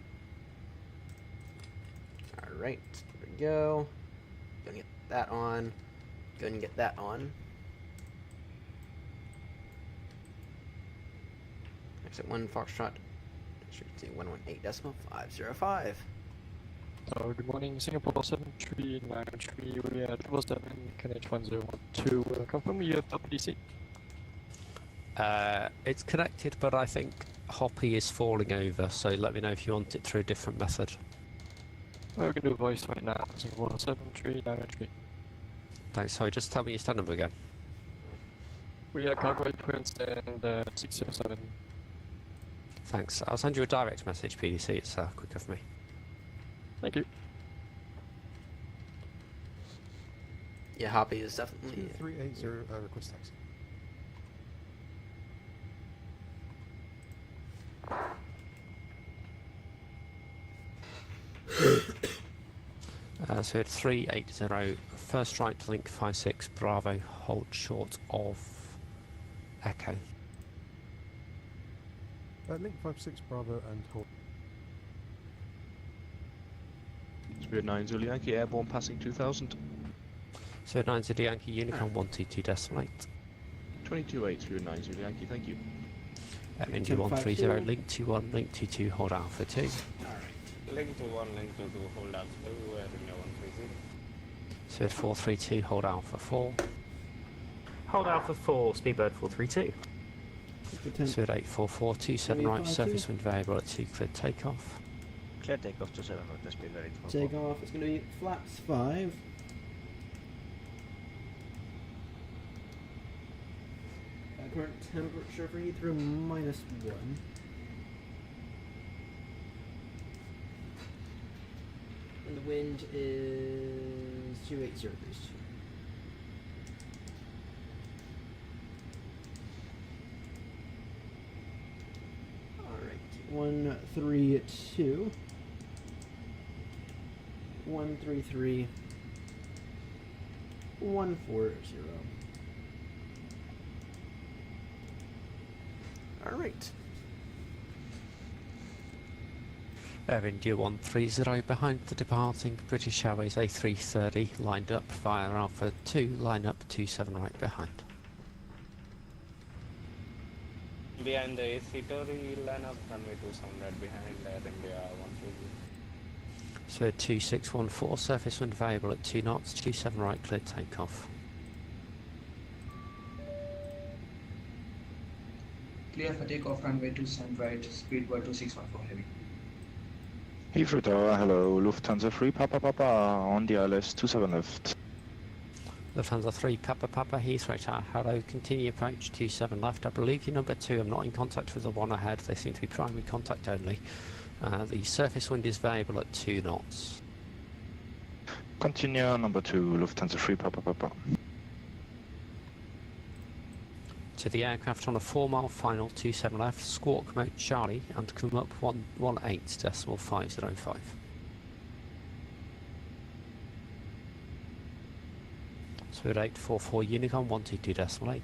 Alright, there we go. Gonna get that on. Gonna get that on. Exit 1 Foxtrot. Should see 118.505. Good morning, Singapore 7393, we are 777, Connect 1012, confirm you have WDC. It's connected, but I think Hoppy is falling over, so let me know if you want it through a different method. We can do voice right now, Singapore 7393. Thanks, sorry, just tell me your stand number again. We are cargo Prince and 607. Thanks, I'll send you a direct message, PDC, it's quicker for me. Thank you. Yeah, Hoppy is definitely 2380 request taxi. So at 380, first right to link 56, Bravo, hold short of Echo. Link 56 Bravo and hold. Spirit 9 Zulu Yankee, airborne passing 2000. So 9 Zulu Yankee, Unicorn 122.8. 228 Spirit 9 Zulu Yankee, thank you. India 130, link 21, link 22, hold Alpha 2. Alright, link 21, link 22, hold Alpha 2, India 130. So 432, hold Alpha 4. Hold Alpha 4, Speedbird 432. So 844, 27 right, surface wind variable at 2, cleared takeoff. Clear takeoff to 7 right, the Speedbird 844. take off. It's going to be flaps 5. Current temperature for Heathrow -1. And the wind is 280 degrees. Alright, 132. 133. 140. Alright. Air India 130 behind the departing British Airways A330, lined up via Alpha 2, line up 27 right behind. Behind the AC30 lineup, runway 27 right behind Air India 130. So 2614, surface wind variable at 2 knots, 27 right, cleared takeoff. Clear for takeoff runway 27 right, speedbird 2614 heavy. Heathrow Tower, hello, Lufthansa 3, Papa Papa, on the ILS 27 left. Lufthansa 3 Papa Papa, Heathrow Tower, hello, continue approach 27 left. I believe you're number 2, I'm not in contact with the one ahead, they seem to be primary contact only. The surface wind is variable at 2 knots. Continue number 2, Lufthansa 3 Papa Papa. To the aircraft on a 4-mile final, 27 left, squawk mode Charlie, and come up 118.505. Speed 844 Unicorn 122.8.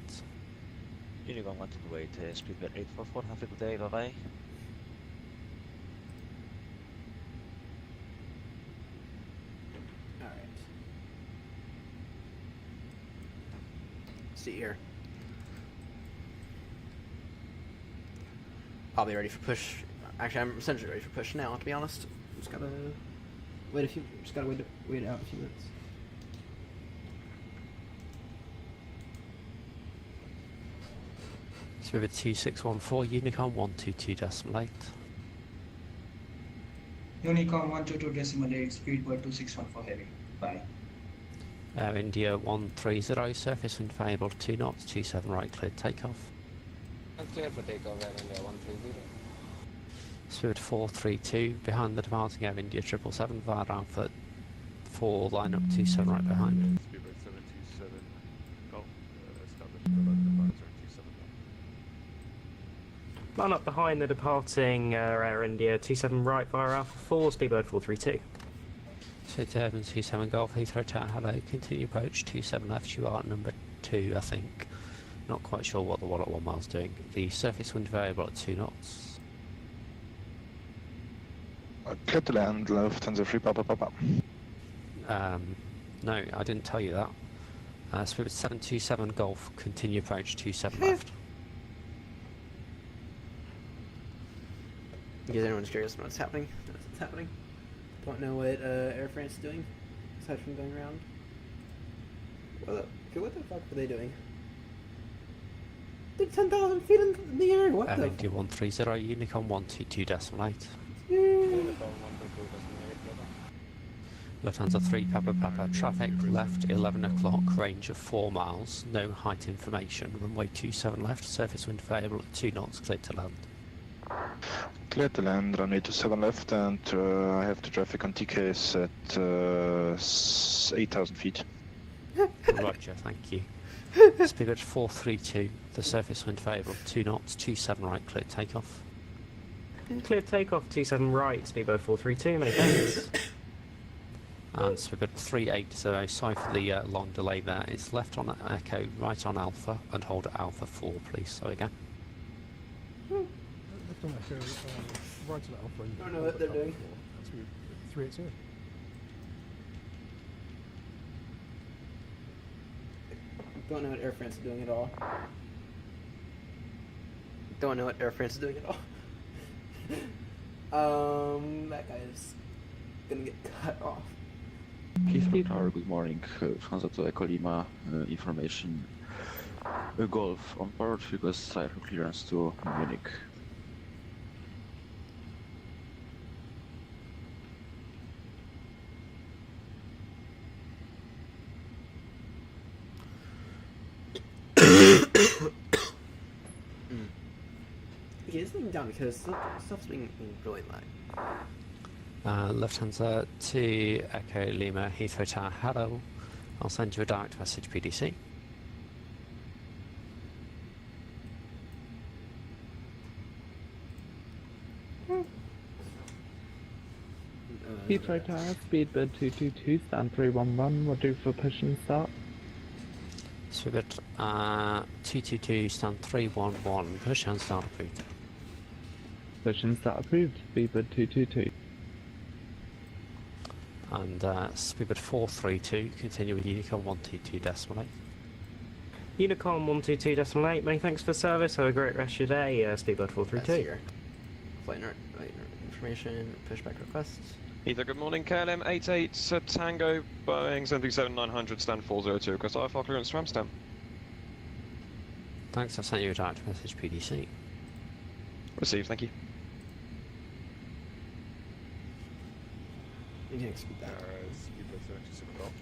Unicorn 128, speedbird 844, have a good day, bye bye. Alright. See here. Probably ready for push. Actually, I'm essentially ready for push now, to be honest. Just gotta wait a few. Just gotta wait out a few minutes. Spirit 2614 Unicorn 122.8. Unicorn 122.8, speedbird 2614 heavy. Bye. Air India 130, surface wind variable 2 knots, 27 right, cleared takeoff. Clear for takeoff, Air India 130. Spirit 432, behind the departing Air India 777 via Alpha 4, line up 27 right behind. Speedbird 727, Golf, established departure 27. Line up behind the departing Air India 27 right via Alpha 4, Speedbird 432. Sydney 27 Golf, Heathrow Tower, hello, continue approach 27 left, you are number 2 I think. Not quite sure what the 1 at 1 mile's doing. The surface wind variable at 2 knots. Clear to land, Lufthansa 3 Papa Papa. No, I didn't tell you that. Spirit 727 Golf, continue approach 27 left. In case anyone's curious about what's happening. Don't know what Air France is doing, aside from going around. What the fuck were they doing? They're 10,000 feet in the air. What the? India 130 Unicorn 122.8. Lufthansa 3 Papa Papa, traffic left 11 o'clock, range of 4 miles, no height information, runway 27 left, surface wind variable at 2 knots, cleared to land. Clear to land, runway 27 left, and I have the traffic on TKS at 8,000 feet. Roger, thank you. Speedbird 432, the surface wind variable 2 knots, 27 right, clear takeoff. Clear takeoff 27 right, Speedbird 432, many thanks. And Speedbird 380, sorry for the long delay there. It's left on Echo, right on Alpha, and hold at Alpha 4, please. So again. Left on Echo, right to the Alpha. I don't know what they're doing. 380. Don't know what Air France is doing at all. That guy is gonna get cut off. Heathrow Tower, good morning. Lufthansa to Echo Lima, information. Golf on board, request side clearance to Munich. Okay, this thing down because stuff's being really lag. Lufthansa to Echo Lima, Heathrow Tower, hello. I'll send you a direct message PDC. Heathrow Tower, Speedbird 222, stand 311, we'll do for push and start. Speedbird 222, stand 311, push and start approved. Push and start approved, Speedbird 222. And Speedbird 432, continue with Unicorn 122.8. Unicorn 122.8, many thanks for service, have a great rest of your day, Speedbird 432. Flight information, pushback requests. Either good morning, KLM 88 Tango, Boeing 737-900, stand 402, request IFR clearance to Amsterdam. Thanks, I've sent you a direct message PDC. Received, thank you. You can execute that. Speedbird 77 Golf.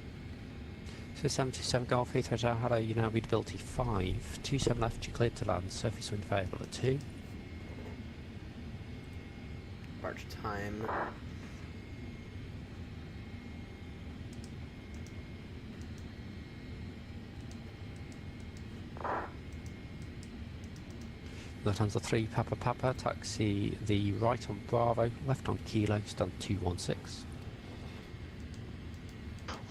So 77 Golf, Heathrow Tower, hello, you now readability 5. 27 left, you cleared to land, surface wind variable at 2. March time. Lufthansa 3 Papa Papa, taxi the right on Bravo, left on Kilo, stand 216.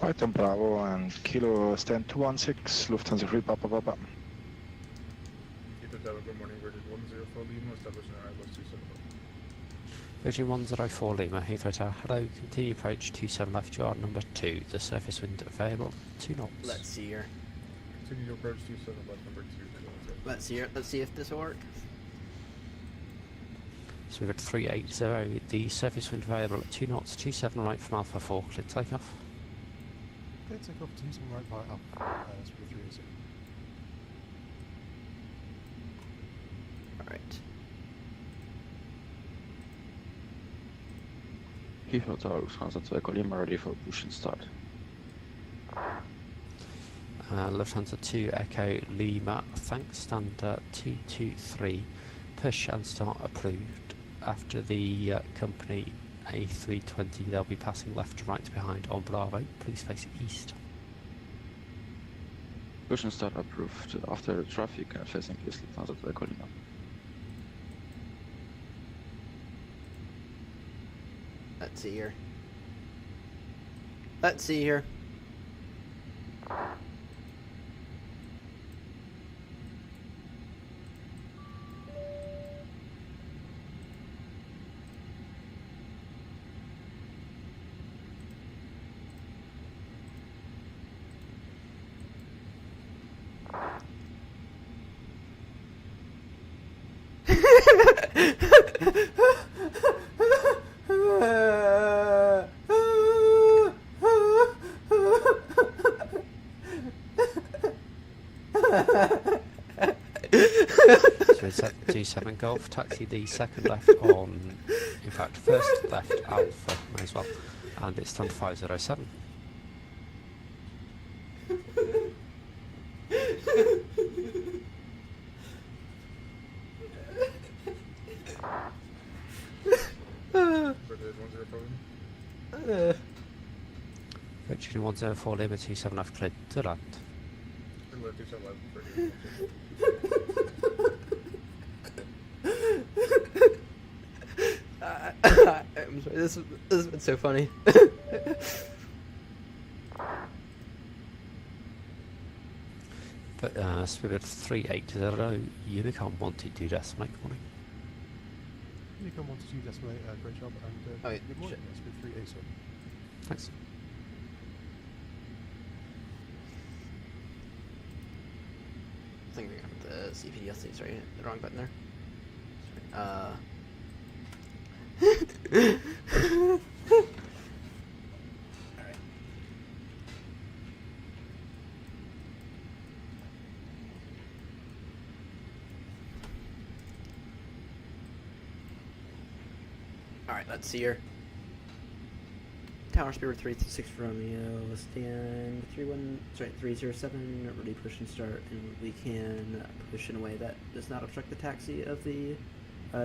Right on Bravo and Kilo stand 216, Lufthansa 3 Papa Papa. Heathrow Tower, good morning, Virgin 104 Lima, establishing Airbus 275. Virgin 104 Lima, Heathrow Tower, hello, continue approach 27 left, you are number 2, the surface wind available, 2 knots. Let's see here. Continue to approach 27 left, number 2. Let's see here. Let's see if this will work. So we've got 380, the surface wind available at 2 knots, 27 right from Alpha 4, clear takeoff. Okay, take off 27 right by up. That's for 380. Alright. Heathrow Tower, Lufthansa 2 Echo Lima, ready for push and start. Lufthansa 2 Echo Lima, thanks, stand 223, push and start approved. After the company A320, they'll be passing left to right behind on Bravo, please face east. Push and start approved. After traffic facing east, Lufthansa 2 Echo Lima. Let's see here. Let's see here. So it's at 27 Golf, taxi the second left on, in fact first left Alpha, may as well, and it's stand 507. Virgin 104 Lima 27 left cleared to land. I'm sorry, this has been so funny. But Spirit 380, Unicorn 122 decimate, good morning. Unicorn 122 decimate, great job, and oh, yeah, good morning, that's with 380. Thanks. I think we got the CPDLC, sorry, the wrong button there. Alright, let's see here. Tower Spirit 36 Romeo, stand 307, ready push and start, and we can push in a way that does not obstruct the taxi of the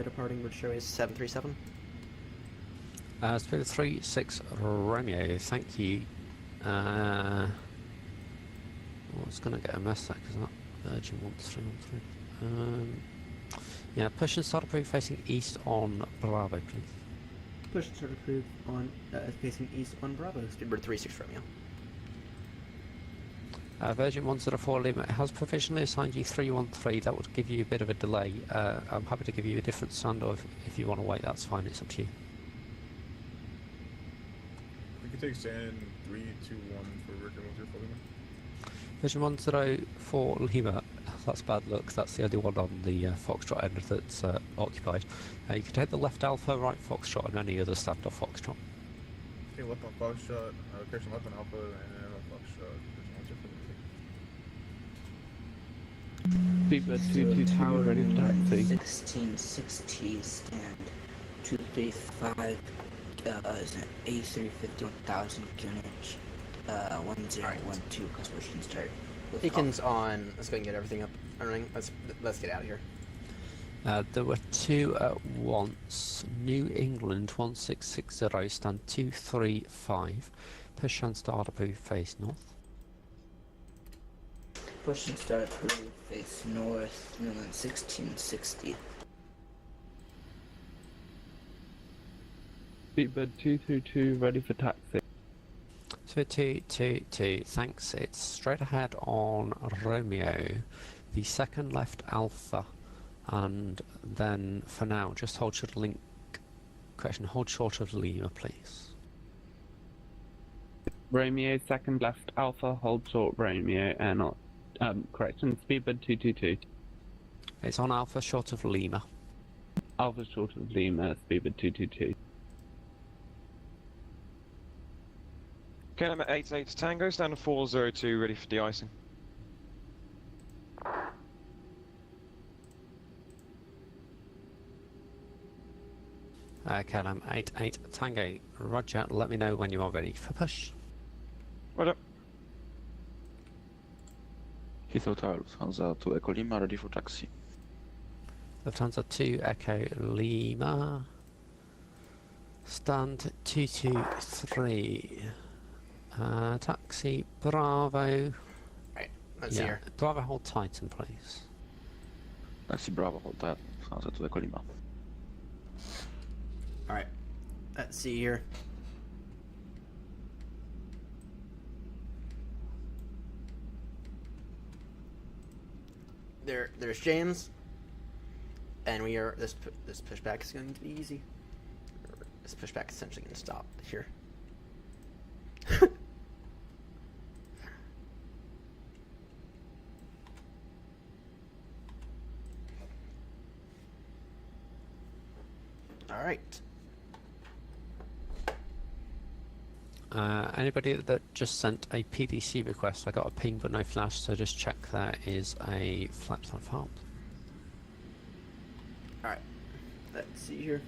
departing British Airways 737. Spirit 36 Romeo, thank you. Well, it's going to get a mess that because that Virgin 1313. Yeah, push and start approved facing east on Bravo, please. Push and start approved on facing east on Bravo, Spirit 36 Romeo. Virgin 104 Lima has provisionally assigned you 313. That would give you a bit of a delay. I'm happy to give you a different stand, or if you want to wait, that's fine. It's up to you. We can take stand 321 for Virgin 104 Lima. Virgin 104 Lima. That's bad luck. That's the only one on the Foxtrot end that's occupied. You can take the left Alpha, right Foxtrot, and any other stand off Foxtrot. Okay, left on Foxtrot, correction, left on Alpha, and then left Foxtrot. Beaver 222 ready for taxi. 1660 stand 235 is an A350 1000 Greenwich 1012, request pushing start. Beacons on. Let's go and get everything up and running. Let's get out of here. There were two at once. New England 1660, stand 235. Push and start approved, face north. Push and start approved, face north, New England 1660. Speedbird 222, ready for taxi. So 222, thanks. It's straight ahead on Romeo, the second left Alpha, and then for now just hold short of hold short of Lima, please. Romeo, second left Alpha, hold short Romeo, AirNott. Correction, Speedbird 222. It's on Alpha, short of Lima. Alpha short of Lima, Speedbird 222. KLM at 88 Tango, stand 402, ready for de-icing. KLM 88 Tango, roger, let me know when you are ready for push. Roger. Heathrow Tower, Lufthansa to Echo Lima, ready for taxi. Lufthansa 2 Echo Lima, stand 223. Taxi Bravo. Right, let's see here. Bravo hold Titan, please. Taxi Bravo, hold Titan, Lufthansa to Echo Lima. Alright, let's see here. There's James, and we are this pushback is going to be easy. This pushback is essentially going to stop here. All right. Anybody that just sent a PDC request, I got a ping but no flash, so just check there is a flaps on file. Alright, let's see here.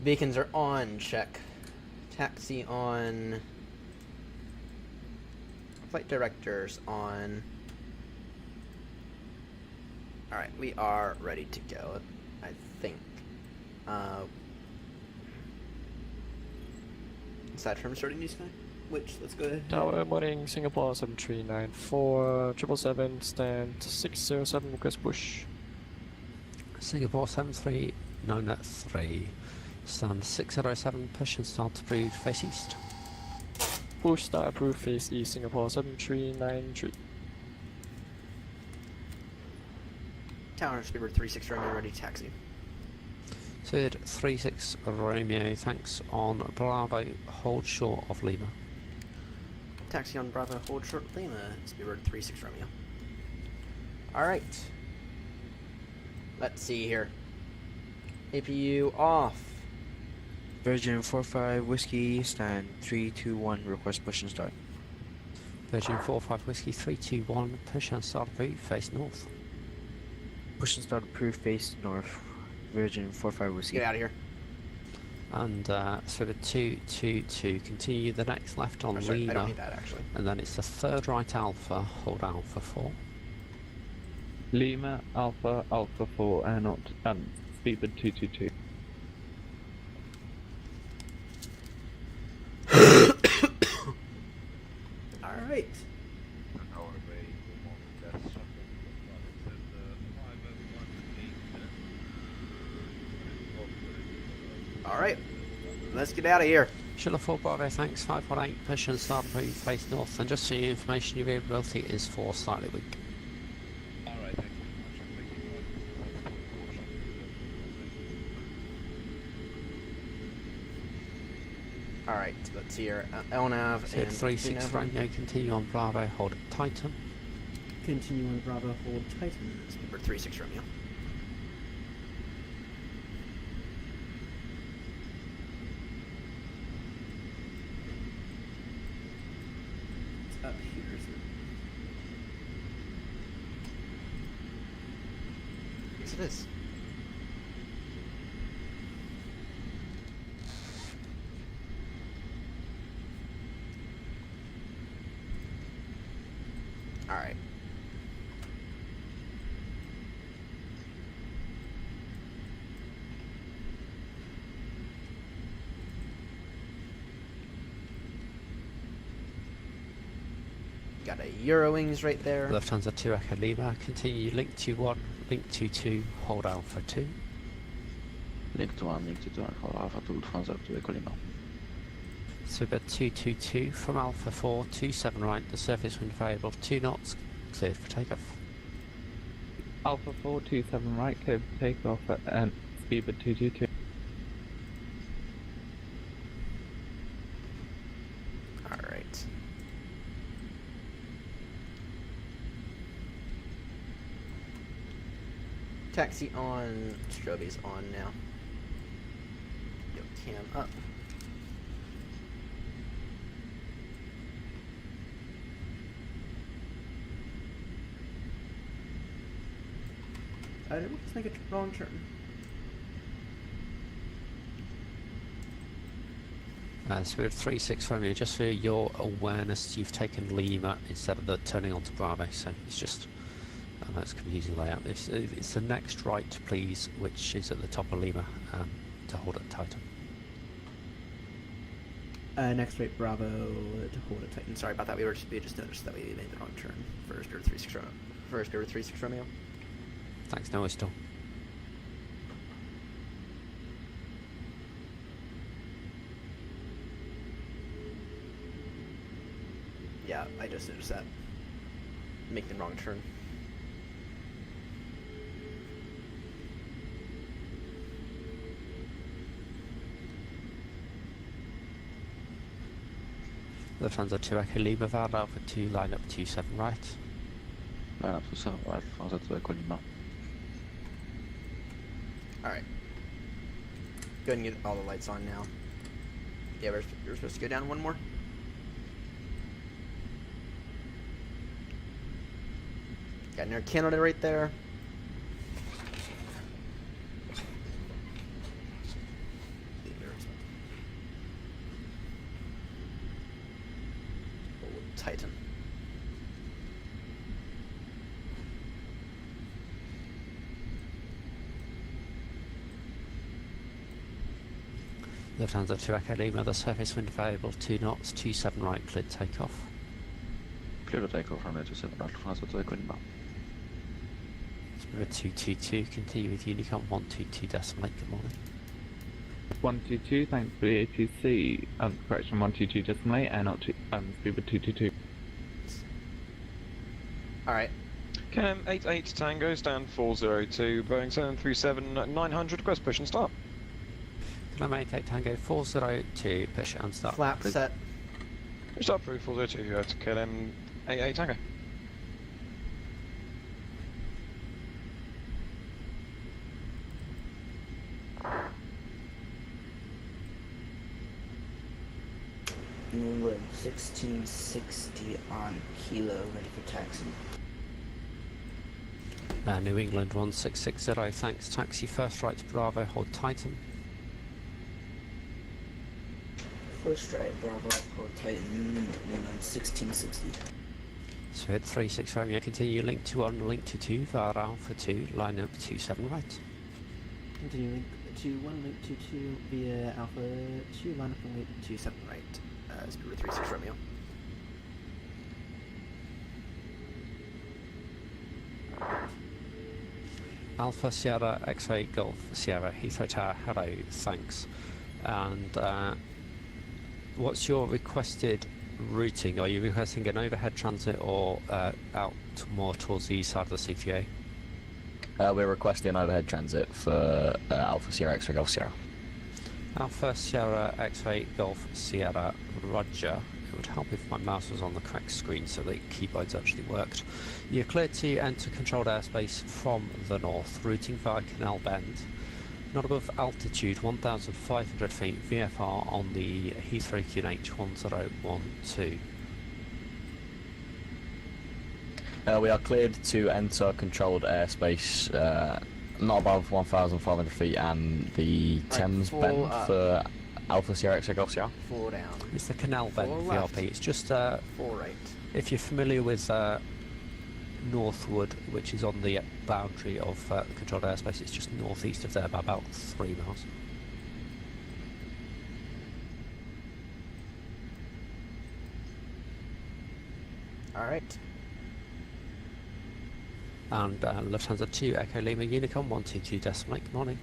Beacons are on, check. Taxi on. Flight directors on. Alright, we are ready to go, I think. Aside from starting new sky, which let's go ahead. Tower morning, Singapore 7394, 777, stand 607, request push. Singapore 7393, stand 607, push and start approved, face east. Push start approved, face east, Singapore 7393. Tower Speedbird 36 Romeo, ready taxi. Third 36 Romeo, thanks on Bravo, hold short of Lima. Taxi on Bravo, hold short Lima, Speedbird 36 Romeo. Alright. Let's see here. APU off. Virgin 45 Whiskey, stand 321, request push and start. Virgin 45 Whiskey 321, push and start approved, face north. Push and start approved, face north. Virgin 45 Whiskey. Get out of here. And sort of 222, continue the next left on Lima. I don't need that actually. And then it's the third right Alpha, hold Alpha 4. Lima, Alpha, Alpha 4, AirNott, Speedbird 222. Alright. Alright, let's get out of here. Shuttle 4 Bravo, thanks, 518, push and start approved, face north. And just for your information, your availability is for slightly weak. Alright, thank you. Alright, let's see here. LNAV So and 36 Romeo, continue on Bravo, hold Titan. Continue on Bravo, hold Titan. Speedbird 36 Romeo. Up here, isn't it? Yes, it is. Alright. Got a Eurowings right there. Lufthansa 2 Echo Lima, continue link 21, link 22, hold Alpha 2. Link to 1, link to 2, and hold Alpha 2, Lufthansa to Echo Lima. So we've got 222 from Alpha 4, 27 right, the surface wind variable 2 knots, cleared for takeoff. Alpha 427 right, cleared for takeoff at speedbird 222. Alright. Taxi on, Strobe's on now. Yo, cam up. Did we just make a wrong turn? So we have 36 from you. Just for your awareness, you've taken Lima instead of the turning onto Bravo, so it's just, I know it's a confusing layout. It's the next right, please, which is at the top of Lima, to hold it Titan. Next right, Bravo to hold it Titan. Sorry about that. We just noticed that we made the wrong turn. First or 36 Romeo. First or 36 Romeo. Thanks, no, it's still. Yeah, I just noticed that. Make the wrong turn. Lufthansa 2 Echo Lima, Vard Alpha 2, line up 27 right. Line up 27 right, Lufthansa to Echo Lima. Alright. Go ahead and get all the lights on now. Yeah, we're supposed to go down one more. Got an Air Canada right there. Titan. Lufthansa 2 Echo Lima, the surface wind variable 2 knots, 27 right, cleared takeoff. Clear to takeoff from 27 right, Lufthansa to Echo Lima. Spirit 222, continue with Unicom 122 decimal 8, good morning. 122, thanks for the ATC. Correction, 122 decimal 8, AirNott speedbird 222. Alright. Cam 88 Tango, stand 402, Boeing 737 900, request push and start. Cam 88 Tango 402, push and start. Flap set. Start through 402, you have to KLM 88 Tango. New England 1660 on Kilo, ready for taxi. New England 1660, thanks. Taxi first right to Bravo, hold Titan. First right, Bravo, hold Titan, New England 1660. So hit 36 Romeo, continue link to 1, link to 2, Var Alpha 2, line up 27 right. Continue link to 1, link to 2 via Alpha 2, line up and link 27 right. Spirit 36 Romeo. Alpha Sierra X-Ray Golf Sierra Heathrow Tower, hello, thanks. And what's your requested routing? Are you requesting an overhead transit or out more towards the east side of the CTA? We're requesting overhead transit for Alpha Sierra X-Ray Golf Sierra. Alpha Sierra X-Ray Golf Sierra, roger. It would help if my mouse was on the correct screen so the keyboards actually worked. You're cleared to enter controlled airspace from the north, routing via Canal Bend. Not above altitude 1,500 feet, VFR on the Heathrow QNH 1012. We are cleared to enter controlled airspace, not above 1,500 feet, and the Thames Bend for Alpha Sierra X-Ray Golf Sierra. 4 down. It's the Canal Bend VRP. It's just 4 right. if you're familiar with northward, which is on the boundary of controlled airspace. It's just northeast of there by about 3 miles. Alright. And Lufthansa 2 Echo Lima Unicom 122 decimal 8. Good morning.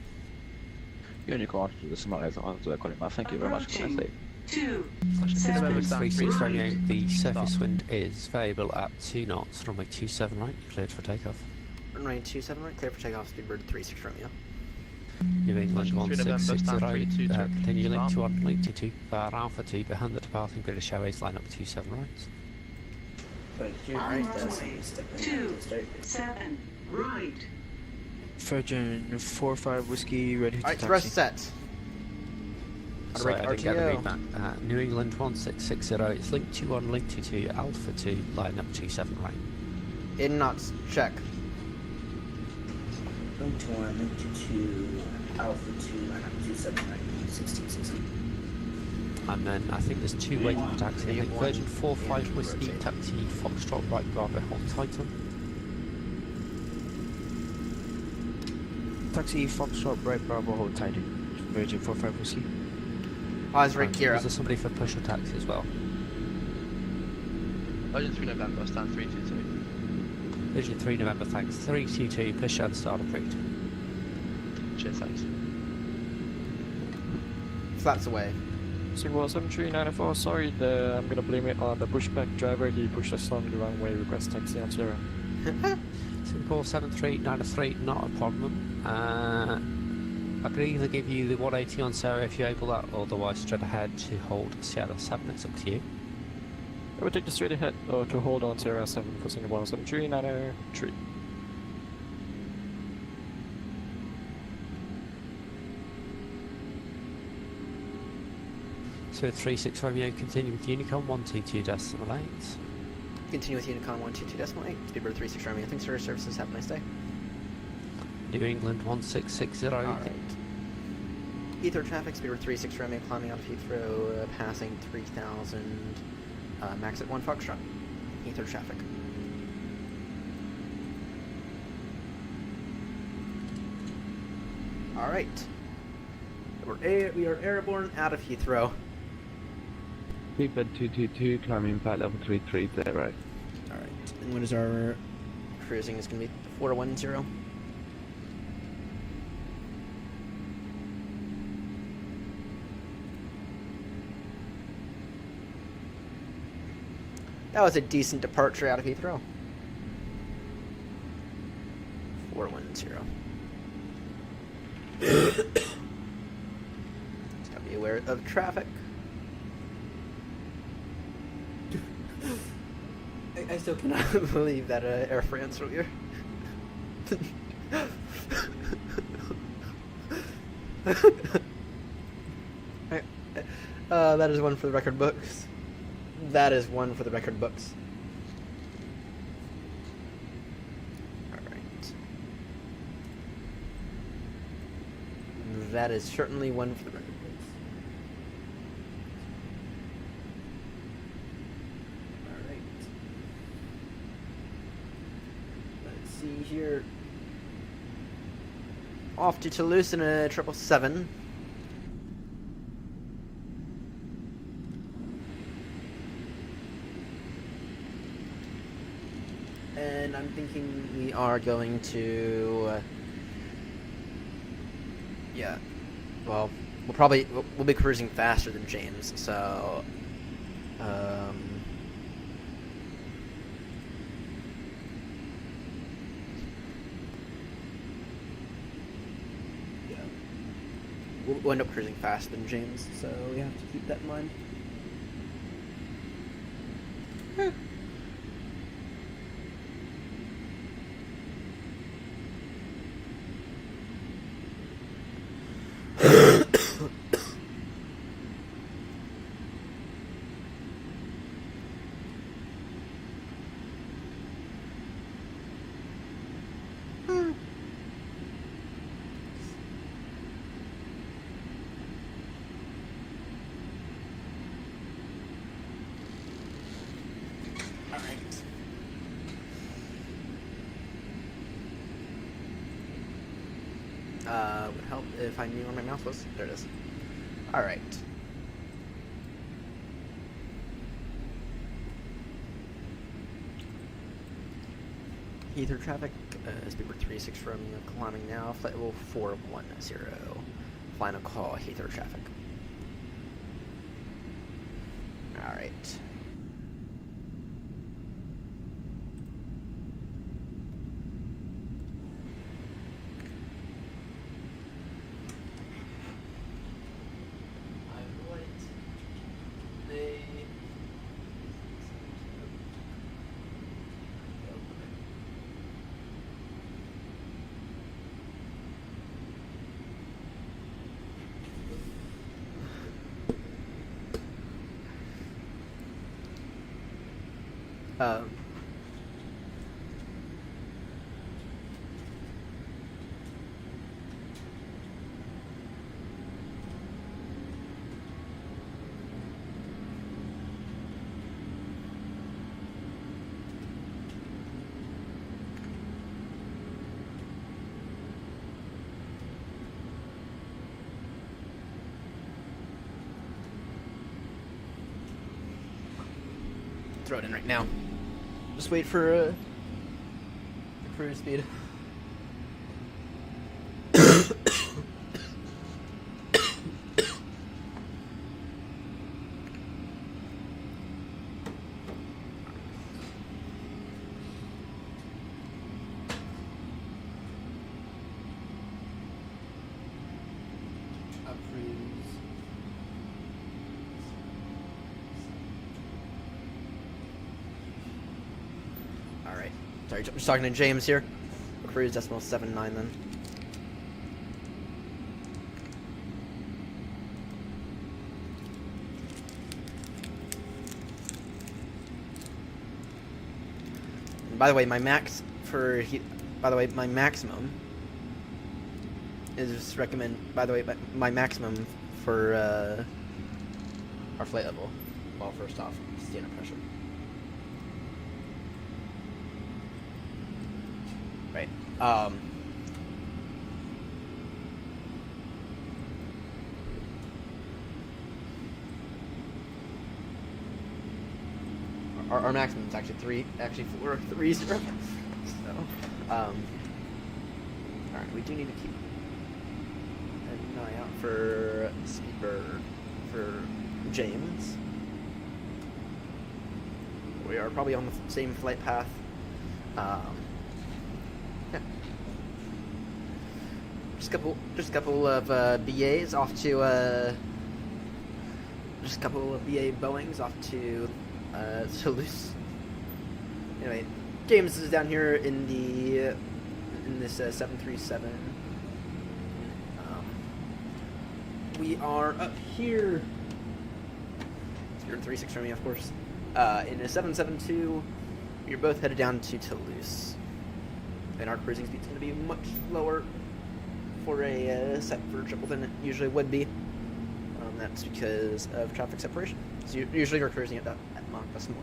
Unicorn to decimal 8 on to Echo Lima. Thank you very much. Have a nice day. 36 Romeo, the surface wind is variable at 2 knots, runway 27 right, cleared for takeoff. Runway 27 right, clear for takeoff, speedbird 36 Romeo. New England 1660, continue link Stop. to 1 link to 2, Alpha 2 behind the departing British Airways, line up 27 right. Alright, 27 right. Virgin 45 whiskey ready to Alright, taxi. thrust set. Sorry, I didn't get the read back. New England 1660, it's link to 1, link to 2, Alpha 2, line up 27 right. AirNott, check. Link to 1, link to 2, Alpha 2, line up 27 right, 1660. And then I think there's 2 waiting for taxi. I think Virgin 45 whiskey, taxi, Foxtrot, right, Bravo, hold Titan. Taxi Foxtrot right Bravo hold Titan. Virgin 45 whiskey. Eyes right, Kira. Is there somebody for push or taxi as well? Virgin 3 November, stand 322. Virgin 3 November, thanks. 322, push and start approved. Cheers, thanks. Flaps away. Singapore 7394, sorry, I'm gonna blame it on the pushback driver. He pushed us on the wrong way, request taxi on 0. Singapore 7393, not a problem. I could either give you the 180 on Sarah if you're able that, or otherwise straight ahead to hold Sierra 7, it's up to you. I would take the straight ahead to hold on Sierra 7 for Singapore 7393. So 36 Romeo, continue with Unicom 122 decimal 8. Continue with Unicom 122 decimal 8, speedbird 36 Romeo. Thanks for your services, have a nice day. New England 1660. Alright. Ether traffic, speedbird 36 Romeo, climbing out of Heathrow, passing 3000, max at 1 Foxtrot. Ether traffic. Alright. We are airborne out of Heathrow. Speedbird 222, climbing flight level 330. Alright. And what is our cruising? Is going to be 410. That was a decent departure out of Heathrow. 410. Just gotta be aware of traffic. I still cannot believe that Air France earlier. That is one for the record books. That is one for the record books. Alright. That is certainly one for the record books. Alright. Let's see here. Off to Toulouse in a 777. And I'm thinking we are going to, yeah, well, we'll be cruising faster than James, so, yeah, we'll end up cruising faster than James, so we have to keep that in mind. Would help if I knew where my mouse was. There it is. Alright. Heathrow traffic, speedbird 36 Romeo, climbing now, flight level 410. Final call, Heathrow traffic. Alright. Throw it in right now. Just wait for cruise speed. Alright. Sorry, just talking to James here. Cruise decimal 79 then. And by the way, my max for my maximum is my maximum for our flight level. Well, first off, stay under pressure. Right. Our maximum is actually 430. So, all right, we do need to keep an eye out for Speedbird for James. We are probably on the same flight path. Yeah. Just a couple of BAs off to just a couple of BA Boeings off to Toulouse. Anyway, James is down here in this 737. We are up here. You're 36 from me, of course. In a 772, you're both headed down to Toulouse, and our cruising speed's going to be much lower for a set for triple than it usually would be. That's because of traffic separation. So usually we're cruising at Mach decimal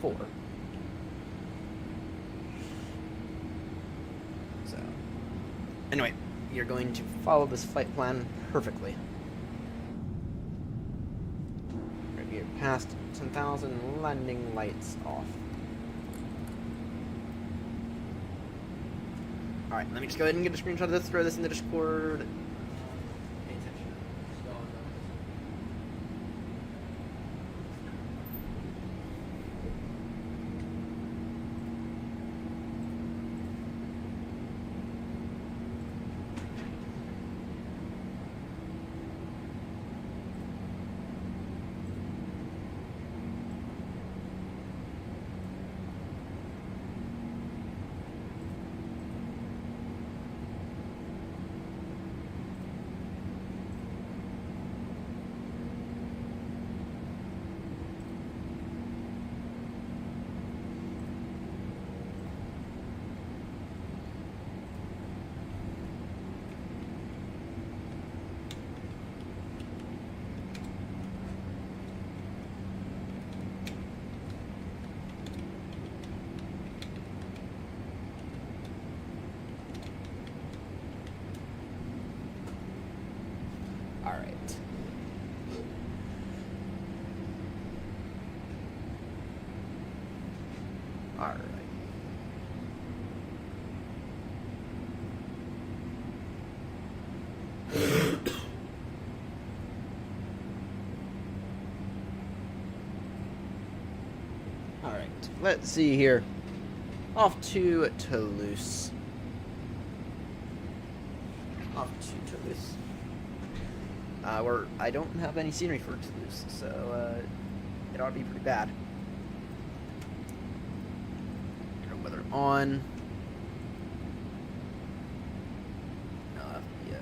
8.4. So, anyway, you're going to follow this flight plan perfectly. We're past 10,000, landing lights off. Alright, let me just go ahead and get a screenshot of this, throw this in the Discord. Pay attention. let's see here. Off to Toulouse. Off to Toulouse. Where I don't have any scenery for Toulouse, so it ought to be pretty bad. Weather on. Yo,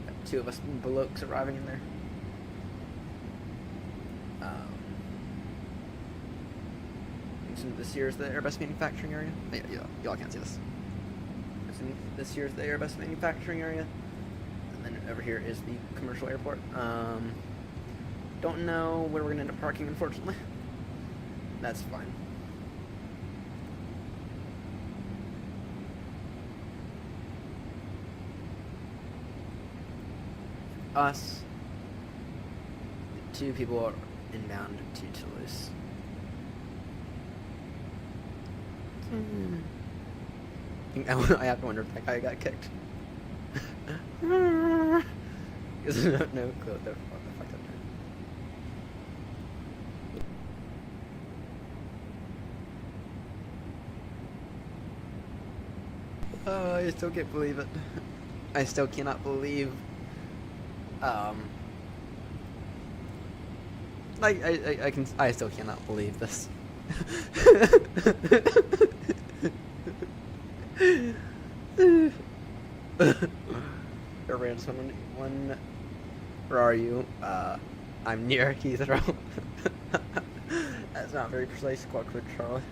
got 2 of us blokes arriving in there. This here is the Airbus manufacturing area. Yeah, y'all can't see this. This here is the Airbus manufacturing area, and then over here is the commercial airport. Don't know where we're gonna end up parking, unfortunately. That's fine. Us, the 2 people are inbound to Toulouse. I have to wonder if that guy got kicked. Because no clue what the fuck that meant. Oh, I still can't believe it. I still cannot believe. I still cannot believe this. Around someone, where are you? I'm near Heathrow. That's not very precise, quite quick, Charlie.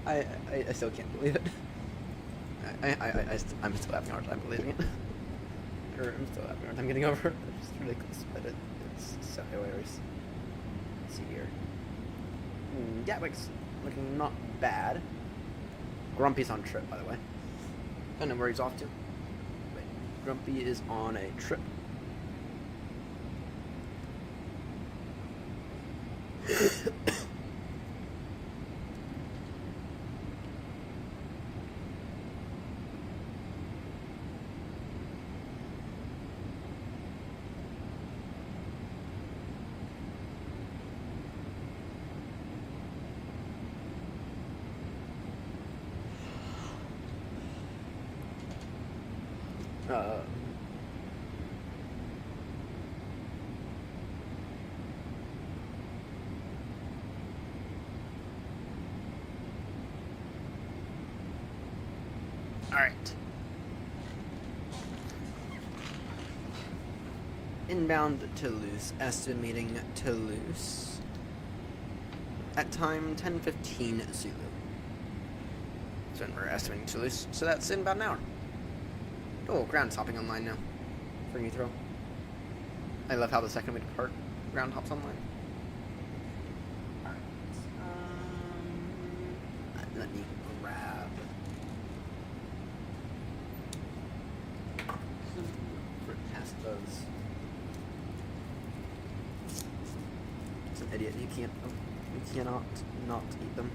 I still can't believe it. I'm still having a hard time believing it. Or I'm still having a hard time getting over it. It's just ridiculous, but it's so hilarious. Let's see here. Gatwick's looking not bad. Grumpy's on trip, by the way. I don't know where he's off to. But Grumpy is on a trip. Alright. Inbound Toulouse, estimating Toulouse at time 10:15 Zulu. So we're estimating Toulouse, so that's in about an hour. Oh, ground's hopping online now for Heathrow. I love how the second we depart, ground hops online. Alright. Let me grab some fruit pastas. It's an idiot. You cannot not eat them.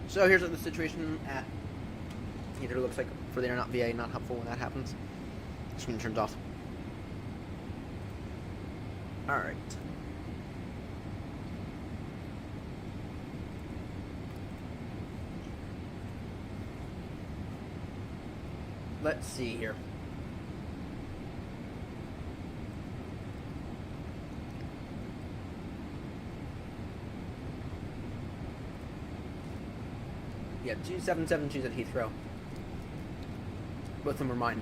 So here's what the situation at Heathrow looks like for the AirNott VA. Not helpful when that happens. Screen turns off. Alright. let's see here. Yeah, 2772s at Heathrow. Both of them are mine.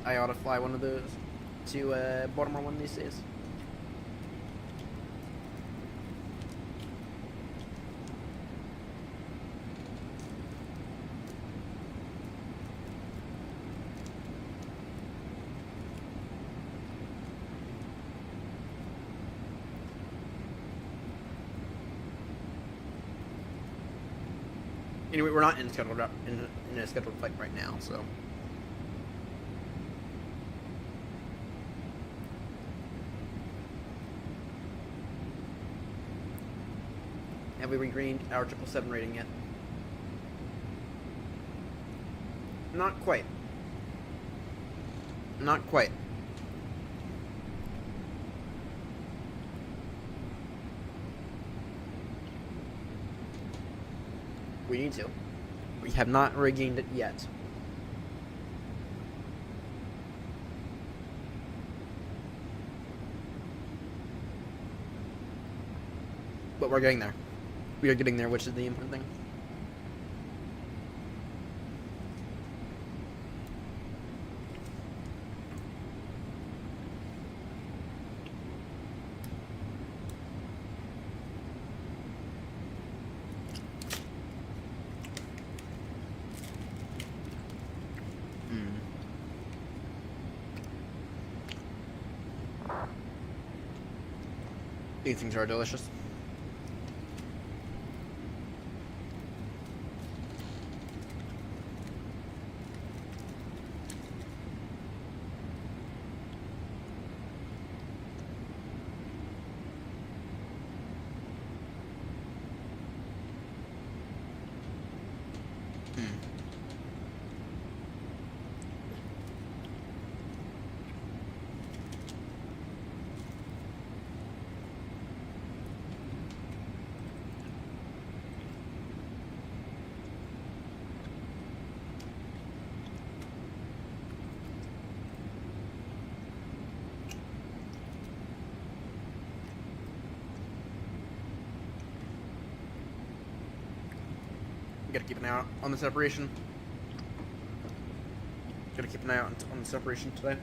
I ought to fly one of those to Baltimore one of these days. Anyway, we're not in a scheduled flight right now, so. Have we regreened our 777 rating yet? Not quite. Not quite. We need to. We have not regained it yet. But we're getting there. We are getting there, which is the important thing. These things are delicious. Gotta keep an eye out on the separation. Gotta keep an eye out on the separation today.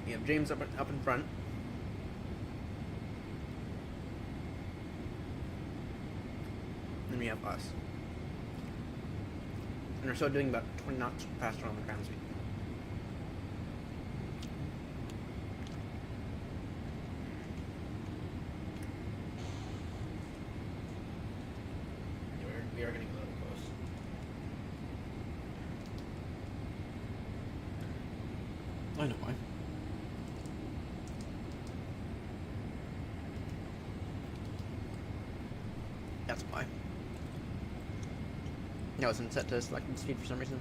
You have James up in front. Then we have us. And we're still doing about 20 knots faster on the ground speed. We are getting a little close. I know why. That's why. No, it's set to selected speed for some reason.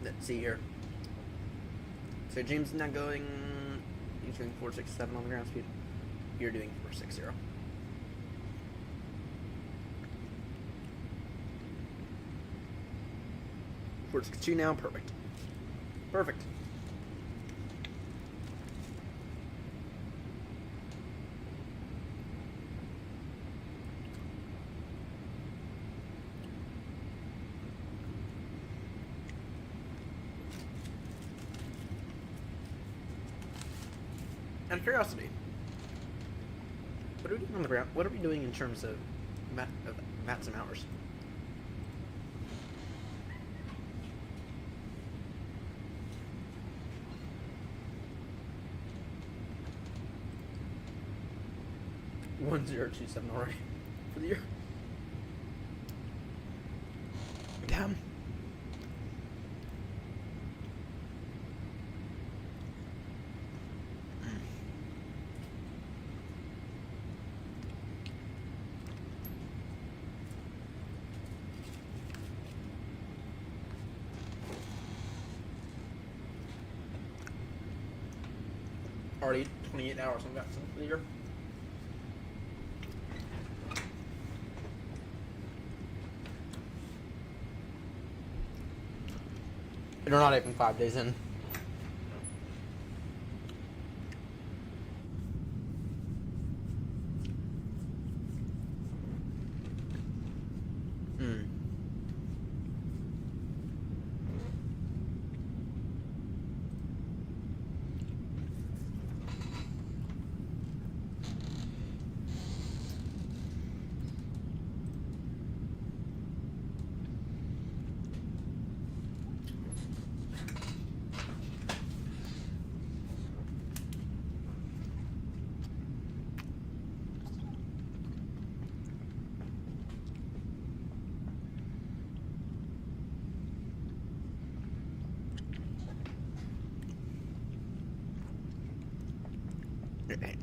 Let's see here. So James is not going. He's doing 467 on the ground speed. You're doing 460. 462 now. Perfect. Perfect. Out of curiosity, what are we doing on the ground? What are we doing in terms of maximum hours? $1027 already for the year. Damn. Already 28 hours on vaccine for the year. You're not even 5 days in.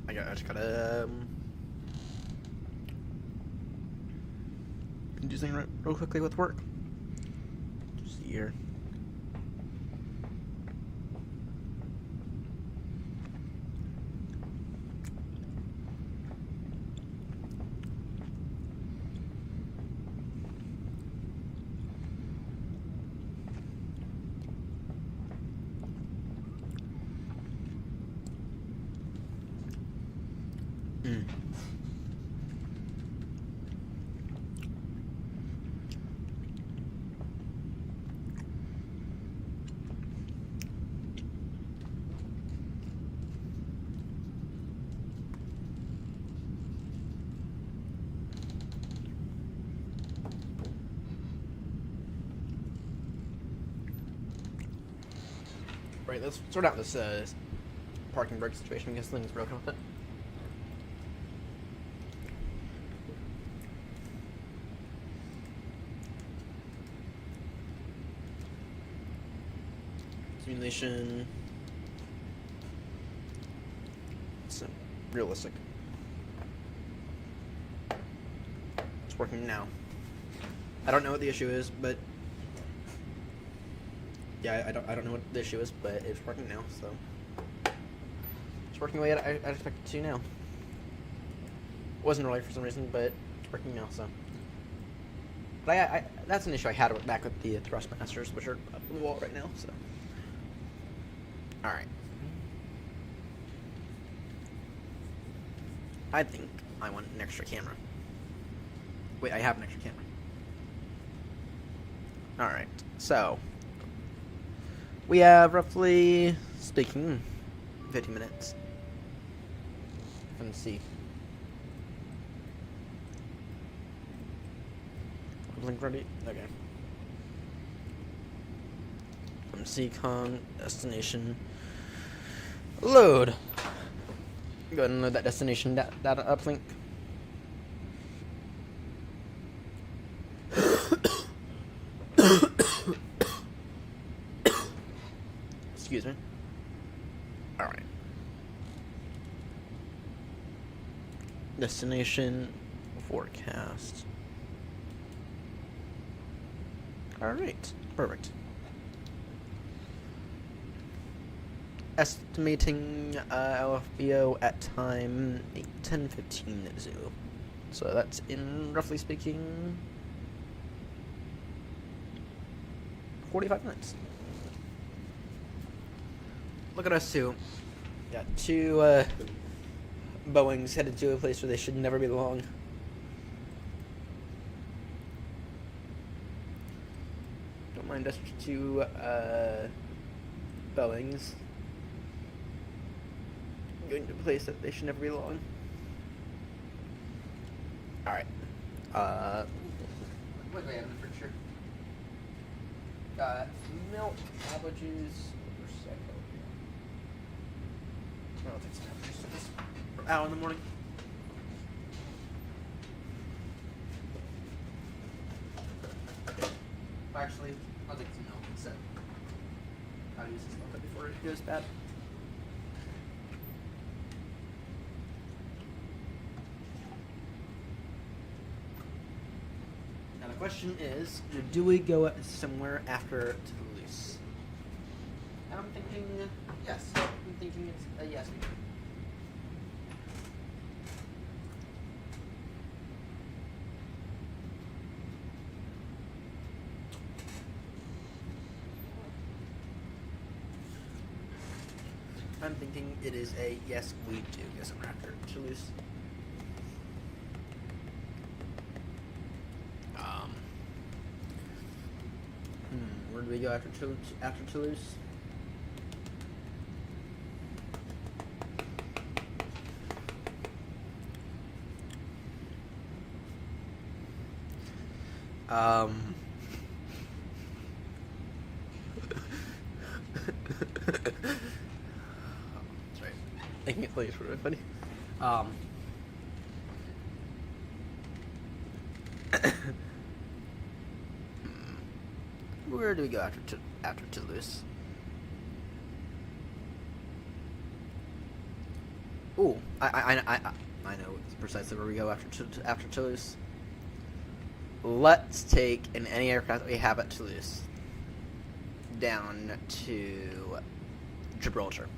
I just gotta do something real quickly with work. Just here. Right, let's sort out this parking brake situation because things broken with it. Simulation. It's realistic. It's working now. I don't know what the issue is, but yeah, I don't know what the issue is, but it's working now, so it's working the way I'd expect it to now. Wasn't really for some reason, but it's working now, so. But that's an issue I had back with the thrustmasters, which are up on the wall right now, so. Alright. I think I want an extra camera. Wait, I have an extra camera. Alright, so we have, roughly speaking, 50 minutes. Let's see. Link ready? Okay. From CCON, destination, load. Go ahead and load that destination data uplink. Excuse me. Alright. Destination forecast. Alright, perfect. Estimating LFBO at time 10:15 Zulu. So that's in, roughly speaking, 45 minutes. Look at us two. Got two Boeings headed to a place where they should never belong. Don't mind us two Boeings. going to a place that they should never be long. Alright. What do we have in the fridge here? Got milk, apple juice, Prosecco. I'll take some apple juice for this for Al in the morning. Actually, I'll take some milk instead. I'll use this milk before it goes bad. Now the question is, do we go somewhere after Toulouse? I'm thinking yes. I'm thinking it's a yes. I'm thinking it is a yes, we do go somewhere after Toulouse. Where do we go after Toulouse? Sorry. Making it really sort of funny. Where do we go after Toulouse? Ooh, I know precisely where we go after Toulouse. Let's take any aircraft that we have at Toulouse down to Gibraltar.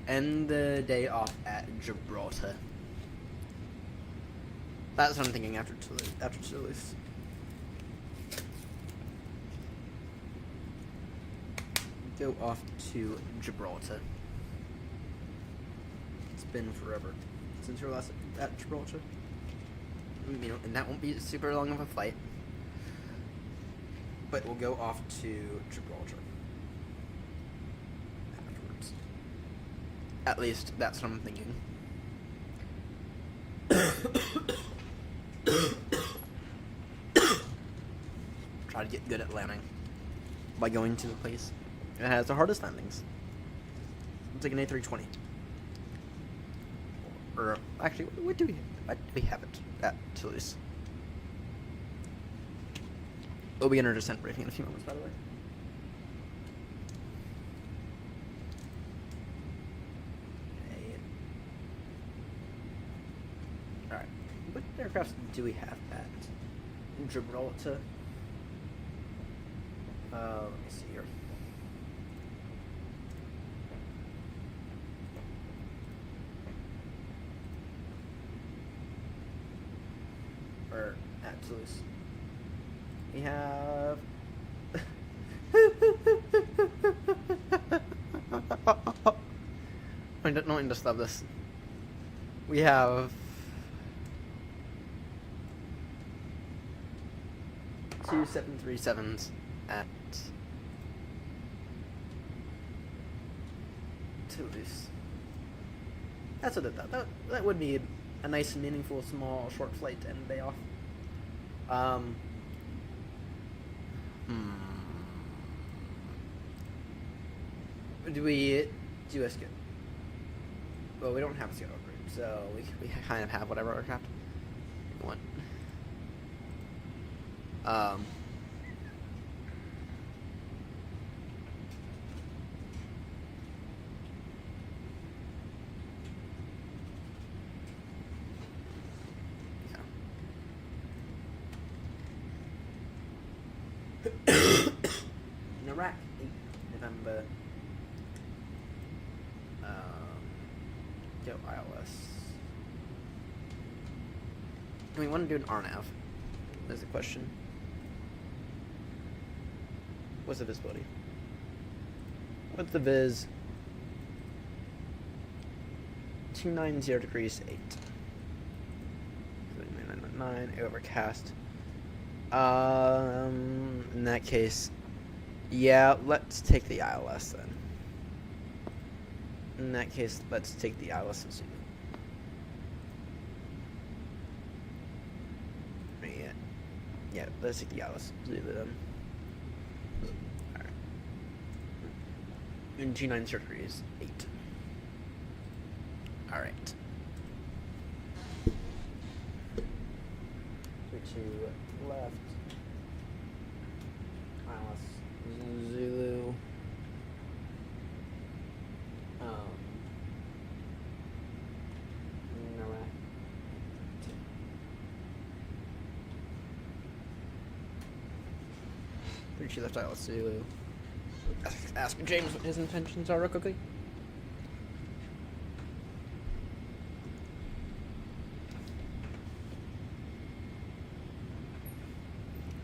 End the day off at Gibraltar. That's what I'm thinking after Toulouse. Go off to Gibraltar. It's been forever since you were last at Gibraltar. You know, and that won't be super long of a flight. But we'll go off to Gibraltar afterwards. At least that's what I'm thinking. Try to get good at landing by going to the place it has the hardest landings. It's like an A320. Or actually, what do we have it at Toulouse? We'll begin our descent briefing in a few moments, by the way. Okay. Alright. What aircraft do we have at Gibraltar? Let me see here. Or at Toulouse. We have I don't know, I just love this. We have two 737s at Toulouse. That's what I thought. That would be a nice, meaningful, small, short flight to end the day off. Do we do a schedule? Well, we don't have a scheduled route, so we kind of have whatever aircraft we want. In Iraq, 8 November. Go ILS. Do we want to do an RNAV? That's the question. What's the visibility? What's the viz? 290 degrees 8. 999 overcast. In that case, yeah, let's take the ILS then. In that case, let's take the Alice and see. Yeah, let's take the Alice. Zulu then. Alright. And G9 surgery is 8. Alright. 2 left. Alice. Zulu. She left Alice Zulu. Ask James what his intentions are real quickly.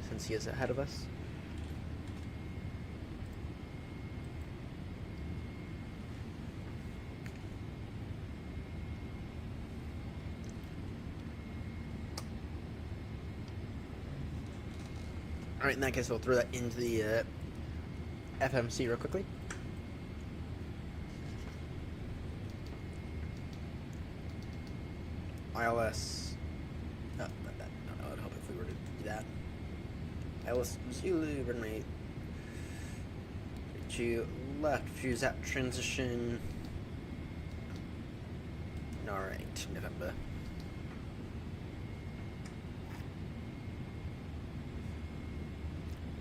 Since he is ahead of us. Alright, in that case, we'll throw that into the FMC real quickly. ILS. Oh, I would hope if we were to do that. ILS Zulu, runway 2 left, choose that transition. Alright, November.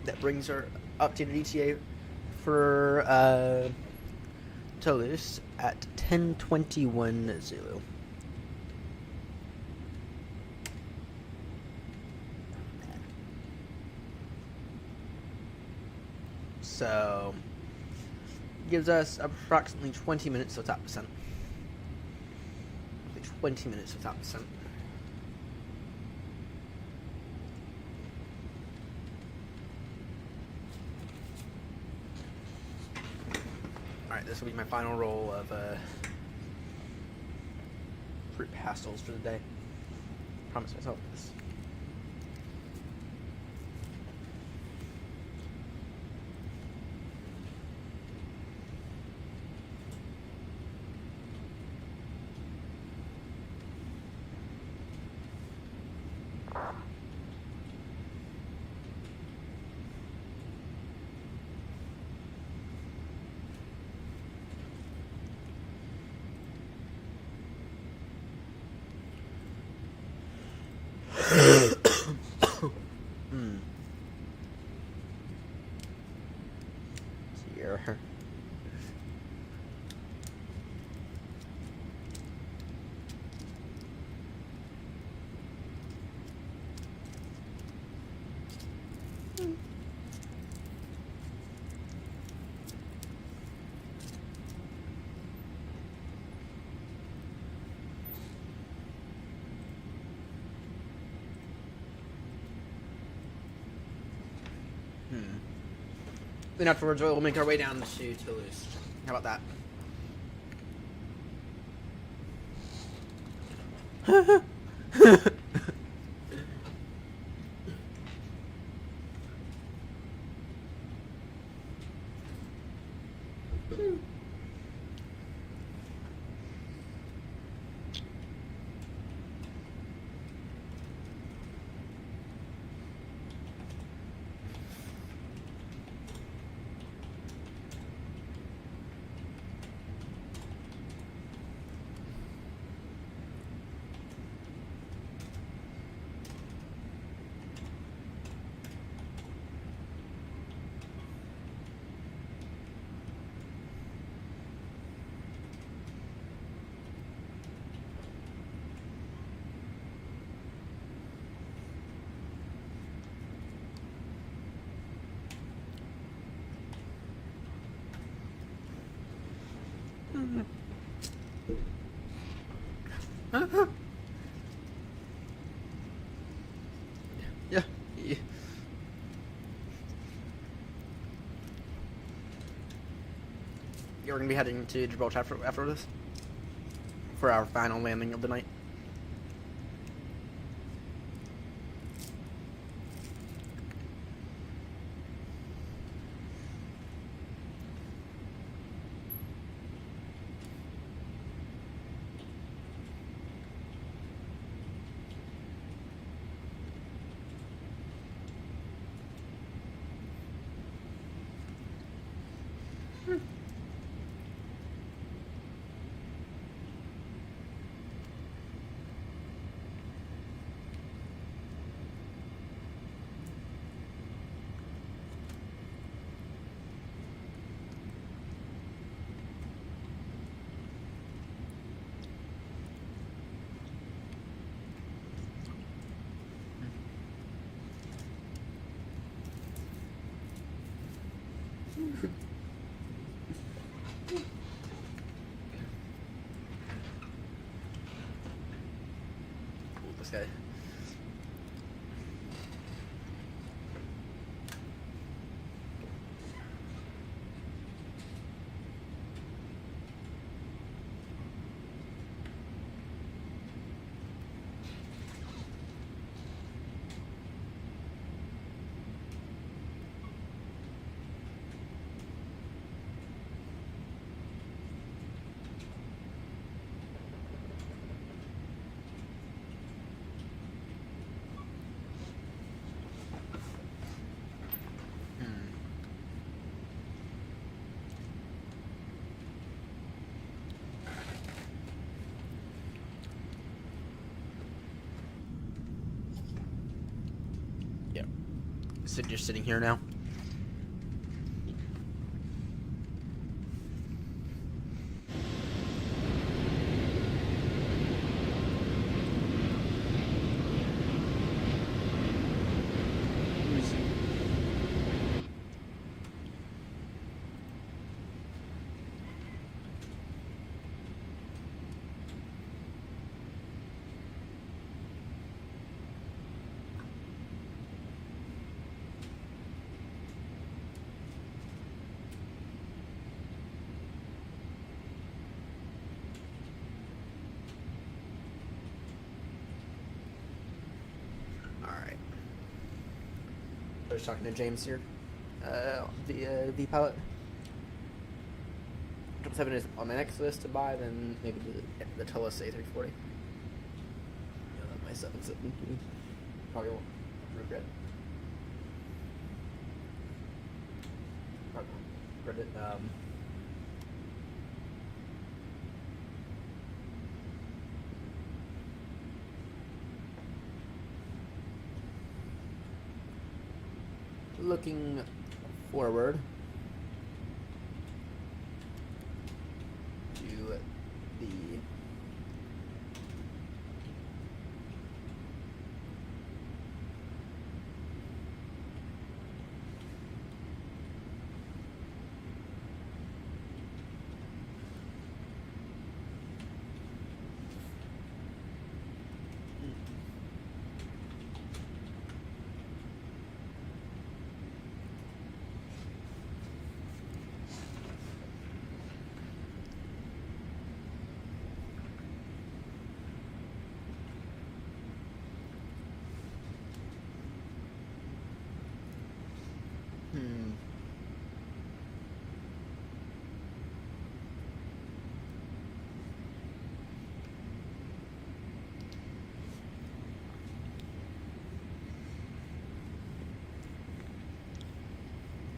That brings our updated ETA for Toulouse at 10:21 Zulu. So gives us approximately 20 minutes without percent. 20 minutes without percent. Alright, this will be my final roll of fruit pastels for the day. Promise myself this. Here. Then afterwards, we'll make our way down to Toulouse. How about that? Yeah. We're going to be heading to Gibraltar after this for our final landing of the night. Thanks, guy. So you're sitting here now? I was talking to James here, the pilot. 777 is on my next list to buy, then maybe the Telus A340. Yeah, my 77 probably won't regret. Probably won't regret it. Looking forward to the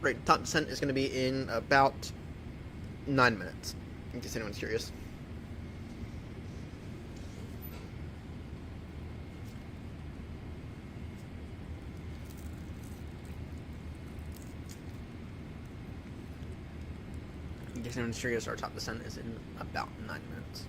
Right, top descent is going to be in about 9 minutes, in case anyone's curious. In case anyone's curious, our top descent is in about 9 minutes.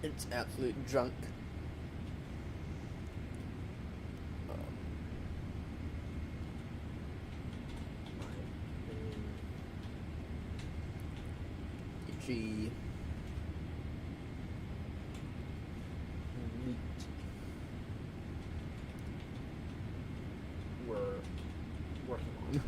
It's absolute junk. EG we're working on.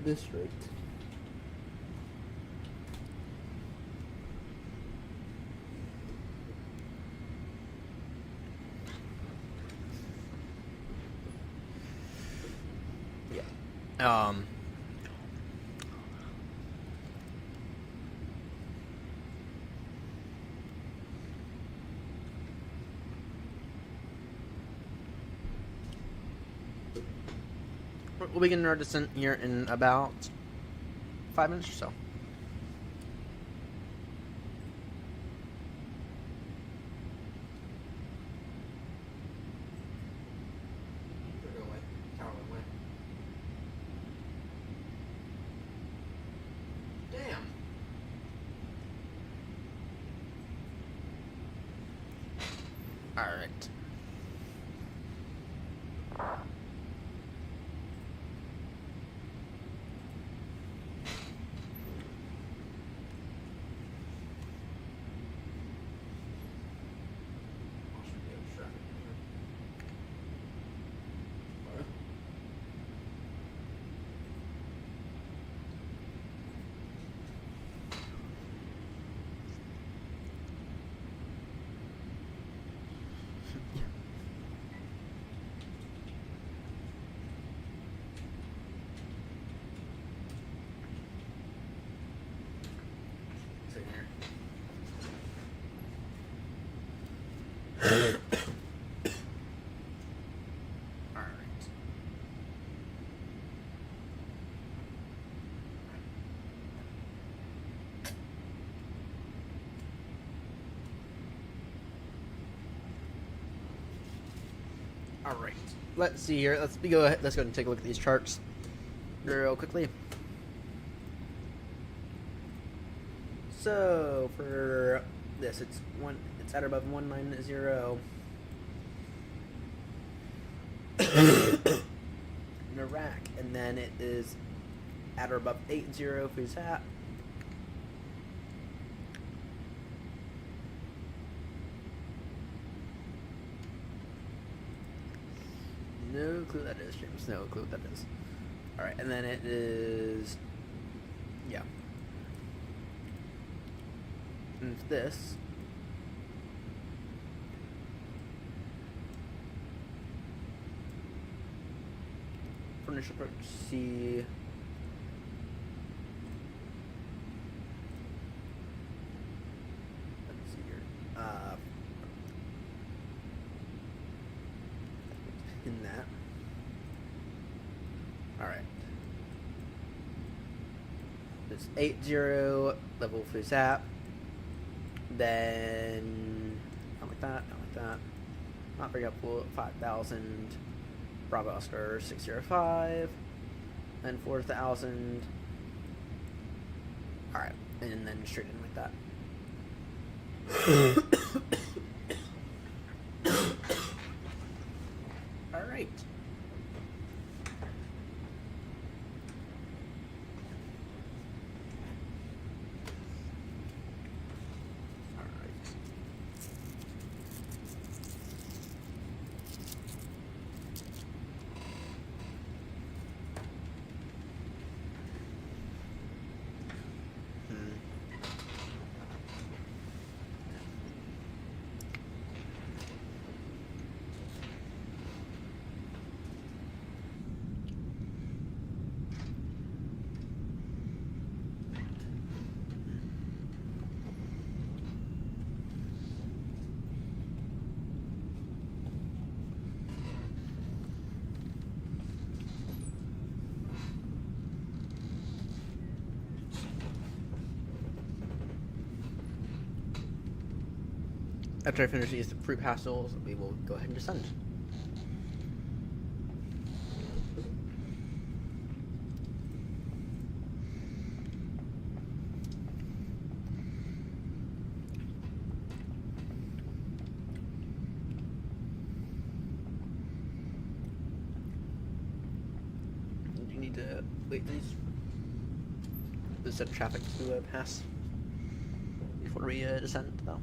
this rate. Yeah. We'll begin our descent here in about 5 minutes or so. Damn. All right. All right. Let's see here. Let's go ahead. Let's go and take a look at these charts real quickly. So for this, it's at or above 190 in Iraq, and then it is at or above 80 Fusat. No clue that is, James. No clue what that is. Alright, and then it is... yeah. And this... for initial approach, see... let's see here. In that. Alright. It's 80 level Fusat. Then not like that, not like that. Not very helpful. 5,000. Bravo Oscar 605. Then 4,000. Alright. And then straight in like that. Alright. After I finish these free passes, we will go ahead and descend. You need to wait this set of traffic to pass before we descend, though.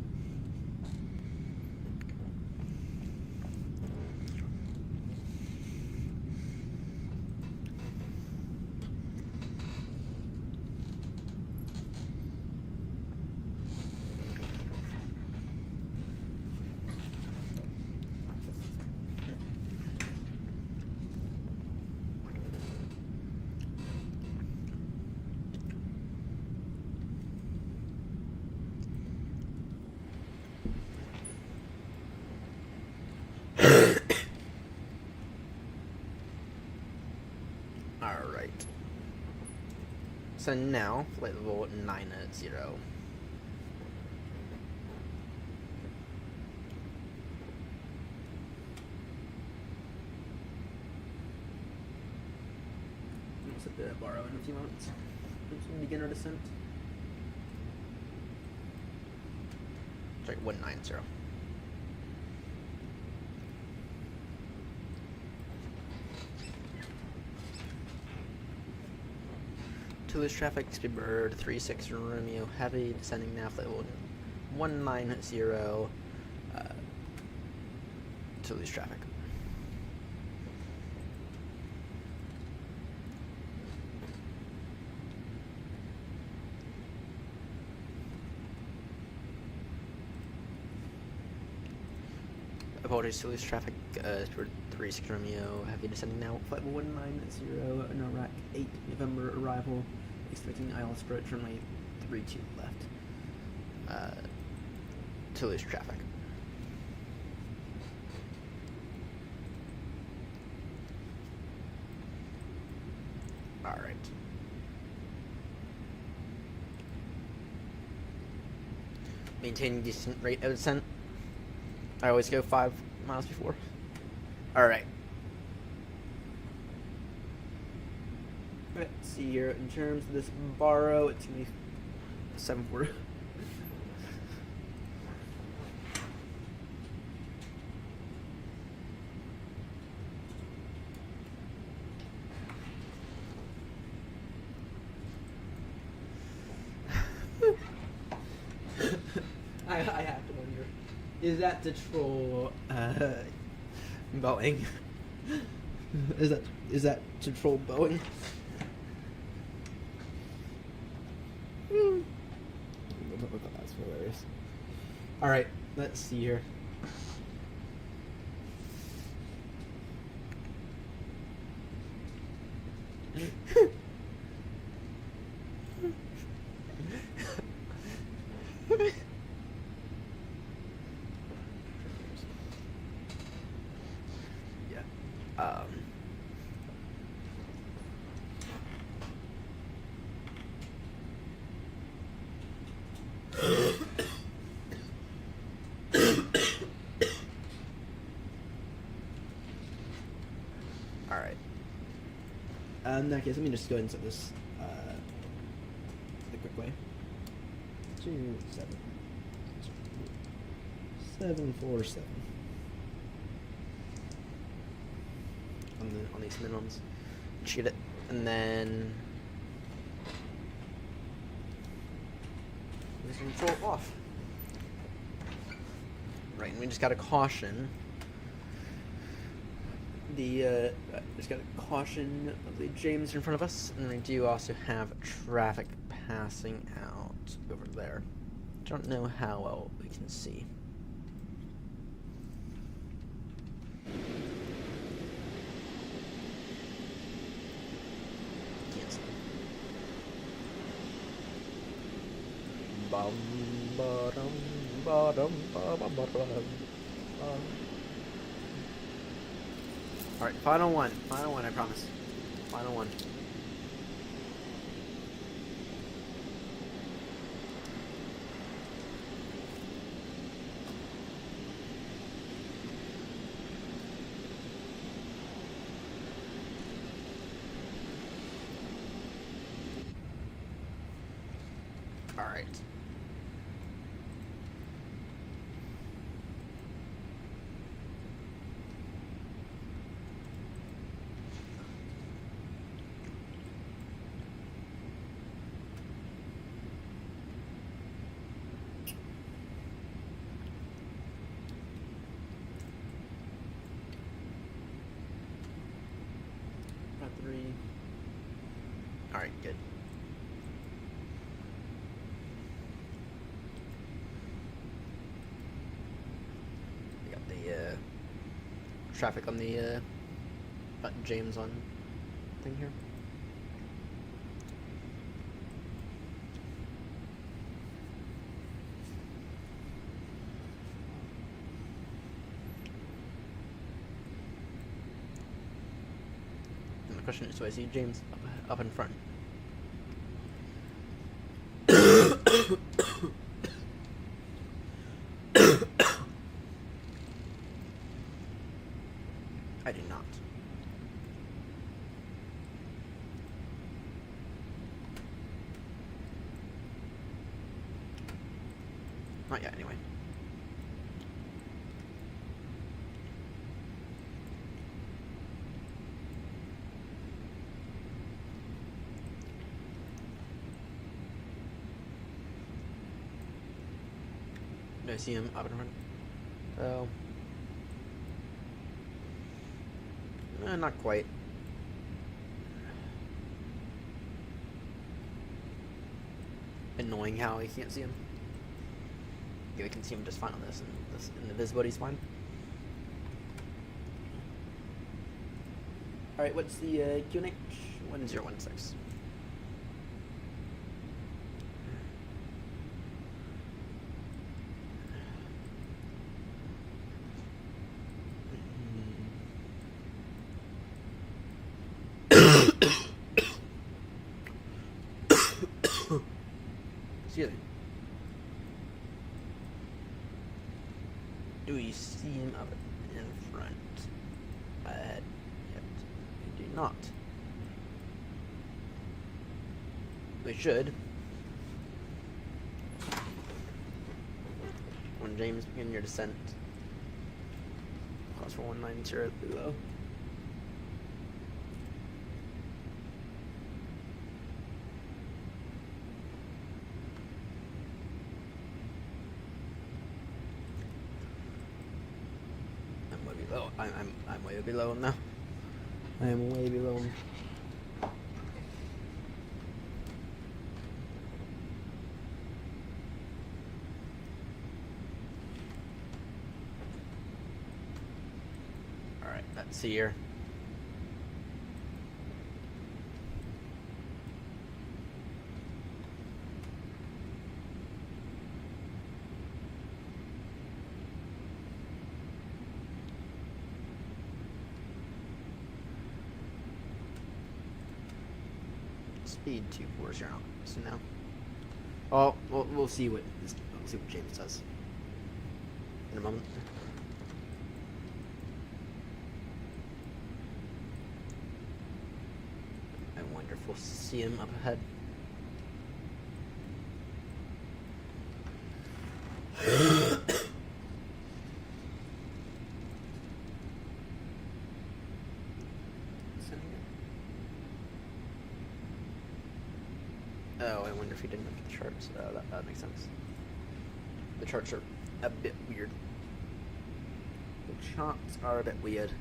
So now, flight level 90. We'll set the borrow in a few moments. Beginner descent. Sorry, 190. Toulouse traffic, Speedbird 36 Romeo Heavy, descending now, flight level 190, Toulouse traffic. Apologies, Toulouse traffic, Speedbird 36 Romeo Heavy, descending now, flight level 190, no rack 8 November arrival. Expecting ILS approach runway 32 left. Toulouse traffic. Alright. Maintaining decent rate of descent. I always go 5 miles before. Alright. Let's see here, in terms of this borrow, it's going to be 7-4. I have to wonder, is that to troll Boeing? is that to troll Boeing? That's hilarious. Alright, let's see here. Yeah. Alright. In that case, let me just go ahead and set this the quick way. 747 on these minimums. Shoot it, and then just control off. Right, and we just got a caution. Just got a caution of the James in front of us, and we do also have traffic passing out over there. Don't know how well we can see. Bum, ba-dum, ba-dum, ba-bum, ba-dum. Alright, final one, I promise. Final one. Alright. Alright, good. We got the traffic on the James on thing here. And the question is, do I see James up in front? I do not. Not yet, anyway. Do I see him up and running? Oh. Not quite. Annoying how I can't see him. Yeah, we can see him just fine on this, and the visibility's fine. Alright, what's the QNH? 1016. Excuse me. Do we see him up in front? Ahead. Yet. We do not. We should. When James, begin your descent. Cross for 190 below. I'm way below him now. I am way below him. Alright, let's see here. Speed 240 out. So now, oh, we'll see what James does in a moment. I wonder if we'll see him up ahead. Oh, I wonder if he didn't look at the charts. That makes sense. The charts are a bit weird. The charts are a bit weird.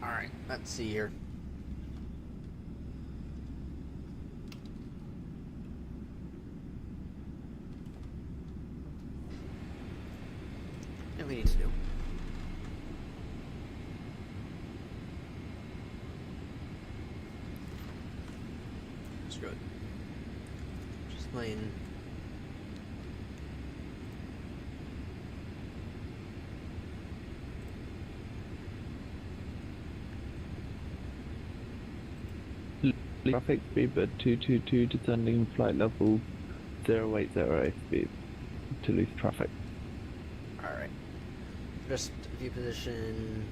Alright, let's see here. What we need to do. Screw it. Just playing. Traffic speed at 222 descending flight level 0808 speed to lose traffic. Alright. Just view position.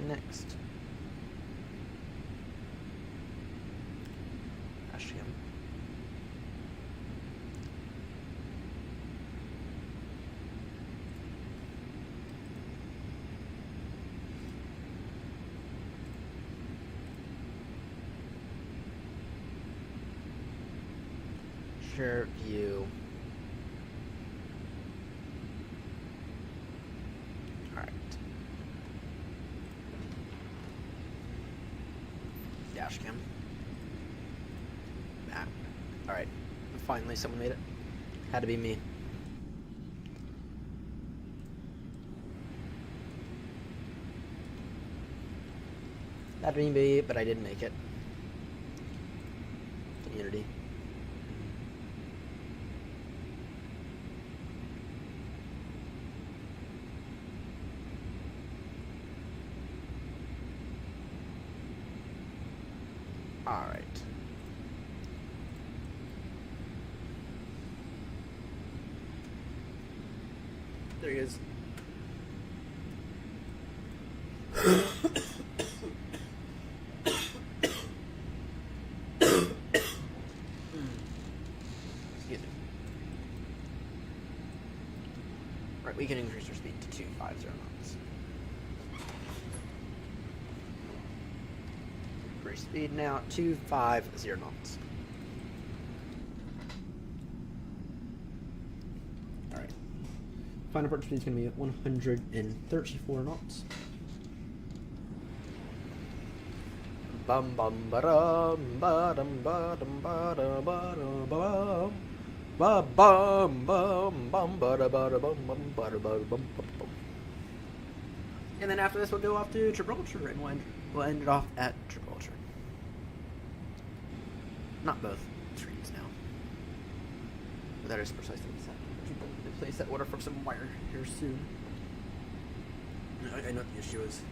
Next. Asham. Share view. Alright. Dashcam. Map. Alright. Finally someone made it. Had to be me. That may be, but I did make it. Unity. All right. There he is. Excuse me. Right, we can increase our speed to 250 knots. Increase speed now 250 knots. Alright. Final approach speed is going to be at 134 knots. Bum bum ba-dum ba-dum ba-dum ba-dum ba-dum ba-dum ba-bum bum bum ba-da-ba-da-bum bum ba-da-ba-da-bum bum bum. And then after this we'll go off to Gibraltar and we'll end it off at Gibraltar. Not both screens now. But that is precisely what's happening. We'll place that order for some wire here soon. I know what the issue is.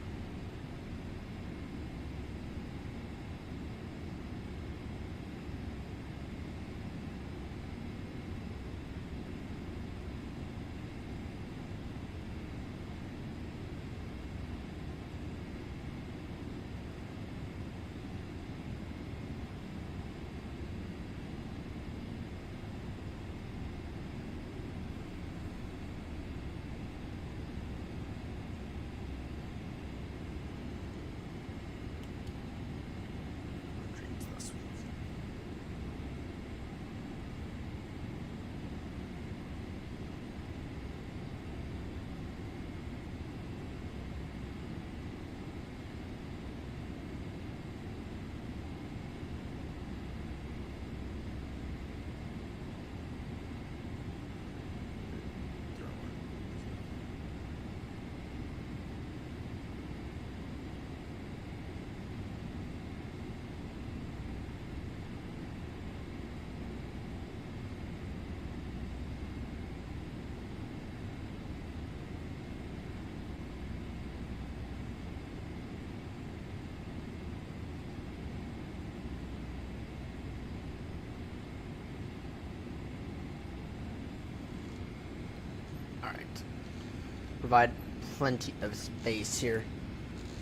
Provide plenty of space here,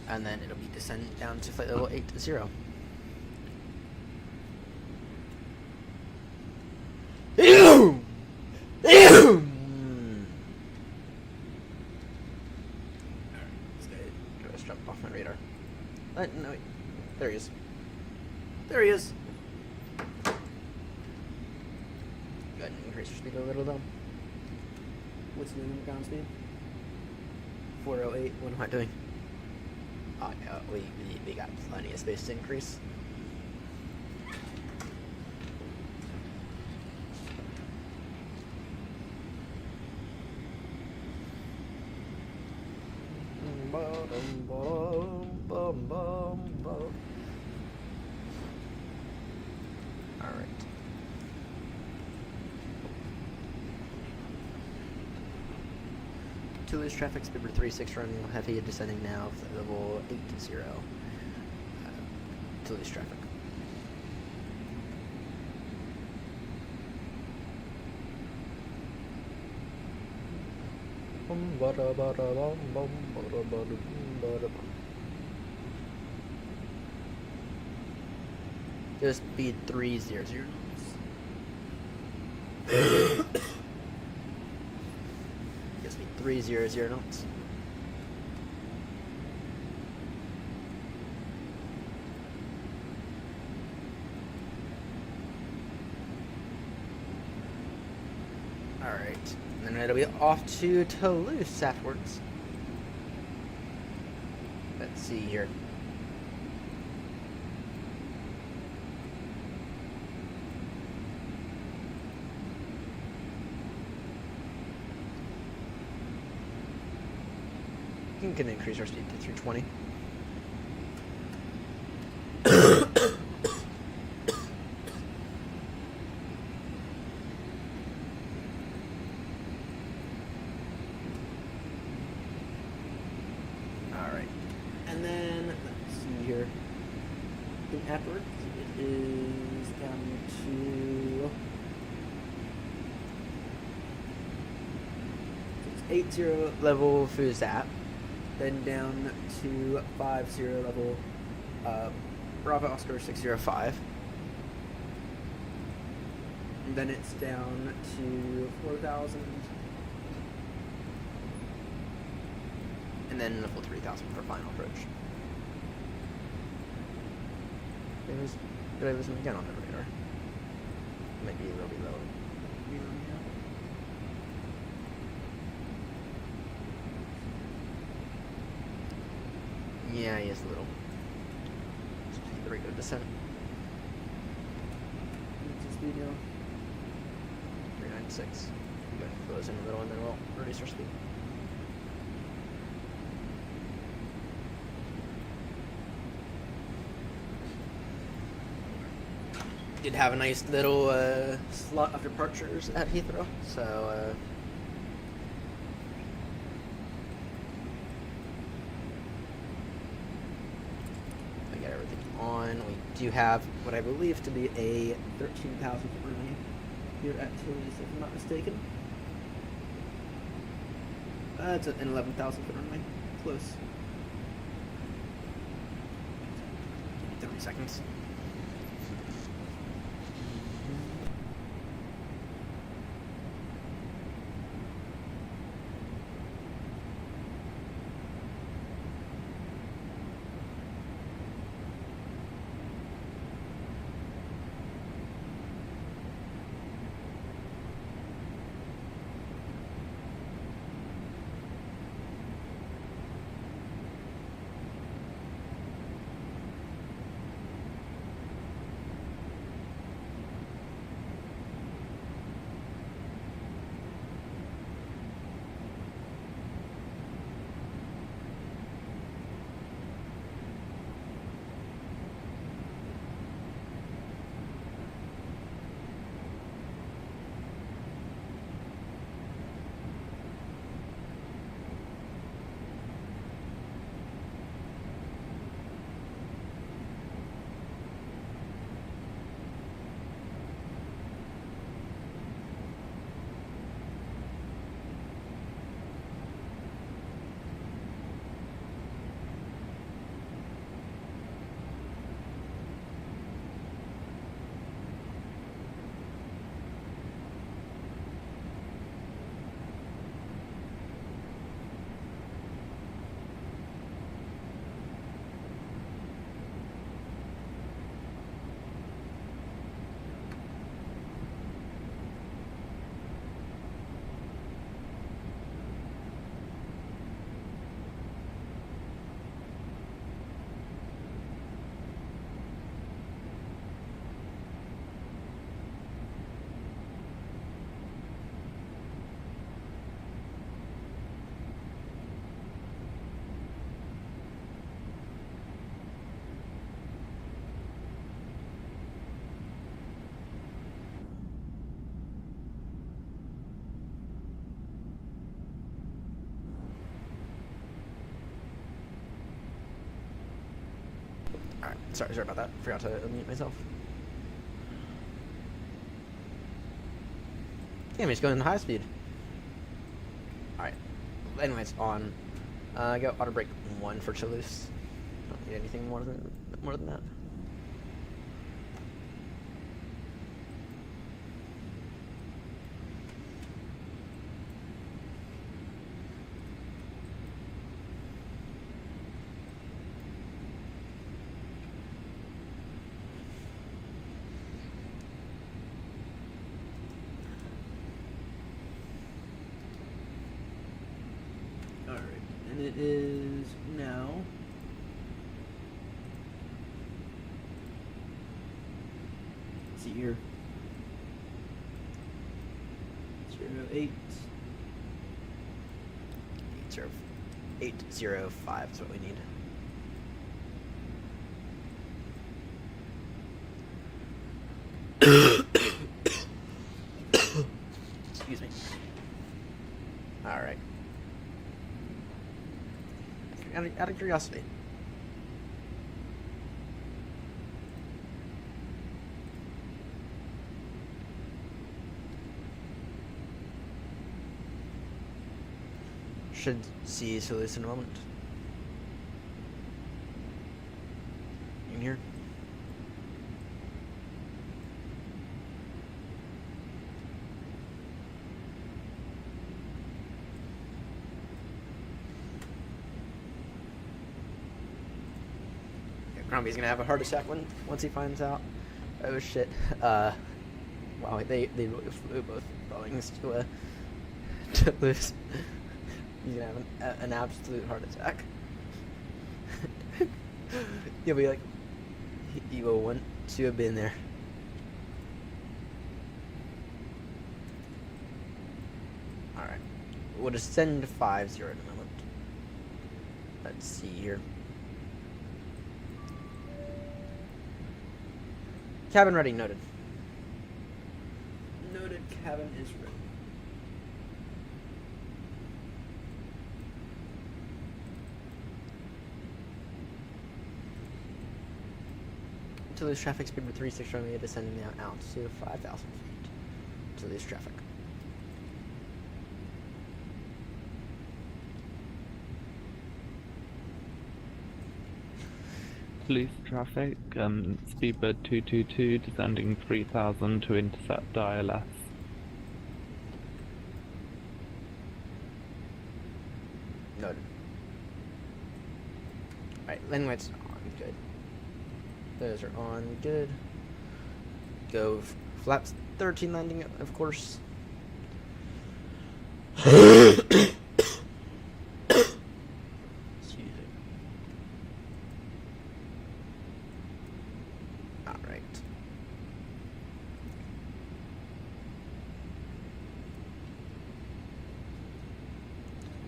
and then it'll be descending down to flight level 80. Let's jump off my radar. No, wait. There he is. There he is. Go ahead and increase your speed a little though. What's the minimum ground speed? 408. What am I doing? Oh no, we got plenty of space to increase. Alright. Toulouse traffic, speedbird 36 running heavy, descending now, flight level 80. Toulouse traffic. Just speed 300 knots. Just speed 300 knots. Alright, and then it'll be off to Toulouse afterwards. Let's see here. We can increase our speed to 320. looking afterwards. It is down to 80 level for Zap, then down to 50 level Bravo Oscar 605. And then it's down to 4,000. And then level 3,000 for final approach. Did I lose him again on the radar? Might be really low. Yeah, he is a little. Very good descent. What's his speed now? 396. We're going to close in the middle and then we'll reduce our speed. Did have a nice little slot of departures at Heathrow, so I got everything on. We do have what I believe to be a 13,000 foot runway here at Toulouse, if I'm not mistaken. It's an 11,000 foot runway. Close. 30 seconds. Alright, sorry about that. Forgot to unmute myself. Damn, he's going high speed. Alright. Anyways, on. Go auto brake 1 for Toulouse. Don't need anything more than that. And it is now let's see here 805 is what we need. Excuse me. All right. Out of curiosity, Should see Toulouse in a moment. In here. Grumpy's gonna have a heart attack once he finds out. Oh shit. Wow, they really flew both Boeings to lose. He's gonna have an absolute heart attack. You'll be like, you will want to have been there. Alright. We'll descend to 5-0 in a moment. Let's see here. Cabin ready, noted. Noted, cabin is ready. Toulouse traffic speed with 36 runway descending now altitude of 5,000 feet. Toulouse traffic. Police traffic, speedbird 222 descending 3000 to intercept ILS. Noted. Alright, landing lights on, good. Those are on, good. Go flaps 13 landing, of course.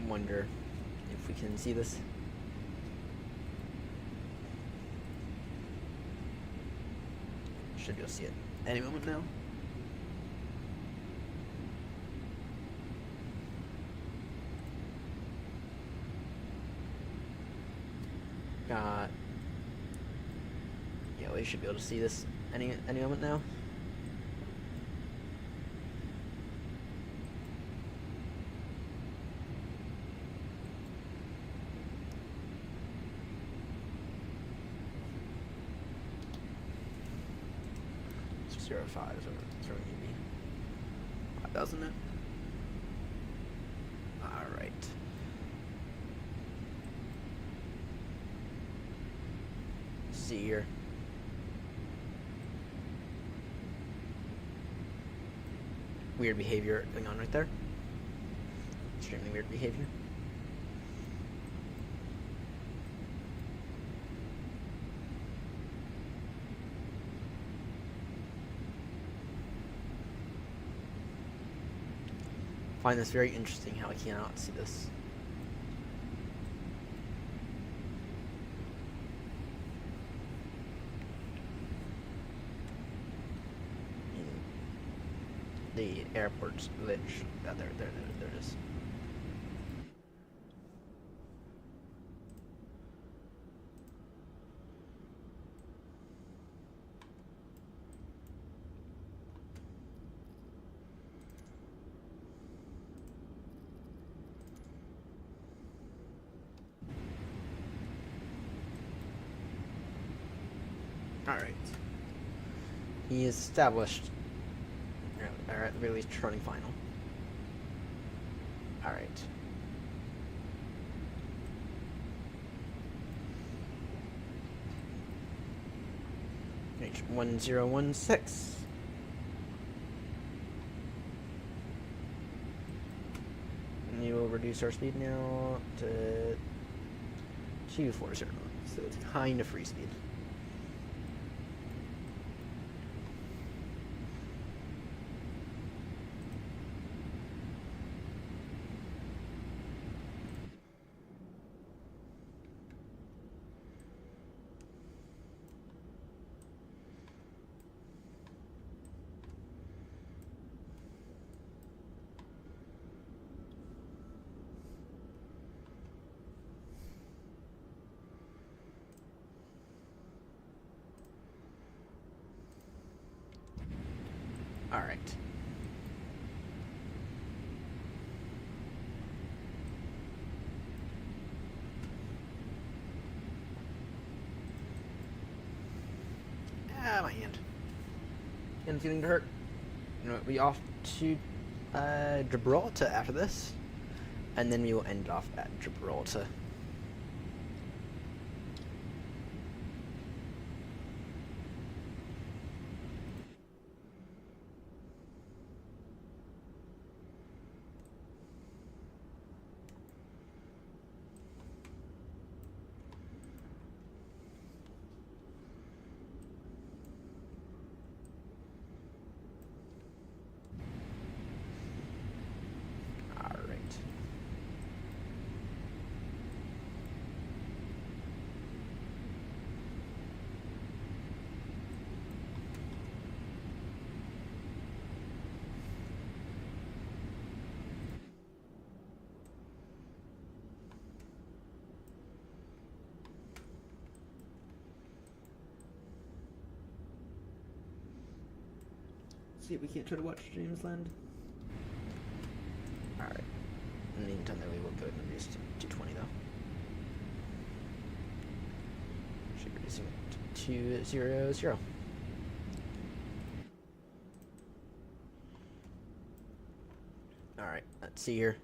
Wonder if we can see this. Should be able to see it any moment now. Yeah, we should be able to see this any moment now. .05 is what it's going to be. 5,000 now. Alright. See here. Weird behavior going on right there. Extremely weird behavior. I find this very interesting how I cannot see this. The airport's glitch. Oh, there it is. Alright. He is established. Or at the very least, running final. Alright. H1016. And you will reduce our speed now to 240. So it's kind of free speed. All right. my hand. And feeling to hurt. You know, we'll be off to Gibraltar after this. And then we will end off at Gibraltar. See if we can't try to watch James land. Alright. In the meantime, then we will go ahead and reduce to 220 though. Should be reducing it to 200. Alright, let's see here.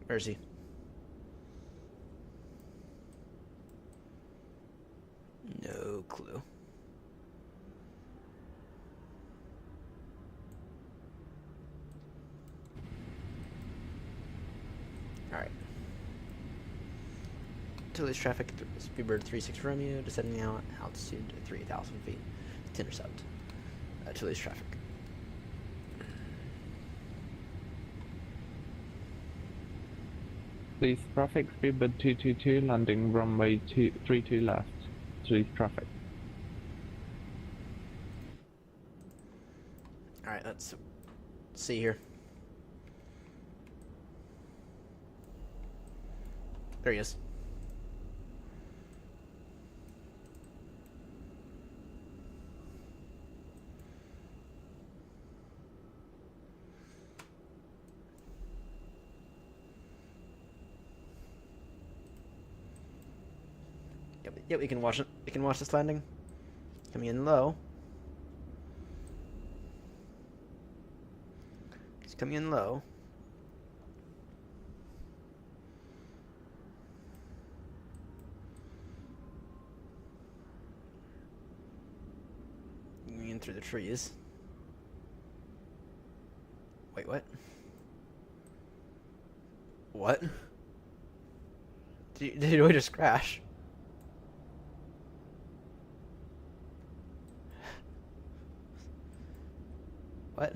Where is he? No clue. Alright. Today's traffic, Speedbird 36 Romeo, descending now at altitude 3,000 feet to intercept. Today's traffic. Please, traffic Speedbird 222, landing runway 32 left. Please, traffic. Alright, let's see here. There he is. Yep, we can watch it. We can watch this landing. Coming in low. He's coming in low. Going in through the trees. Wait, what? What? Did we just crash? What?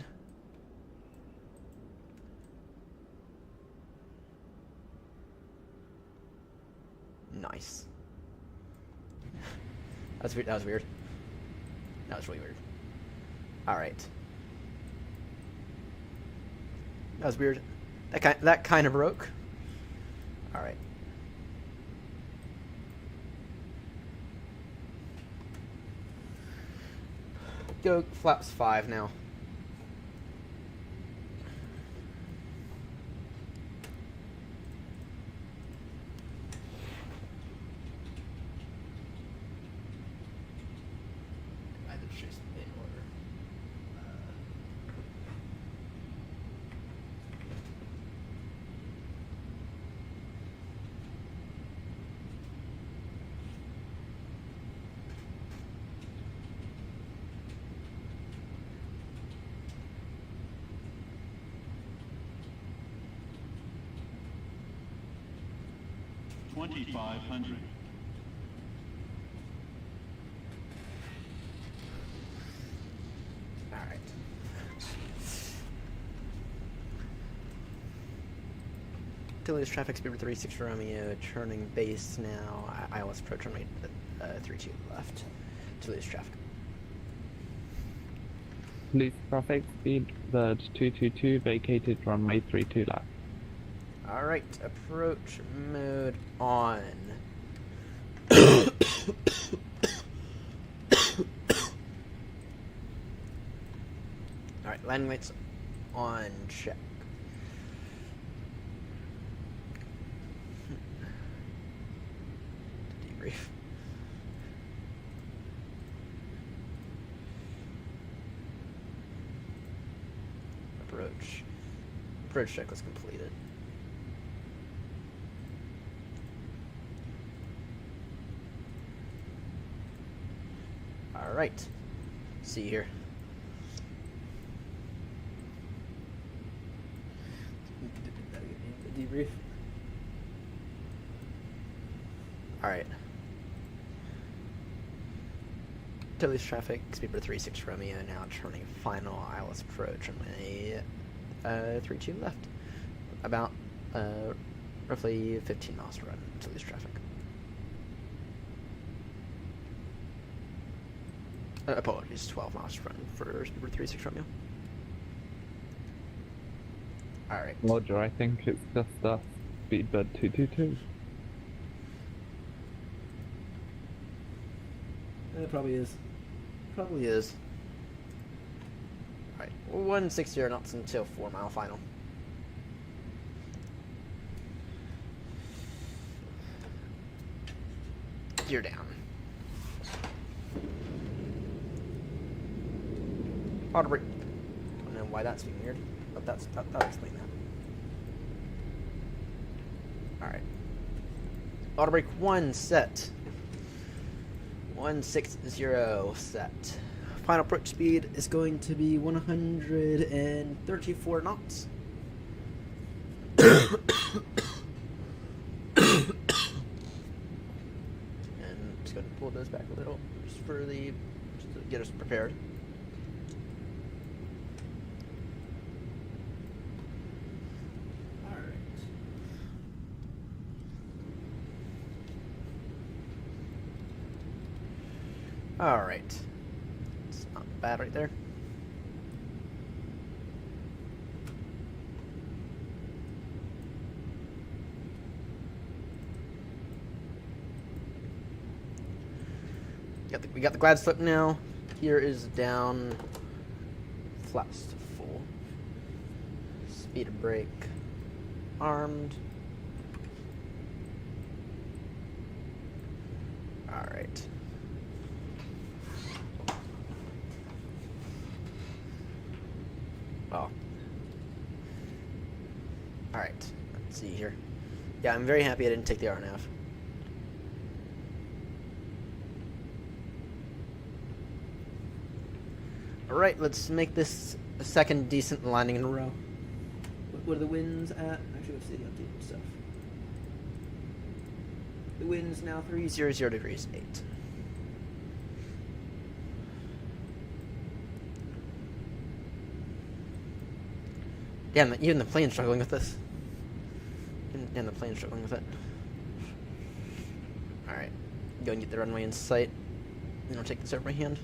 Nice. That's weird. That was weird. That was really weird. Alright. That was weird. That kind of broke. Alright. Go flaps 5 now. $2,500. Alright. Delays traffic, Speedbird 36 Romeo, turning base now. ILS approach runway 32 left. Toulouse traffic. Toulouse traffic, speedbird 222, vacated runway 32 left. Alright, approach mode on. Alright, landing lights on check. Debrief. Approach. Approach check was completed. Alright. See you here. Debrief. Alright. Toulouse traffic, speedbird 36 Romeo, now turning final ILS approach on a 32 left. About roughly 15 miles to run, Toulouse traffic. Apologies, 12 miles to run for speedbird 36 Romeo. Alright. Roger, I think it's just us, speedbird 222. It probably is. Probably is. Alright, 160 knots until 4 mile final. Gear down. Auto brake. I don't know why that's being weird, but that'll explain that. Alright. Auto brake 1 set. 160 set. Final approach speed is going to be 134 knots. And just going to pull those back a little just for just to get us prepared. Alright. It's not bad right there. We got the glide slip now. Here is down. Flaps to full. Speed of brake. Armed. Alright. Oh. Alright, let's see here. Yeah, I'm very happy I didn't take the RNAV. Alright, let's make this a second decent landing in a row. What are the winds at? Actually, let's see the updated stuff. The wind's now 300 degrees 8. Damn, even the plane's struggling with this. Even the plane's struggling with it. Alright. Go and get the runway in sight. Then I'll take this over my hand.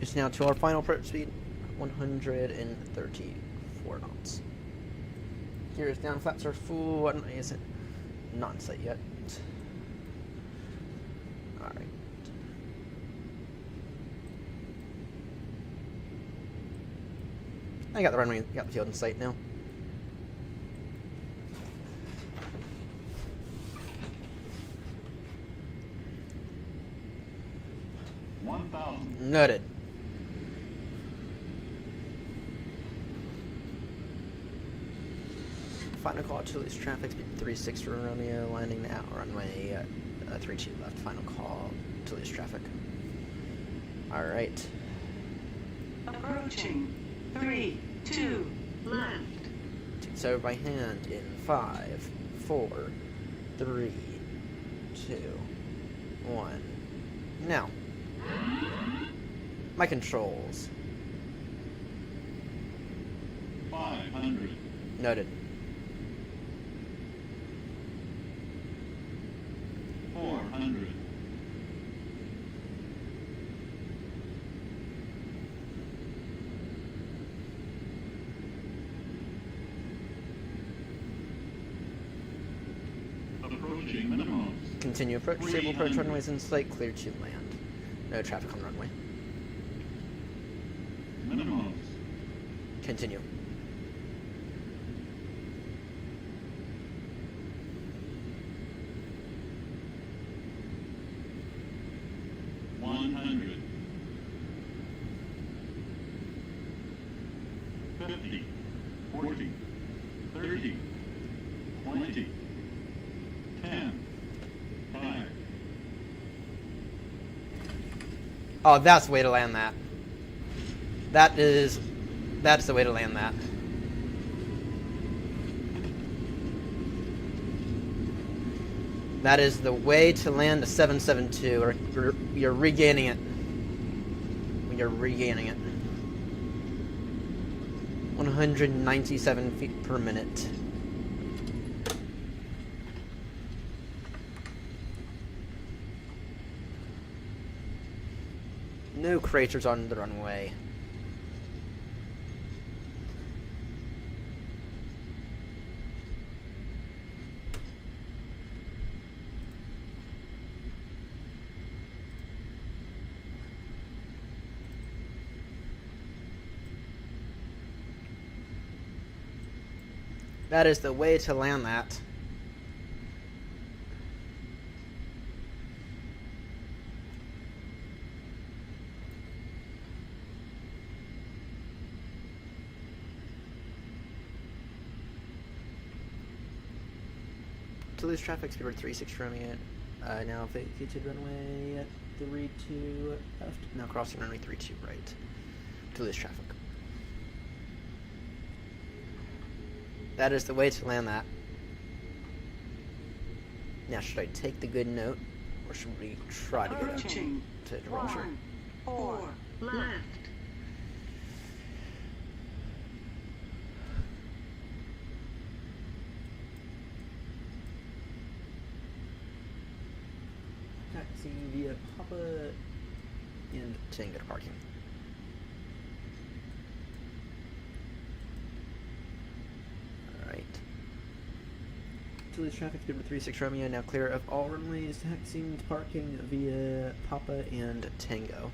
It's now to our final approach speed, 134 knots. Here is down, flaps are full. Runway isn't not in sight yet. Alright. I got the runway, got the field in sight now. Noted. Final call, Toulouse traffic, speed 36 for Romeo, landing now, runway 32 left. Final call, Toulouse traffic. Alright. Approaching. 3, 2, left. Takes over by hand in 5, 4, 3, 2, 1. Now. My controls. 500. Noted. 400. Approaching minimums. Continue approach. Disable approach runways in sight. Clear to land. No traffic on runway. Minimums. Continue. $100. 50. 40. 30. 20. 10. 5. Oh, that's the way to land that. That's the way to land that. That is the way to land a 772, or you're regaining it. You're regaining it. 197 feet per minute. No craters on the runway. That is the way to land that. To lose traffic, speedbird 36 Romeo. Now vacated runway 32 left. Now crossing runway 32 right. To lose traffic. That is the way to land that. Now, should I take the good note, or should we try to get up to Gibraltar? 4 left. Taxi via Papa and Tango to parking. Alright. Toulouse traffic, speed 36 Romeo, now clear of all runways, taxiing to parking via Papa and Tango.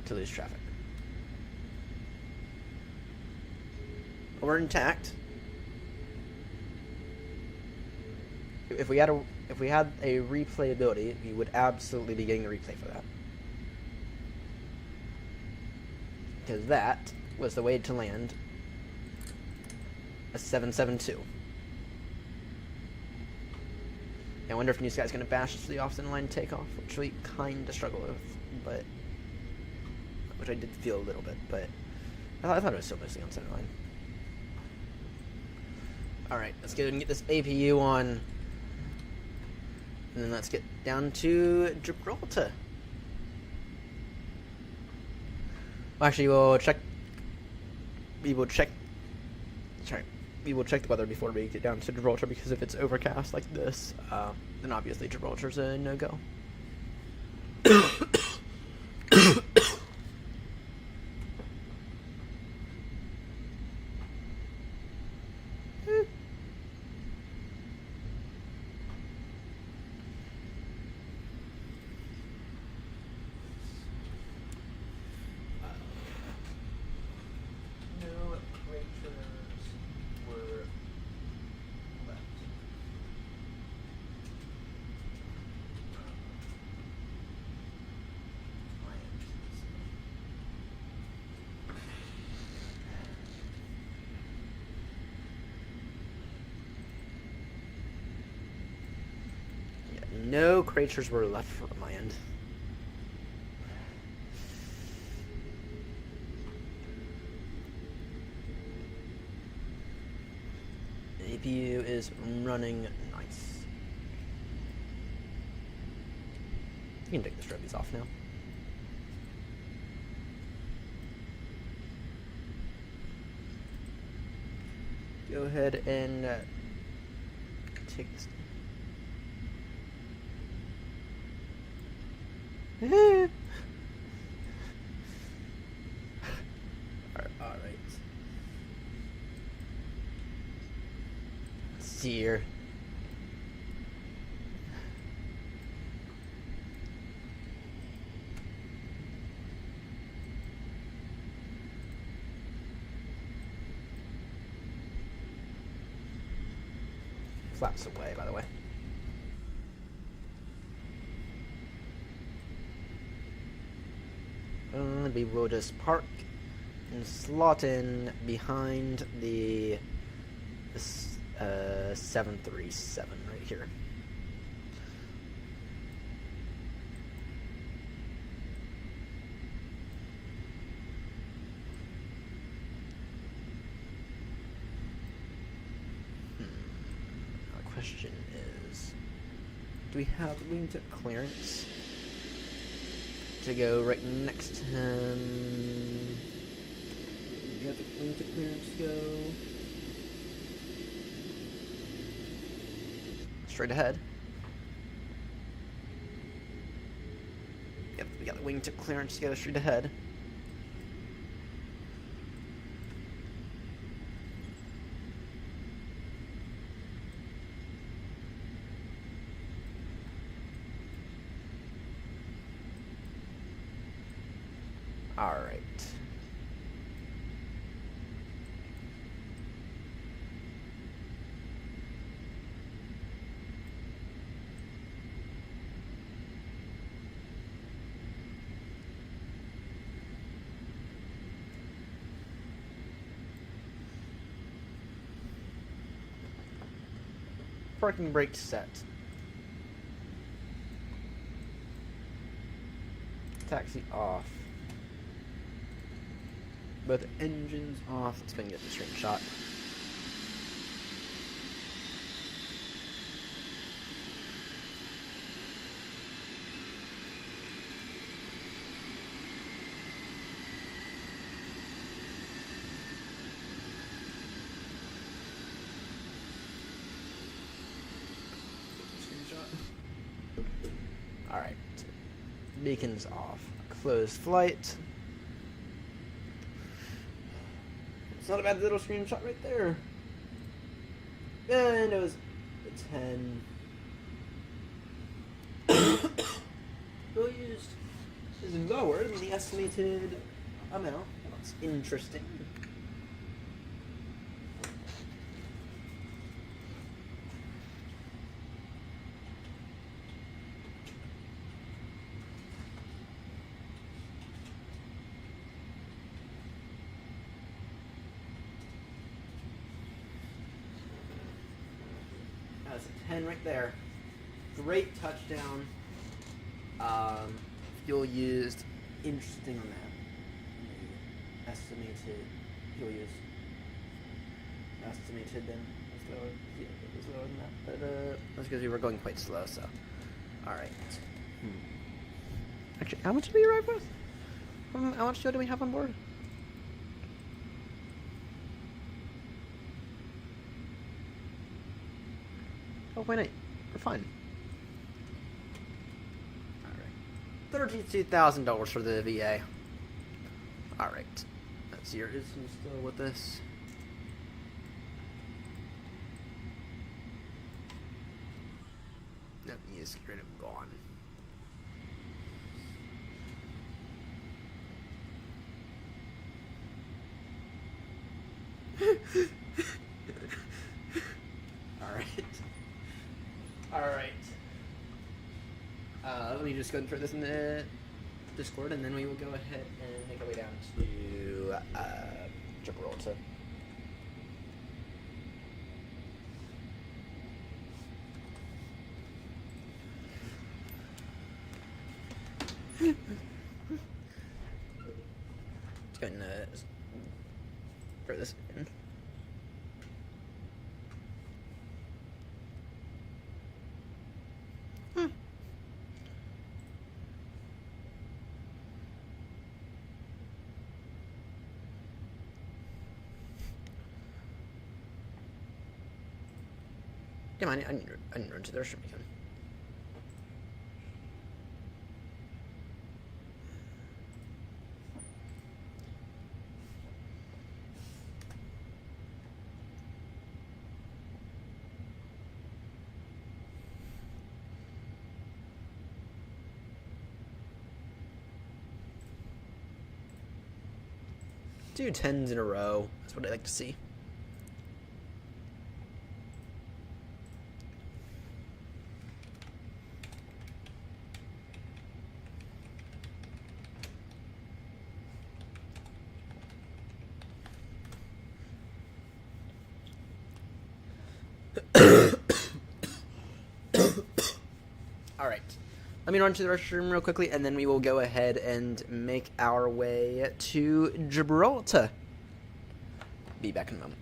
Toulouse traffic. We're intact. If we had a replayability, we would absolutely be getting a replay for that. Because that was the way to land a 772. I wonder if New Sky's going to bash us to the Austin line takeoff, which we kind of struggle with, but which I did feel a little bit, but I thought it was still mostly on center line. Alright, let's go and get this APU on. And then let's get down to Gibraltar. Well, actually, we will check the weather before we get down to Gibraltar, because if it's overcast like this, then obviously Gibraltar's a no-go. No craters were left from my end. The APU is running nice. You can take the strobies off now. go ahead and take this. All right. Let's see here. Flaps away, by the way. We will just park and slot in behind the 737 right here. The question is, do we have wing tip clearance to go right next to him? We have the wing tip clearance to go straight ahead. Yep, we got the wingtip clearance to go straight ahead. All right. Parking brake set. Taxi off. Both engines off. Let's go and get the screenshot. Alright. Beacons off. Closed flight. It's not a bad little screenshot right there. And it was a 10. Fuel used is lower than the estimated amount. That's interesting. That's a 10 right there. Great touchdown. Fuel used. Interesting on that. Estimated fuel used. Estimated then. It was lower. Yeah, it was lower than that. But that's because we were going quite slow, so. Alright. Actually, how much did we arrive with? How much fuel do we have on board? Oh, wait, no. We're fine. Alright. $32,000 for the VA. Alright. That's your. Is he still with us? Nope, he is straight up gone. Alright. Alright. Let me just go and throw this in the Discord, and then we will go ahead and make our way down to Gibraltar. Let's go and throw this in. Damn, I need to run to the restroom again. Do 10s in a row. That's what I like to see. Alright. Let me run to the restroom real quickly, and then we will go ahead and make our way to Gibraltar. Be back in a moment.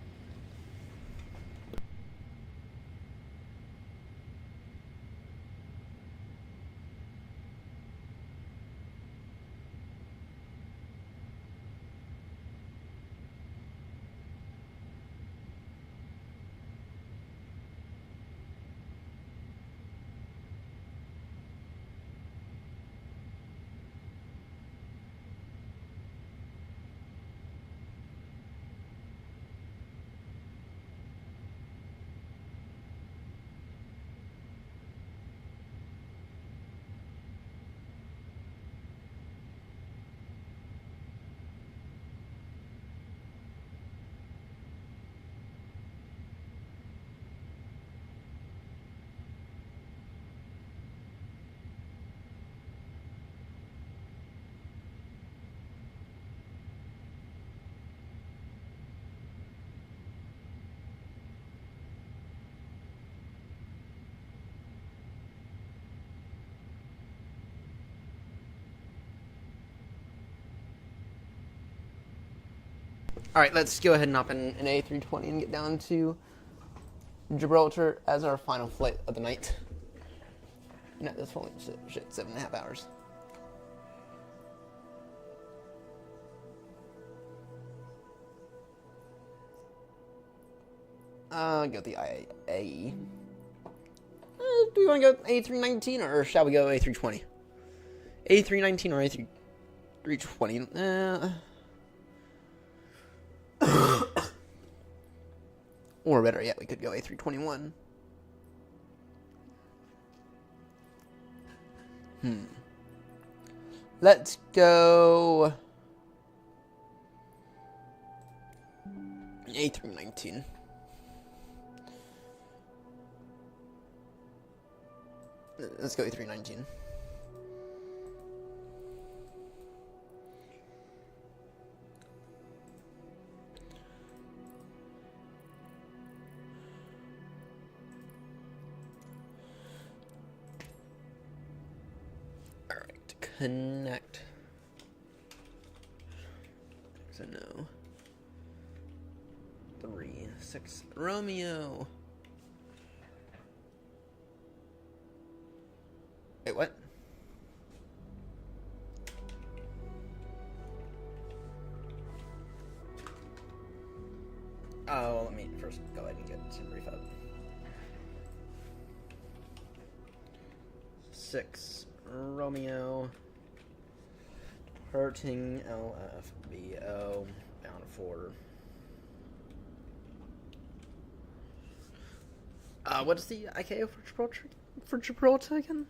Alright, let's go ahead and hop in an A320 and get down to Gibraltar as our final flight of the night. No, that's only shit, 7.5 hours. Go with the IAE. Do we want to go A319 or shall we go A320? A319 or A320? Or better yet, we could go A321. Let's go A319. Let's go A319. Connect. So no. 3-6 Romeo. Wait, what? Oh, let me first go ahead and get some refub. 6 Romeo. Departing LFBO, bound for. What is the ICAO for Gibraltar again?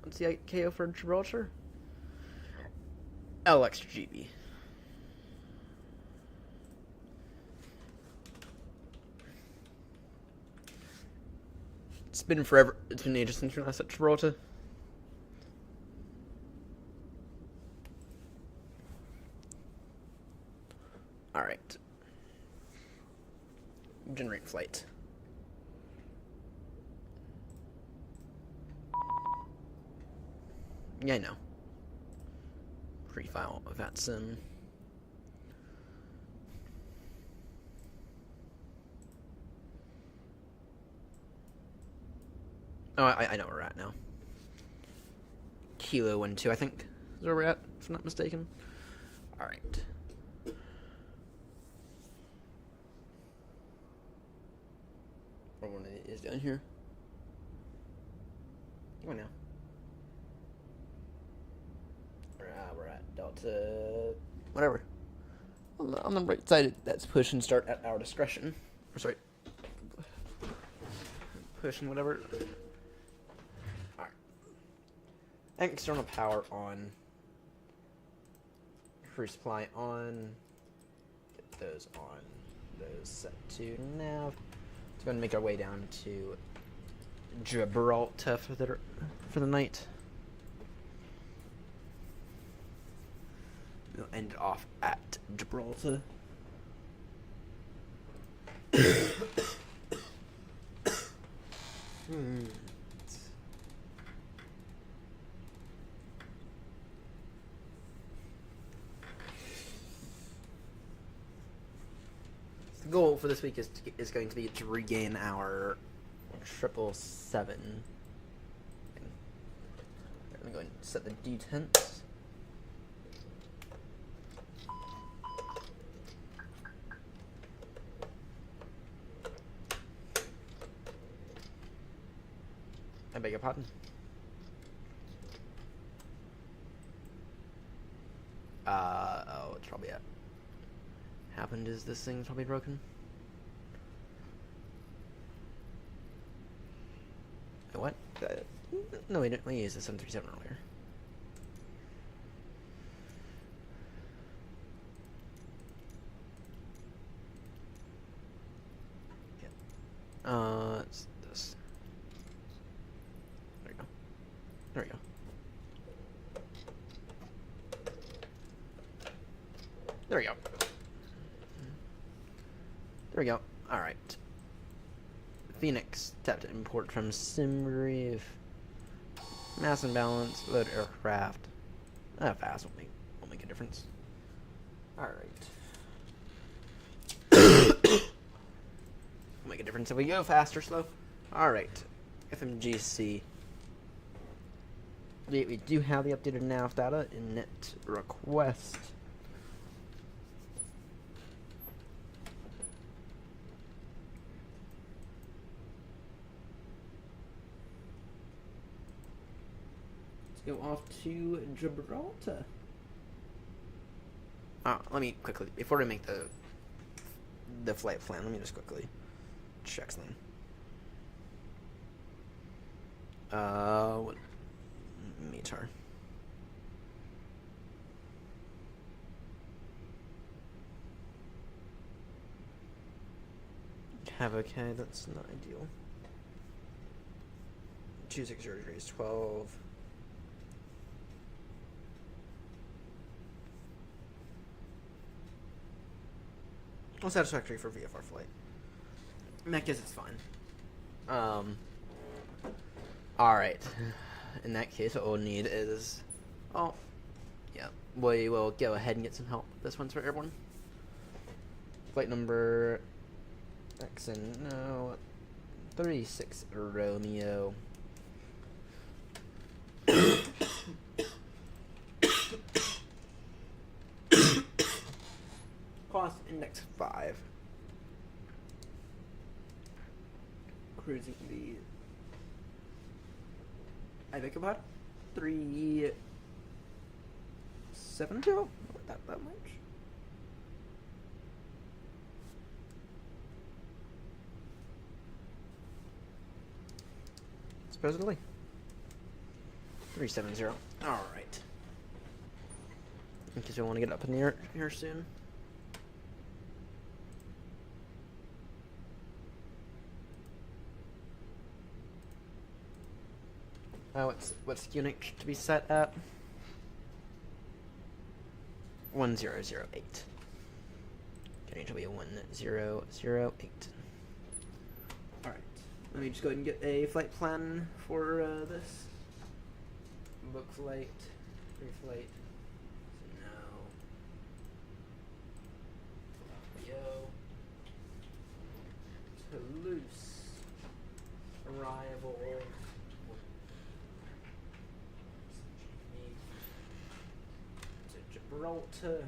What's the ICAO for Gibraltar? LXGB. It's been forever. It's been ages since we last at Gibraltar. Alright. Generate flight. Yeah, I know. Pre-file of that sim. Oh, I know where we're at now. Kilo 12, I think, is where we're at, if I'm not mistaken. Alright. What one is down here? Come on now. We're at Delta. Whatever. On the right side, that's push and start at our discretion. Or sorry. Push and whatever. Alright. External power on. Free supply on. Get those on. Those set to nav. Let's go and make our way down to Gibraltar for the night. We'll end it off at Gibraltar. The goal for this week is going to be to regain our 777. I'm going to set the detents. I beg your pardon. Oh, it's probably happened is this thing's probably broken. What? No, we used the 737 earlier. Yeah. It's this. There we go. There we go. There we go. There we go. Alright. Phoenix, tapped to import from SimReef. Mass imbalance, load aircraft. Fast will make a difference. Alright. Will make a difference if we go fast or slow. Alright. FMGC. We do have the updated nav data in net request. Go off to Gibraltar. Let me quickly, before we make the flight plan, let me just quickly check something. What METAR? Okay, that's not ideal. 260 degrees 12. Well, satisfactory for VFR flight. In that case, it's fine. Alright. In that case, what we'll need is... Oh, yeah. We will go ahead and get some help. This one's for airborne. Flight number... no... 36 Romeo. Cost index 5. Cruising speed. I think about 370. That much. Supposedly. 370. All right. In case we want to get up in the air here soon. What's unit to be set at? 1008. Okay, to be a 1008. Alright. Let me just go ahead and get a flight plan for this. Book flight. Pre-flight. So now. Toulouse. Arrival. Gibraltar.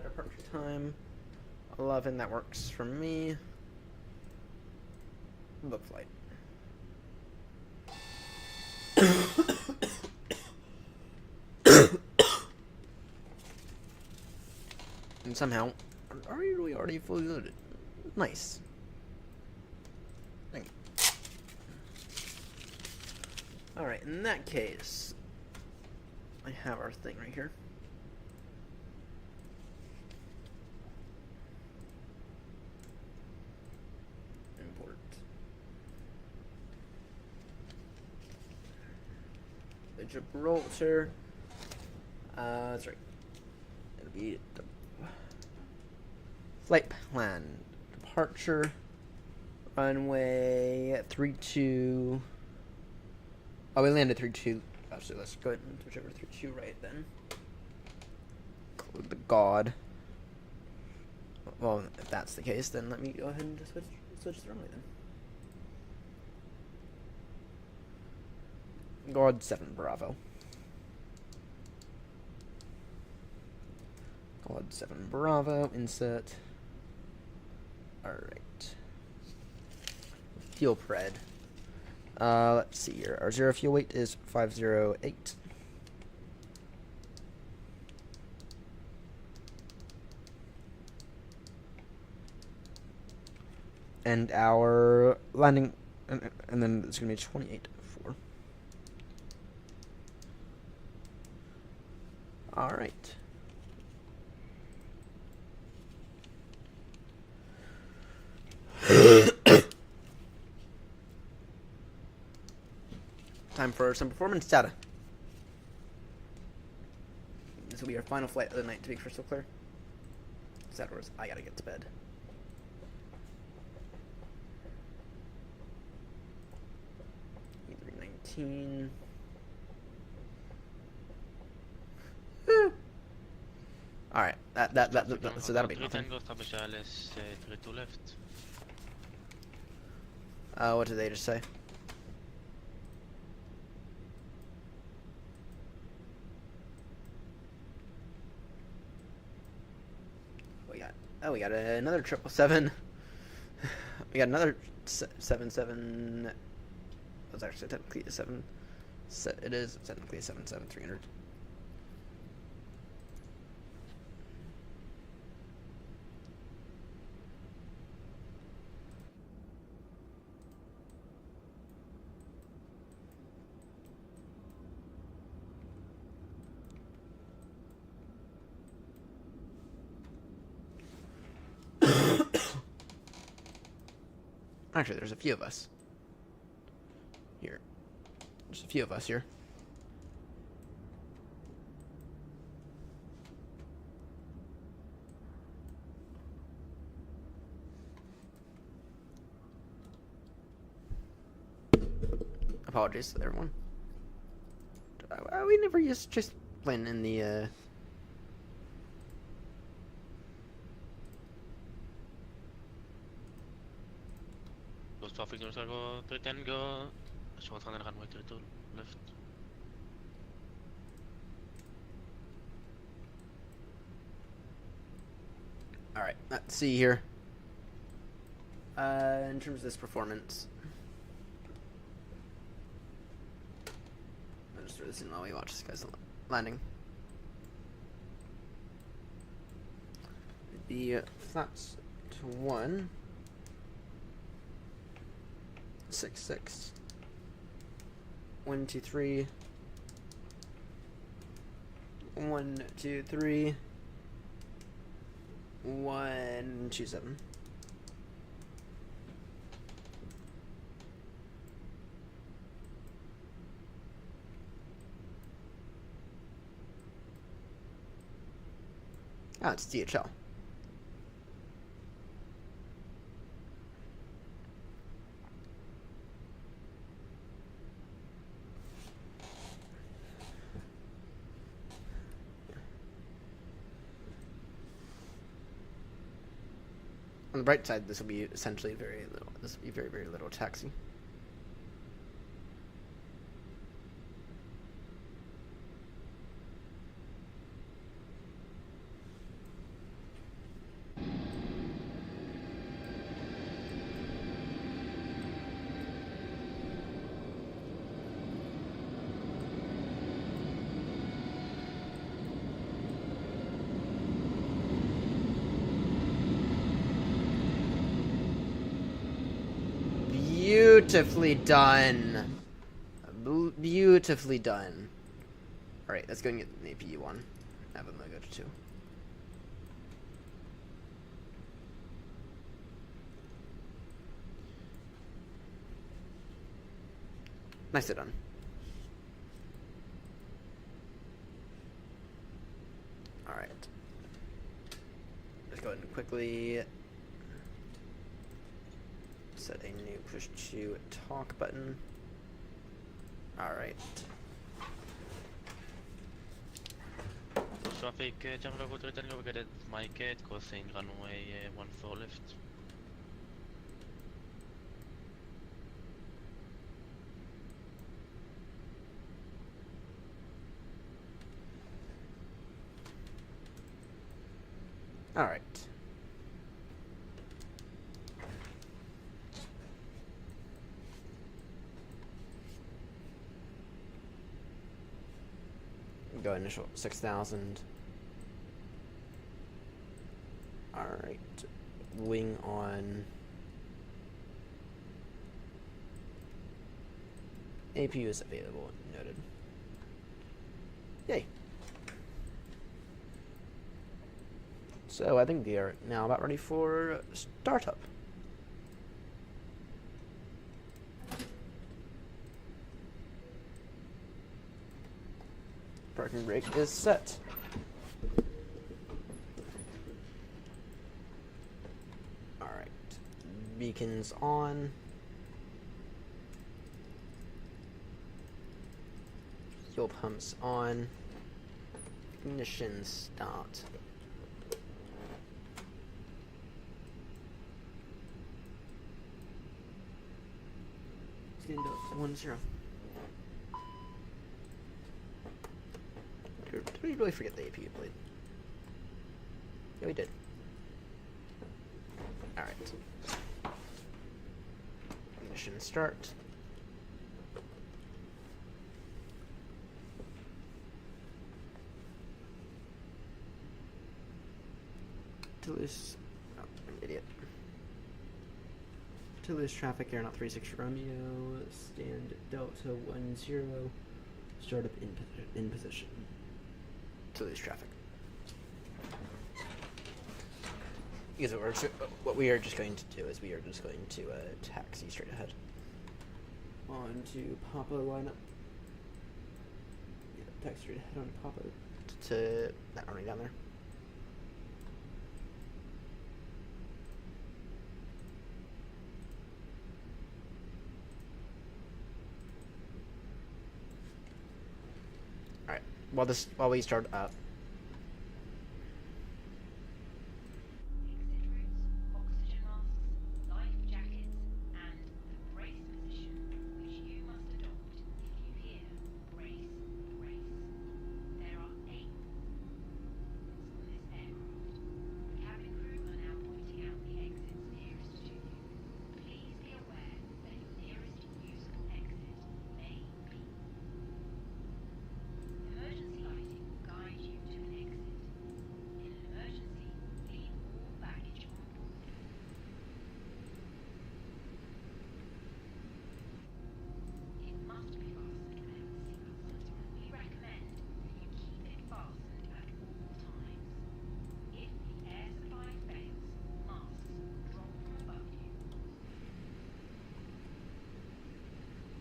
departure time 11. That works for me. Book flight. And somehow, are we really already fully loaded? Nice. Thank you. Alright, in that case, I have our thing right here. Import. The Gibraltar. That's right. It'll be the flight plan. Departure. Runway 32. Oh, we landed 32. Actually, let's go ahead and switch over 32 right then. Include the God. Well, if that's the case, then let me go ahead and just switch the runway then. God 7 Bravo. God 7 Bravo, insert. Alright. Fuel pred. Let's see here. Our 0 fuel weight is 508. And our landing, and then it's going to be 28.4. Alright. Time for some performance data. This will be our final flight of the night to be crystal clear. Afterwards, I gotta get to bed. E319. Alright, so that'll be nothing. What did they just say? We got another 777. We got another 77. It was actually technically a 7. It is technically a 77300. Actually, there's a few of us. Here. There's a few of us here. Apologies to everyone. We never used just playing in the, Traffic noise, go 310, go. Je suis en train de runway 32 left. Alright, let's see here. In terms of this performance. I'll just throw this in while we watch this guy's landing. The flaps to 1. 6 1 2 3 1 2 3 1 2 7. Ah, it's DHL. On the bright side, this will be essentially very little. This will be very, very little taxi. Beautifully done. Beautifully done. Alright, let's go and get an APU one. Have them go to 2. Nicely done. Alright. Let's go ahead and quickly set a new push to talk button. Alright. Traffic, General Road return over at Mike, crossing runway 14 left. Alright. Go initial 6,000. Alright. Wing on. APU is available. Noted. Yay. So I think we are now about ready for startup. Parking brake is set. Alright. Beacons on. Fuel pumps on. Ignition start. Stand up 1-0. Did we really forget the APU blade? Yeah, we did. Alright. Ignition start. Toulouse. Oh, I'm an idiot. Toulouse traffic, AirNott 36 Romeo. Stand Delta 10. Startup in position. Toulouse traffic. Because what we are just going to do is we are just going to taxi straight ahead. On to Papa lineup. Yeah, taxi straight ahead on Papa to that running down there. Alright. While we start up.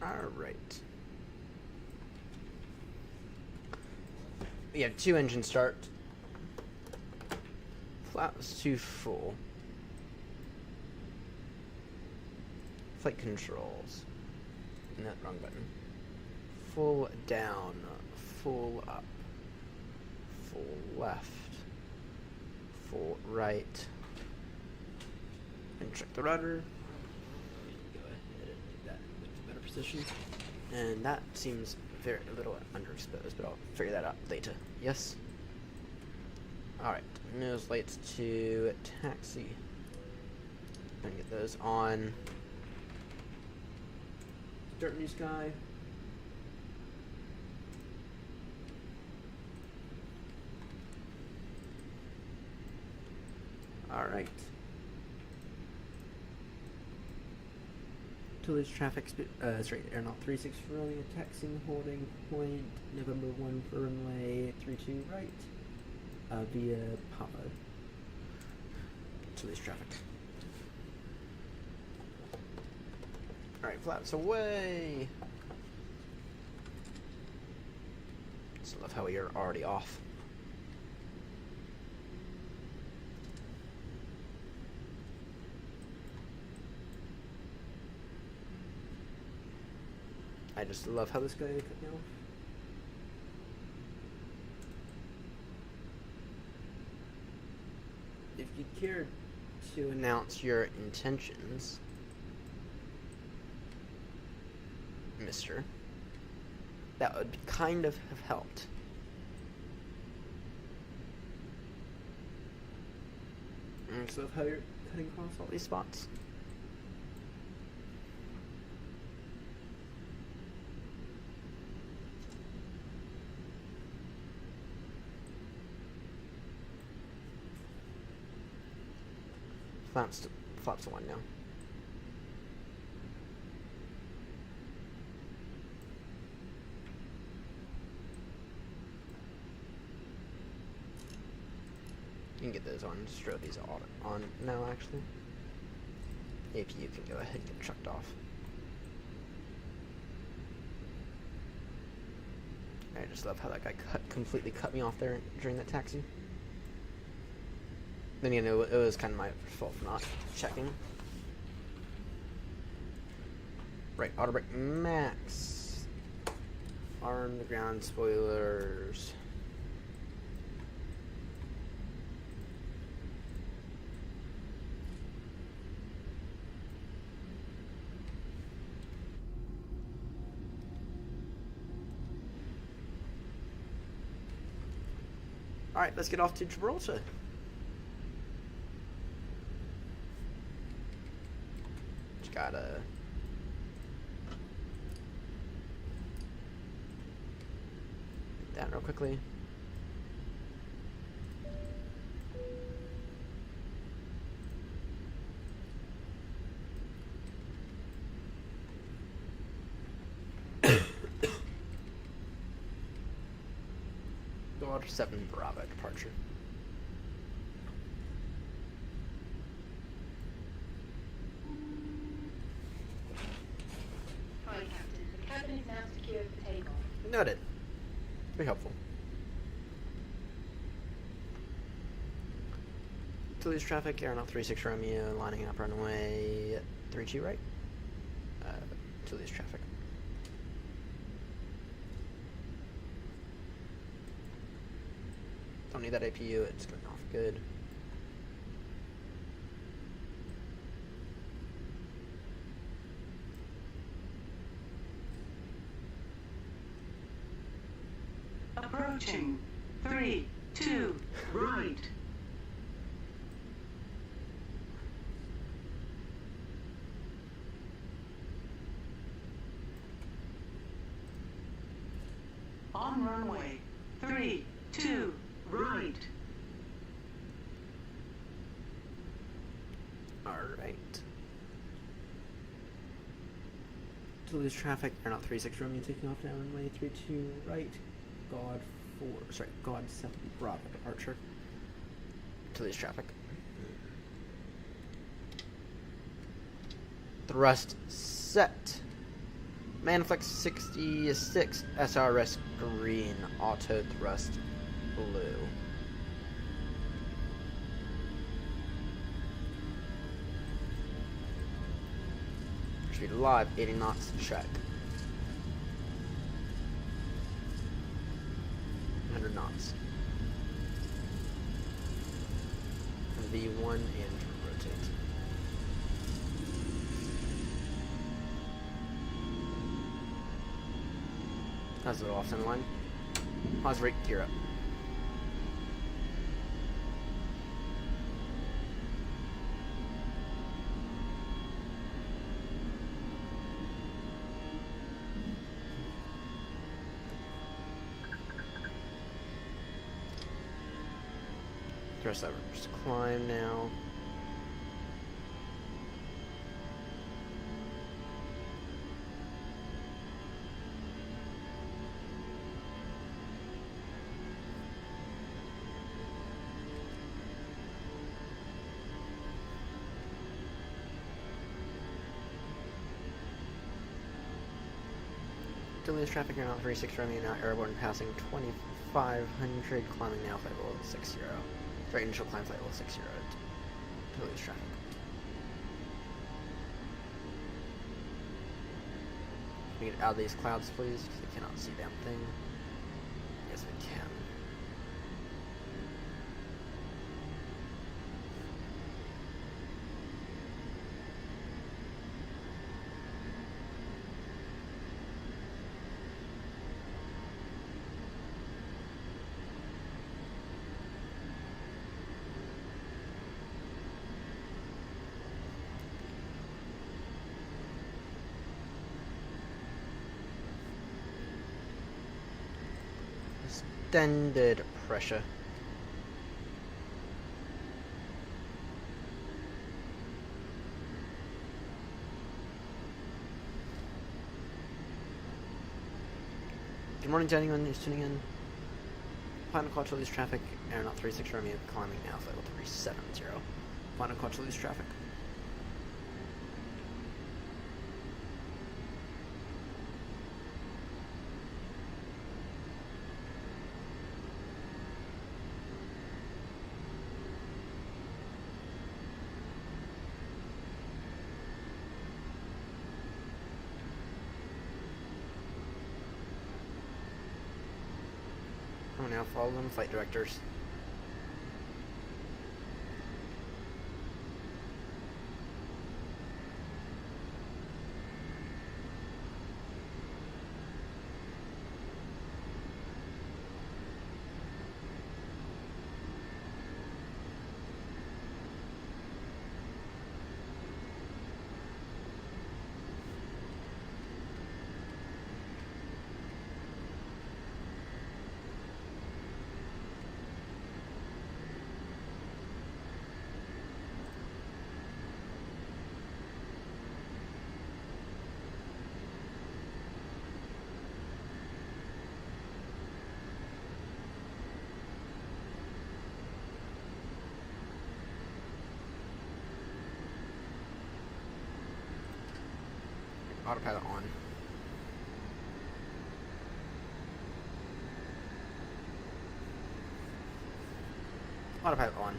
Alright. We have 2 engine start. Flaps to full. Flight controls. No, wrong button. Full down. Full up. Full left. Full right. And check the rudder. Position. And that seems a little underexposed, but I'll figure that out later. Yes? Alright, nose lights to taxi. Gonna get those on. Start new sky. Alright. Toulouse traffic, straight AirNott 36 Romeo, taxiing, holding point, November 1 for runway 32 right, via Papa. Toulouse traffic. Alright, flaps away! Just love how you're already off. I just love how this guy cut me off. If you care to announce your intentions, mister, that would kind of have helped. I just love how you're cutting across all these spots. Flaps to 1 now. You can get those on. Just throw these on now, actually. APU can go ahead and get chucked off. I just love how that guy completely cut me off there during that taxi. Then you know it was kind of my fault for not checking. Right, auto brake max. Arm the ground spoilers. All right, let's get off to Gibraltar. Gotta that real quickly. Dodge 7 Bravo departure. Noted. Very helpful. Toulouse traffic, AirNott 36 Romeo, lining up runway 32 right. Toulouse traffic. Don't need that APU, it's going off good. Approaching. 3, 2, right. On runway. 3, 2, right. Alright. Toulouse traffic, AirNott 36 Romeo taking off now runway 32 right. God 7 Bravo departure. Toulouse traffic. Thrust set. Manflex 66 SRS green. Auto thrust blue. Should be live 80 knots check. 100 knots. And V1 and rotate. That's a little off center line. Pause rate, gear up. Thrust levers climb now. Toulouse traffic, Airnott 36 Romeo, now airborne passing 2500, climbing now flight level 60. Sorry, initial climb flight level 60 to Toulouse traffic. Can we get out of these clouds, please? Because we cannot see a damn thing. Yes, we can. Extended pressure. Good morning to anyone who's tuning in. Final call to lose traffic, Airnott 36 Romeo, climbing now, flight level 370. Final call to lose traffic. Now follow them, flight directors. Autopilot on. Autopilot on.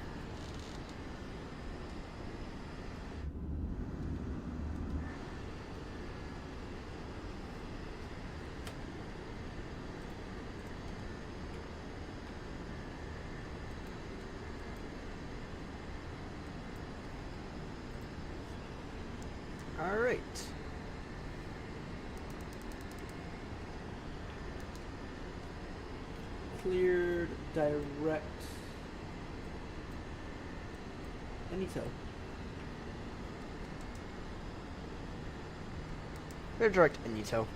All right. Cleared direct Anito. Cleared direct Anito.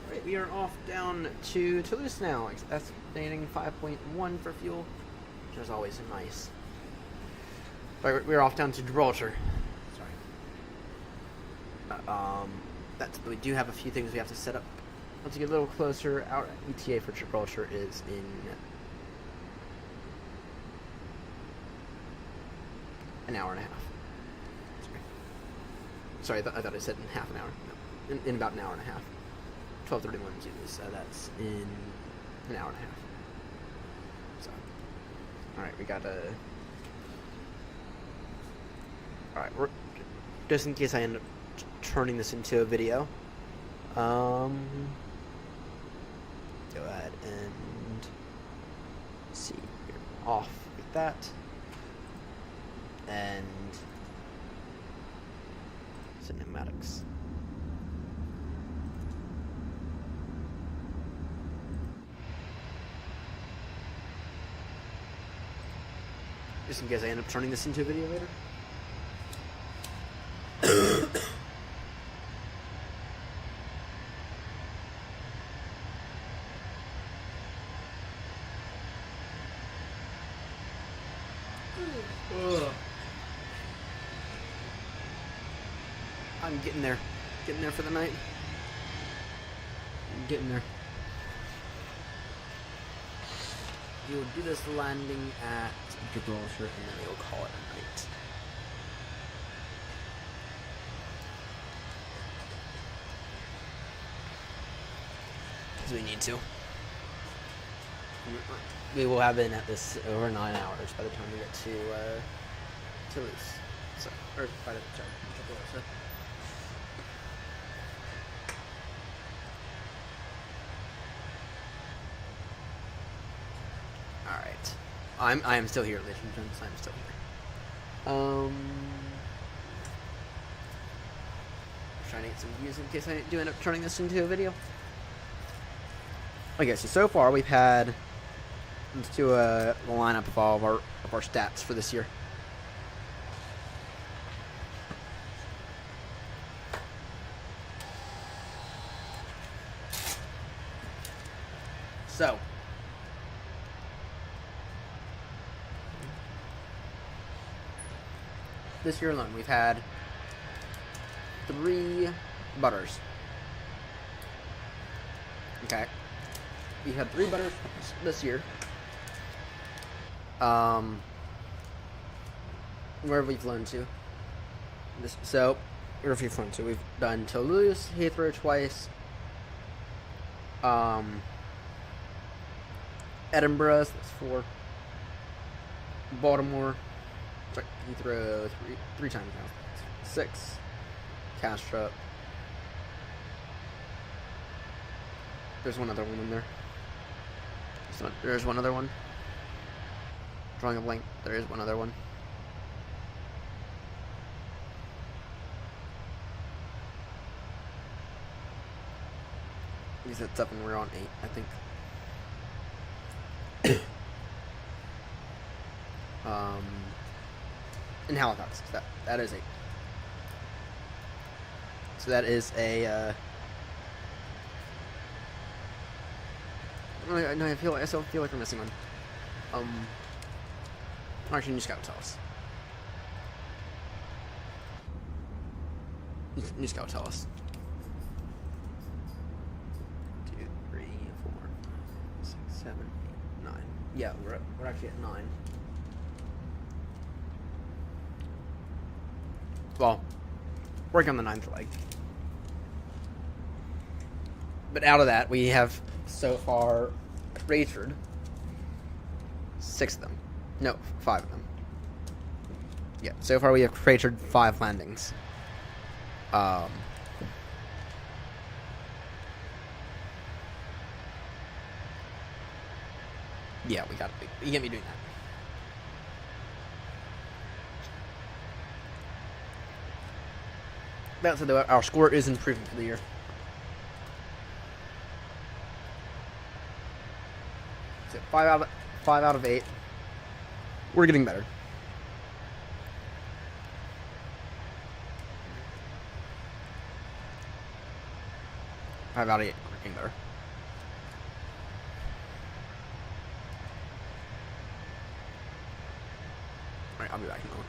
Alright, we are off down to Toulouse now, estimating 5.1 for fuel, which is always nice. Sorry, we're off down to Gibraltar. Sorry. We do have a few things we have to set up. Once you get a little closer, our ETA for Gibraltar is in an hour and a half. Sorry, I thought I said in half an hour. No, in about an hour and a half. 12:31 Zulu, that's in an hour and a half. So, alright, we got a... Alright, just in case I end up turning this into a video. Go ahead and see, we're off with that, and cinematics. Just in case I end up turning this into a video later. I'm getting there. Getting there for the night. I'm getting there. You'll do this landing at Gibraltar and then you'll call it a night. because we need to. We will have been at this over 9 hours by the time we get to Toulouse. So, or by the time so. All right, I am still here, ladies and gentlemen. I'm still here. Trying to get some views in case I do end up turning this into a video. Okay, so far we've had, let's do a lineup of all of our stats for this year. So this year alone we've had 3 butters. Okay. We had 3 butters this year. Where have we flown to? Where have we flown to? We've done Toulouse, Heathrow twice. Edinburgh, so that's 4. Baltimore. Sorry, Heathrow 3 times now. 6. Castro. There's one other one in there. There's one other one. Drawing a blank. There is one other one. We said 7. We're on 8, I think. In Halifax. That is 8. So that is a. No, I still feel like we're missing one. Actually, you just gotta tell us. You just gotta tell us. 2, 3, 4, 6, 7, 8, 9. Yeah, we're actually at 9. Well, working on the 9th leg. But out of that, we have so far cratered 6 of them. No, 5 of them. Yeah, so far we have cratered 5 landings. Yeah, we can't be doing that. That said, though, our score is improving for the year. So 5 out of 8. We're getting better. 5 out of 8. We're getting better. Alright, I'll be back in a moment.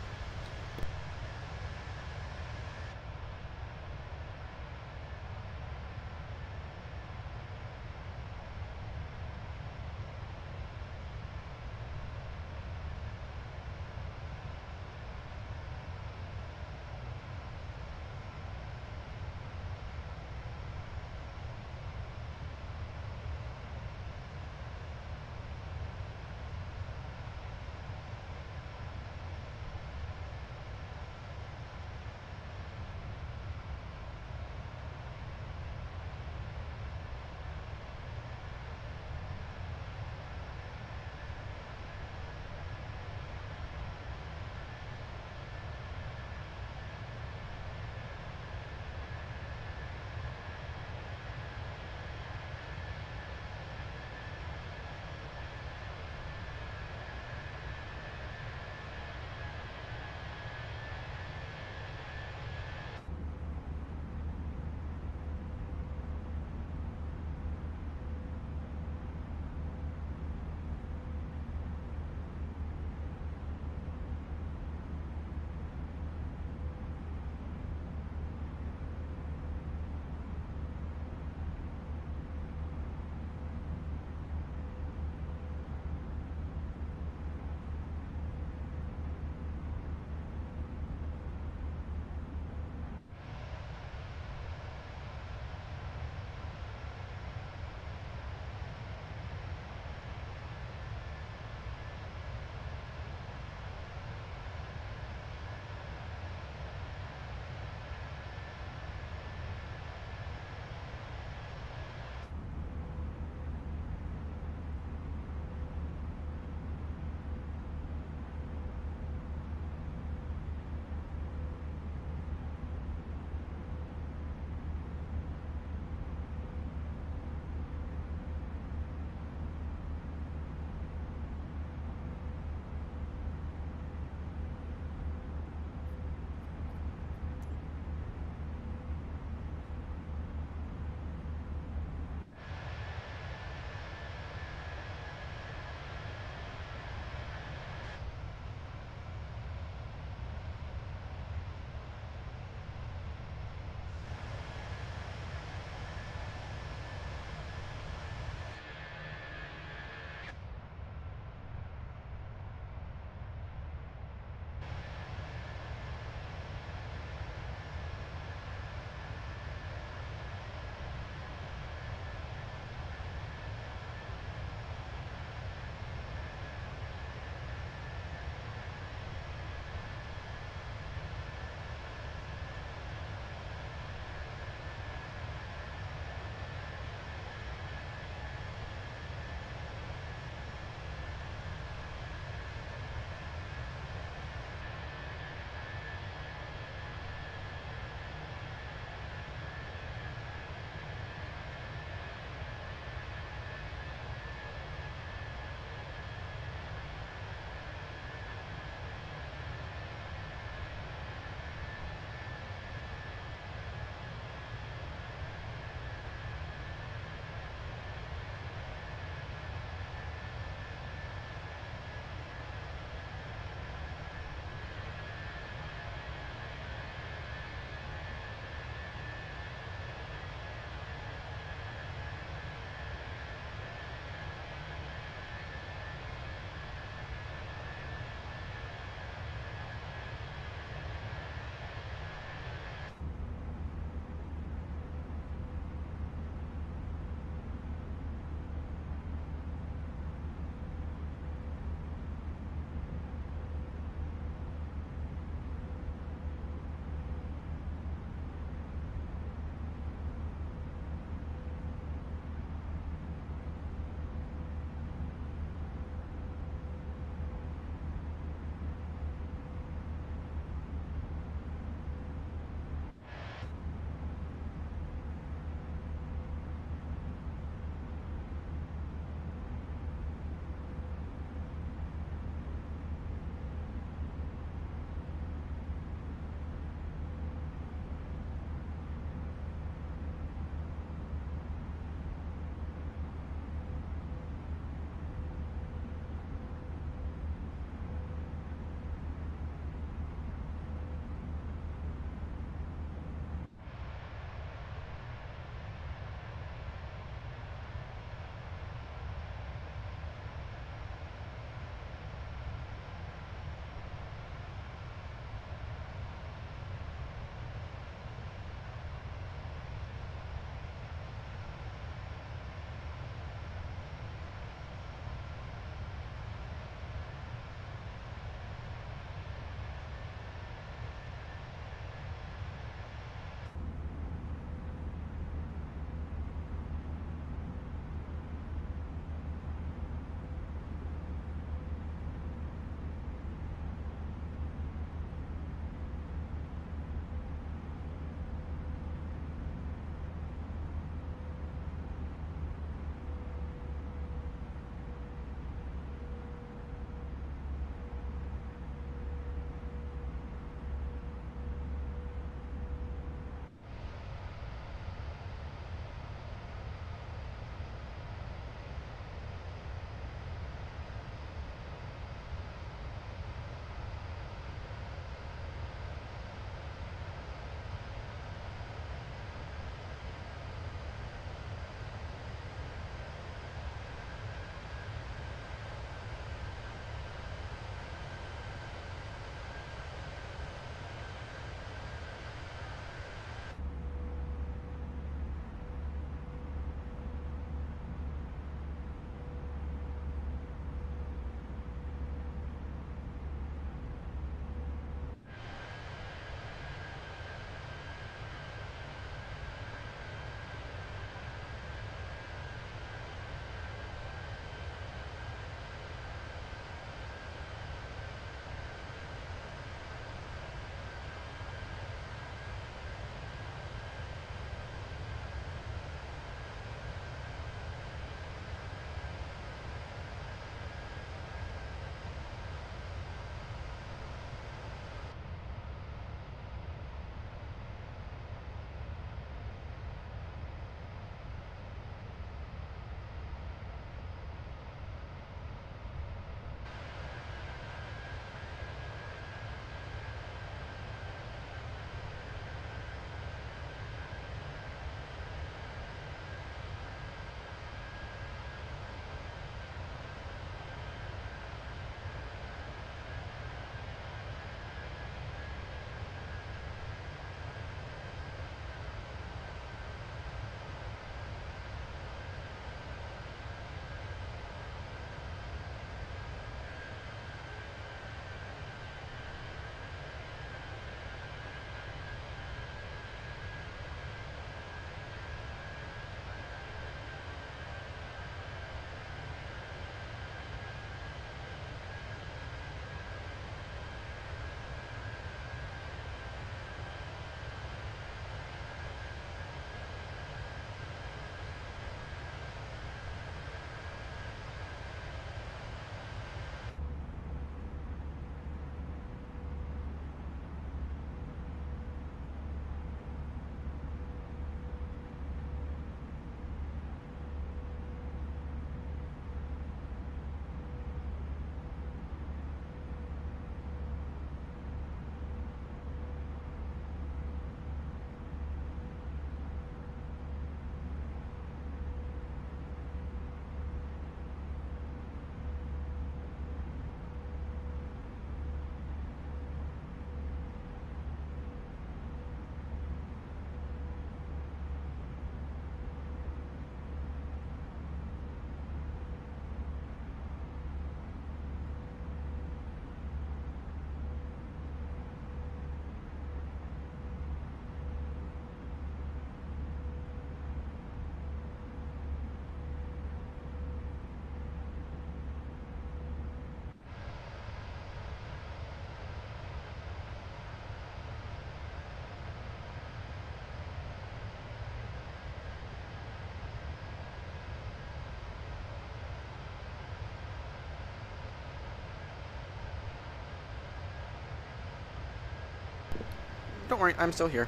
Don't worry, I'm still here.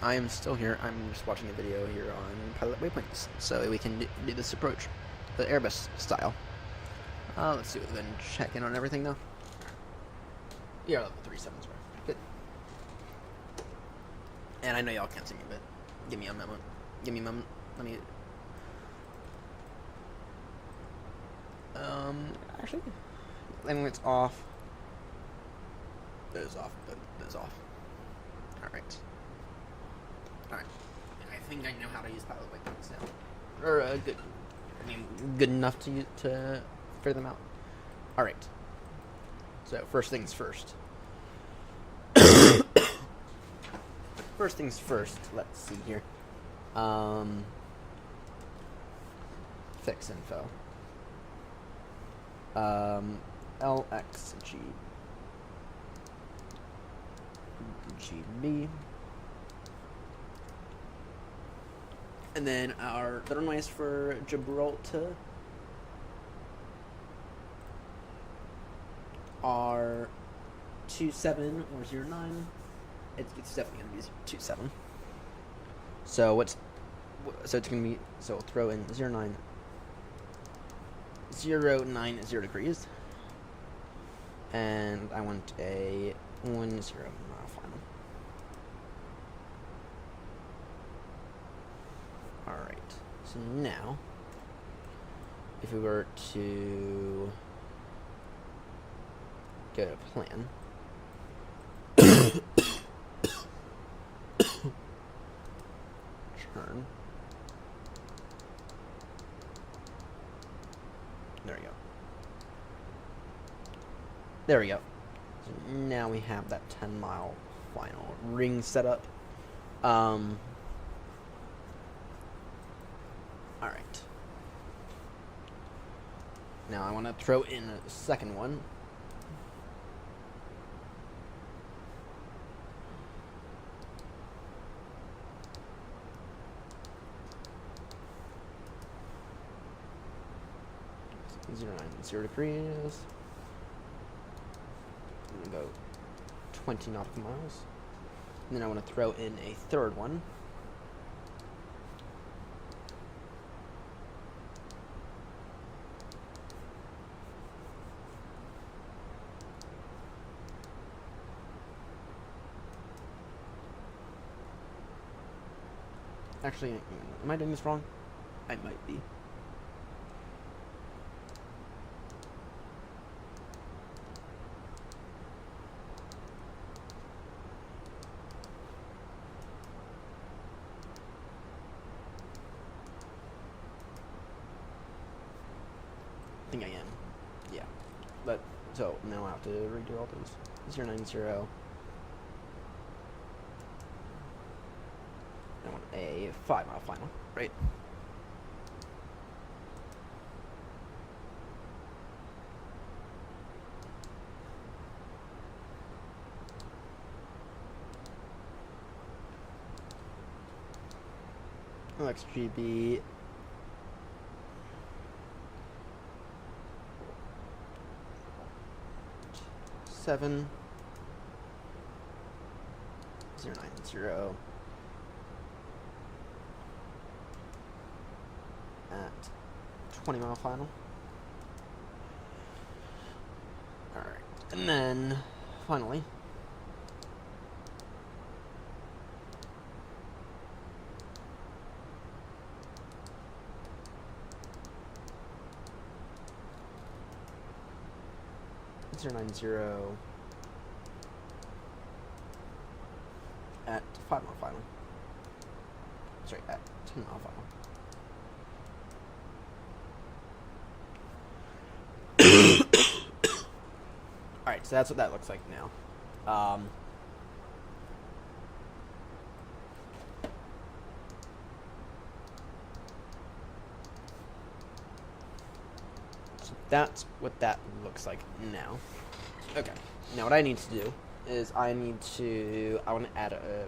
I am still here. I'm just watching a video here on pilot waypoints, so we can do this approach, the Airbus style. Let's see, then check in on everything now. Yeah, level 37s, right? Good. And I know y'all can't see me, but give me a moment. Give me a moment. Let me. Actually, landing lights off. Those off. Those off. All right. All right. I think I know how to use pilot waypoints now, or good. I mean, good enough to figure them out. All right. So first things first. First things first. Let's see here. Fix info. LXG. GB. And then the runways for Gibraltar are 27 or 09. It's definitely gonna be 27. So it's gonna be, so we'll throw in 09 090 degrees, and I want a 10 mile final. Alright, so now if we were to go to plan, turn, there we go. There we go. So now we have that 10 mile final ring set up. Alright. Now I want to throw in a second one. .090 degrees. I'm gonna go 20 nautical miles. And then I want to throw in a third one. Actually, am I doing this wrong? I might be. I think I am. Yeah. But, so, now I have to redo all those. 090. I want a 5 mile final, right? LXGB. Seven 090 at 20 mile final. Alright, and then finally .090 at 5 mile final. Sorry, at 10 mile final. Alright, so that's what that looks like now. So that's what that looks like now. Okay, now what I need to do is I want to add a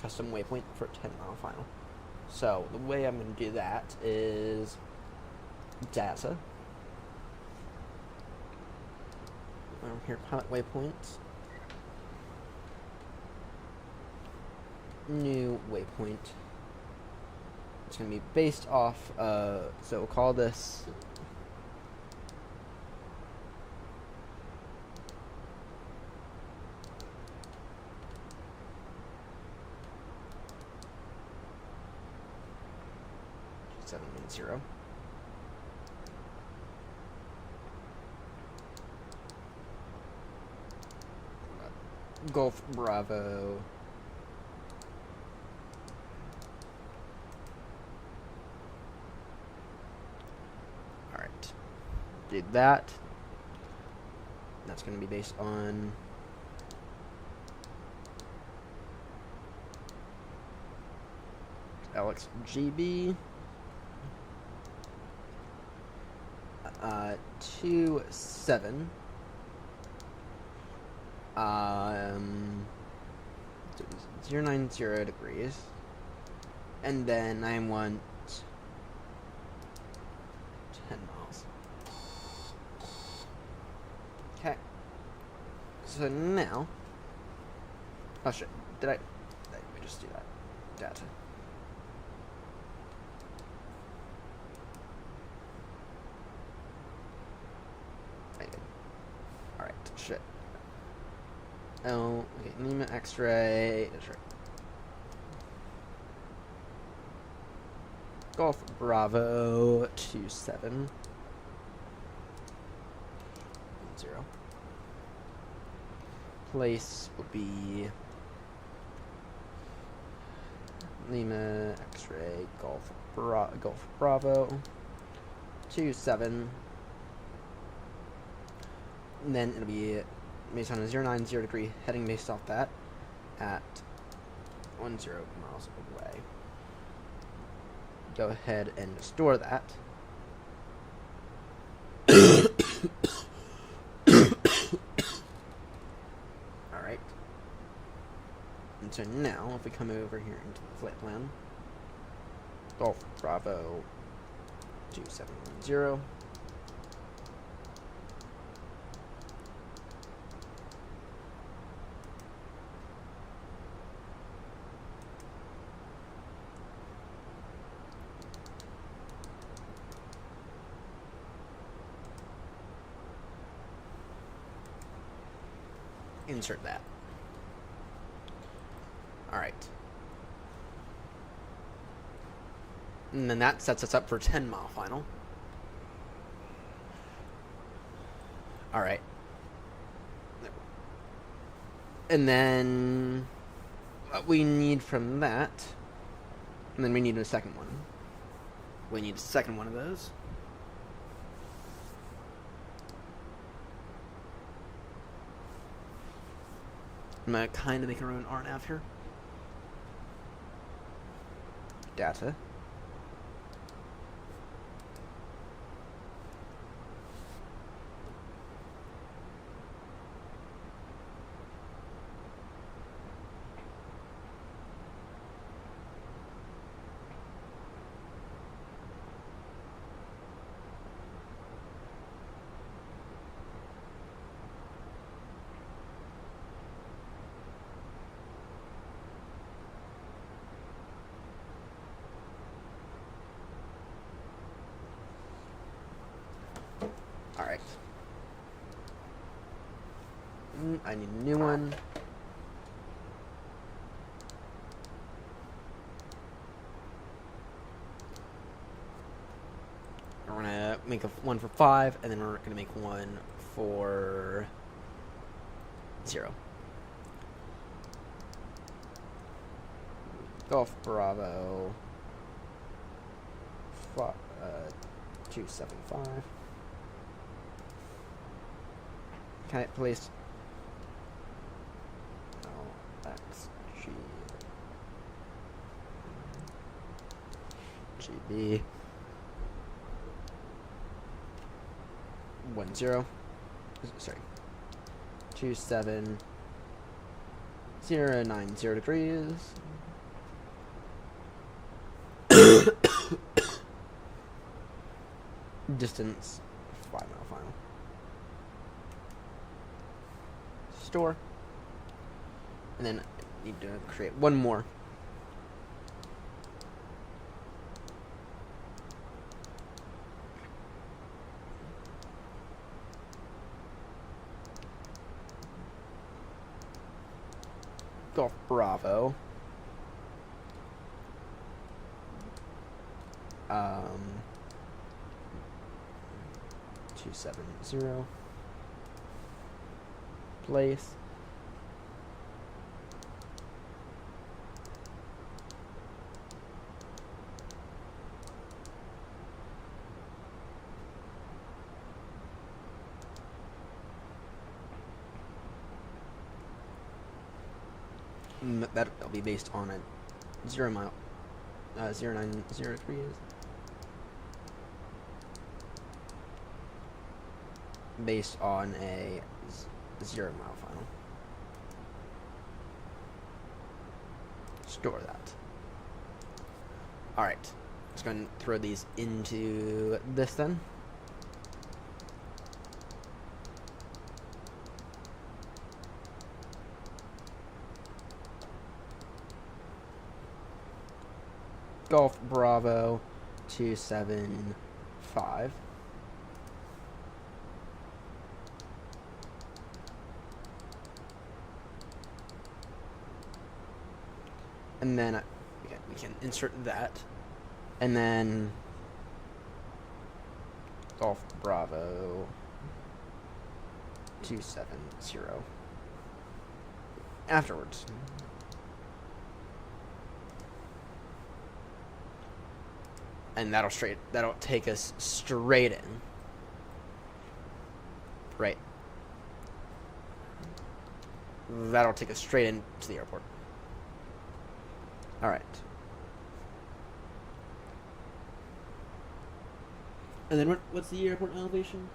custom waypoint for 10 mile final. So the way I'm going to do that is data. Here, pilot waypoints. new waypoint. It's going to be based off, so we'll call this (710). Golf Bravo. Alright. Did that. That's going to be based on LXGB. 27. 090 degrees, and then I want 10 miles. Okay. So now, oh shit! Did I? Let me just do that. Data. I did. All right. Shit. Oh, okay, Lima X-ray, that's right. Golf Bravo 27. 0. Place will be Lima X-ray Golf Bravo 27. And then it'll be based on a 090 degree heading based off that at 10 miles away. Go ahead and store that. Alright. And so now, if we come over here into the flight plan, Golf Bravo 2710. Insert that. Alright. And then that sets us up for 10-mile final. Alright. And then what we need from that, and then we need a second one. We need a second one of those. I'm going to kind of make our own RNAV here. Data. Alright. I need a new one. We're gonna make one for 5, and then we're gonna make one for 0. Golf Bravo 275. Okay, please. GB 10. Sorry. 27090 degrees. Distance 5 mile final. Store. And then I need to create one more Golf Bravo. 270. Place. That'll be based on a 0 mile, 0903 is based on a 0 mile final. Store that. All right, let's go ahead and throw these into this then. Golf Bravo 275. And then we can insert that. And then Golf Bravo 270 afterwards. And that'll take us straight in. Right. That'll take us straight into the airport. Alright. And then what's the airport elevation?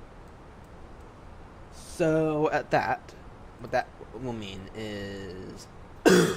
So at that, what that will mean is no.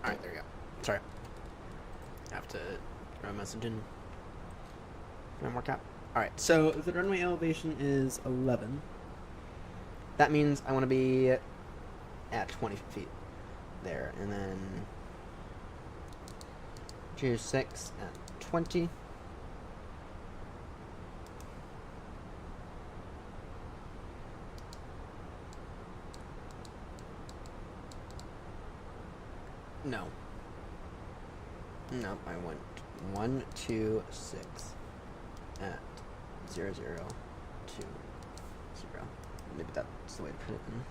Alright, there we go. Sorry. I have to throw a message in. Can I work out? Alright, so if the runway elevation is 11, that means I want to be at 20 feet there. And then choose 6 at 20. No. No, I went 1, 2, 6 at 0, 0, 2, 0. Maybe that's the way to put it in.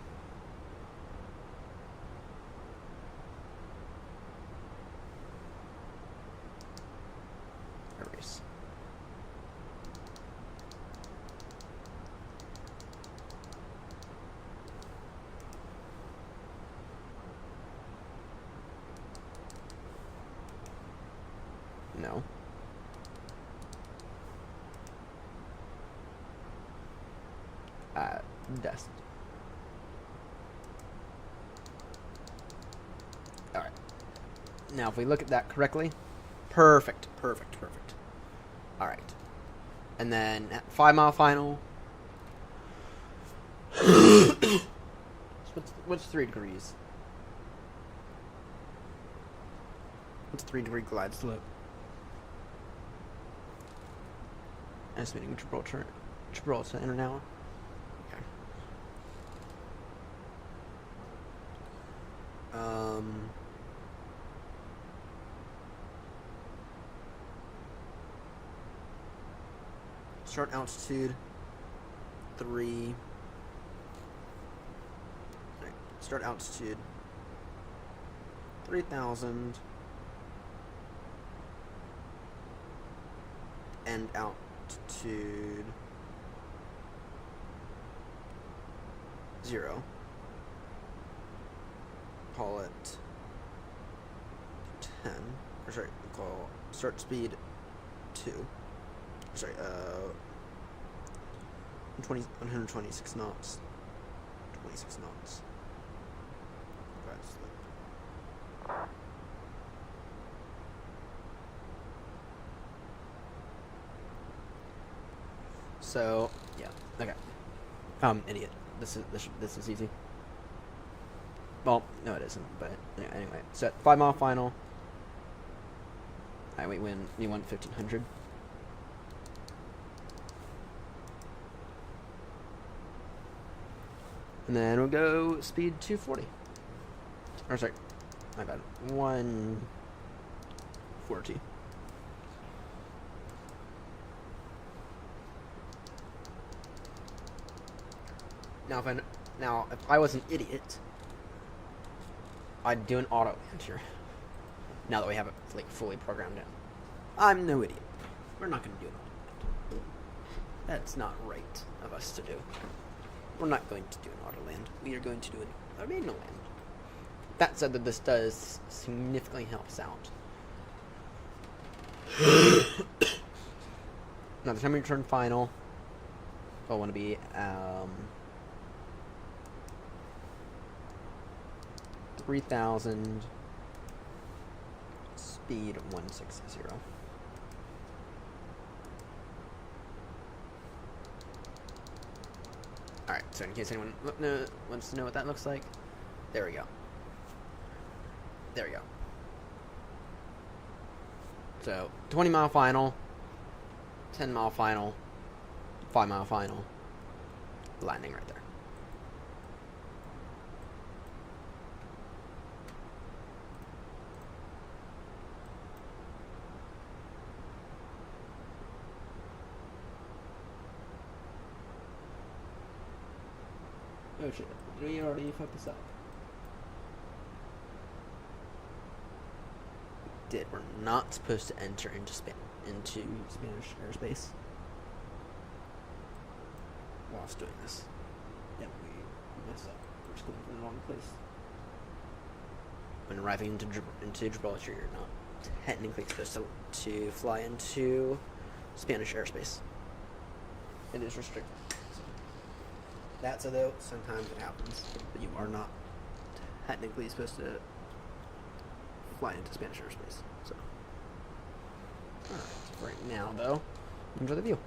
Erase. No. Desk. Alright. Now, if we look at that correctly, perfect. Alright. And then at 5 mile final, what's 3 degrees? What's 3-degree glide slope? Estimating Gibraltar in an hour. Okay. Start altitude 3. Right. Start altitude 3,000. End altitude 0. Call it 10. Or sorry, call start speed 2. Sorry, 126 knots. 26 knots. So yeah, okay. Idiot. This is easy. Well, no, it isn't. But anyway, so 5 mile final. We won 1,500. And then we'll go speed 240. Or sorry, my bad. 140. Now if I was an idiot, I'd do an auto land here. Now that we have it like fully programmed in. I'm no idiot. We're not going to do an auto land. That's not right of us to do. We're not going to do an auto land. We are going to do a manual land. That said, that this does significantly help us out. Now the time we return final, I want to be 3,000, speed 160. Alright, so in case anyone wants to know what that looks like, there we go. There we go. So, 20 mile final, 10 mile final, 5 mile final, landing right there. Oh shit, did we already fuck this up? We did. We're not supposed to enter into Spanish airspace whilst doing this. Yep, we messed up. We're just going from the wrong place. When arriving into Gibraltar, you're not technically supposed to fly into Spanish airspace. It is restricted. That's though, sometimes it happens, but you are not technically supposed to fly into Spanish airspace. So, alright, for right now though, enjoy the view.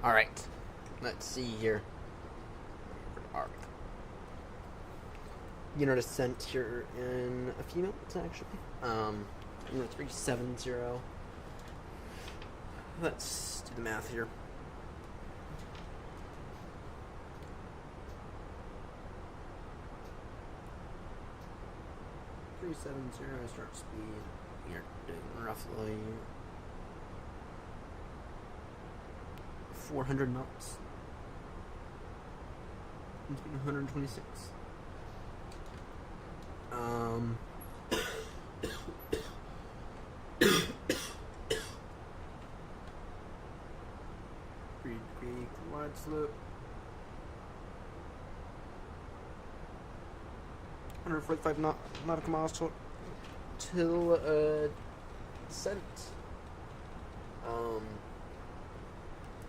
Alright. Let's see here. Arc. Unit ascent here in a few minutes, actually. Unit 370. Let's do the math here. Start speed. We are doing roughly 400 knots. 126. Degree wide slope. 145 nautical miles till descent.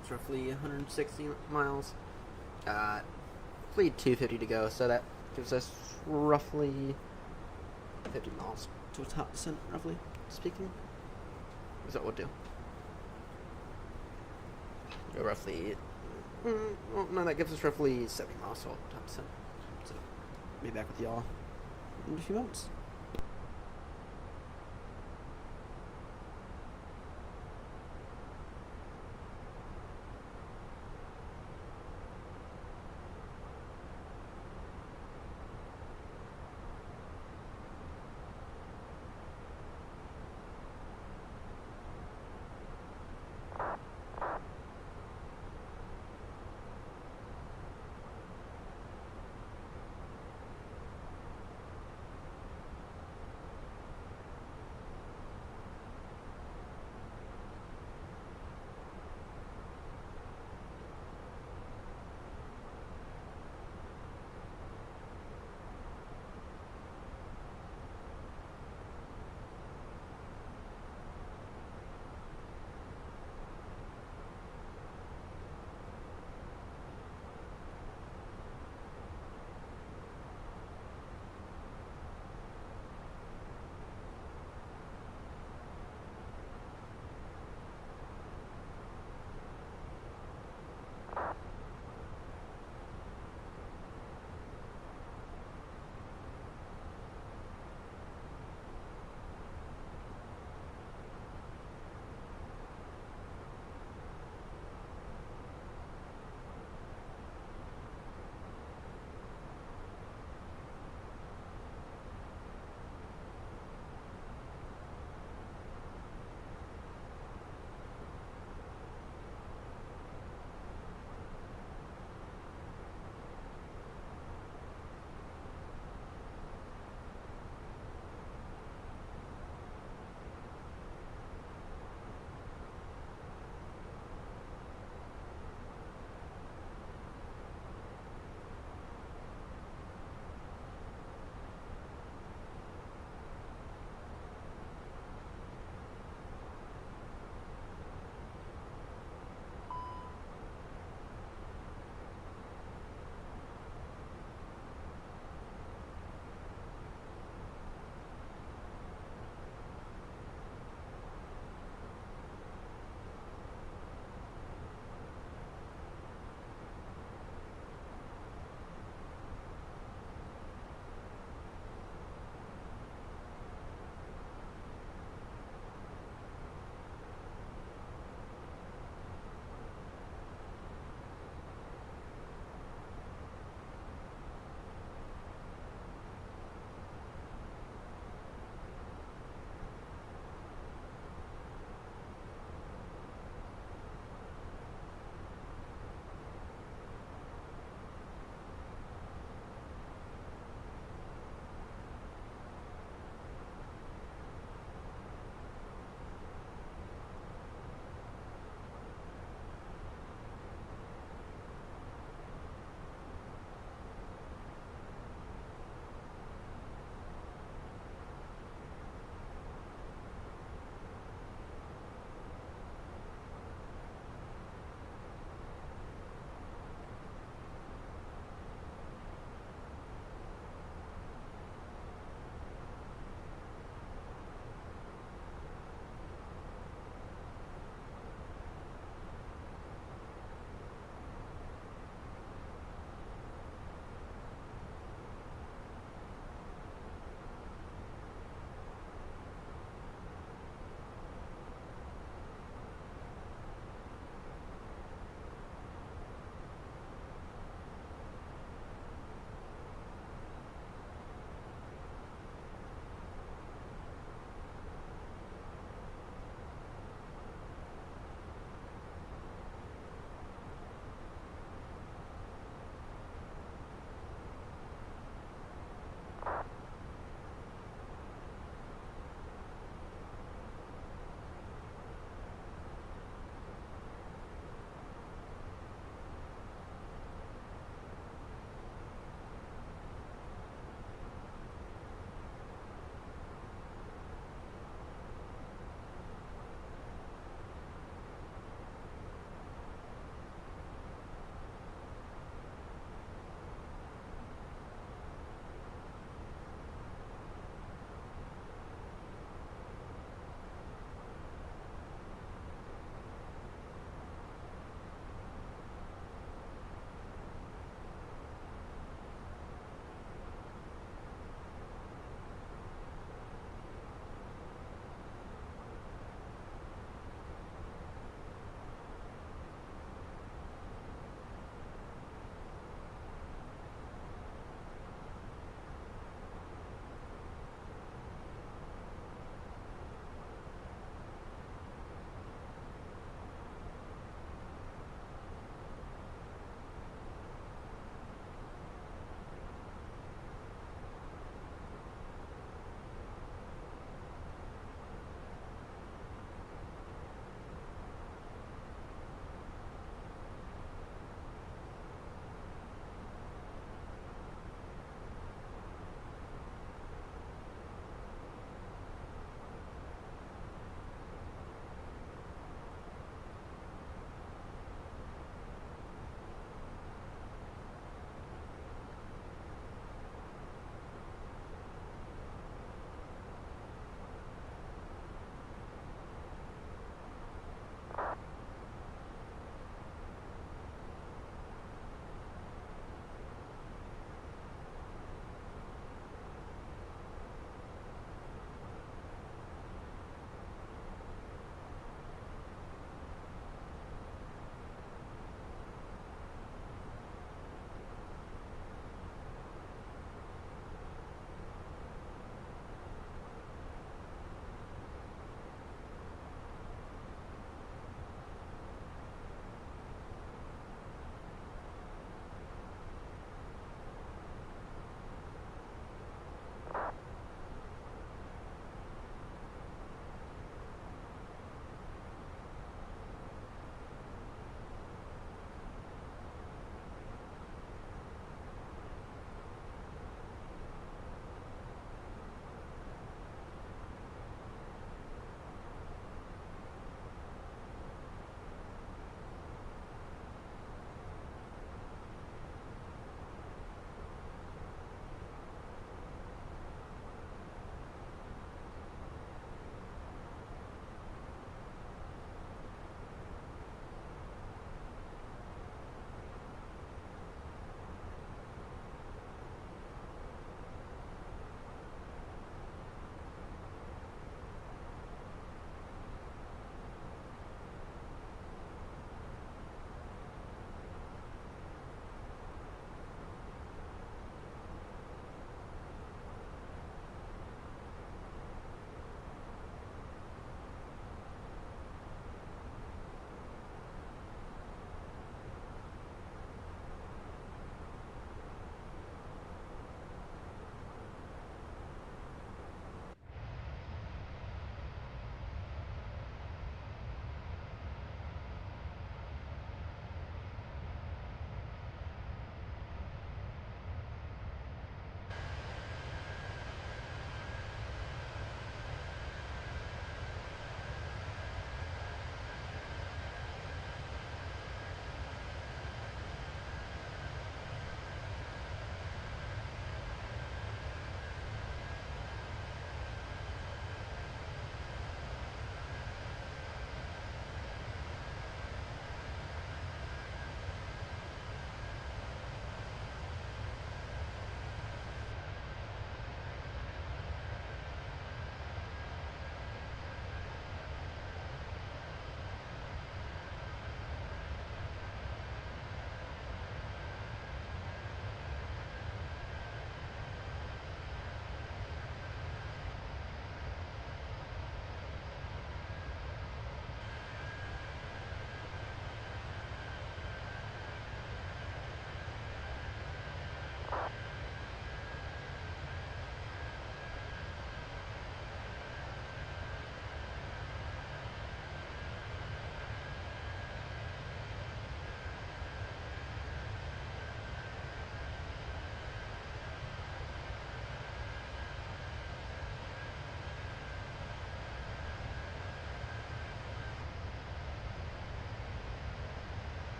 It's roughly 160 miles. Fleet 250 to go, so that gives us roughly 50 miles to a top descent, roughly speaking. Is that what we'll do? Go roughly. Well, no, that gives us roughly 70 miles to a top descent. So, be back with y'all in a few months.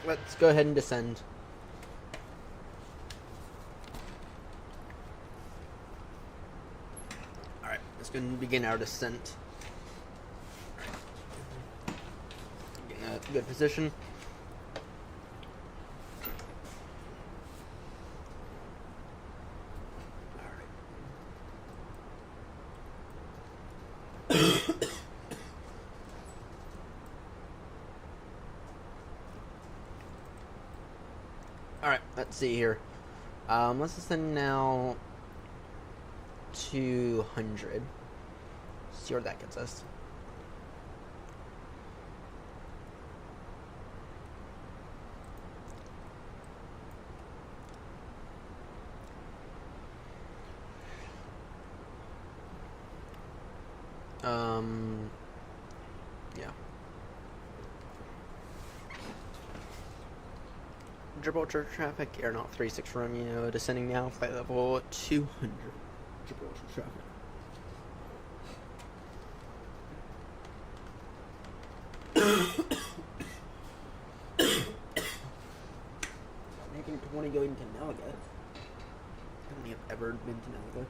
let's go ahead and descend. Alright, let's go and begin our descent. Get in a good position. Alright, let's see here. Let's ascend now 200. See where that gets us. Yeah. Gibraltar traffic, AirNott 36 Romeo, descending now, flight level 200. Gibraltar traffic. Making 20 going to Malaga. How many have ever been to Malaga?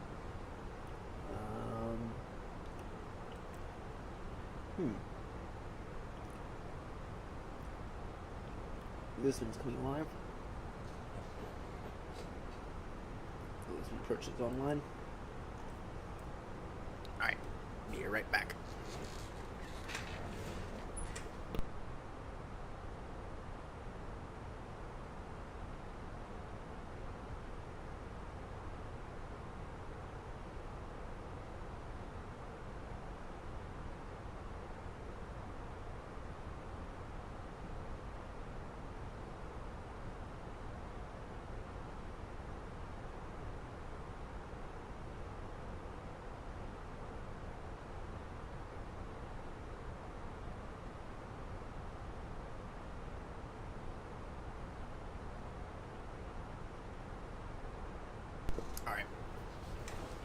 This one's coming live. This one approaches online. Alright, be right back.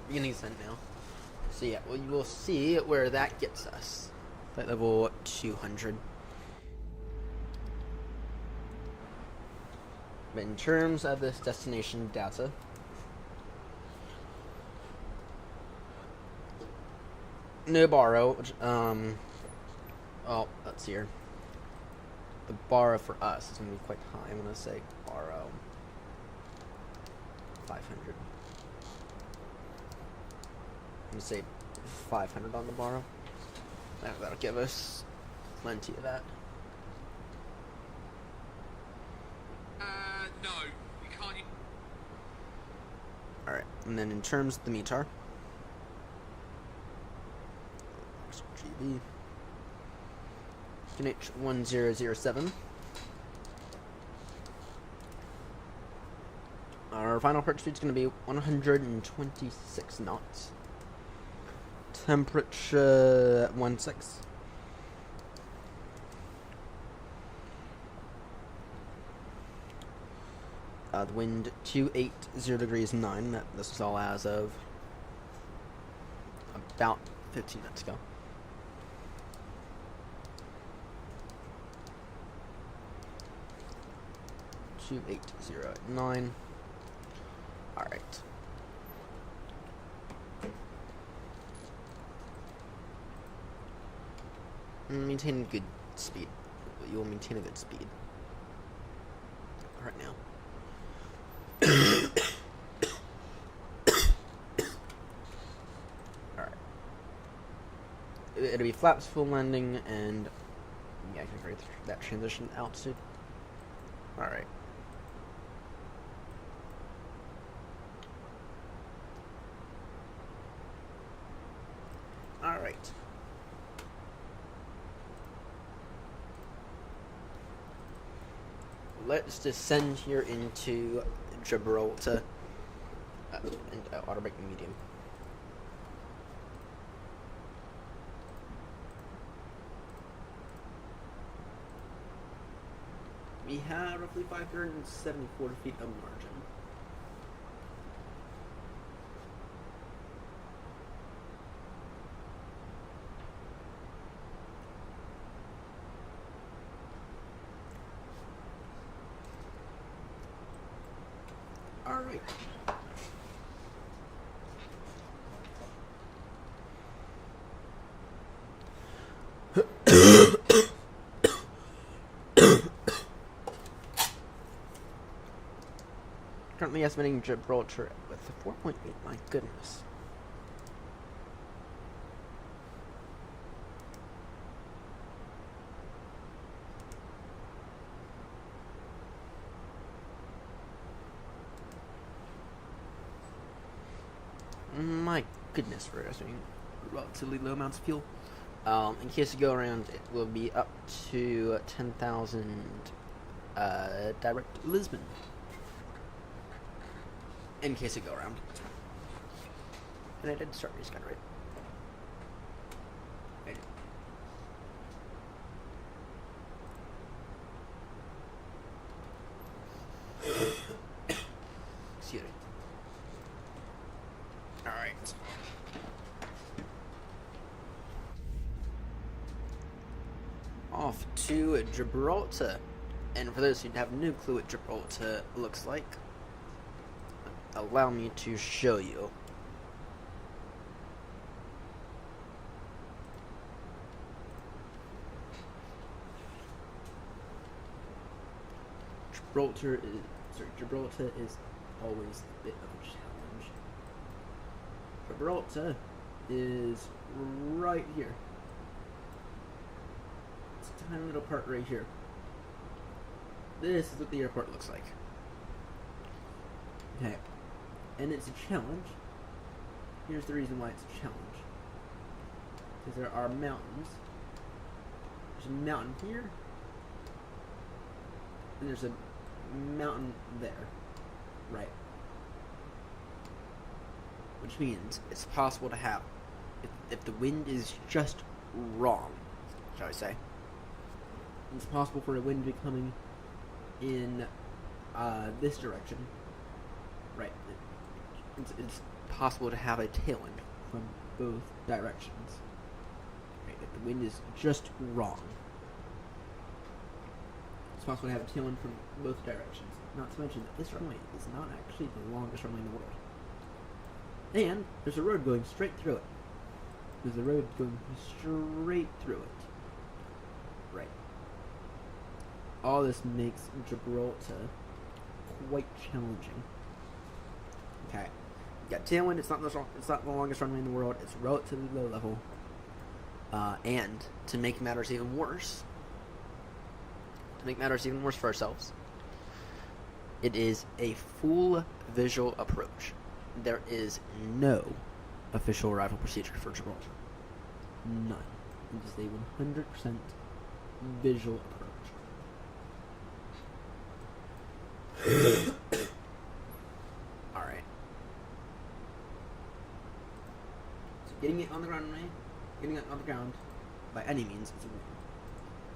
Beginning descent now. So yeah, well, you will see where that gets us. Flight level 200. But in terms of this destination data, no borrow. Oh, let's see here. The borrow for us is going to be quite high. I'm going to say borrow 500. I'm gonna say 500 on the borrow. That'll give us plenty of that. No, you can't. Alright, and then in terms of the METAR, GB NH1007. Our final approach speed is going to be 126 knots. Temperature 16. The wind 280 degrees 9. This is all as of about 15 minutes ago. Two 809. All right. Maintain a good speed. You will maintain a good speed. Right now. Alright. It'll be flaps full landing and yeah, I can agree with that transition altitude. Alright. Alright. Let's descend here into Gibraltar and auto-brake medium. We have roughly 574 feet of margin. right. Currently estimating Gibraltar with a 4.8. My goodness. My goodness, we're estimating relatively low amounts of fuel. In case you go around, it will be up to 10,000 direct Lisbon. In case you go around. And I did start rescan, right? I did. Excuse me. Alright. Off to Gibraltar. And for those who have no clue what Gibraltar looks like, allow me to show you. Gibraltar is always a bit of a challenge. Gibraltar is right here. It's a tiny little part right here. This is what the airport looks like. Okay. And it's a challenge. Here's the reason why it's a challenge. Because there are mountains. There's a mountain here. And there's a mountain there. Right. Which means it's possible to have, if the wind is just wrong, shall I say, it's possible for a wind to be coming in this direction. Right. It's possible to have a tailwind from both directions. Right, if the wind is just wrong. It's possible to have a tailwind from both directions. Not to mention that this runway is not actually the longest runway in the world. And there's a road going straight through it. There's a road going straight through it. Right. All this makes Gibraltar quite challenging. Okay. You got tailwind, it's not the longest runway in the world, it's relatively low level. And to make matters even worse, for ourselves, it is a full visual approach. There is no official arrival procedure for Gibraltar. None. It is a 100% visual approach. Alright. So getting it on the runway, getting it on the ground, by any means, is a win.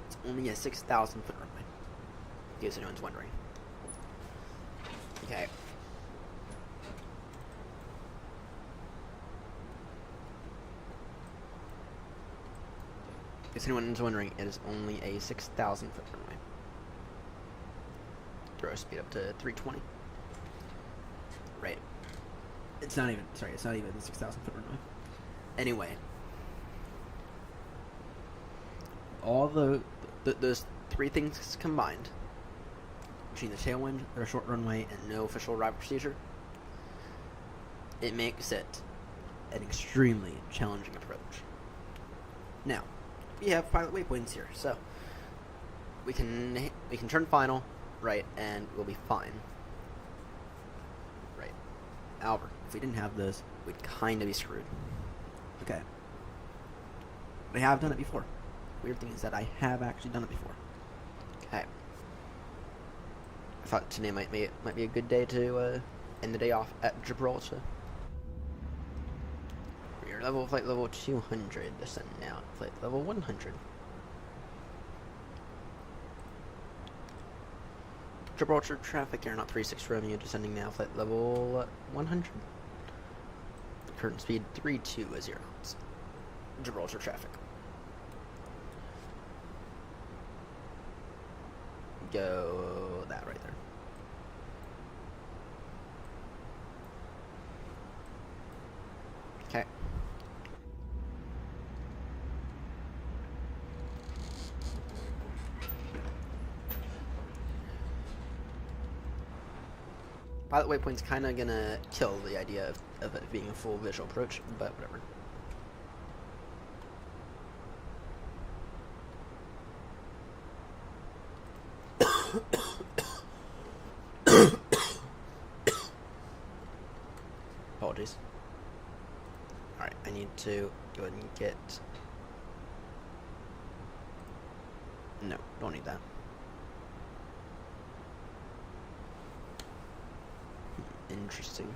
It's only a 6,000 foot runway, in case anyone's wondering. Okay. If anyone is wondering, it is only a 6,000 foot runway. Throw speed up to 320. Right. It's not even the 6,000 foot runway. Anyway. All those three things combined, between the tailwind, or a short runway, and no official arrival procedure, it makes it an extremely challenging approach. Now, we have pilot waypoints here, so we can turn final, right, and we'll be fine. Right. However, if we didn't have those, we'd kind of be screwed. Okay. But I have done it before. Weird thing is that I have actually done it before. Okay. I thought today might be a good day to end the day off at Gibraltar. We're flight level 200, descend now, flight level 100. Gibraltar traffic, AirNott 36 Romeo, descending now, flight level 100. Current speed 320 knots. Gibraltar traffic. Go that right there. Okay. Pilot waypoint's kind of gonna kill the idea of it being a full visual approach, but whatever. Apologies. Alright, I need to go ahead and get... No, don't need that. Interesting.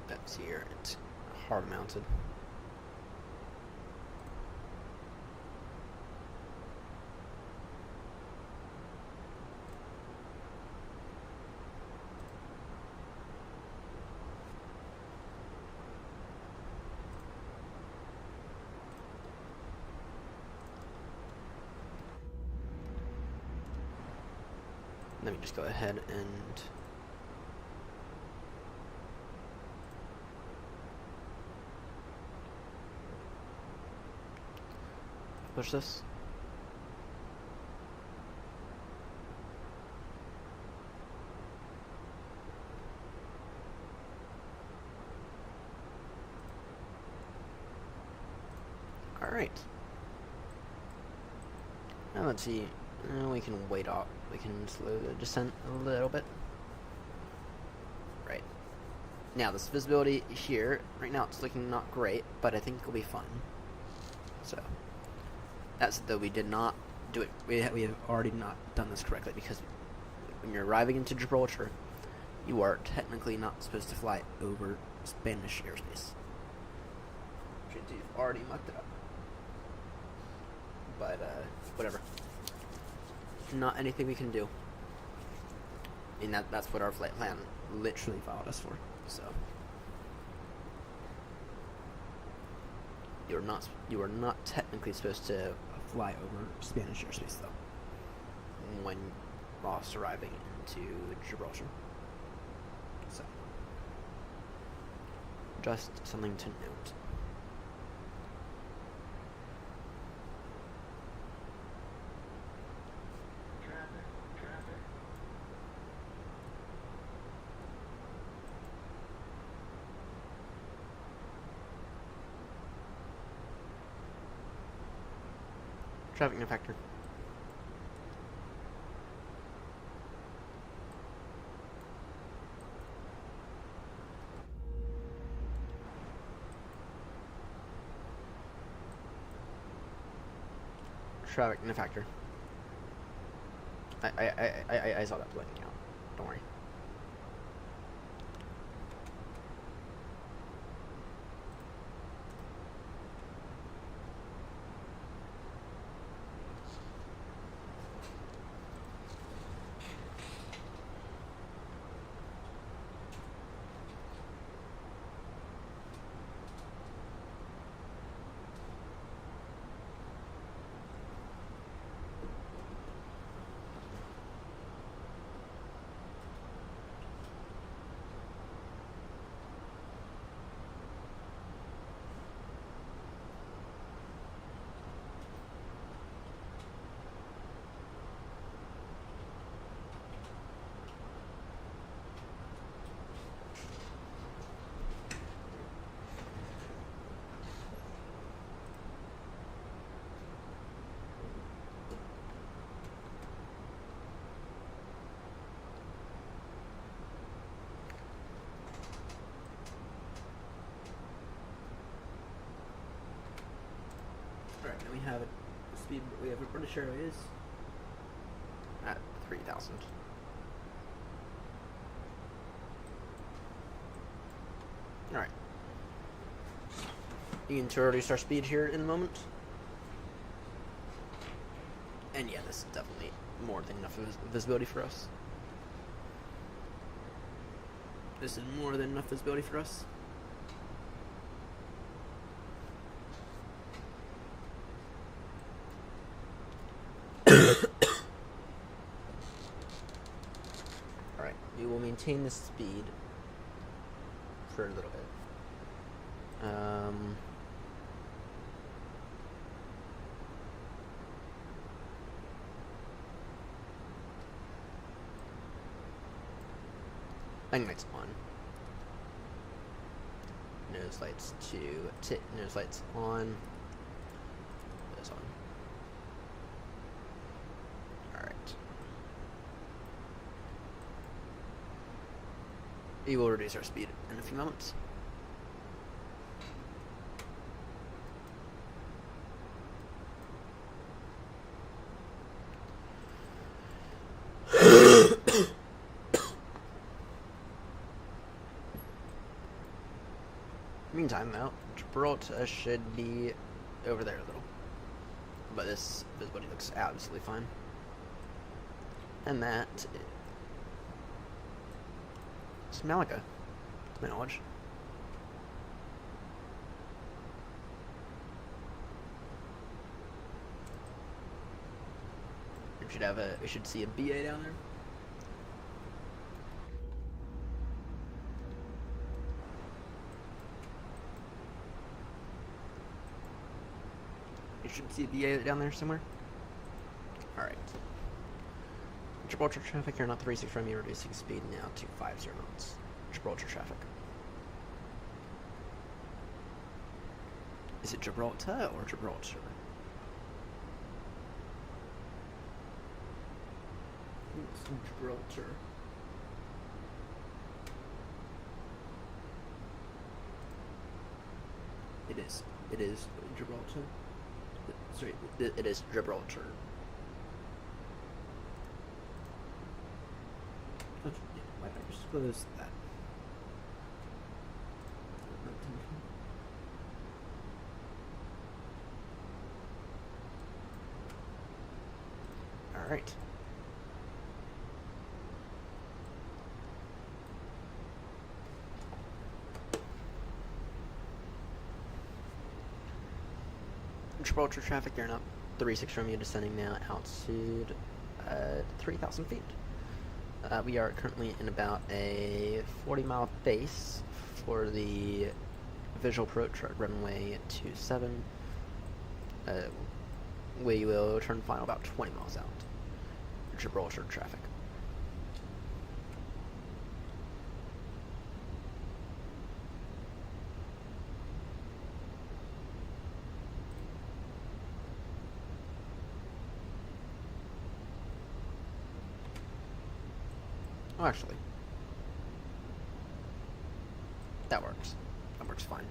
That's here, it's hard mounted. Let me just go ahead and push this. All right. Now let's see. We can wait off. We can slow the descent a little bit. Right. Now this visibility here, right now it's looking not great, but I think it'll be fun. So that's though we did not do it. We have already not done this correctly, because when you're arriving into Gibraltar, you are technically not supposed to fly over Spanish airspace. You've already mucked it up. But whatever. Not anything we can do. And that's what our flight plan literally followed us for. So you are not technically supposed to fly over Spanish airspace though when whilst arriving into Gibraltar. So just something to note. Traffic no factor. Traffic no factor. I saw that blinking out. Don't worry. Alright, now we have it. Speed. We have a British Airways at 3,000. Alright. You can reduce our speed here in a moment. And yeah, this is definitely more than enough visibility for us. This is more than enough visibility for us. Alright, we will maintain this speed for a little bit. Landing lights on. Nose lights nose lights on. Those on. Alright. We will reduce our speed in a few moments. Meantime, though, Gibraltar should be over there a little. But this visibility looks absolutely fine. And that is Malaga, to my knowledge. We should see a BA down there. Should see a BA down there somewhere. Alright. Gibraltar traffic, you're not 36 from you, reducing speed now to 50 knots. Gibraltar traffic. Is it Gibraltar or Gibraltar? It's Gibraltar. It is. It is Gibraltar. Sorry, it is Gibraltar. Why did I just close that? Alright. Gibraltar traffic, you're not 36 from you, descending now altitude 3,000 feet. We are currently in about a 40-mile base for the visual approach at runway 27. We will turn final about 20 miles out. Gibraltar traffic. Oh, actually, that works. That works fine.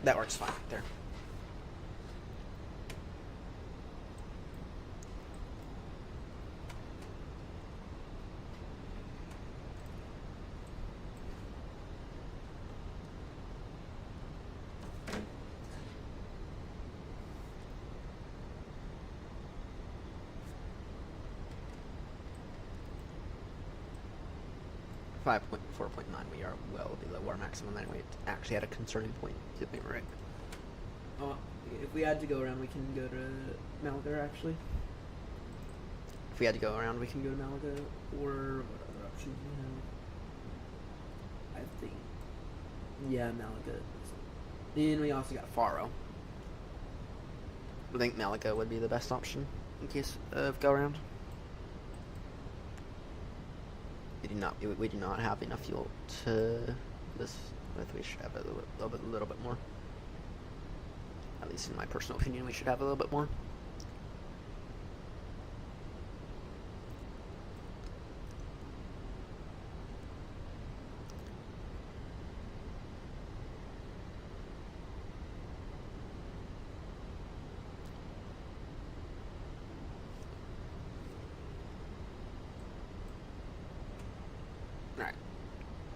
That works fine right there. .4.9, we are well below our maximum anyway. It actually had a concerning point, to be right. Oh, if we had to go around, we can go to Malaga, actually. If we had to go around, we can go to Malaga, or what other options do we have? I think, yeah, Malaga. And we also got Faro. I think Malaga would be the best option in case of go around. We do not have enough fuel to this with. We should have a little bit more. At least in my personal opinion, we should have a little bit more.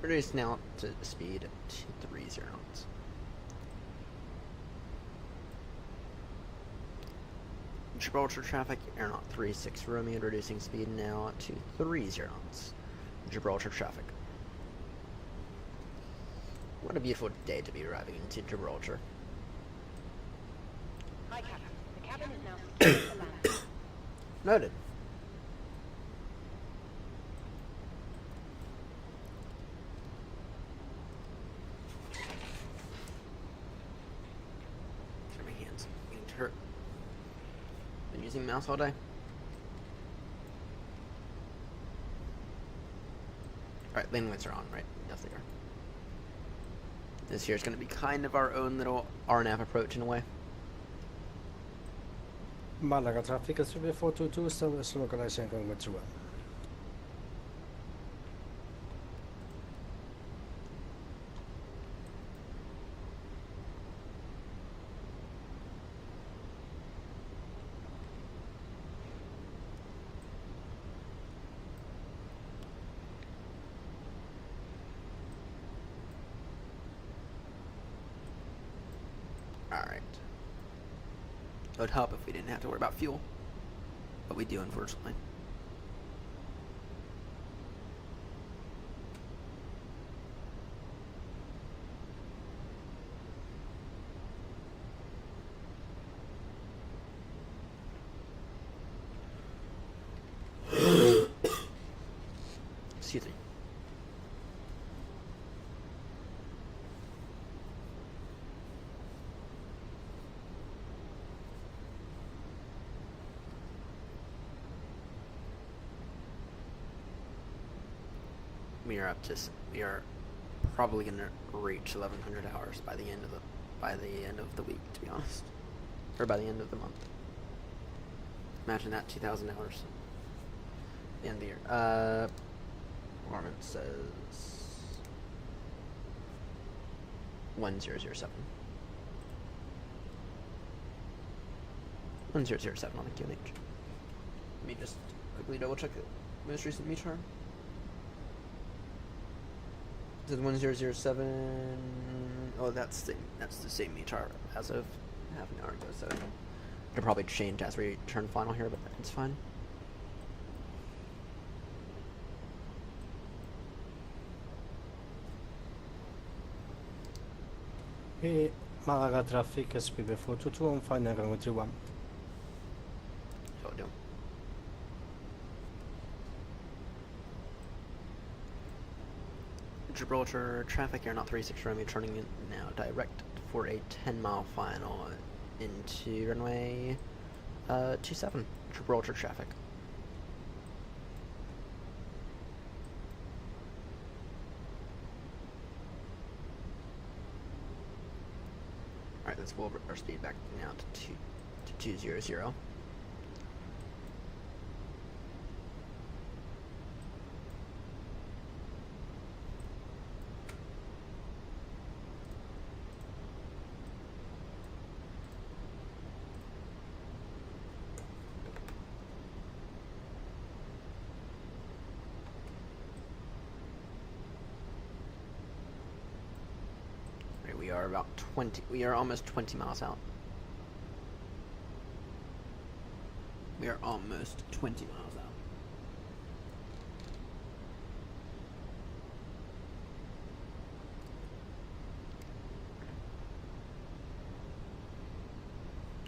Reduce now to speed to 30 knots. Gibraltar traffic, AirNott 36 Romeo, reducing speed now to 30 knots. Gibraltar traffic. What a beautiful day to be arriving into Gibraltar. Hi, Captain. The cabin is now secure for landing. Noted. My hands getting to hurt. Been using mouse all day. Alright, lane lights are on, right? Yes, they are. This here is going to be kind of our own little RNAV approach in a way. Malaga traffic is 422, service localization going with 2. Alright. It would help if we didn't have to worry about fuel. But we do, unfortunately. Excuse me. We are probably gonna reach 1,100 hours by the end of the week, to be honest, or by the end of the month. Imagine that, 2,000 hours. The end of the year. Performance says 1007. 1007 on the QNH. Let me just quickly double check the most recent meter. Is it 1007? Oh, that's the same meter as of half an hour ago, so it'll probably change as we turn final here, but it's fine. Hey, Malaga traffic is speed 422 and final going with 1. So do. Gibraltar traffic, AirNott 36 Romeo, turning in now direct for a 10-mile final into runway 27. Gibraltar traffic. Alright, let's roll our speed back now to 200. We are about 20, we are almost 20 miles out. We are almost 20 miles out.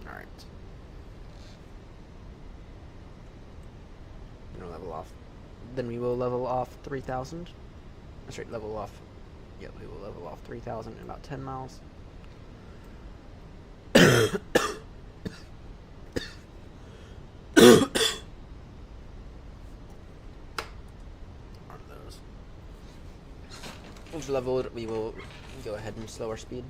Alright. We'll level off. Then we will level off 3,000. That's right, level off. Yep, we will level off 3,000 in about 10 miles. Once leveled, we will go ahead and slow our speed.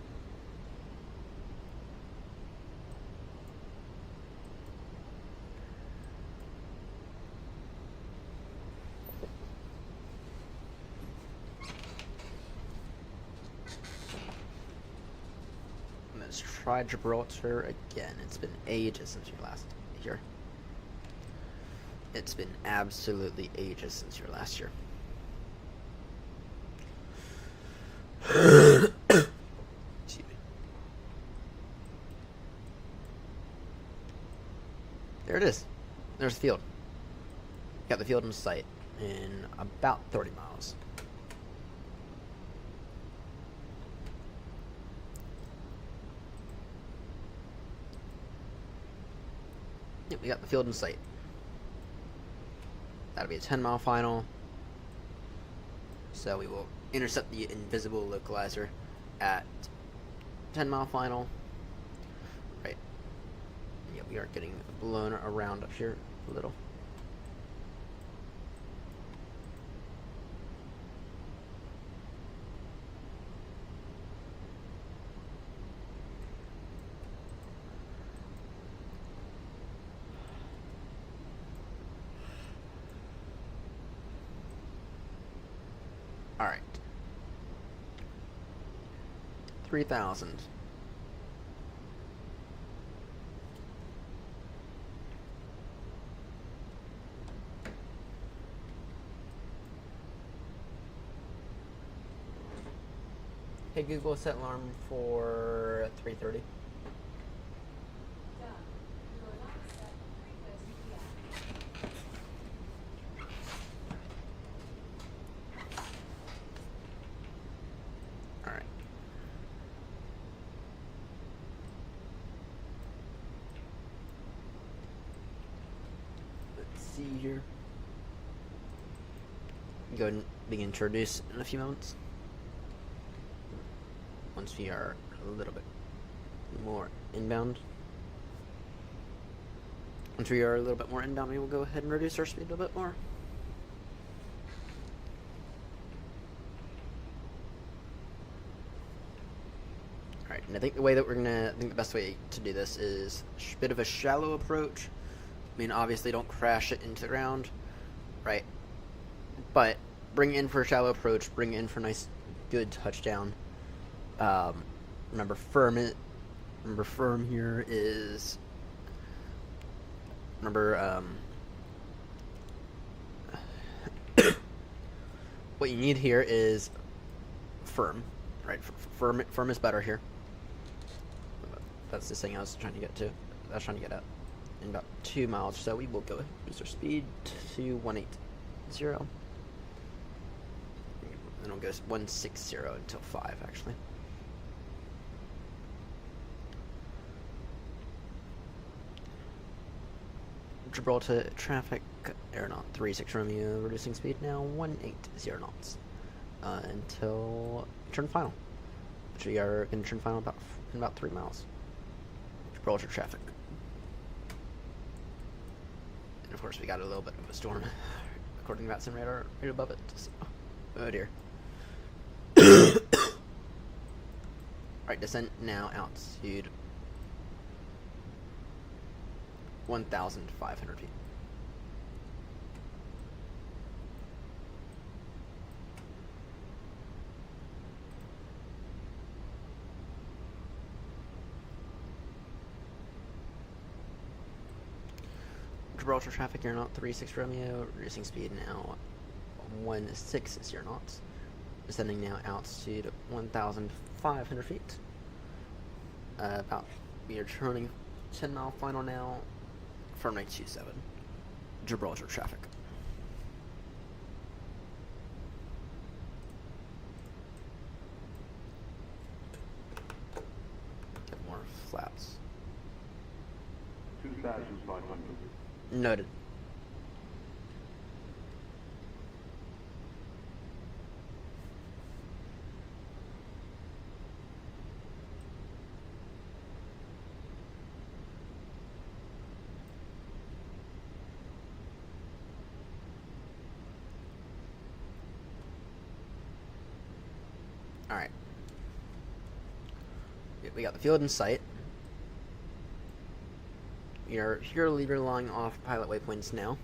Let's try Gibraltar again. It's been ages since you last here. It's been absolutely ages since you were last here. There it is. There's the field. Got the field in sight in about 30 miles. Yep, we got the field in sight. That'll be a 10-mile final. So we will intercept the invisible localizer at 10-mile final. Right. Yeah, we are getting blown around up here a little. Alright. 3,000. Hey Google, set alarm for 3:30. Alright. Let's see here. Go ahead and begin to introduce in a few moments. Once we are a little bit more inbound. Once we are a little bit more inbound, we will go ahead and reduce our speed a little bit more. Alright, and I think the way that I think the best way to do this is a bit of a shallow approach. I mean, obviously don't crash it into the ground, right? But bring it in for a shallow approach, bring it in for a nice, good touchdown. Remember firm here is what you need here is firm, right? Firm is better here. That's the thing I was trying to get to. I was trying to get at in about 2 miles. So we will go ahead and boost our speed to 180, and it'll go 160 until 5 actually. Gibraltar traffic, AirNott 36 Romeo, reducing speed now 180 knots until turn final, which we are going to turn final in about 3 miles. Gibraltar traffic. And of course we got a little bit of a storm, according to that sim radar right above it. So, oh dear. Alright, descent now, altitude 1,500 feet. Gibraltar traffic, AirNott 36 Romeo, reducing speed now 160 knots. Descending now, altitude 1,500 feet. We are turning 10-mile final now. From 927, Gibraltar traffic. Get more flaps. 2,500. Noted. Alright. We got the field in sight. We are here leader-lying off pilot waypoints now.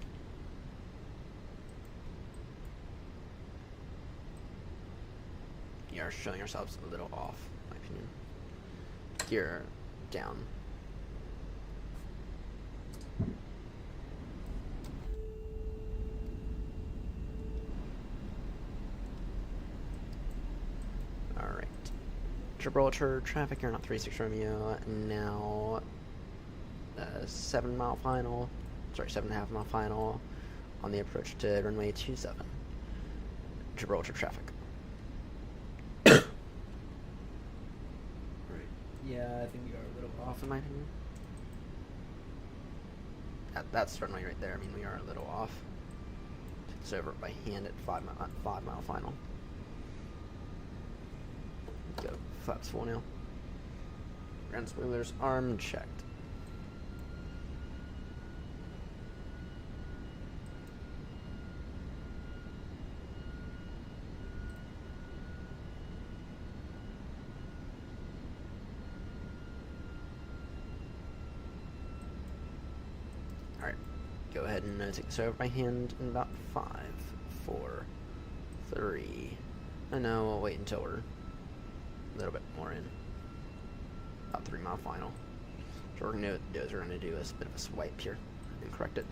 We are showing ourselves a little off, in my opinion. Gear down. Alright. Gibraltar traffic, AirNott 36 Romeo, now 7-mile final. sorry, 7.5 mile final on the approach to runway 27. Gibraltar traffic. Yeah, I think you are a little off in my opinion. That's runway right there. I mean, we are a little off. It's over by hand at 5 mile final. Go flaps full now. Ground spoilers arm checked. Alright, go ahead and take this over by hand in about 5, 4, 3. I know, I'll wait until we're a little bit more in. About 3 mile final. So what we're going to do is we're going to do a bit of a swipe here and correct it.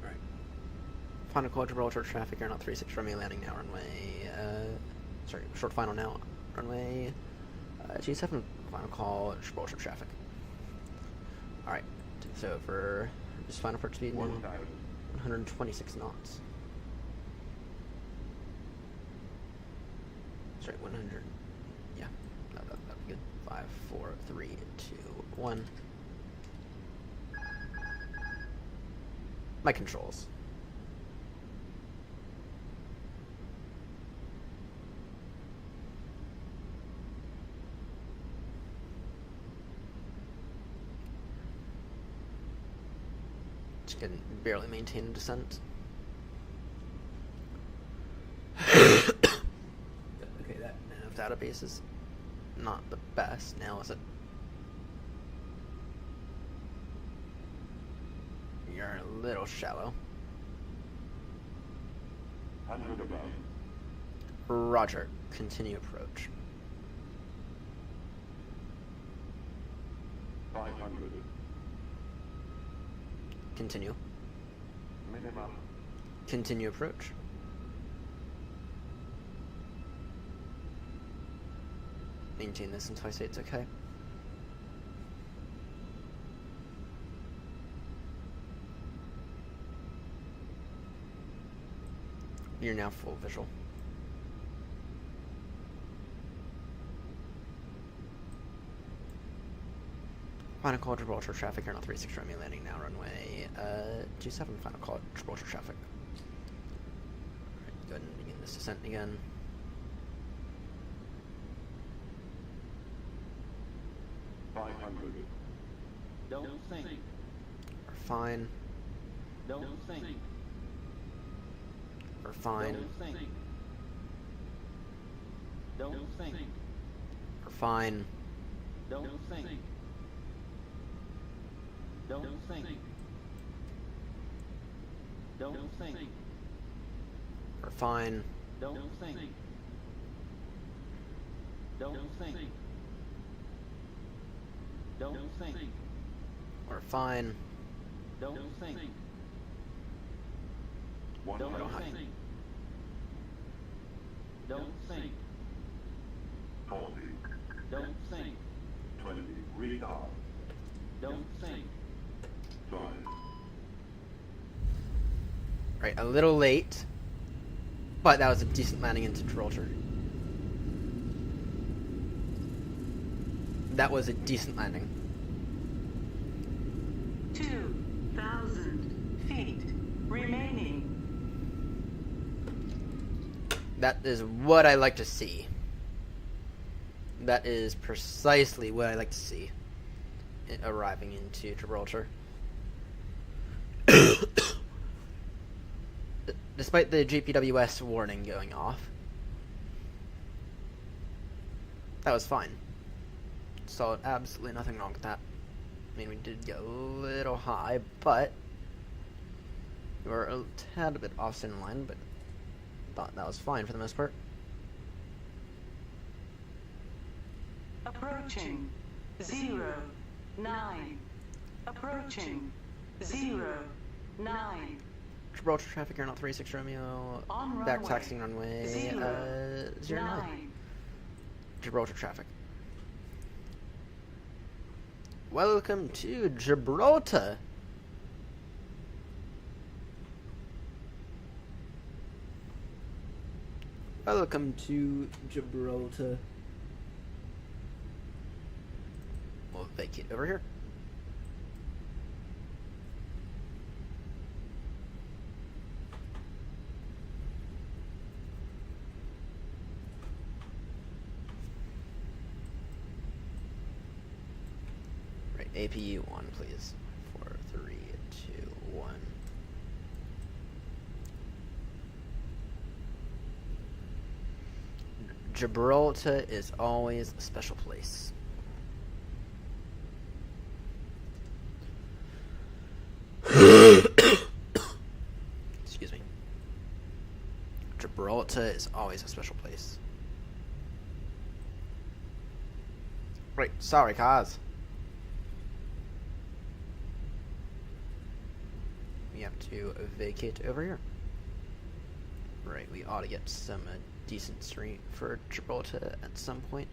Alright. Final call Gibraltar traffic, AirNott 36 Romeo landing now, runway, sorry, short final now, runway 27, final call Gibraltar traffic. Alright, so for just final approach speed, 126 knots. Sorry, 100. Yeah, that'd be good. 5, 4, 3, 2, 1. My controls. Just can barely maintain a descent. Okay, that nav database is not the best now, is it? You're a little shallow. 100 above. Roger. Continue approach. 500. Continue. Minimum. Continue approach. Maintain this until I say it's okay. You're now full visual. Final call Gibraltar traffic, AirNott 36 Romeo landing now, runway 27, final call Gibraltar traffic. Alright, go ahead and begin this descent again. Don't sink. We're fine. Don't sink. We're fine. Don't sink. Don't sink. We're fine. Don't sink. Don't sink. Don't sink. We're fine. Don't sink. Don't sink. Don't sink. We're fine. Don't sink. Don't Don't hide. sink. Don't sink. 40. Don't sink. 20. Retard. Don't sink. 5. Right, a little late, but that was a decent landing into Gibraltar. That was a decent landing. 2,000 feet remaining. That is what I like to see. That is precisely what I like to see arriving into Gibraltar. Despite the GPWS warning going off, that was fine. Saw absolutely nothing wrong with that. I mean, we did go a little high, but we were a tad bit off center line, but thought that was fine for the most part. Approaching 09. Approaching 09. Gibraltar traffic, AirNott 36 Romeo, On back runway taxiing runway 09. 09. Gibraltar traffic. welcome to Gibraltar. Welcome to Gibraltar. We'll vacate over here. Right, APU 1, please. 4, 3, 2, 1. Gibraltar is always a special place. Excuse me. Gibraltar is always a special place. Right, sorry, cars. We have to vacate over here. Right, we ought to get some decent street for Gibraltar at some point.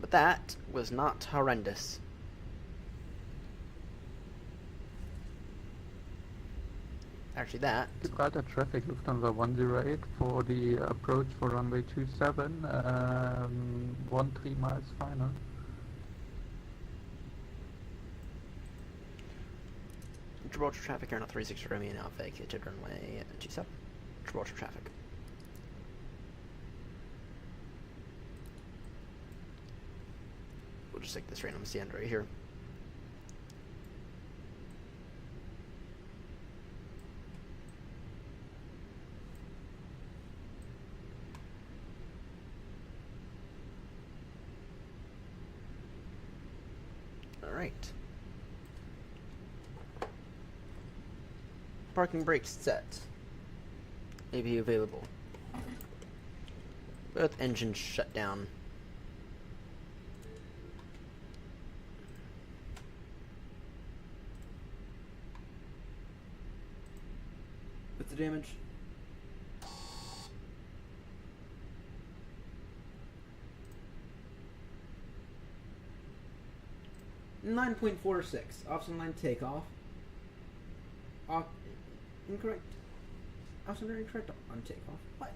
But that was not horrendous. Actually, that... Gibraltar traffic, Lufthansa 108 for the approach for runway 27, 13 miles final. Gibraltar traffic, AirNott 36 Romeo now vacated runway 27. Gibraltar traffic. We'll just take this random stand right here. Alright. Parking brakes set. AV available. Both engines shut down. What's the damage? .46. Option line takeoff. Incorrect. Option incorrect on takeoff. What?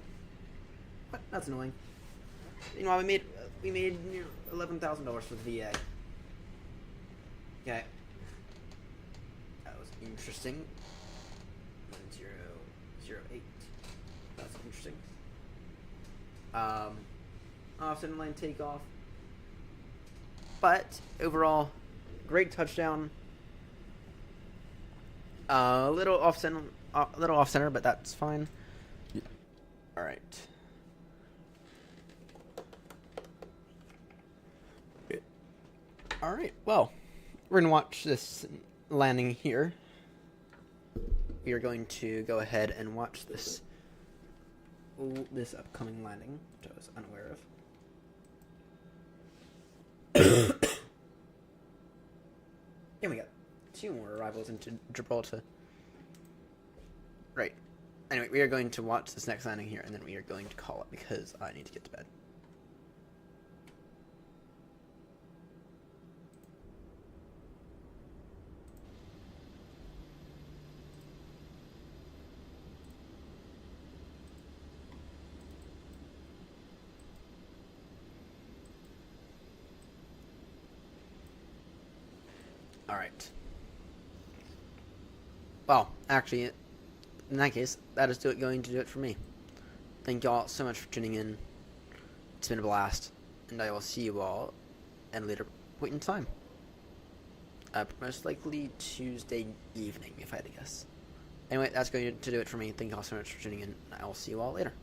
What? That's annoying. You know, we made near $11,000 for the VA. Okay. That was interesting. 1008. That's interesting. Offset line takeoff. But overall, great touchdown. A little off center, but that's fine. Yeah. All right. All right. Well, we're gonna watch this landing here. We are going to go ahead and watch this upcoming landing, which I was unaware of. And we got 2 more arrivals into Gibraltar. Right. Anyway, we are going to watch this next landing here, and then we are going to call it because I need to get to bed. Alright. Well, actually, in that case, that is going to do it for me. Thank you all so much for tuning in. It's been a blast, and I will see you all at a later point in time. Most likely Tuesday evening, if I had to guess. Anyway, that's going to do it for me. Thank you all so much for tuning in, and I will see you all later.